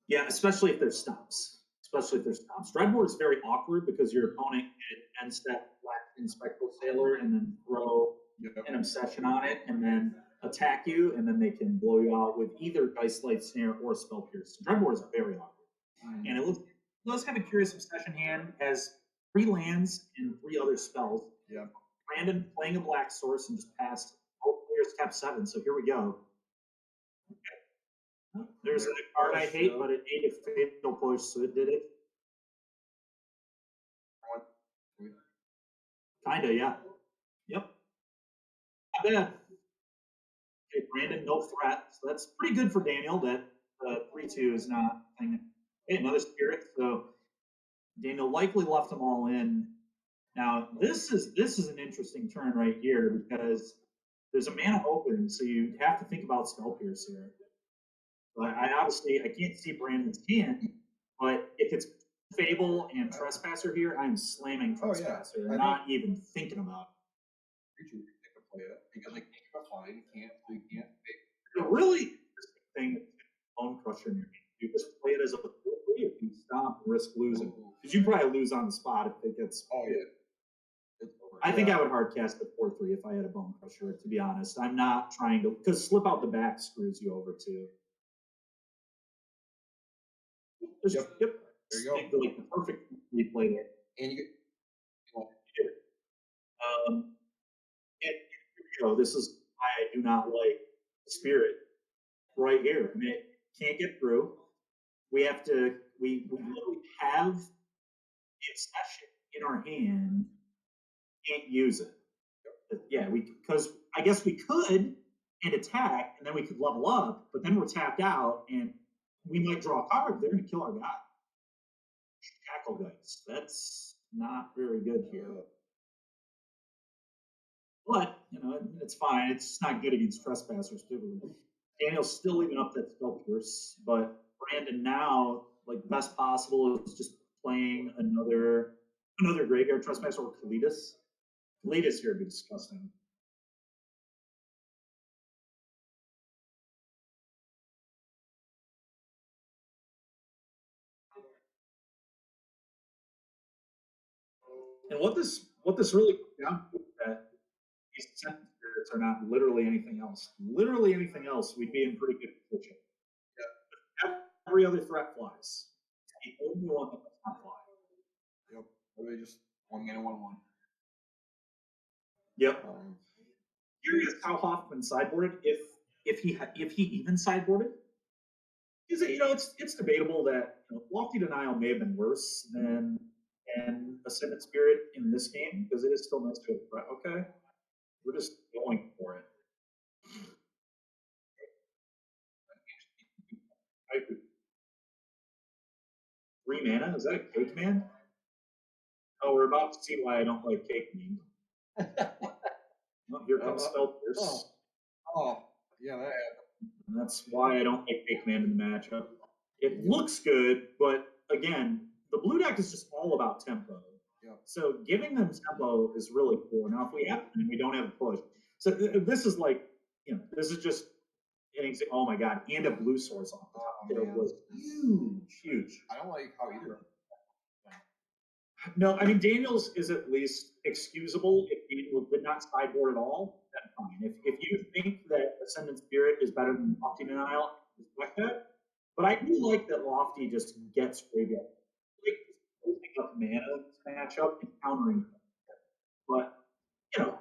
Yeah, especially if there's stops. Dreadboard is very awkward because your opponent can end step Black Spectral Sailor and then throw an obsession on it and then attack you, and then they can blow you out with either Dice Light Snare or Spell Pierce. Dreadboard is very awkward. And it does have a curious obsession hand, has 3 lands and 3 other spells. Yeah. Brandon playing a black source and just passed both players cap 7, so here we go. Okay. There's a card I hate, but it ate a Fatal Push, so it did it. Kinda, yeah. Yep. Not bad. Okay, Brandon, no threat. So that's pretty good for Daniel that 3-2 is not a thing. Hey, another Spirit. So Daniel likely left them all in. Now, this is an interesting turn right here because there's a mana open, so you have to think about Spell Pierce here. But I can't see Brandon's hand, but if it's Fable and Trespasser here, I'm slamming Trespasser, not even thinking about it. Creature they can play it because like you can't. The really interesting thing is Bone Crusher in your hand. You just play it as a 4-3 if you stop and risk losing. Because you probably lose on the spot if it gets. Oh yeah. I think I would hard cast a 4-3 if I had a Bone Crusher, to be honest. I'm not trying to, because Slip Out the Back screws you over too. Yep. There you go. Like the perfect replay there. And you get. And here we go. This is why I do not like Spirit right here. I mean, it can't get through. We literally have the obsession in our hand. Can't use it. Yeah, because I guess we could and attack, and then we could level up, but then we're tapped out, and we might draw a card. They're going to kill our guy. Shackle Guys. That's not very good here. But, it's fine. It's just not good against Trespassers, too. Daniel's still leaving up that Spell Pierce, but Brandon now, like, best possible is just playing another Graveyard Trespasser or Kalidas. Kalidas here would be disgusting. And what this really comes down to is that these Sentence Spirits are not literally anything else. Literally anything else, we'd be in pretty good position. Yeah. Every other threat flies. The only one that does not fly. Yep. Or they just 1-1. Yep. Curious how Hoffman sideboarded. If he even sideboarded, because it's debatable that Lofty Denial may have been worse than Ascendant Spirit in this game because it is still nice to have threat. Okay, we're just going for it. I agree. 3 mana? Is that a Cake Man? Oh, we're about to see why I don't like Cake Man. Well, here comes Spell Pierce. Oh, yeah, that happened. And that's why I don't like Cake Man in the matchup. It looks good, but again, the blue deck is just all about tempo. Yeah. So giving them tempo is really cool. Now, if we have and we don't have a push, so this is like, this is just an example. Oh my god, and a blue source off the top. It was huge. I don't like how either No, I mean, Daniels is at least excusable. If Daniels did not sideboard at all, then fine. If you think that Ascendant Spirit is better than Lofty Denial, respect that. But I do like that Lofty just gets graveyard. Like, opening up mana in this matchup and countering. But, you know,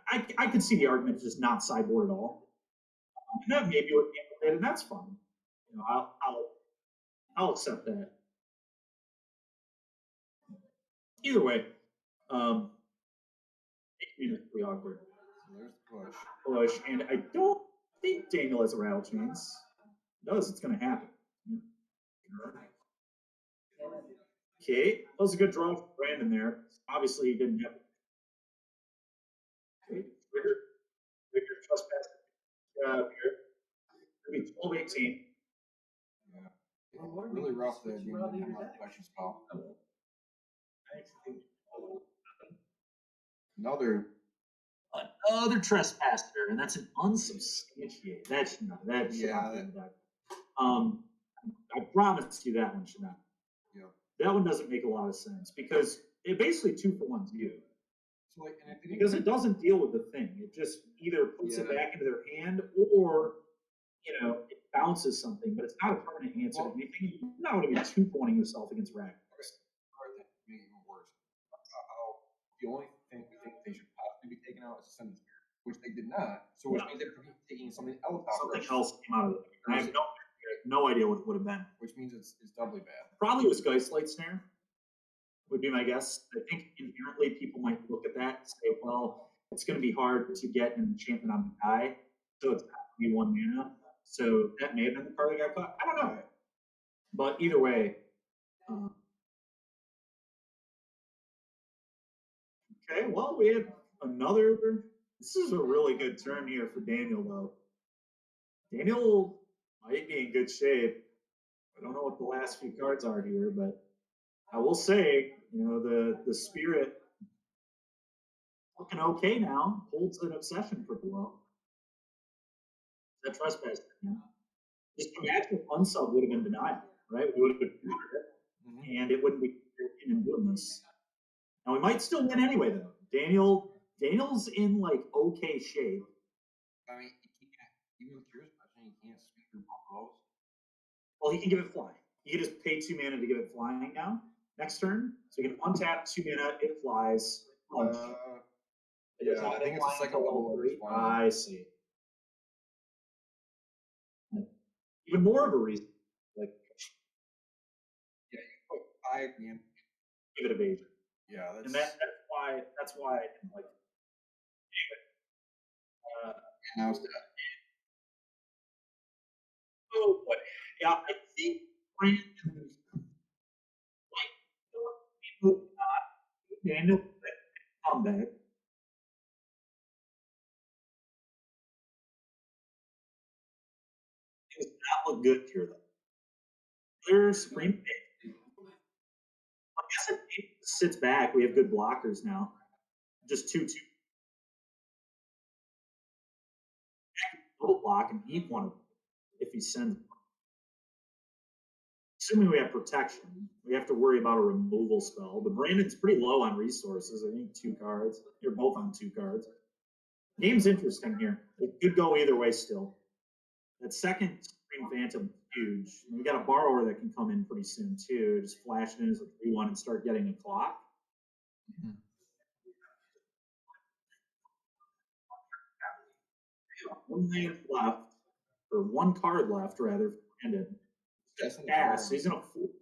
I could see the argument just not sideboard at all. And that may be what Daniel did, and that's fine. You know, I'll accept that. Either way, it's pretty awkward. So there's the push. Push, and I don't think Daniel has a rattle chains. Knows it's going to happen. Okay, that was a good draw for Brandon there. Obviously, he didn't have. Okay, trigger trespass. Here. It'll be 12-18. Yeah. Really rough there, doing the protection spell. Another trespasser, and that's an unsubstantiated. That should not. That should not be in the deck. I promise you that one should not. Yeah. That one doesn't make a lot of sense because it basically 2-for-1's you. So like, and Because it doesn't deal with the thing. It just either puts it back into their hand or, you know, it bounces something, but it's not a permanent answer to anything. You're not going to be 2-pointing yourself against Ragnar. Make it even worse. The only thing we think they should possibly be taken out is Ascendant Spirit, which they did not. So which means they're taking something else out. Something else came out of it. I have no idea what it would have been. Which means it's doubly bad. Probably was Geistlight Snare, would be my guess. I think inherently people might look at that and say, well, it's going to be hard to get an enchantment on the guy, so it's got to be 1 mana. So that may have been the card that got caught. I don't know. But either way, okay, well, we have another. This is a really good turn here for Daniel, though. Daniel might be in good shape. I don't know what the last few cards are here, but I will say, you know, the Spirit looking okay now. Holds an obsession pretty well. That trespass. Just imagine if unsub would have been denial, right? We would have countered it, and it wouldn't be in doing this. Now we might still win anyway, though. Daniel's in like okay shape. I mean, even with your special, you can't speak through both of those. Well, he can give it flying. He can just pay 2 mana to give it flying now. Next turn, so he can untap 2 mana. It flies. Yeah, I think it's a second level where it's flying. I see. Even more of a reason, like you put 5 mana. Give it evasion. Yeah, and that's why I didn't like it. Anyway, now it's dead. Oh boy, yeah, I think Brandon Daniel comeback. It does not look good here, though. Clear Supreme Fate. I guess if he sits back, we have good blockers now. Just 2/2. Double block and eat one of them if he sends. Assuming we have protection, we have to worry about a removal spell. But Brandon's pretty low on resources. I think 2 cards. They're both on 2 cards. Game's interesting here. It could go either way still. That second Supreme Phantom is huge. We got a borrower that can come in pretty soon too. Just flash it in as a 3/1 and start getting a clock. Mhm. 1 land left, or 1 card left rather for Brandon. Just fast. He's gonna fool.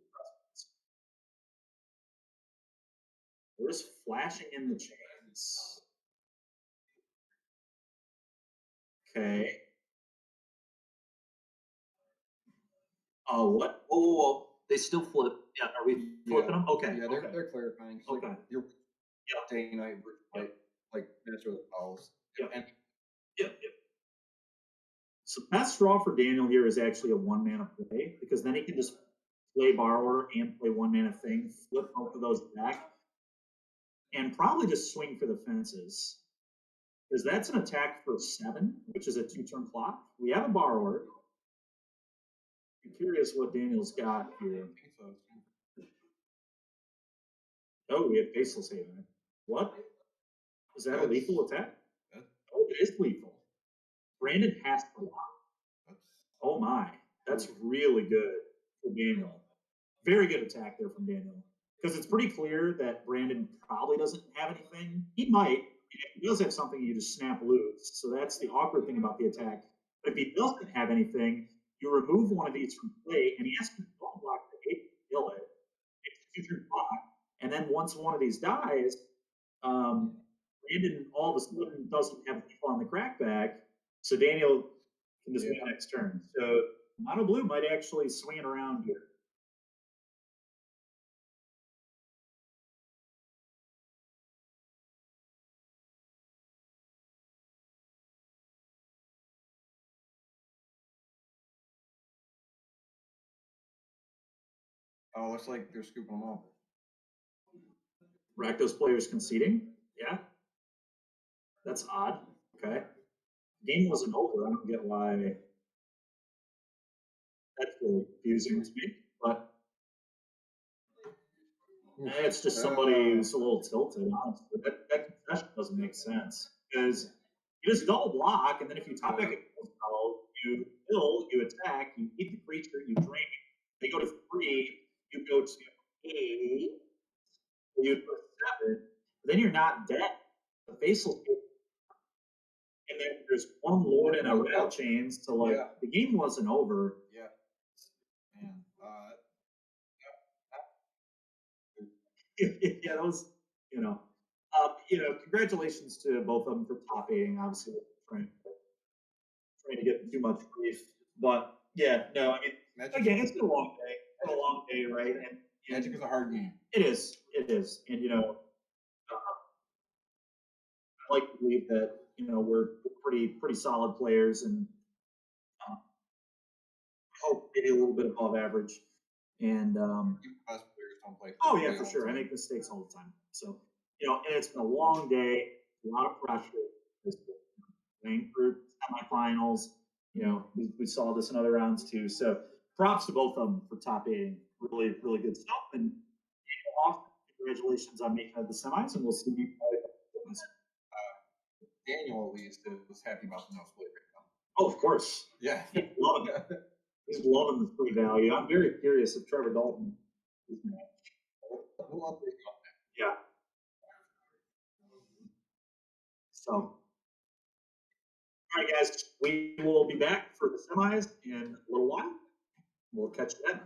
We're just flashing in the chains. Okay. Oh, what? Oh, they still flip. Yeah, are we flipping them? Okay. Yeah, they're clarifying. Okay. Like, you're day and night, like that's what it calls. Yep. Yep. So best draw for Daniel here is actually a 1 mana play because then he can just play borrower and play 1 mana thing, flip both of those back, and probably just swing for the fences. Because that's an attack for 7, which is a 2-turn clock. We have a borrower. I'm curious what Daniel's got here. Oh, we have Faceless Haven. What? Is that a That's- lethal attack? That's, Oh, it is lethal. Brandon has to block. that's Oh my, that's really good for Daniel. Very good attack there from Daniel. Because it's pretty clear that Brandon probably doesn't have anything. He might. And if he does have something, you just snap loose. So that's the awkward thing about the attack. But if he doesn't have anything, you remove one of these from play, and he has to block the 8 to kill it. It's 2-turn block. And then once one of these dies, Brandon all of a sudden doesn't have people on the crackback. So Daniel can just win next turn. So Mono Blue might actually swing it around here. oh, looks like they're scooping them all. Rakdos players conceding. Yeah. That's odd. Okay. Game wasn't over. I don't get why that's really confusing to me. But it's just somebody who's a little tilted, honestly. That concession doesn't make sense. Because you just double block, and then if you top deck a kill spell, you kill, you attack, you eat the creature, you drain. They go to 3, you go to 8, you go to 7, then you're not dead. The faceless, and then there's one lord and a rail chains, so like Yeah. the game wasn't over. Yeah. Man, Yeah, that was, congratulations to both of them for top aiding. Obviously, trying to get too much grief, but yeah, no, I mean, Magic, again, it's been a long day. It's been a long day, right? And Magic is a hard game. it is, and I like to believe that we're pretty solid players, and hope maybe a little bit above average. And Even the best players don't play. oh fair yeah, play for all the sure, I time. make mistakes all the time. So and it's been a long day, a lot of pressure. This playing through semifinals. We saw this in other rounds too. So props to both of them for top aiding. Really, really good stuff. And off, congratulations on making it to the semis, and we'll see you. Daniel, at least, is happy about the no split right now. Oh, of course. Yeah. He's loving it. He's loving the free value. I'm very curious if Trevor Dalton is next. We'll update you on that. Yeah. So, all right, guys, we will be back for the semis in a little while. We'll catch you then.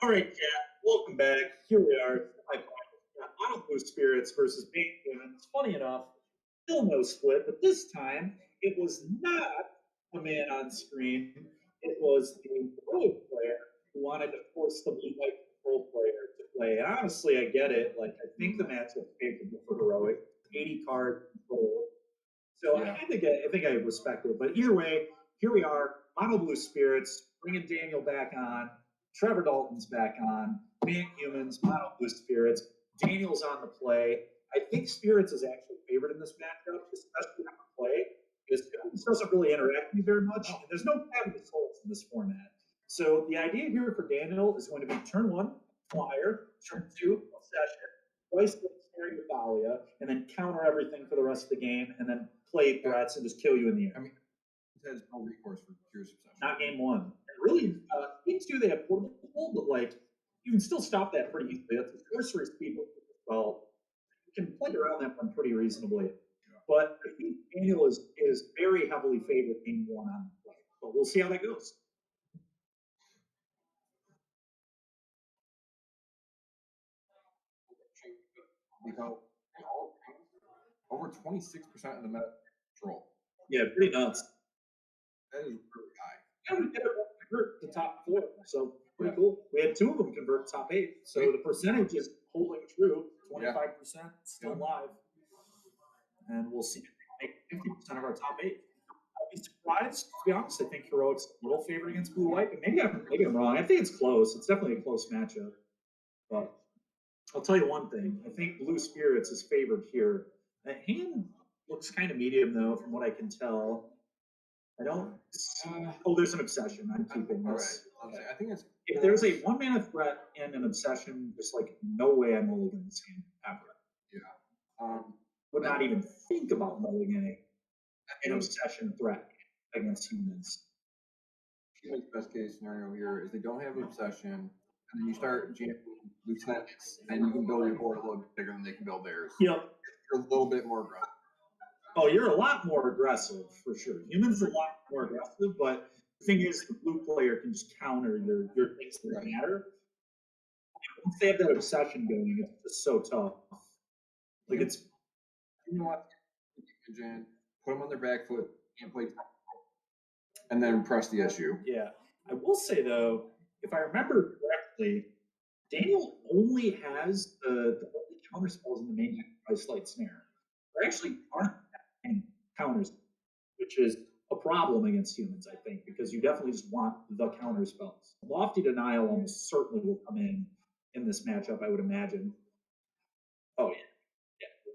All right, chat. Welcome back. Here we are. Mono Blue Spirits versus Big Women. It's funny enough, still no split, but this time it was not the man on screen. It was the heroic player who wanted to force the blue white control player to play. And honestly, I get it. Like, I think the matchup favorable for heroic. 80 card control. So Yeah. I think I respect it. But either way, here we are, Mono Blue Spirits, bringing Daniel back on. Trevor Dalton's back on. Being Humans, Mono Blue Spirits. Daniel's on the play. I think Spirits is actually favored in this matchup, especially on the play, because Humans doesn't really interact with me very much, and there's no cabinet souls in this format. So the idea here for Daniel is going to be turn 1, Flyer, turn 2, Obsession, twice snare your Thalia, and then counter everything for the rest of the game, and then play threats and just kill you in the air. I mean, it has no recourse for Curious Obsession. Not game 1. And really, game 2 they have portable, but like you can still stop that pretty easily. That's a sorcery speed as well. You can play around that one pretty reasonably. But I think Daniel is very heavily favored game 1 on the play. But we'll see how that goes. Because over 26% of the meta control. Yeah, pretty nuts. That is really high. Yeah, we did convert the top 4, so pretty cool. We had 2 of them convert to top 8, so the percentage is holding true. 25% still live, and we'll see if we make 50% of our top 8. I'd be surprised, to be honest. I think Heroic's a little favored against Blue White, but maybe I'm wrong. I think it's close. It's definitely a close matchup. But I'll tell you one thing. I think Blue Spirits is favored here. That hand looks kind of medium, though, from what I can tell. I don't. Oh, there's an Obsession. I'm keeping this. All right. I think it's. If there's a 1-mana threat and an Obsession, there's like no way I'm mulliganing this game ever. Yeah. Would not even think about mulliganing an Obsession threat against Humans. Humans' best case scenario here is they don't have Obsession, and then you start jamming lieutenants, and you can build your board a little bit bigger than they can build theirs. Yep. You're a little bit more aggressive. Oh, you're a lot more aggressive for sure. Humans are a lot more aggressive, but the thing is, the blue player can just counter your things that matter. Once they have that Obsession going, it's just so tough. Like it's. You know what? Put them on their back foot and play, and then press the SU. Yeah, I will say though, if I remember correctly, Daniel only has the only counter spells in the main deck by Slight Snare. There actually aren't that many counters, which is a problem against Humans, I think, because you definitely just want the counter spells. Lofty Denial almost certainly will come in this matchup, I would imagine. Oh yeah.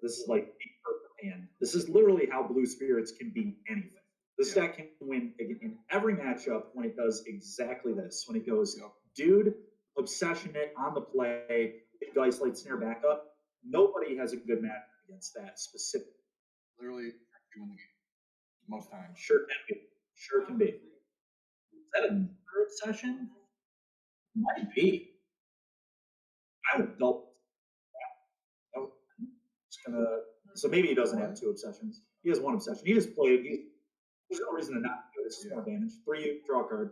This is like the perfect hand. This is literally how Blue Spirits can beat anything. This deck can win in every matchup when it does exactly this. When it goes, dude, Obsession it on the play, Geist Light Snare backup. Nobody has a good match against that specific. Literally, you win the game most times. Sure can be. Sure can be. Is that another Obsession? Might be. I would double. So maybe he doesn't have 2 Obsessions. He has 1 Obsession. He just played. There's no reason to not do this. It's more damage. 3, draw a card.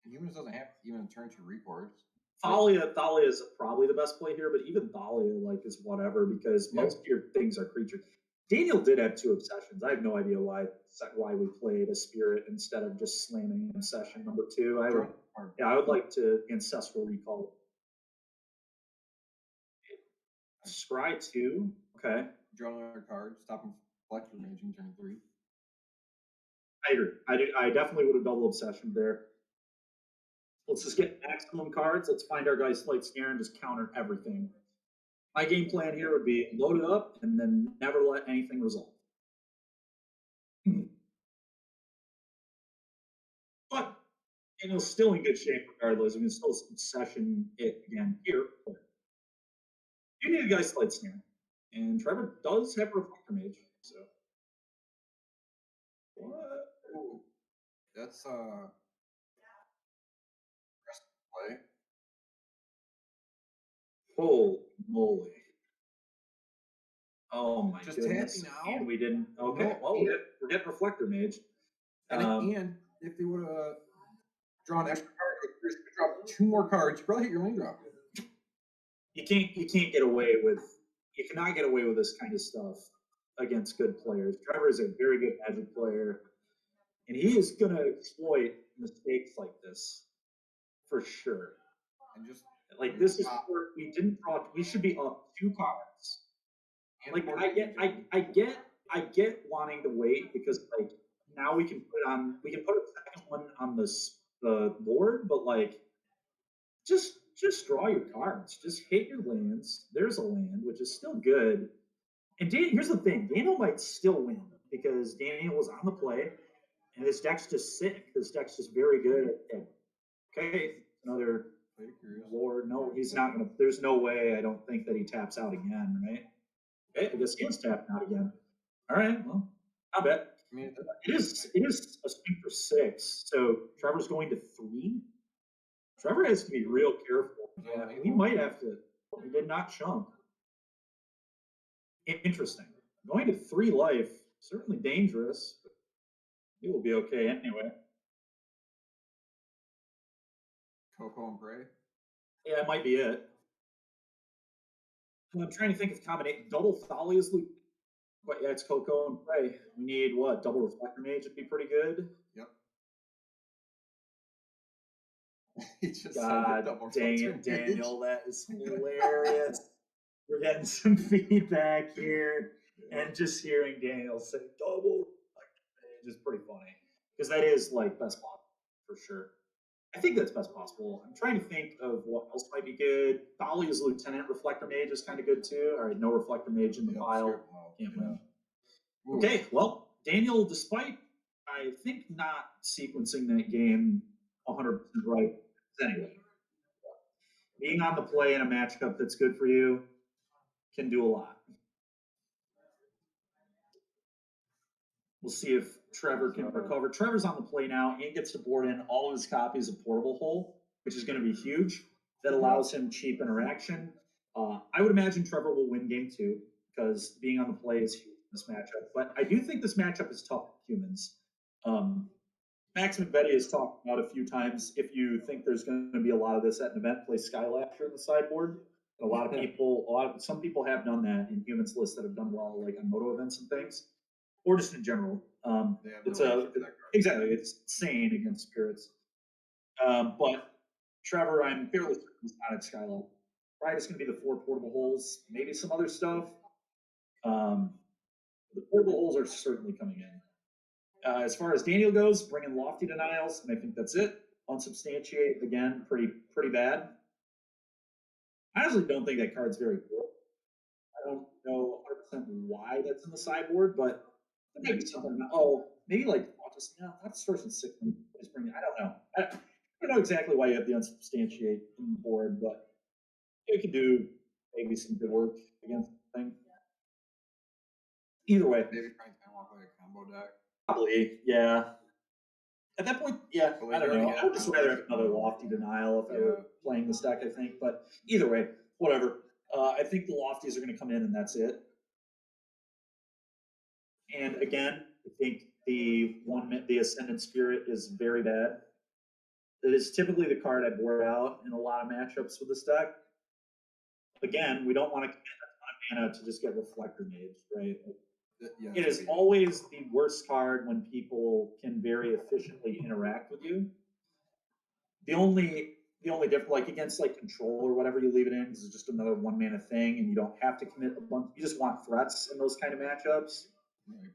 Humans doesn't have even turn 2 recourse. Thalia is probably the best play here, but even Thalia is whatever because most of your things are creatures. Daniel did have 2 Obsessions. I have no idea why we played a Spirit instead of just slamming Obsession number 2. I would like to Ancestral Recall. Scry 2. Okay. Draw another card. Stop him flex from raging turn 3. I agree. I definitely would have double Obsession there. Let's just get maximum cards. Let's find our guys Slight Snare and just counter everything. My game plan here would be load it up and then never let anything resolve. But Daniel's still in good shape regardless. We can still Obsession it again here. You need a guy Slight Snare. And Trevor does have Reflector Mage, so. What? Ooh, that's play. Holy moly. Oh my Just goodness. tapping out? And we didn't. Okay. No, Well, we're getting Reflector Mage. And if they would have Draw an extra card. If you drop 2 more cards, you probably hit your lane drop. You can't get away with, you cannot get away with this kind of stuff against good players. Trevor is a very good Magic player, and he is going to exploit mistakes like this for sure. And just Like this is where we didn't draw. We should be up 2 cards. Like I get wanting to wait because like now we can put a second one on the board, but like just draw your cards. Just hit your lands. There's a land, which is still good. And here's the thing: Daniel might still win because Daniel was on the play, and this deck's just sick. This deck's just very good. Okay, another Lord. No, he's not gonna. There's no way. I don't think that he taps out again, right? Okay, I guess he is tapping out again. All right, well, I bet. I mean, It is a swing for 6. So Trevor's going to 3. Trevor has to be real careful. Yeah, he might have to. He did not chunk. Interesting. Going to 3 life, certainly dangerous, but he will be okay anyway. Coco and Bray. Yeah, it might be it. I'm trying to think of combination. Double Thalia's loop. But yeah, it's Coco and Prey. We need what? Double Reflector Mage would be pretty good. Yep. He just God dang it, Daniel. That is hilarious. We're getting some feedback here. And just hearing Daniel say double Reflector Mage is pretty funny. Because that is like best possible for sure. I think that's best possible. I'm trying to think of what else might be good. Thalia's Lieutenant Reflector Mage is kind of good too. All right, no Reflector Mage in the pile. Can't win. Okay, well, Daniel, despite I think not sequencing that game 100% right, anyway, being on the play in a matchup that's good for you can do a lot. We'll see if Trevor can recover. Trevor's on the play now and gets to board in all of his copies of Portable Hole, which is going to be huge. That allows him cheap interaction. I would imagine Trevor will win game 2 because being on the play is huge in this matchup. But I do think this matchup is tough for humans. Max McVetti has talked about a few times. If you think there's going to be a lot of this at an event, play Skylapture in the sideboard. A lot of people, some people have done that in humans lists that have done well, like on moto events and things, or just in general. Exactly, it's sane against spirits. But Trevor, I'm fairly certain he's not at Skylapture. Right, it's going to be the 4 Portable Holes, maybe some other stuff. The Portable Holes are certainly coming in. As far as Daniel goes, bring in Lofty Denials, and I think that's it. Unsubstantiate, again, pretty bad. I honestly don't think that card's very cool. I don't know 100% why that's in the sideboard, but maybe something. Maybe like that's Distortion 6. I don't know. I don't know exactly why you have the Unsubstantiate in the board, but it could do maybe some good work against the thing. Either way. Maybe trying to walk like a combo deck. Probably, yeah. At that point, yeah, I don't know. I would just rather have another Lofty Denial if I were playing this deck, I think. But either way, whatever. I think the Lofties are going to come in, and that's it. And again, I think the Ascendant Spirit is very bad. It is typically the card I board out in a lot of matchups with this deck. Again, we don't want to commit a ton of mana to just get Reflector Mage, right? It is always the worst card when people can very efficiently interact with you. The only difference, like against like Control or whatever, you leave it in because it's just another 1 mana thing, and you don't have to commit a bunch. You just want threats in those kind of matchups.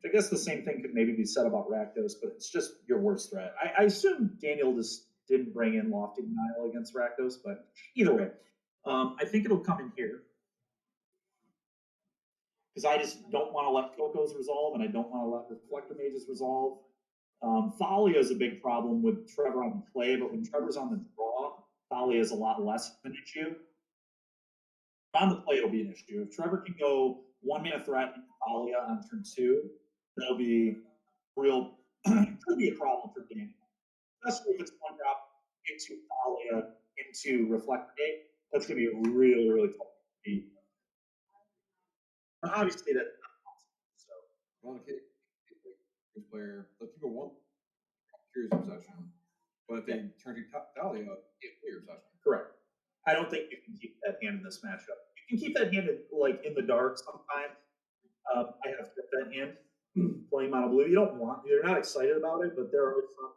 I guess the same thing could maybe be said about Rakdos, but it's just your worst threat. I assume Daniel just didn't bring in Lofty Denial against Rakdos, but either way, I think it'll come in here. Because I just don't want to let Coco's resolve, and I don't want to let Reflector Mages resolve. Thalia is a big problem with Trevor on the play, but when Trevor's on the draw, Thalia is a lot less of an issue. On the play, it'll be an issue. If Trevor can go 1 mana threat into Thalia on turn 2, that'll be real. It could be a problem for Daniel, especially if it's 1 drop into Thalia into Reflector Mage. That's going to be really, really tough to beat. Obviously, that's not possible. So, well, okay, player. Let's go 1. Curious Obsession. But if they turn to Dahlia, it clears us. Correct. I don't think you can keep that hand in this matchup. You can keep that hand like in the dark sometimes. I have kept that hand playing mono blue. You don't want, you're not excited about it, but there are some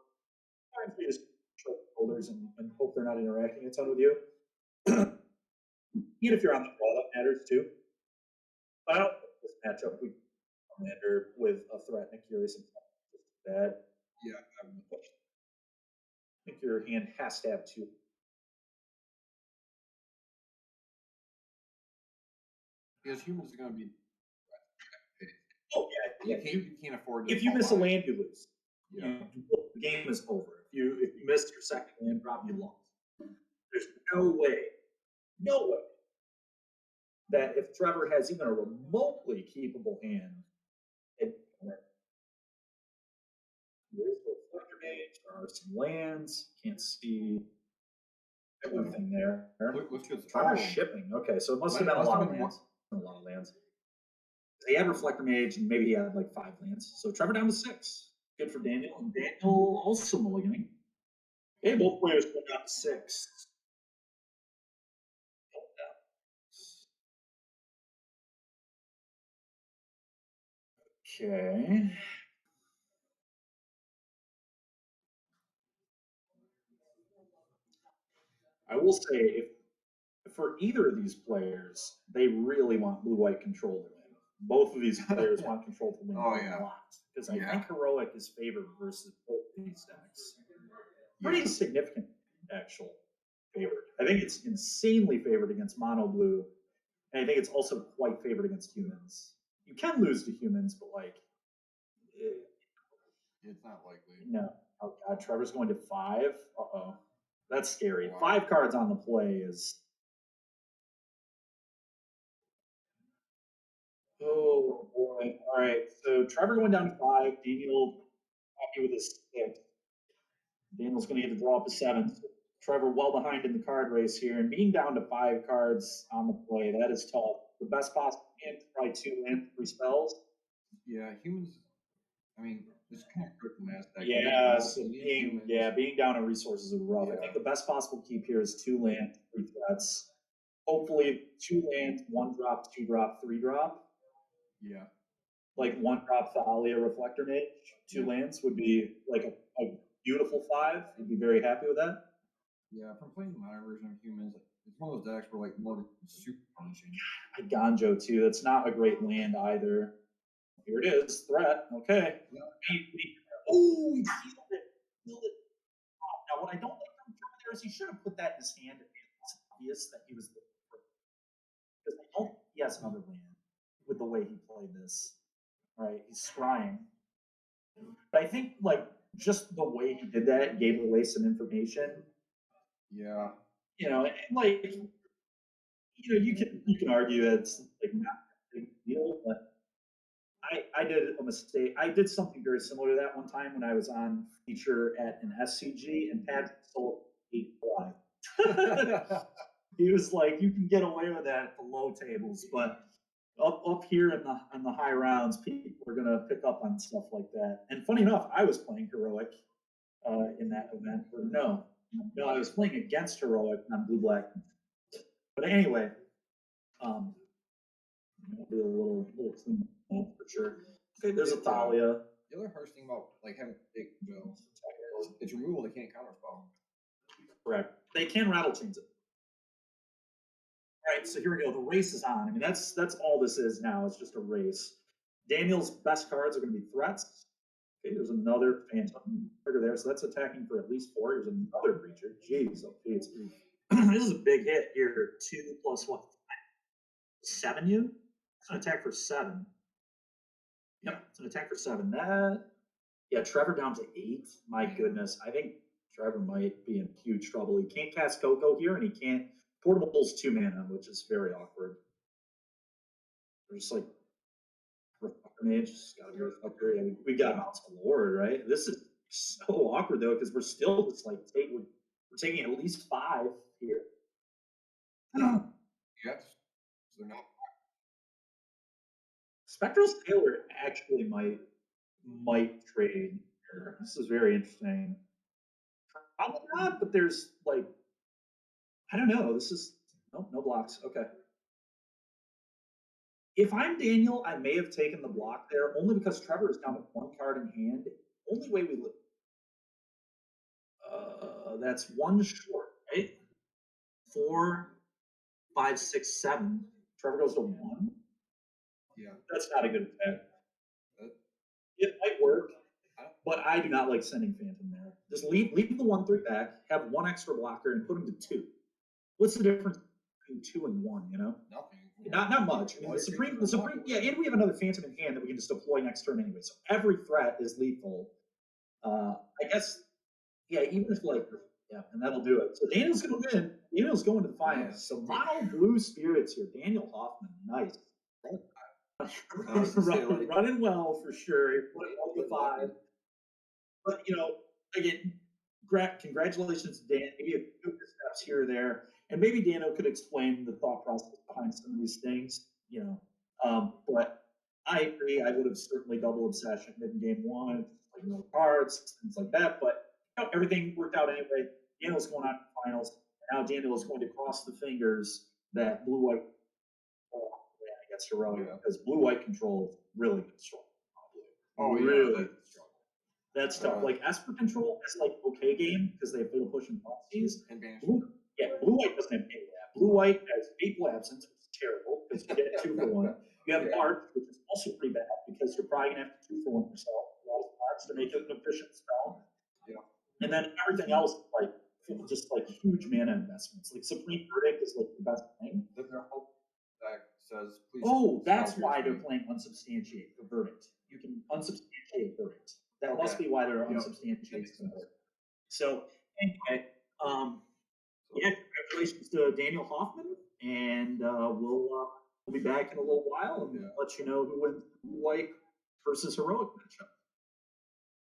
times you just show shoulders and hope they're not interacting a ton with you. Even if you're on the draw, that matters too. But I don't think this matchup we commander with a threat and a curious and just bad. Yeah, I think your hand has to have two. because humans are going to be. Oh yeah, You can't afford to. if you fall miss a behind. land, you lose. Yeah. The game is over. If you missed your second land drop, you lost. There's no way that if Trevor has even a remotely keepable hand, it there's the Reflector Mage, there are some lands, can't see everything there. Let's get Trevor's shipping. Okay, so it must have been a lot of lands. A lot of lands. He had Reflector Mage, and maybe he had like 5 lands. So Trevor down to 6. Good for Daniel. And Daniel also mulliganing. Okay, both players went down to 6. Okay. I will say, if for either of these players, they really want blue-white control to win. Both of these players want control to win a lot. Because I think Heroic is favored versus both of these decks. Pretty significant, actual favorite. I think it's insanely favored against mono blue, and I think it's also quite favored against humans. You can lose to humans, but like, it's not likely. No. Oh god, Trevor's going to 5. Uh-oh. That's scary. Wow. 5 cards on the play is. Oh boy. All right. So Trevor going down to 5. Daniel happy with his 6. Daniel's going to get to draw up a 7. So Trevor well behind in the card race here, and being down to 5 cards on the play, that is tough. The best possible hand is probably 2 and 3 spells. Yeah, humans. I mean, it's kind of critical mass deck. Yeah, so being down on resources is rough. I think the best possible keep here is 2 lands, 3 threats. Hopefully 2 lands, 1 drop, 2 drop, 3 drop. Yeah. Like 1 drop Thalia Reflector Mage, 2 lands would be like a beautiful 5. You'd be very happy with that. Yeah, from playing the modern version of humans, it's one of those decks where like more super punishing. Ganjo too. That's not a great land either. Here it is, threat. Okay. Yeah. Oh, he sealed it. Now, what I don't like from Trevor there is he should have put that in his hand. It's obvious that he was looking for it. Because I don't think he has another land with the way he played this. Right? He's scrying. But I think like just the way he did that gave away some information. Yeah. You know, and like you can argue that it's like not a big deal, but I did a mistake. I did something very similar to that one time when I was on feature at an SCG, and Patrick sold 8 fly. He was like, "You can get away with that at the low tables, but up here in the high rounds, people are gonna pick up on stuff like that." And funny enough, I was playing Heroic in that event. Or no, I was playing against Heroic on Blue Black. But anyway, be a little clean for sure. Okay, there's a Thalia. The other harsh thing about like having big Joe, it's removal. They can't counterspell. Correct. They can rattle chains it. All right, so here we go. The race is on. I mean, that's all this is now. It's just a race. Daniel's best cards are going to be threats. Okay, there's another Phantom trigger there, so that's attacking for at least 4. Here's another Breacher. Jeez, oh jeez. This is a big hit here. 2 plus what? 7 you? It's an attack for 7. Yep, it's an attack for 7. Trevor down to 8. My goodness, I think Trevor might be in huge trouble. He can't cast Coco here, and he can't. Portable's 2 mana, which is very awkward. They're just like Reflector Mage, just gotta be Reflector. Yeah, we got Mounts Lord, right? This is so awkward though, because we're still just like we're taking at least 5 here. Yes, so they're not. Spectral Sailor actually might trade here. This is very interesting. Probably not, but there's like, I don't know. This is nope, no blocks. Okay. If I'm Daniel, I may have taken the block there only because Trevor is down with one card in hand. Only way we live. That's one short, right? 4, 5, 6, 7. Trevor goes to 1. Yeah. That's not a good attack. That- It might work, but I do not like sending Phantom there. Just leave the 1/3 back, have one extra blocker, and put him to 2. What's the difference between 2 and 1? You know, Nothing. not much. I mean, the Supreme, yeah, and we have another Phantom in hand that we can just deploy next turn anyway. So every threat is lethal. I guess, yeah, even if like, yeah, and that'll do it. So Daniel's gonna win. Daniel's going to the finals. So mono blue spirits here. Daniel Hoffman, nice. Running well for sure. Up to 5. But you know, again, congratulations to Dan. Maybe a few steps here or there, and maybe Dano could explain the thought process behind some of these things. You know, but I agree. I would have certainly double obsession in game 1, like no cards, things like that. But you know, everything worked out anyway. Daniel's going on to the finals. And now Daniel is going to cross the fingers that blue white against heroic because blue white control is really good strong. Oh, yeah, really. that's- That's tough. Like Esper Control is like okay game because they have fatal push and policies. And banish. Blue White doesn't have any of that. Blue White has Fateful Absence, which is terrible because you get 2 for 1. You have Yeah. March, which is also pretty bad because you're probably gonna have to 2 for 1 yourself. A lot of spots to make it an efficient spell. Yeah. And then everything else like just like huge mana investments. Like Supreme Verdict is like the best thing. That their whole deck says, please. Oh, that's stop why your they're tweet. playing unsubstantiate the verdict. You can unsubstantiate verdict. That must Okay. be why they're Yep. unsubstantiated. That makes sense. So anyway, yeah, congratulations to Daniel Hoffman, and we'll be back in a little while and Yeah. let you know who wins Blue White versus Heroic matchup.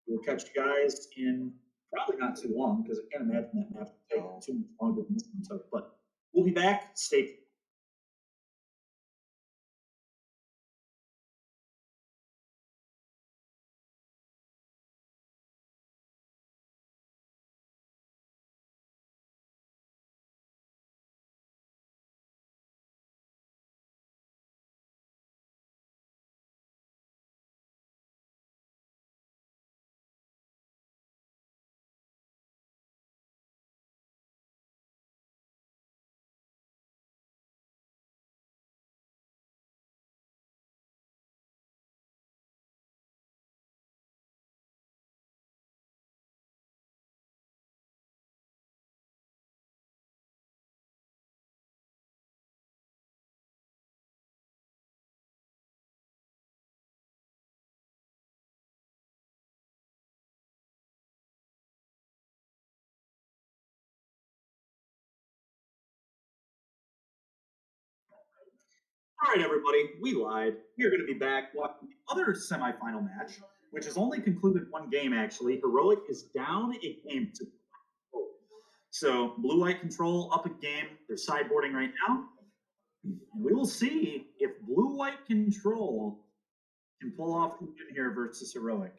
We'll catch you guys in probably not too long because I can't imagine that match will take No. too much longer than this one took. But we'll be back. Stay tuned. All right, everybody, we lied. We're going to be back watching the other semifinal match, which has only concluded one game, actually. Heroic is down a game to so blue white control up a game. They're sideboarding right now. And we will see if blue white control can pull off the win here versus Heroic.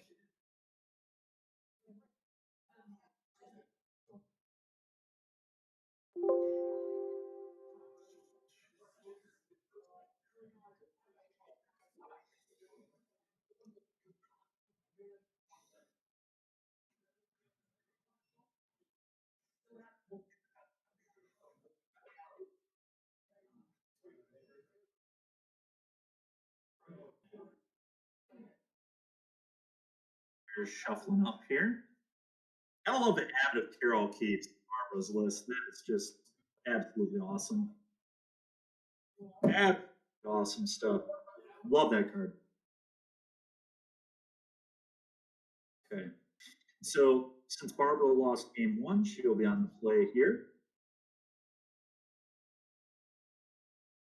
We're shuffling up here. I love the Abbot of Carol keeps Barbara's list. That is just absolutely awesome. Absolutely awesome stuff. Love that card. Okay. So since Barbara lost game 1, she'll be on the play here.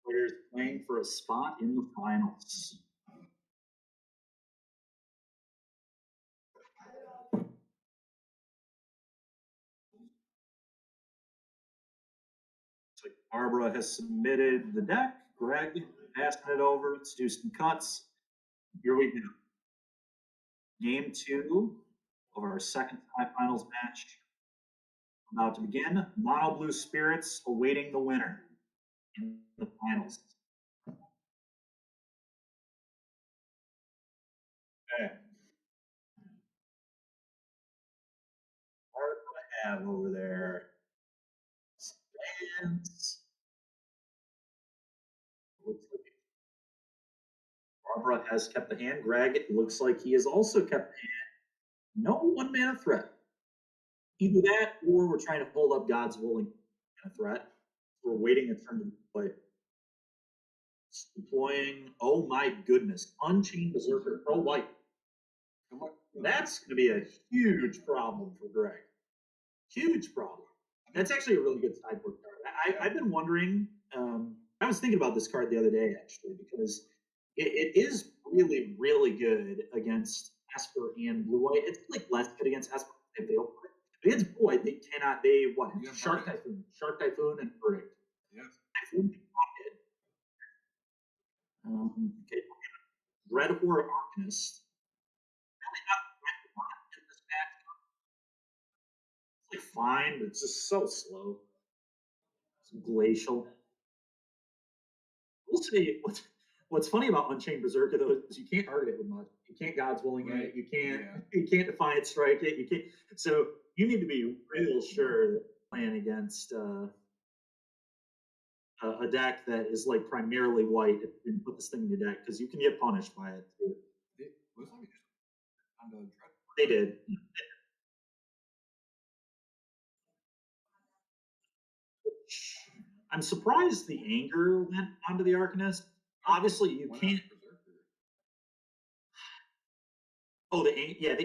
Players playing for a spot in the finals. So Barbara has submitted the deck. Greg passing it over. Let's do some cuts. Here we go. Game 2 of our second semifinals match. about to begin. Mono Blue Spirits awaiting the winner in the finals. Okay. What do I have over there? Spans. Looks like Barbara has kept the hand. Greg, it looks like he has also kept the hand. No one mana threat. Either that or we're trying to hold up God's willing mana threat. We're waiting a turn to play. Deploying, oh my goodness, Unchained Berserker, pro white. That's going to be a huge problem for Greg. Huge problem. That's actually a really good sideboard card. I've been wondering. I was thinking about this card the other day actually because it is really, really good against Esper and Blue White. It's like less good against Esper. They fail. Against Blue White, they cannot. They what? Yeah, Shark Typhoon, Shark Typhoon, and Verdict. Yes. Typhoon okay. Red Horror Arcanist. Really not in this match. It's like fine, but it's just so slow. It's glacial. We'll see. What's funny about Unchained Berserker though is you can't target it with much. You can't God's willing it. You can't. Yeah. You can't Defiant Strike it. You can't. So you need to be real sure that you're playing against a deck that is like primarily white. If you put this thing in your deck, because you can get punished by it too. It looks like it just on the dread. They did. I'm surprised the anger went onto the Arcanist. Obviously, you Why not can't. Berserker? Oh, the anger.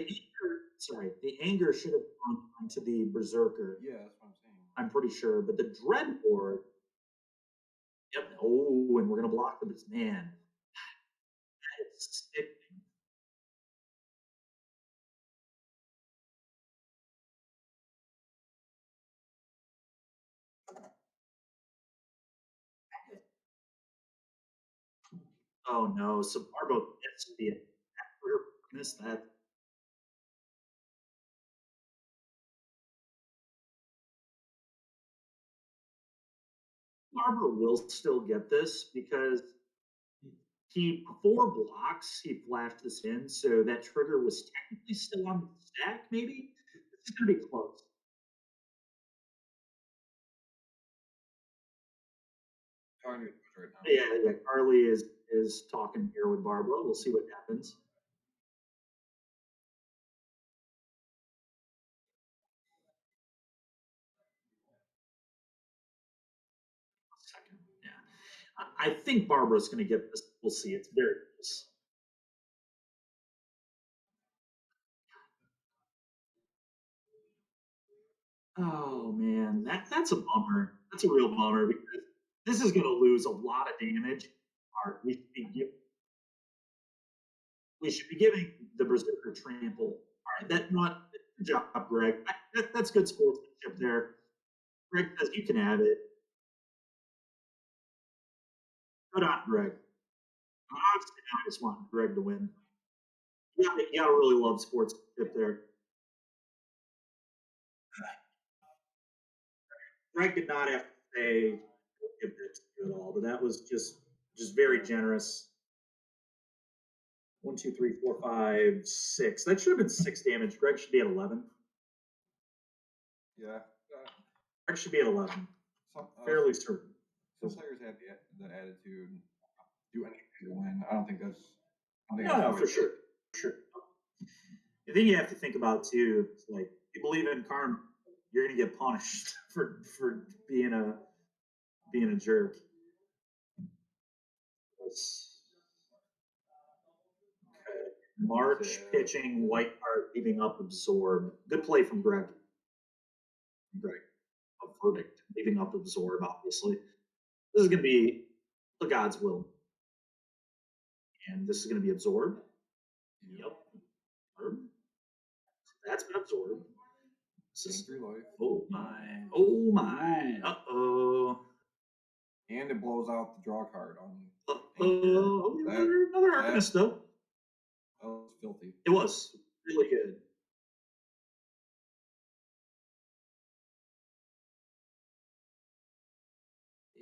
Sorry, the anger should have gone onto the Berserker. Yeah, that's what I'm saying. I'm pretty sure, but the Dreadboard. Yep. Oh, and we're gonna block them. Man, that is sickening. Oh no, so Barbo gets to be a missed that. Barber will still get this because he before blocks, he flashed this in, so that trigger was technically still on the stack, maybe? It's gonna be close. Talking to you right now. Yeah, Carly is talking here with Barbara. We'll see what happens. Second, yeah. I think Barbara's going to get this. We'll see. It's very close. Oh man, that's a bummer. That's a real bummer because this is going to lose a lot of damage. We should be giving the Berserker trample. All right, that not good job, Greg. That's good sportsmanship there. Greg says you can have it. Good on Greg. Honestly, I just want Greg to win. You gotta really love sportsmanship there. Greg did not have to say give that to you at all, but that was just very generous. 1, 2, 3, 4, 5, 6. That should have been 6 damage. Greg should be at 11. Yeah. Greg should be at 11. Some, Fairly certain. Some players have the attitude, do anything to win. I don't think that's. No, for sure. For sure. The thing you have to think about too is like you believe in karma, you're gonna get punished for being a jerk. Okay. March pitching, white card, leaving up absorb. Good play from Greg. Greg. A verdict, leaving up absorb, obviously. This is gonna be the God's will. And this is gonna be absorbed. Yep. That's been absorbed. Oh my. Oh my. Uh-oh. And it blows out the draw card on another Arcanist though. That was filthy. It was really good.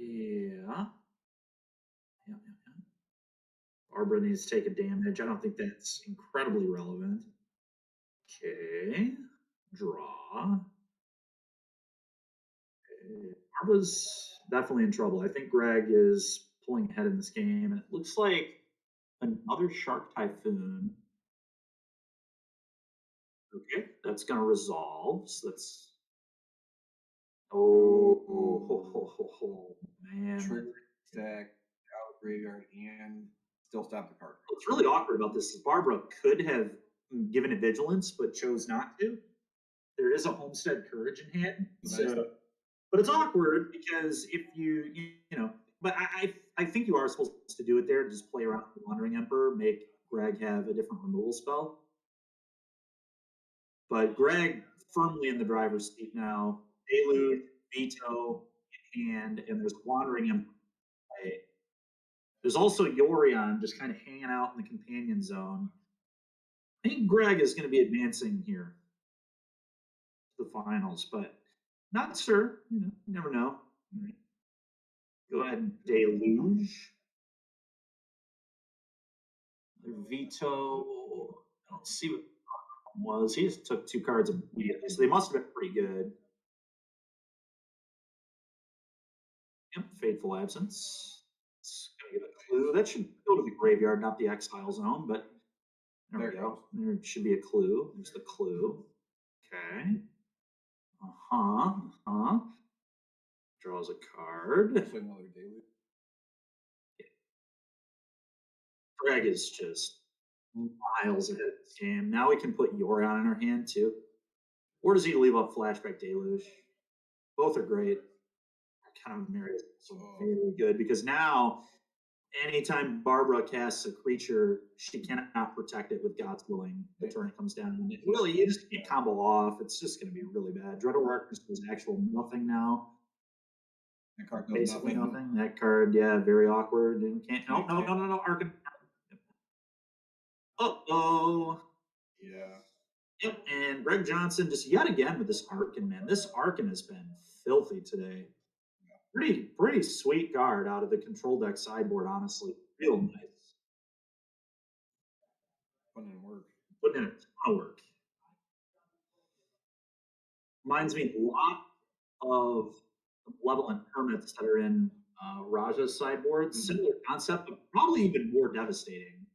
Yeah. Yeah. Barbara needs to take a damage. I don't think that's incredibly relevant. Okay. Draw. Okay. Barbara's definitely in trouble. I think Greg is pulling ahead in this game, and it looks like another Shark Typhoon. Okay, that's gonna resolve. So that's man. Trigger, stack, out of graveyard, and still stop the card. What's really awkward about this is Barbara could have given it vigilance, but chose not to. There is a Homestead Courage in hand, so, but it's awkward because if you know, but I think you are supposed to do it there. Just play around with the Wandering Emperor, make Greg have a different removal spell. But Greg firmly in the driver's seat now. Deluge, Veto in hand, and there's Wandering Emperor. There's also Yorion just kind of hanging out in the companion zone. I think Greg is going to be advancing here to the finals, but not sure. You never know. Go ahead and Deluge. Veto. I don't see what the problem was. He just took 2 cards immediately, so they must have been pretty good. Yep, Fateful Absence. It's gonna give a clue. That should go to the graveyard, not the exile zone, but there we go. There should be a clue. There's the clue. Okay. Draws a card. Another daily. Greg is just miles ahead of this game. Now we can put Yorion in our hand too. Or does he leave up Flashback Deluge? Both are great. Kind of Mary is also very good because now anytime Barbara casts a creature, she cannot protect it with God's Willing the turn it comes down. And really, you just can't combo off. It's just going to be really bad. Dreador Arcus does actual nothing now. That card does Basically nothing. That card, yeah, very awkward. And can't. No. Arcus. Uh-oh. Yeah. Yep, and Greg Johnston just yet again with this Arkin, man. This Arkin has been filthy today. Pretty sweet card out of the control deck sideboard, honestly. Real nice. Putting in work. Putting in a ton of work. Reminds me a lot of the Malevolent Hermits that are in Raja's sideboard. Similar concept, but probably even more devastating.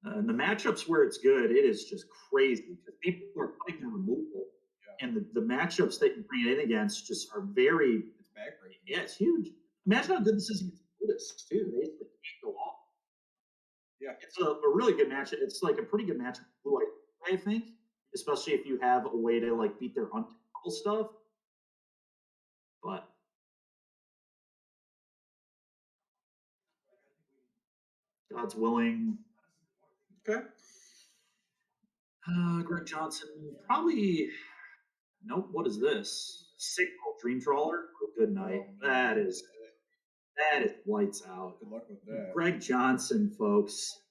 And the matchups where it's good, it is just crazy because people are playing the removal. Yeah. And the matchups that you bring it in against just are very. It's backbreaking. Yeah, it's huge. Imagine how good this is against Buddhists, too. They can't go off. Yeah. It's a really good matchup. It's like a pretty good matchup for Blue, I think, especially if you have a way to like beat their untouchable stuff. But God's Willing. Okay. Greg Johnston, probably. Nope. What is this? Signal Dream Trawler. Oh, good night. That is lights out. Good luck with that. Greg Johnston, folks.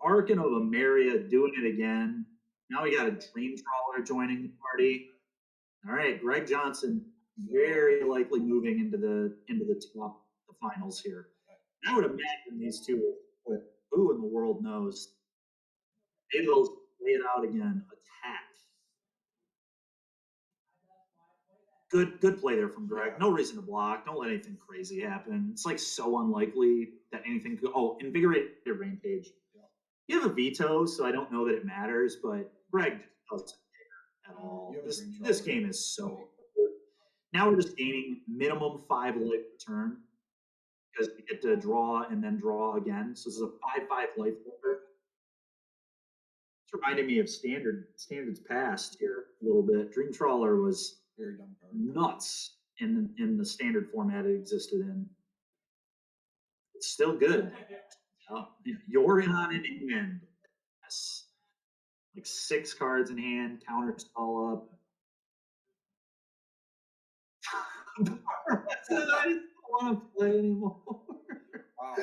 Arkin of Ameria doing it again. Now we got a Dream Trawler joining the party. All right, Greg Johnston very likely moving into the top, the finals here. I would imagine these two with who in the world knows. Maybe they'll lay it out again. Attack. Good play there from Greg. No reason to block. Don't let anything crazy happen. It's like so unlikely that anything could. Oh, Invigorated Rampage. You have a veto, so I don't know that it matters, but Greg doesn't care at all. This game is so good. Now we're just gaining minimum 5 life per turn because we get to draw and then draw again. So this is a 5/5 life holder. It's reminding me of standards past here a little bit. Dream Trawler was very dumb card. Nuts in the standard format it existed in. It's still good. Yorion in hand. Yes. Like 6 cards in hand, counters all up. I don't want to play anymore. Wow.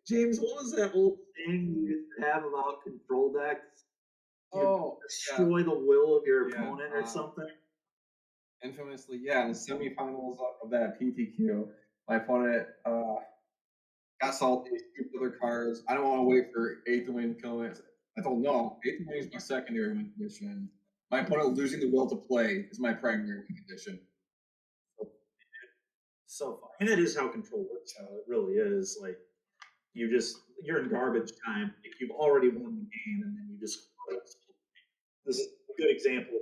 James, what was that old thing you used to have about control decks? Destroy the will of your opponent or something. Infamously, yeah, in the semifinals of that PTQ, my opponent got salty, scooped other cards. I don't want to wait for eighth win to come in. I told no, eighth win is my secondary win condition. My opponent losing the will to play is my primary win condition. So fun. And that is how control works. How it really is. Like you're in garbage time. Like you've already won the game, and then you just. This is a good example.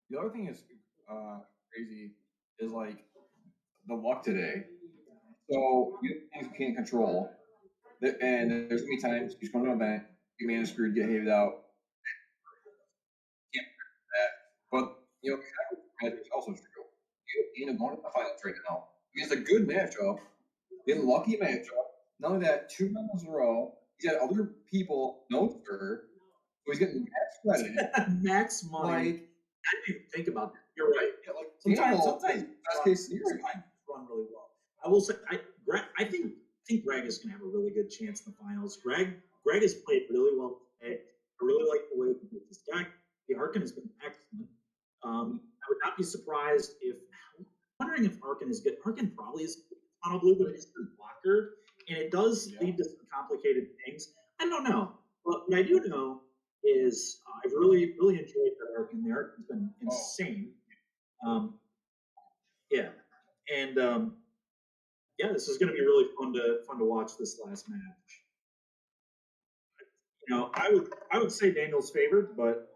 The other thing is crazy is like the luck today. So you have things you can't control, and there's gonna be times you just go to an event, get man screwed, get hated out. Can't predict that, but you know, it's also true. You end up going to the finals right now. It's a good matchup, getting lucky matchup. Not only that, 2 rounds in a row. He's got other people no sir, so he's getting max credit. Max money. Like, I didn't even think about that. You're right. yeah, like Sometimes best case scenario. Run really well. I will say, I think Greg is going to have a really good chance in the finals. Greg has played really well today. I really like the way he did this deck. The Arkin has been excellent. I would not be surprised if. I'm wondering if Arkin is good. Arkin probably is on a blue, but it's a blocker, and it does lead to some complicated things. I don't know, but what I do know is I've really enjoyed that Arkin. The Arkin's been insane. Yeah, and yeah, this is going to be really fun to watch this last match. You know, I would say Daniel's favored, but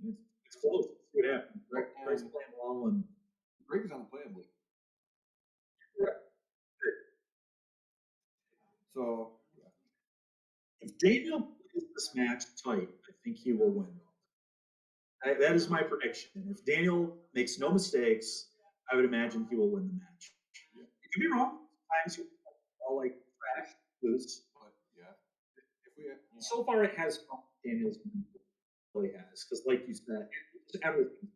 it's close. Let's see what happens. Greg's playing well, and Greg is unplayable. So if Daniel plays this match tight, I think he will win. That is my prediction. If Daniel makes no mistakes, I would imagine he will win the match. You could be wrong. Sometimes you all like trash, lose. but yeah, if we So far, it has Daniel's really has because, like you said, it's everything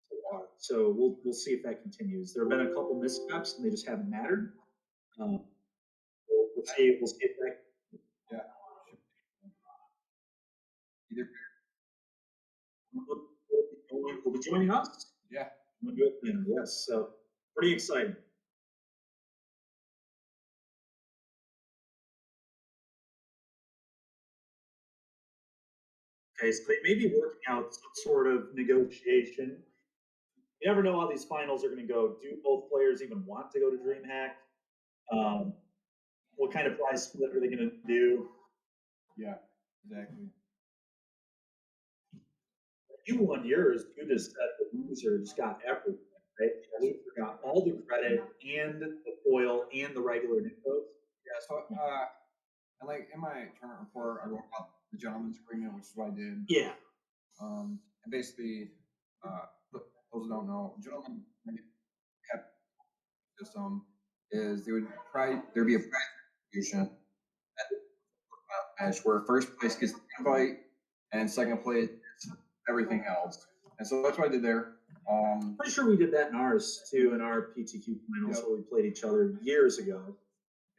so far. So we'll see if that continues. There have been a couple missteps, and they just haven't mattered. We'll see. We'll see if that. yeah, either Will be joining us. yeah. Good thing, yes. So pretty exciting. Okay, so they may be working out some sort of negotiation. You never know how these finals are going to go. Do both players even want to go to DreamHack? What kind of prize split are they going to do? Yeah, exactly. You won yours. You just said the loser just got everything, right? The loser got all the credit and the foil and the regular Nikos. Yeah, so and like in my tournament report, I wrote about the gentleman's agreement, which is what I did. Yeah. And basically, those who don't know, gentlemen kept system is there'd be a prize distribution at the match where first place gets the invite and second place gets everything else. And so that's what I did there. Pretty sure we did that in ours too, in our PTQ finals where we played each other years ago,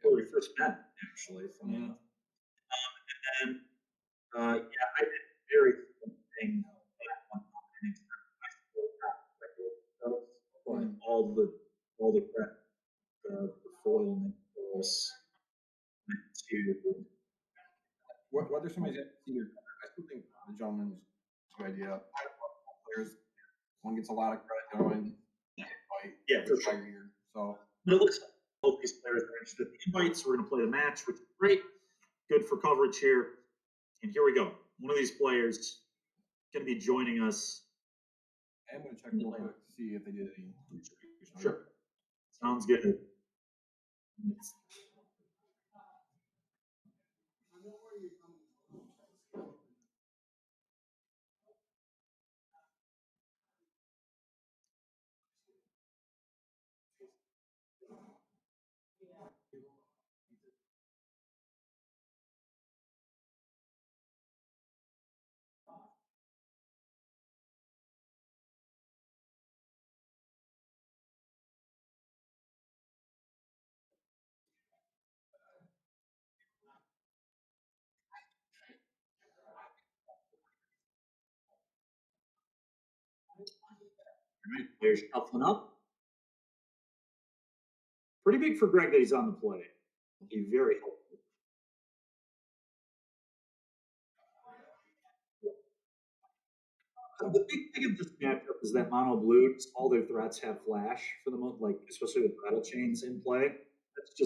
where we first met, actually. Funny enough. And then, yeah, I did very similar thing. But all the credit, the foil Nicholas to Whether somebody's at either, I still think the gentleman's a good idea. Players, one gets a lot of credit, the other one gets invite. Yeah, for sure. Here. So But it looks like both these players are interested in the invites. We're going to play the match, which is great. Good for coverage here. And here we go. One of these players is going to be joining us. I'm going to check real quick to see if they did any distribution. Sure. Sounds good. Right, players shuffling up. Pretty big for Greg that he's on the play. Will be very helpful. The big thing of this matchup is that mono blue, just all their threats have flash for the most, like especially with rattle chains in play.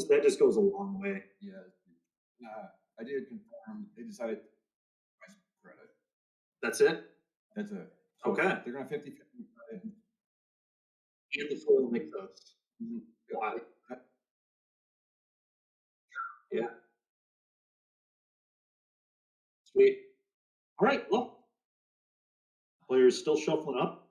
That just goes a long way. Yeah. I did confirm they decided to price credit. That's it. That's it. Okay. They're gonna 50/50 credit. And the full Mythos. Why? Yeah. Sweet. All right. Well, players still shuffling up.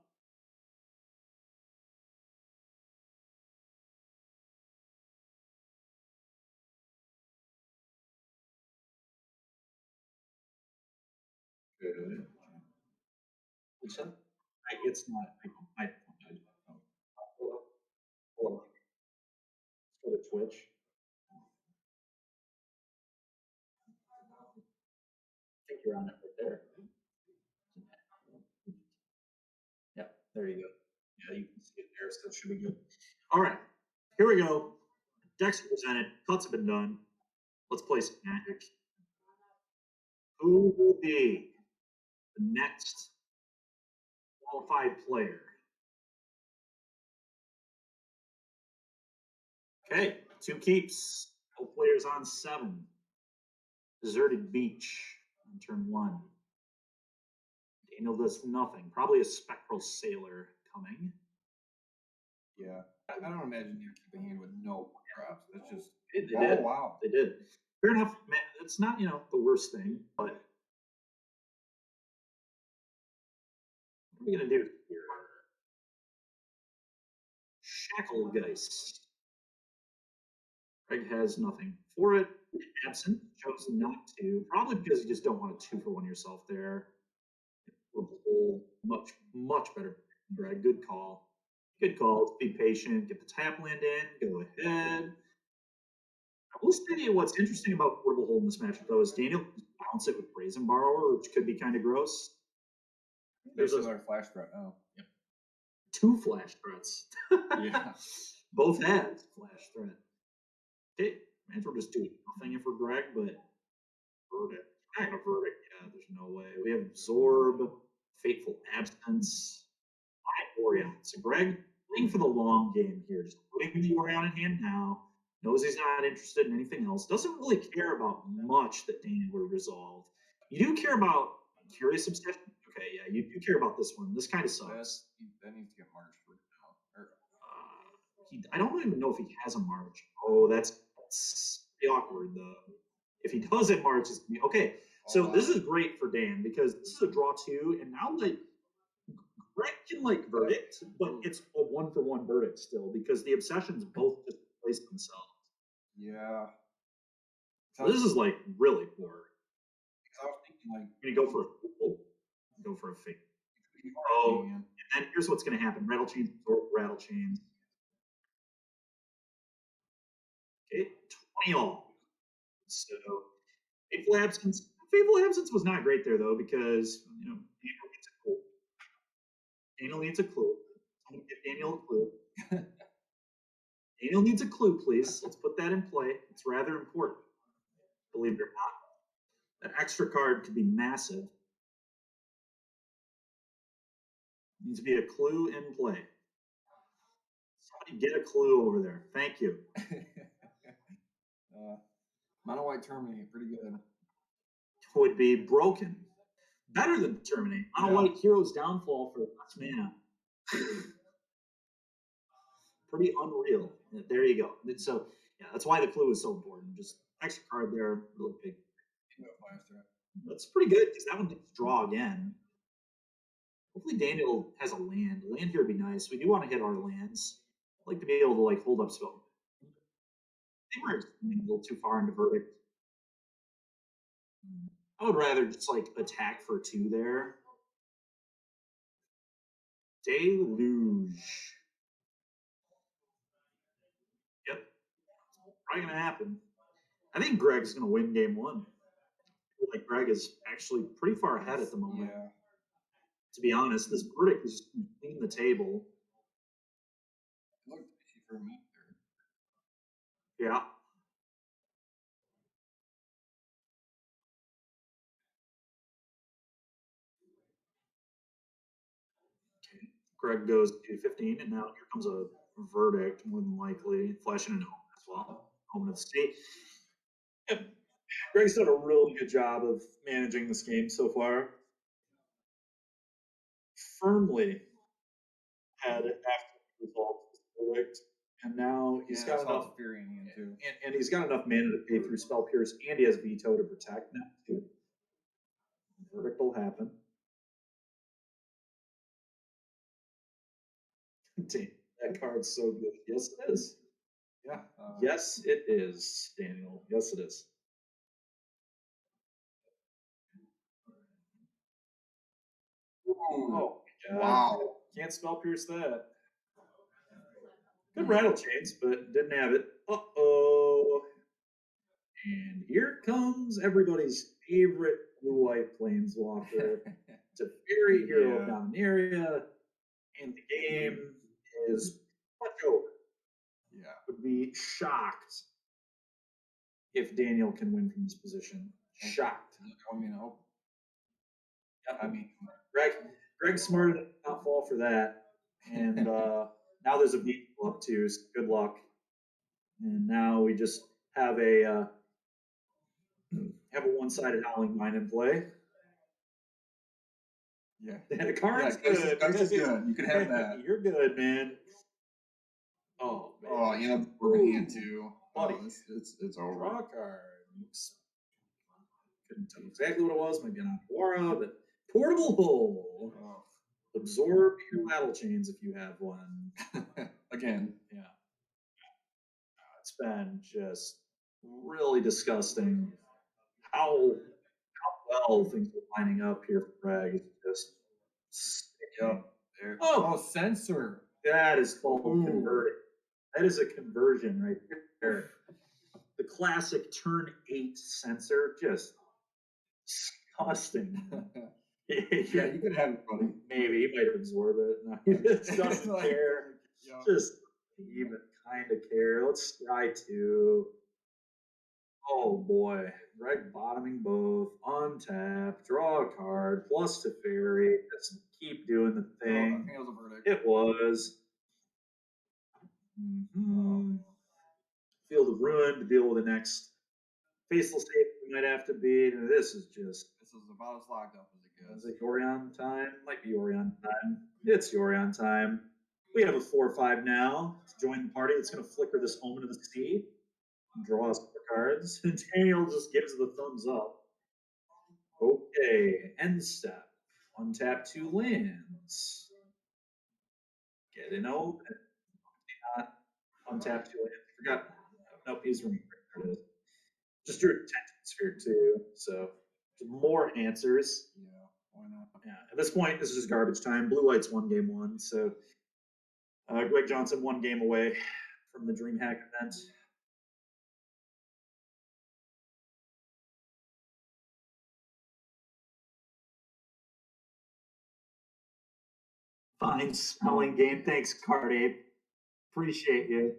Good. What's that? It's not. I don't. Hold on. Let's go to Twitch. I think you're on it right there. Yeah, there you go. Yeah, you can see it there, so it should be good. All right, here we go. Decks are presented. Cuts have been done. Let's play some Magic. Who will be the next qualified player? Okay, 2 keeps. No players on 7. Deserted beach on turn 1. Daniel does nothing. Probably a spectral sailor coming. Yeah. I don't imagine you keep a hand with no drops. That's just They oh did. wow. They did. Fair enough. Man, it's not, the worst thing, but what are we going to do here? Shacklegeist. Greg has nothing for it. Absent. Chose not to. Probably because you just don't want to 2-for-1 yourself there. Much, much better. Greg, good call. Good call. Be patient. Get the tap land in. Go ahead. I will say what's interesting about Portable Hold in this matchup, though, is Daniel can bounce it with Brazen Borrower, which could be kind of gross. There's another flash threat now. Yep. 2 flash threats. Yeah. Both have flash threat. Okay, man, we're just doing nothing if we're Greg, but verdict. Kind of verdict. Yeah, there's no way. We have Absorb, Fateful Absence, Orion. So Greg, playing for the long game here, just putting the Orion in hand now. Knows he's not interested in anything else. Doesn't really care about much that Daniel would resolve. You do care about Curious Obsession. Okay, yeah, you do care about this one. This kind of sucks. That needs to get marched for now. I don't even know if he has a march. Oh, that's pretty awkward though. If he doesn't march, it's gonna be okay. So this is great for Dan because this is a draw 2, and now Greg can verdict, but it's a 1-for-1 verdict still because the obsessions both just replace themselves. Yeah. So this is really poor. Because I was thinking You're gonna go for a fake. Oh, and then here's what's gonna happen: rattle chains, rattle chains. Okay, 20 all. So Fateful Absence. Fateful Absence was not great there though because Daniel needs a clue. Daniel needs a clue. Someone give Daniel a clue. Daniel needs a clue, please. Let's put that in play. It's rather important. Believe it or not. That extra card could be massive. Needs to be a clue in play. Somebody get a clue over there. Thank you. Mono White Terminate, pretty good. Would be broken. Better than Terminate. Mono White Hero's Downfall for less mana. Pretty unreal. There you go. So, yeah, that's why the clue is so important. Just extra card there, really big. That's pretty good because that one gets draw again. Hopefully Daniel has a land. A land here would be nice. We do want to hit our lands. I'd like to be able to hold up spell. I think we're a little too far into verdict. I would rather just attack for 2 there. Deluge. Yep. Probably gonna happen. I think Greg's gonna win game 1. Greg is actually pretty far ahead at the moment. Yeah. To be honest, this verdict is just going to clean the table. It looked fishy for a minute Yeah. Okay. Greg goes to 15, and now here comes a verdict, more than likely, flashing into home as well. Home of the state. Yep. Greg's done a really good job of managing this game so far. Firmly had it after the result of this verdict, and now he's got enough fury in hand too. and he's got enough mana to pay through spell pierce, and he has veto to protect now too. The verdict will happen. Damn, that card's so good. Yes, it is. Yeah. Yes, it is, Daniel. Yes, it is. Oh my god. Wow. Can't spell pierce that. Good rattle chains, but didn't have it. Uh-oh. And here comes everybody's favorite blue-white planeswalker to Fairy Hero Yeah. Dominaria, and the game is much over. Yeah. Would be shocked if Daniel can win from this position. Shocked. I mean, I hope. Yep. I mean, Greg's smart enough to not fall for that. And now there's a beat up too, so good luck. And now we just have a one-sided Howling Mine in play. yeah. The card's Yeah, good. Dice is good. You can have that. You're good, man. Oh, man. Oh, you know, we're in hand too. Buddy. Oh, it's over. Draw a card. Oops. Couldn't tell you exactly what it was. Maybe an Aura, but portable hole. Oh. Absorb your battle chains if you have one. Again. Yeah. It's been just really disgusting how well things are lining up here for Greg. It's just sickening. There. Oh. Censor. That is called Ooh. converting. That is a conversion right there. The classic turn 8 sensor, just disgusting. Yeah, you could have it, buddy. Maybe he might absorb it. No, he just doesn't Like, care. yeah. Just even kind of care. Let's try to. Oh boy, Greg bottoming both, untap, draw a card, plus to fairy. Just keep doing the I thing. think it was a verdict. It was. Mm-hmm. Feel the ruin to deal with the next faceless save we might have to beat. And this is just. This is about as locked up as it Is gets. it Yorion time? Might be Yorion time. It's Yorion time. We have a 4/5 now to join the party. It's going to flicker this Omen of the Sea and draw us 4 cards. And Daniel just gives the thumbs up. Okay, end step. Untap 2 lands. Get an open. Not untap 2 lands. Forgot. Nope, he's removed. There it is. Just drew a Tension Sphere too. So more answers. Yeah, why not? Yeah, at this point, this is just garbage time. Blue White's won game 1, so Greg Johnston 1 game away from the DreamHack event. Fine spelling game. Thanks, Card Ape. Appreciate you.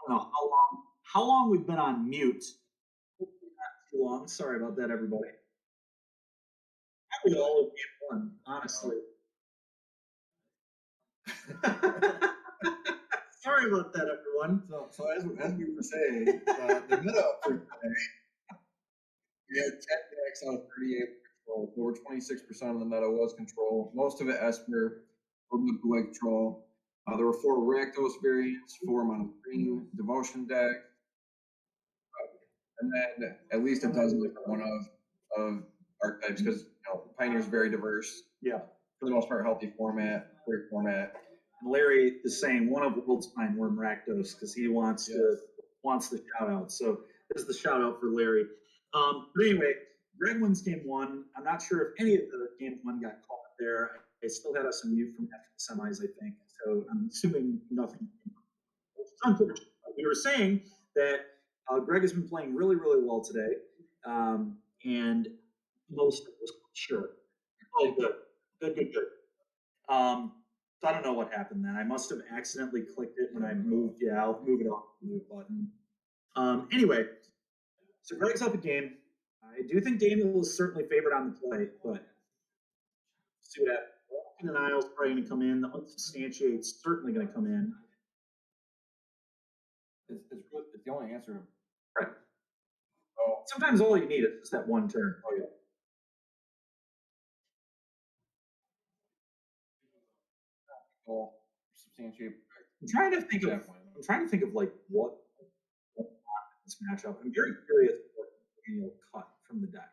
don't know how long we've been on mute. Not too long. Sorry about that, everybody. Probably all of game one, honestly. Sorry about that, everyone. So as we were saying, the meta for today, we had 10 decks out of 38 control. Over 26% of the meta was control. Most of it Esper, a little bit Blue control. There were 4 Rakdos variants, 4 mono green devotion deck, and then at least a dozen different one of archetypes because Pioneer's very diverse. Yeah. For the most part, healthy format, great format. Larry is saying one of World's Pine Worm Rakdos because he wants the shout out. So this is the shout out for Larry. But anyway, Greg wins game one. I'm not sure if any of the game one got caught there. I still had us on mute from after the semis, I think. So I'm assuming nothing. Unfortunately, we were saying that Greg has been playing really, really well today, and most of us sure. Oh, good. So I don't know what happened then. I must have accidentally clicked it when I moved. Yeah, I'll move it off the mute button. Anyway, so Greg's up a game. I do think Daniel is certainly favored on the play, but see what happens. Walking and Isle's probably going to come in. The Unsubstantiate's certainly going to come in. It's the only answer. Right. Oh, sometimes all you need is just that one turn. Oh, yeah. Substantiate. I'm trying to think of like what this matchup. I'm very curious what Daniel cut from the deck.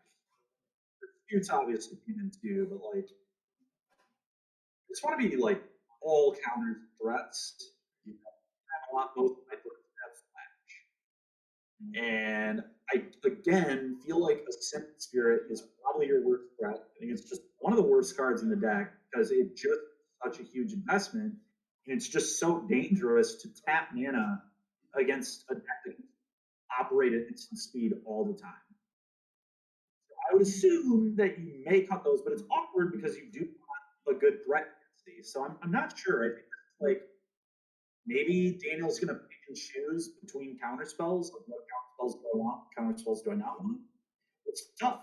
Disputes obviously came in too, but like I just want to be like all counter threats. You know, I want both of my threats to have flash. And I again feel like a Simp Spirit is probably your worst threat. I think it's just one of the worst cards in the deck because it just such a huge investment. And it's just so dangerous to tap mana against a deck that can operate at instant speed all the time. So I would assume that you may cut those, but it's awkward because you do want a good threat density. So I'm not sure. I think like maybe Daniel's going to pick and choose between counter spells. Like what counter spells do I want? Counter spells do I not want? It's tough.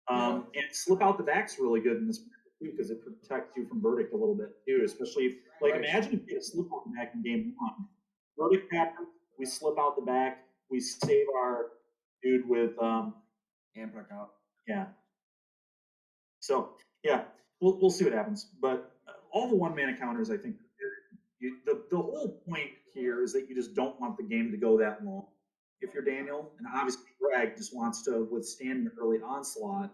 And slip out the back's really good in this because it protects you from verdict a little bit too, especially if, like, imagine if you get a slip out the back in game one. Verdict happens, we slip out the back, we save our dude with and put out. Yeah. So yeah, we'll see what happens. But all the 1-mana counters, I think, the whole point here is that you just don't want the game to go that long. If you're Daniel, and obviously Greg just wants to withstand an early onslaught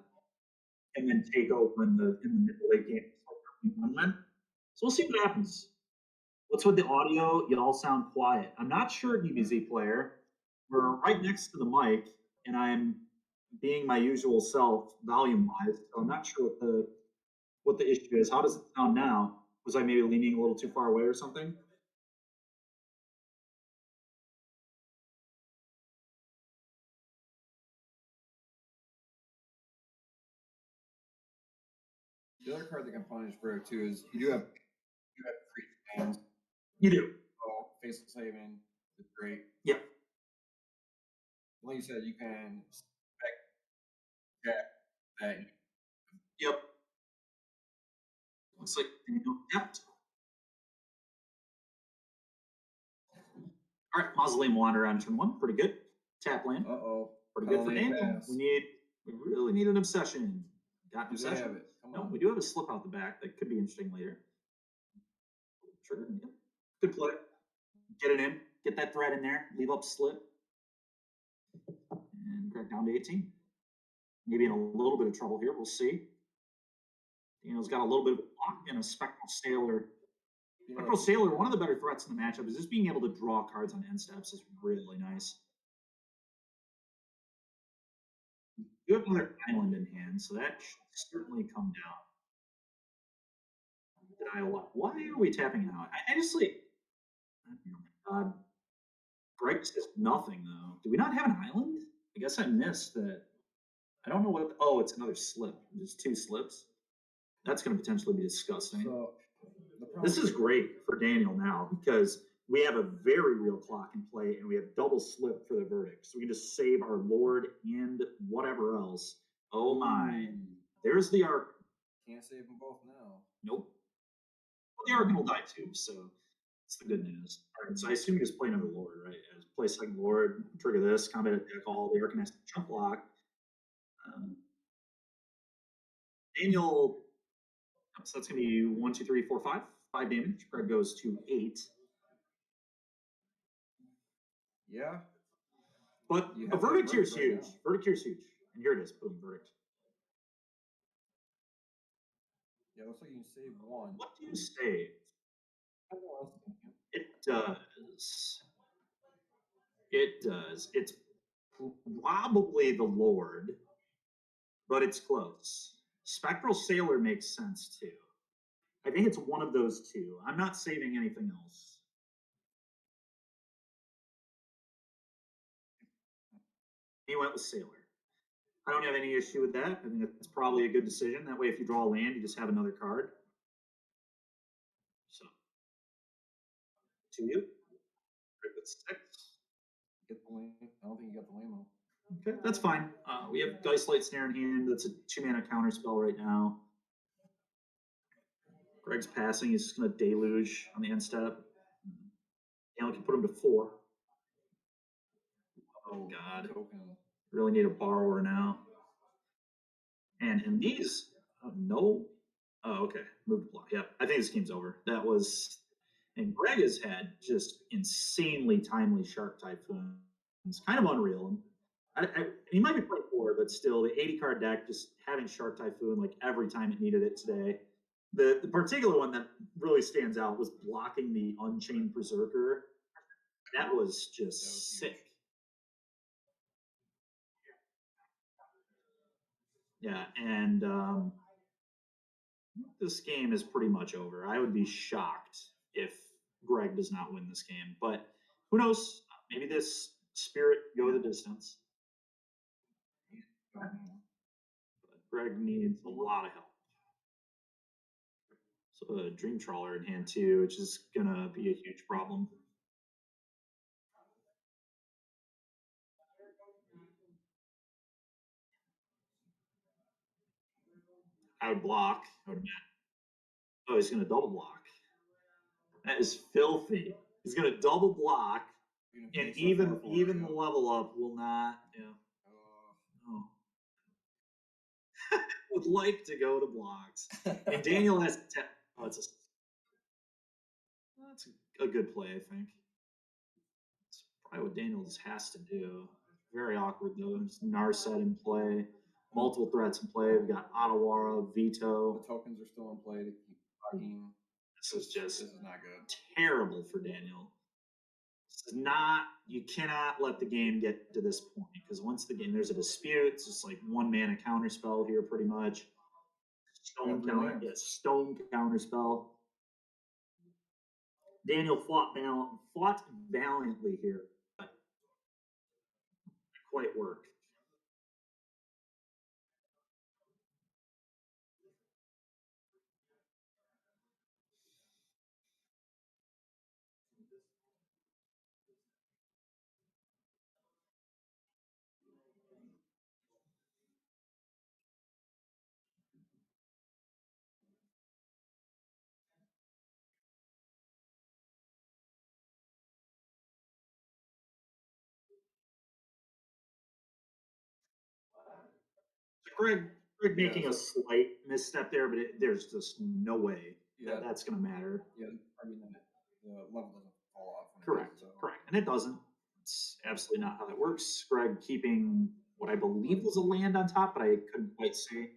and then take over in the mid to late game. So we'll see what happens. What's with the audio? You all sound quiet. I'm not sure, DBZ player. We're right next to the mic, and I'm being my usual self volume-wise. So I'm not sure what the issue is. How does it sound now? Was I maybe leaning a little too far away or something? The other card that can punish Greg too is you have free hands. You do. So faceless haven is great. Yep. Like you said, you can spec that. Yep. Looks like yep. All right, Mausoleum Wanderer on turn 1, pretty good. Tap land. Pretty good for Daniel. We really need an obsession. Got an obsession. No, we do have a slip out the back that could be interesting later. Sure. Yeah. Good play. Get it in. Get that thread in there. Leave up slip. And Greg down to 18. Maybe in a little bit of trouble here. We'll see. Daniel's got a little bit of a block and a Spectral Sailor. Spectral Sailor, one of the better threats in the matchup is just being able to draw cards on end steps is really nice. You have another island in hand, so that should certainly come down. Why are we tapping out? I just like, oh my God. Greg says nothing though. Do we not have an island? I guess I missed that. I don't know what. Oh, it's another slip. There's 2 slips. That's going to potentially be disgusting. So this is great for Daniel now because we have a very real clock in play, and we have double slip for the verdict. So we can just save our Lord and whatever else. Oh my. There's the Arc. Can't save them both now. Nope. Well, the Arc will die too, so it's the good news. All right, so I assume you just play another Lord, right? I just play second Lord, trigger this, combat attack all, the Arc has to jump block. Daniel, so that's going to be 1, 2, 3, 4, 5. 5 damage. Greg goes to 8. Yeah. But You a have verdict that here is verdict right huge. now. Verdict here is huge. And here it is. Boom, verdict. Yeah, looks like you can save one. What do you save? I don't know what else you can do. It does. It does. It's probably the Lord, but it's close. Spectral Sailor makes sense too. I think it's one of those two. I'm not saving anything else. He went with Sailor. I don't have any issue with that. I think it's probably a good decision. That way, if you draw a land, you just have another card. So, to you. Rick with 6. Get the lane. I don't think you got the lane though. Okay, that's fine. We have Dice Light Snare in hand. That's a 2-mana counter spell right now. Greg's passing. He's just going to Deluge on the end step. And we can put him to 4. Oh, God. Token. Really need a borrower now. And in these, no. Oh, okay. Move the block. Yep. I think this game's over. That was. And Greg has had just insanely timely Shark Typhoon. It's kind of unreal. He might be playing 4, but still, the 80 card deck, just having Shark Typhoon like every time it needed it today. The particular one that really stands out was blocking the Unchained Berserker. That was just sick. Yeah, and this game is pretty much over. I would be shocked if Greg does not win this game, but who knows? Maybe this spirit go the distance. But Greg needs a lot of help. So a Dream Trawler in hand too, which is gonna be a huge problem. I would block. Oh, he's gonna double block. That is filthy. He's gonna double block, and even the level up will not. Yeah. Oh. Would like to go to blocks. And Daniel has. Oh, that's a good play, I think. It's probably what Daniel just has to do. Very awkward though. There's Narset in play, multiple threats in play. We've got Otawara, Veto. The tokens are still in play to keep blocking. This is not good. Terrible for Daniel. This is not. You cannot let the game get to this point because once the game there's a dispute, it's just like 1-mana counter spell here, pretty much. Stone counter spell. Daniel fought valiantly here, but it quite worked. Greg making a slight misstep there, but there's just no way that's going to matter. Yeah, I mean, the level doesn't fall off. Correct. And it doesn't. It's absolutely not how that works. Greg keeping what I believe was a land on top, but I couldn't quite say.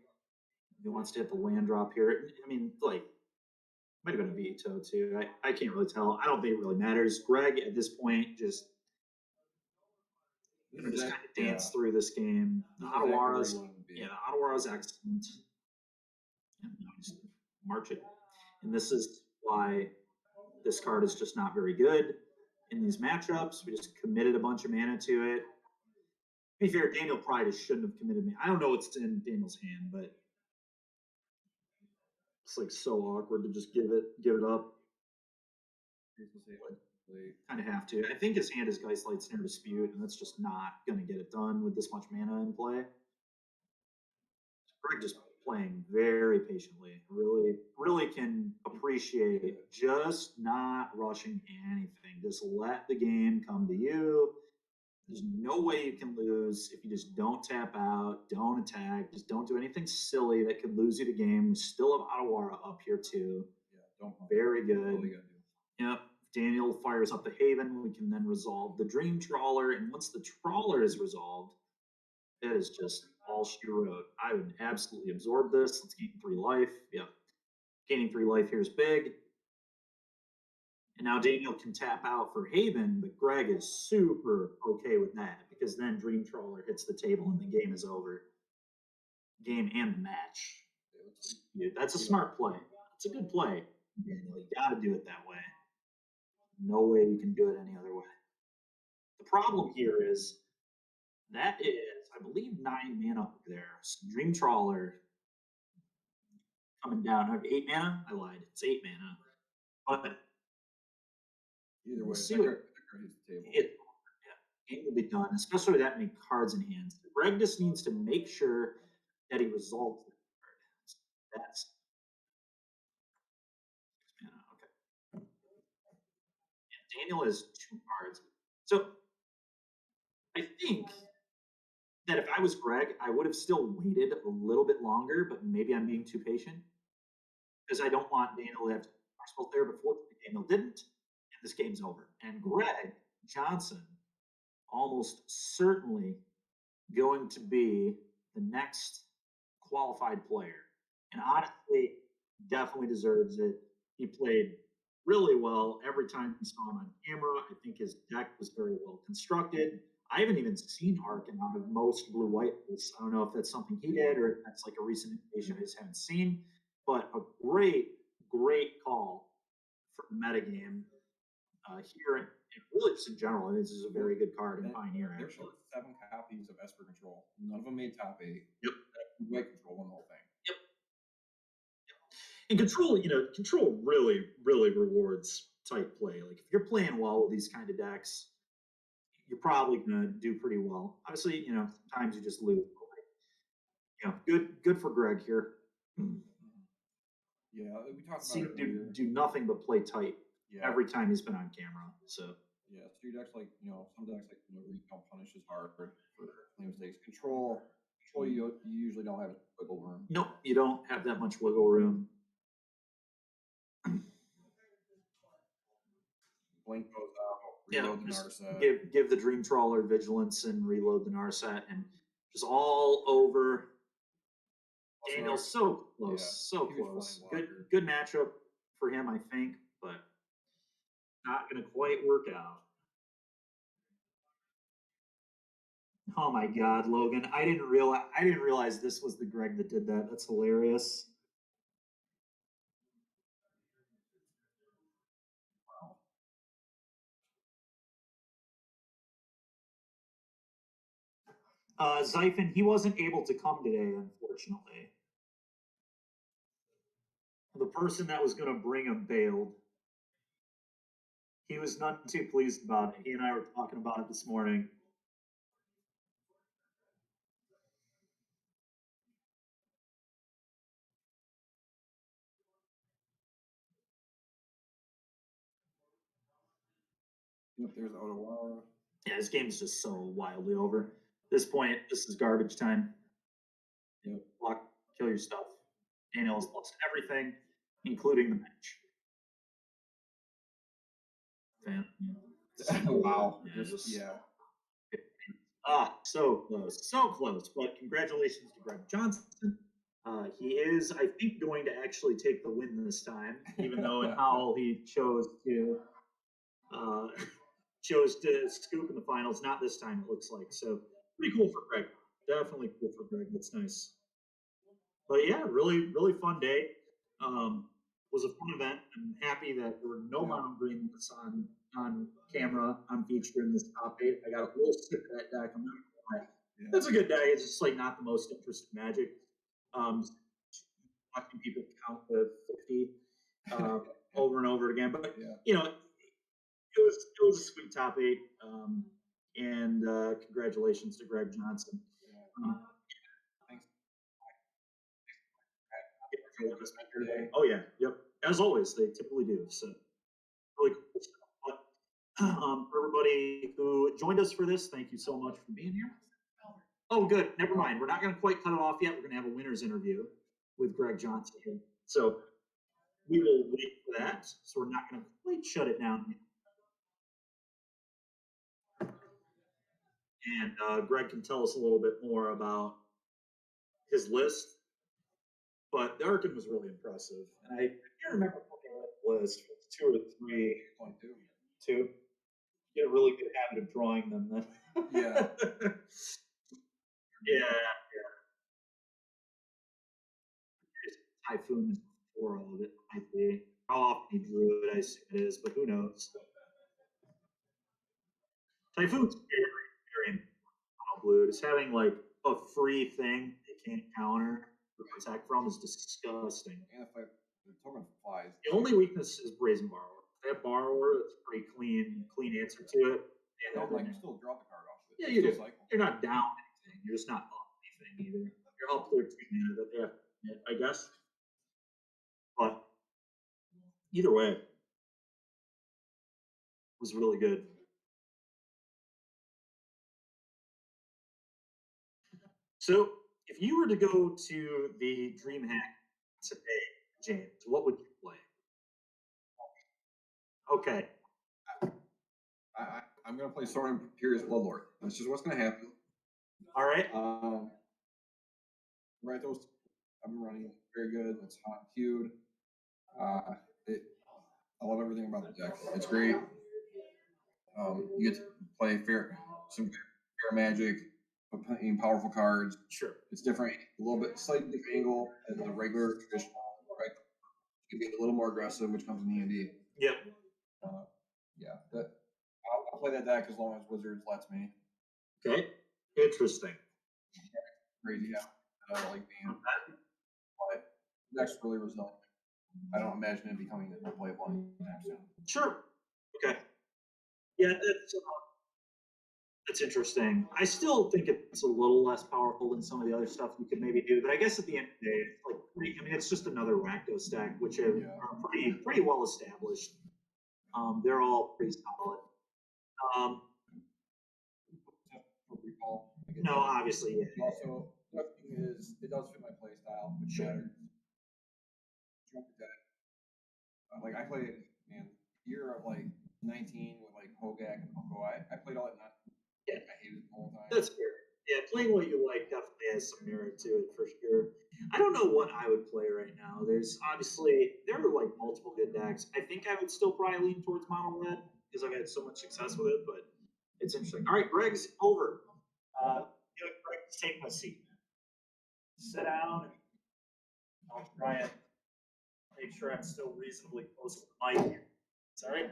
He wants to hit the land drop here. I mean, like, might have been a veto too. I can't really tell. I don't think it really matters. Greg, at this point, just kind of dance through this game. The Otawara's excellent. And now just march it. And this is why this card is just not very good in these matchups. We just committed a bunch of mana to it. To be fair, Daniel probably just shouldn't have committed mana. I don't know what's in Daniel's hand, but it's like so awkward to just give it up. Kind of have to. I think his hand is Geistlight's near dispute, and that's just not going to get it done with this much mana in play. Greg just playing very patiently. Really can appreciate just not rushing anything. Just let the game come to you. There's no way you can lose if you just don't tap out, don't attack, just don't do anything silly that could lose you the game. We still have Otawara up here too. Yeah, don't. Very good. All you gotta do. Yep. If Daniel fires up the Haven, we can then resolve the Dream Trawler. And once the Trawler is resolved, it is just all she wrote. I would absolutely absorb this. Let's gain 3 life. Yep. Gaining 3 life here is big. And now Daniel can tap out for Haven, but Greg is super okay with that because then Dream Trawler hits the table and the game is over. Game and the match. Yeah, that's a smart play. It's a good play. Daniel, you got to do it that way. No way you can do it any other way. The problem here is that is, I believe, 9 mana up there. So Dream Trawler coming down. I have 8 mana. I lied. It's 8 mana. But Either way, we'll see that what card hits the table. game will be done, especially with that many cards in hand. Greg just needs to make sure that he resolves the card. That's okay. Yeah, Daniel has 2 cards. So I think that if I was Greg, I would have still waited a little bit longer, but maybe I'm being too patient because I don't want Daniel to have spells there. But fortunately, Daniel didn't, and this game's over. And Greg Johnson almost certainly going to be the next qualified player. And honestly, definitely deserves it. He played really well every time we saw him on camera. I think his deck was very well constructed. I haven't even seen Arkin out of most blue white lists. I don't know if that's something he did or if that's like a recent innovation I just haven't seen. But a great call for the metagame here and really just in general. I mean, this is a very good card in Pioneer. There's 7 copies of Esper Control. None of them made top 8. Yep. White Control won the whole thing. Yep. And control really rewards tight play. Like if you're playing well with these kind of decks, you're probably gonna do pretty well. Obviously, sometimes you just lose. Good for Greg here. Yeah, we talked See about him do nothing but play tight every time he's been on camera. So yeah, so your decks some decks Recount punishes hard for play mistakes. Control you usually don't have wiggle room. Nope, you don't have that much wiggle room. Blink goes out, reload the Narset. Give the Dream Trawler vigilance and reload the Narset and just all over. Daniel's so close, so close. Good matchup for him, I think, but not going to quite work out. Oh my God, Logan! I didn't realize this was the Greg that did that. That's hilarious. Zyphon, he wasn't able to come today, unfortunately. The person that was going to bring him bailed. He was not too pleased about it. He and I were talking about it this morning. Yep, there's Otawara. Yeah, this game's just so wildly over. At this point, this is garbage time. Block, kill your stuff. Daniel's lost everything, including the match. Wow. Yeah. So close. But congratulations to Greg Johnston. He is, I think, going to actually take the win this time, even though in Howell he chose to scoop in the finals. Not this time, it looks like. So pretty cool for Greg. Definitely cool for Greg. That's nice. But yeah, really fun day. Was a fun event. I'm happy that there were no mono greens on camera. I'm featured in this top 8. I got a little sick of that deck. I'm not gonna lie. That's a good deck. It's just like not the most interesting Magic. Watching people count the 50 over and over again, but it was a sweet top 8, and congratulations to Greg Johnston. Um, Thanks. Oh yeah, yep. As always, they typically do. So really cool stuff. But, for everybody who joined us for this, thank you so much for being here. Oh, good. Never mind. We're not going to quite cut it off yet. We're going to have a winner's interview with Greg Johnson here. So we will wait for that. So we're not going to quite shut it down yet. And Greg can tell us a little bit more about his list. But the Arkin was really impressive. And I can't remember looking at the list. It was 2 or 3. Only 2. 2. Get a really good habit of drawing them then. Yeah. Yeah. Typhoon is before all of it, might be. How often he drew it, I assume it is, but who knows? Typhoon's very mono blue. Just having like a free thing they can't counter or attack from is disgusting. And if the tournament flies. The only weakness is Brazen Borrower. If they have Borrower, it's a pretty clean answer to it. And you still draw the card off. Yeah, you do. Cycle. You're not down anything. You're just not up anything either. You're up 13 mana, but yeah, I guess. But either way, it was really good. So if you were to go to the DreamHack today, James, what would you play? Okay. I'm going to play Sword and Imperious Bloodlord. That's just what's going to happen. All right. Right, those I'm running very good. It's hot hued. I love everything about the deck. It's great. You get to play some fair magic, playing powerful cards. Sure. It's different, a little bit slightly different angle than the regular traditional. Right, you can be a little more aggressive, which comes in handy. Yep. Yeah, I'll play that deck as long as Wizards lets me. Okay. Interesting. Crazy, yeah. I like being, but the deck's really resilient. I don't imagine it becoming unplayable anytime soon. Sure. Okay. Yeah, that's interesting. I still think it's a little less powerful than some of the other stuff you could maybe do, but I guess at the end of the day, it's like it's just another Rakdos stack, which are pretty well established. They're all pretty solid. No, obviously, yeah. Also, the other thing is, it does fit my play style, which matters. Like I played, year of like 19 with like Hogak and Hoko. I played all that. Yeah, I hated it the whole time. That's fair. Yeah, playing what you like definitely has some merit to it for sure. I don't know what I would play right now. There are like multiple good decks. I think I would still probably lean towards Mono Red because I've had so much success with it, but it's interesting. All right, Greg's over. Greg's taking a seat. Sit down and I'll try and make sure I'm still reasonably close to the mic here. All right.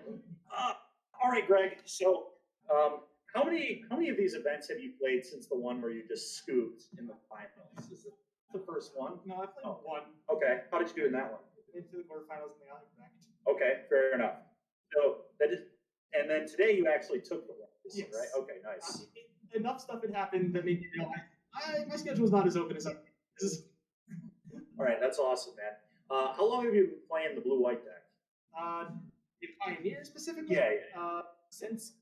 All right, Greg. So, how many of these events have you played since the one where you just scooped in the finals? Is it the first one? No, I played one. Okay. How did you do in that one? Into the quarterfinals in the Alpine. Okay, fair enough. So and then today you actually took the one, Yes. right? Okay, nice. Enough stuff had happened that made me realize my schedule is not as open as I was. All right, that's awesome, man. How long have you been playing the blue-white deck? The Pioneer specifically? Yeah. Since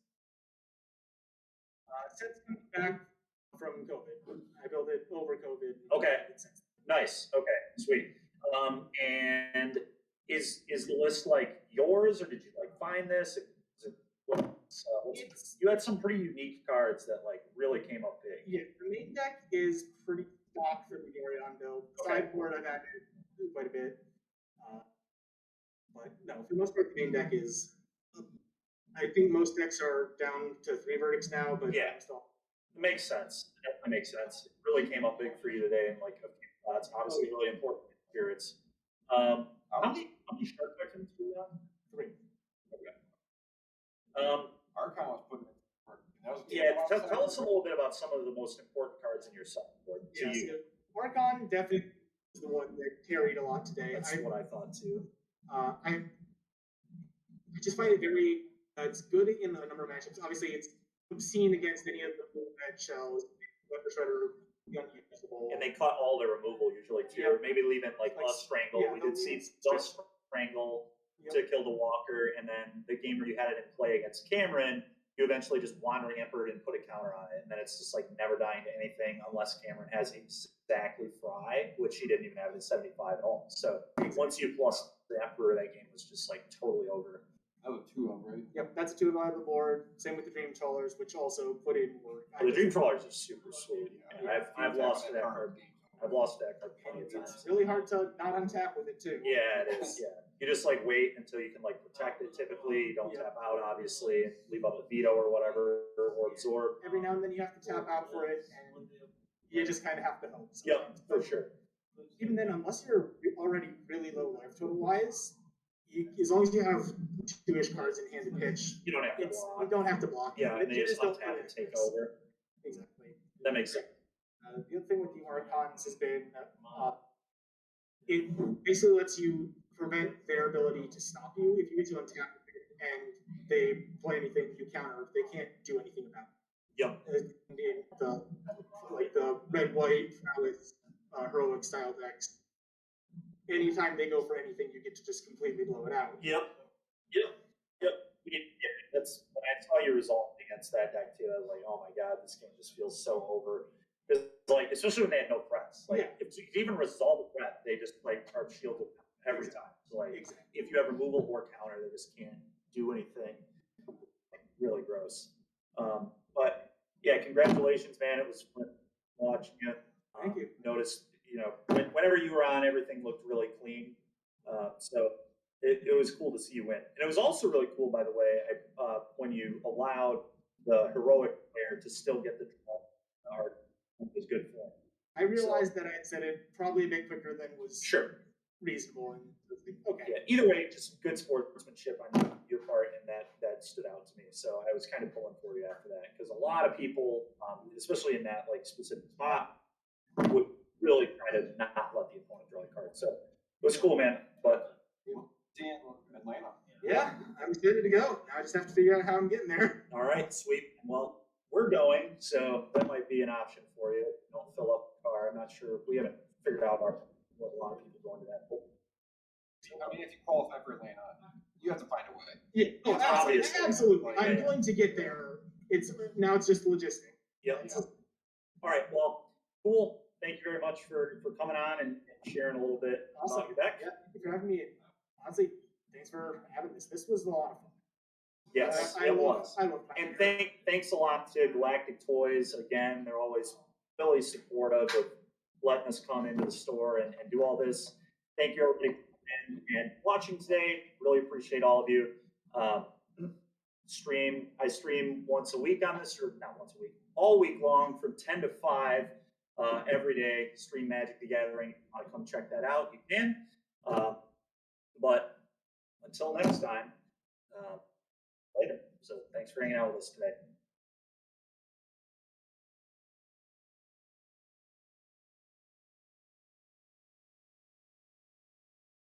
coming back from COVID. I built it over COVID. Okay. Nice. Okay, sweet. And is the list like yours, or did you like find this? You had some pretty unique cards that like really came up big. Yeah, the main deck is pretty stock for the Garyon build. Okay. Sideboard I've added quite a bit. But no, for the most part, the main deck is. I think most decks are down to 3 verdicts now, but Yeah. It makes sense. It definitely makes sense. It really came up big for you today in like a few spots. Obviously, really important spirits. How many shark victims do you have? 3. Okay. Archon was putting it in work. Tell us a little bit about some of the most important cards in your sideboard. Yeah, so Archon definitely is the one that carried a lot today. That's what I thought too. I just find it very It's good in a number of matchups. Obviously, it's obscene against any of the full red shells. Weapon Shredder, unusable. And they cut all their removal usually too, Yep. or maybe leaving like Like, a strangle. yeah, We they'll did see leave the strangle Yep. to kill the walker, and then the game where you had it in play against Cameron, you eventually just Wandering Emperor and put a counter on it, and then it's just like never dying to anything unless Cameron has exactly Fry, which he didn't even have it at 75 at all. So once you plus the Emperor, that game was just like totally over. That was 2 of them, right? Yep, that's a 2 out of the board. Same with the Dream Trawlers, which also put in work. The Dream Trawlers are super sweet. Yeah. I've lost to that card. I've lost to that card plenty of times. It's really hard to not untap with it too. Yeah, it is. Yeah, you just like wait until you can like protect it. Typically, you don't Yeah. tap out, obviously, and leave up a veto or whatever, or absorb. Every now and then you have to tap out for it, and you just kind of have to hope. Yep, sometimes. for sure. Even then, unless you're already really low life total wise, as long as you have 2-ish cards in hand to pitch, You don't have to you block. don't have to block. Yeah, and then you just don't untap and take connect. over. Exactly. That makes sense. The other thing with the Archons has been it basically lets you prevent their ability to stop you. If you get to untap and they play anything you counter, they can't do anything about it. Yep. In the red white heroic style decks, anytime they go for anything, you get to just completely blow it out. Yep. Yeah, that's when I saw you resolve against that deck too. I was like, oh my god, this game just feels so over. Because like, especially when they had no threats. Like, if you even resolve a threat, they just like are shielded every time. So like, if you have removal or counter, they just can't do anything. Like, really gross. But yeah, congratulations, man. It was fun watching you. Thank you. Noticed, whenever you were on, everything looked really clean. So it was cool to see you win. And it was also really cool, by the way, when you allowed the heroic player to still get the draw card. It was good for him. I realized that I had said it probably a bit quicker than was reasonable. And okay. Yeah, either way, just good sportsmanship on your part, and that stood out to me. So I was kind of pulling for you after that, because a lot of people, especially in that like specific spot, would really try to not let the opponent draw a card. So it was cool, man. But Atlanta. Yeah, I'm excited to go. Now I just have to figure out how I'm getting there. all right, sweet. Well, we're going, so that might be an option for you. Don't fill up the car. I'm not sure. We haven't figured out what a lot of people going to that. I mean, if you qualify for Atlanta, you have to find a way. Yeah, Obviously. absolutely. Yeah, I'm yeah. going to get there. It's just logistic. Yep. All right. Well, cool. Thank you very much for coming on and sharing a little bit Awesome. about your deck. Yeah, thank you for having me. Honestly, thanks for having this. This was a lot of fun. Yes, I it love was. playing And here. thanks a lot to Galactic Toys. Again, they're always really supportive of letting us come into the store and do all this. Thank you everybody for coming in and watching today. Really appreciate all of you. I stream once a week on this, or not once a week, all week long from 10 to 5 every day. Stream Magic the Gathering. If you want to come check that out, you can. But until next time, later. So thanks for hanging out with us today.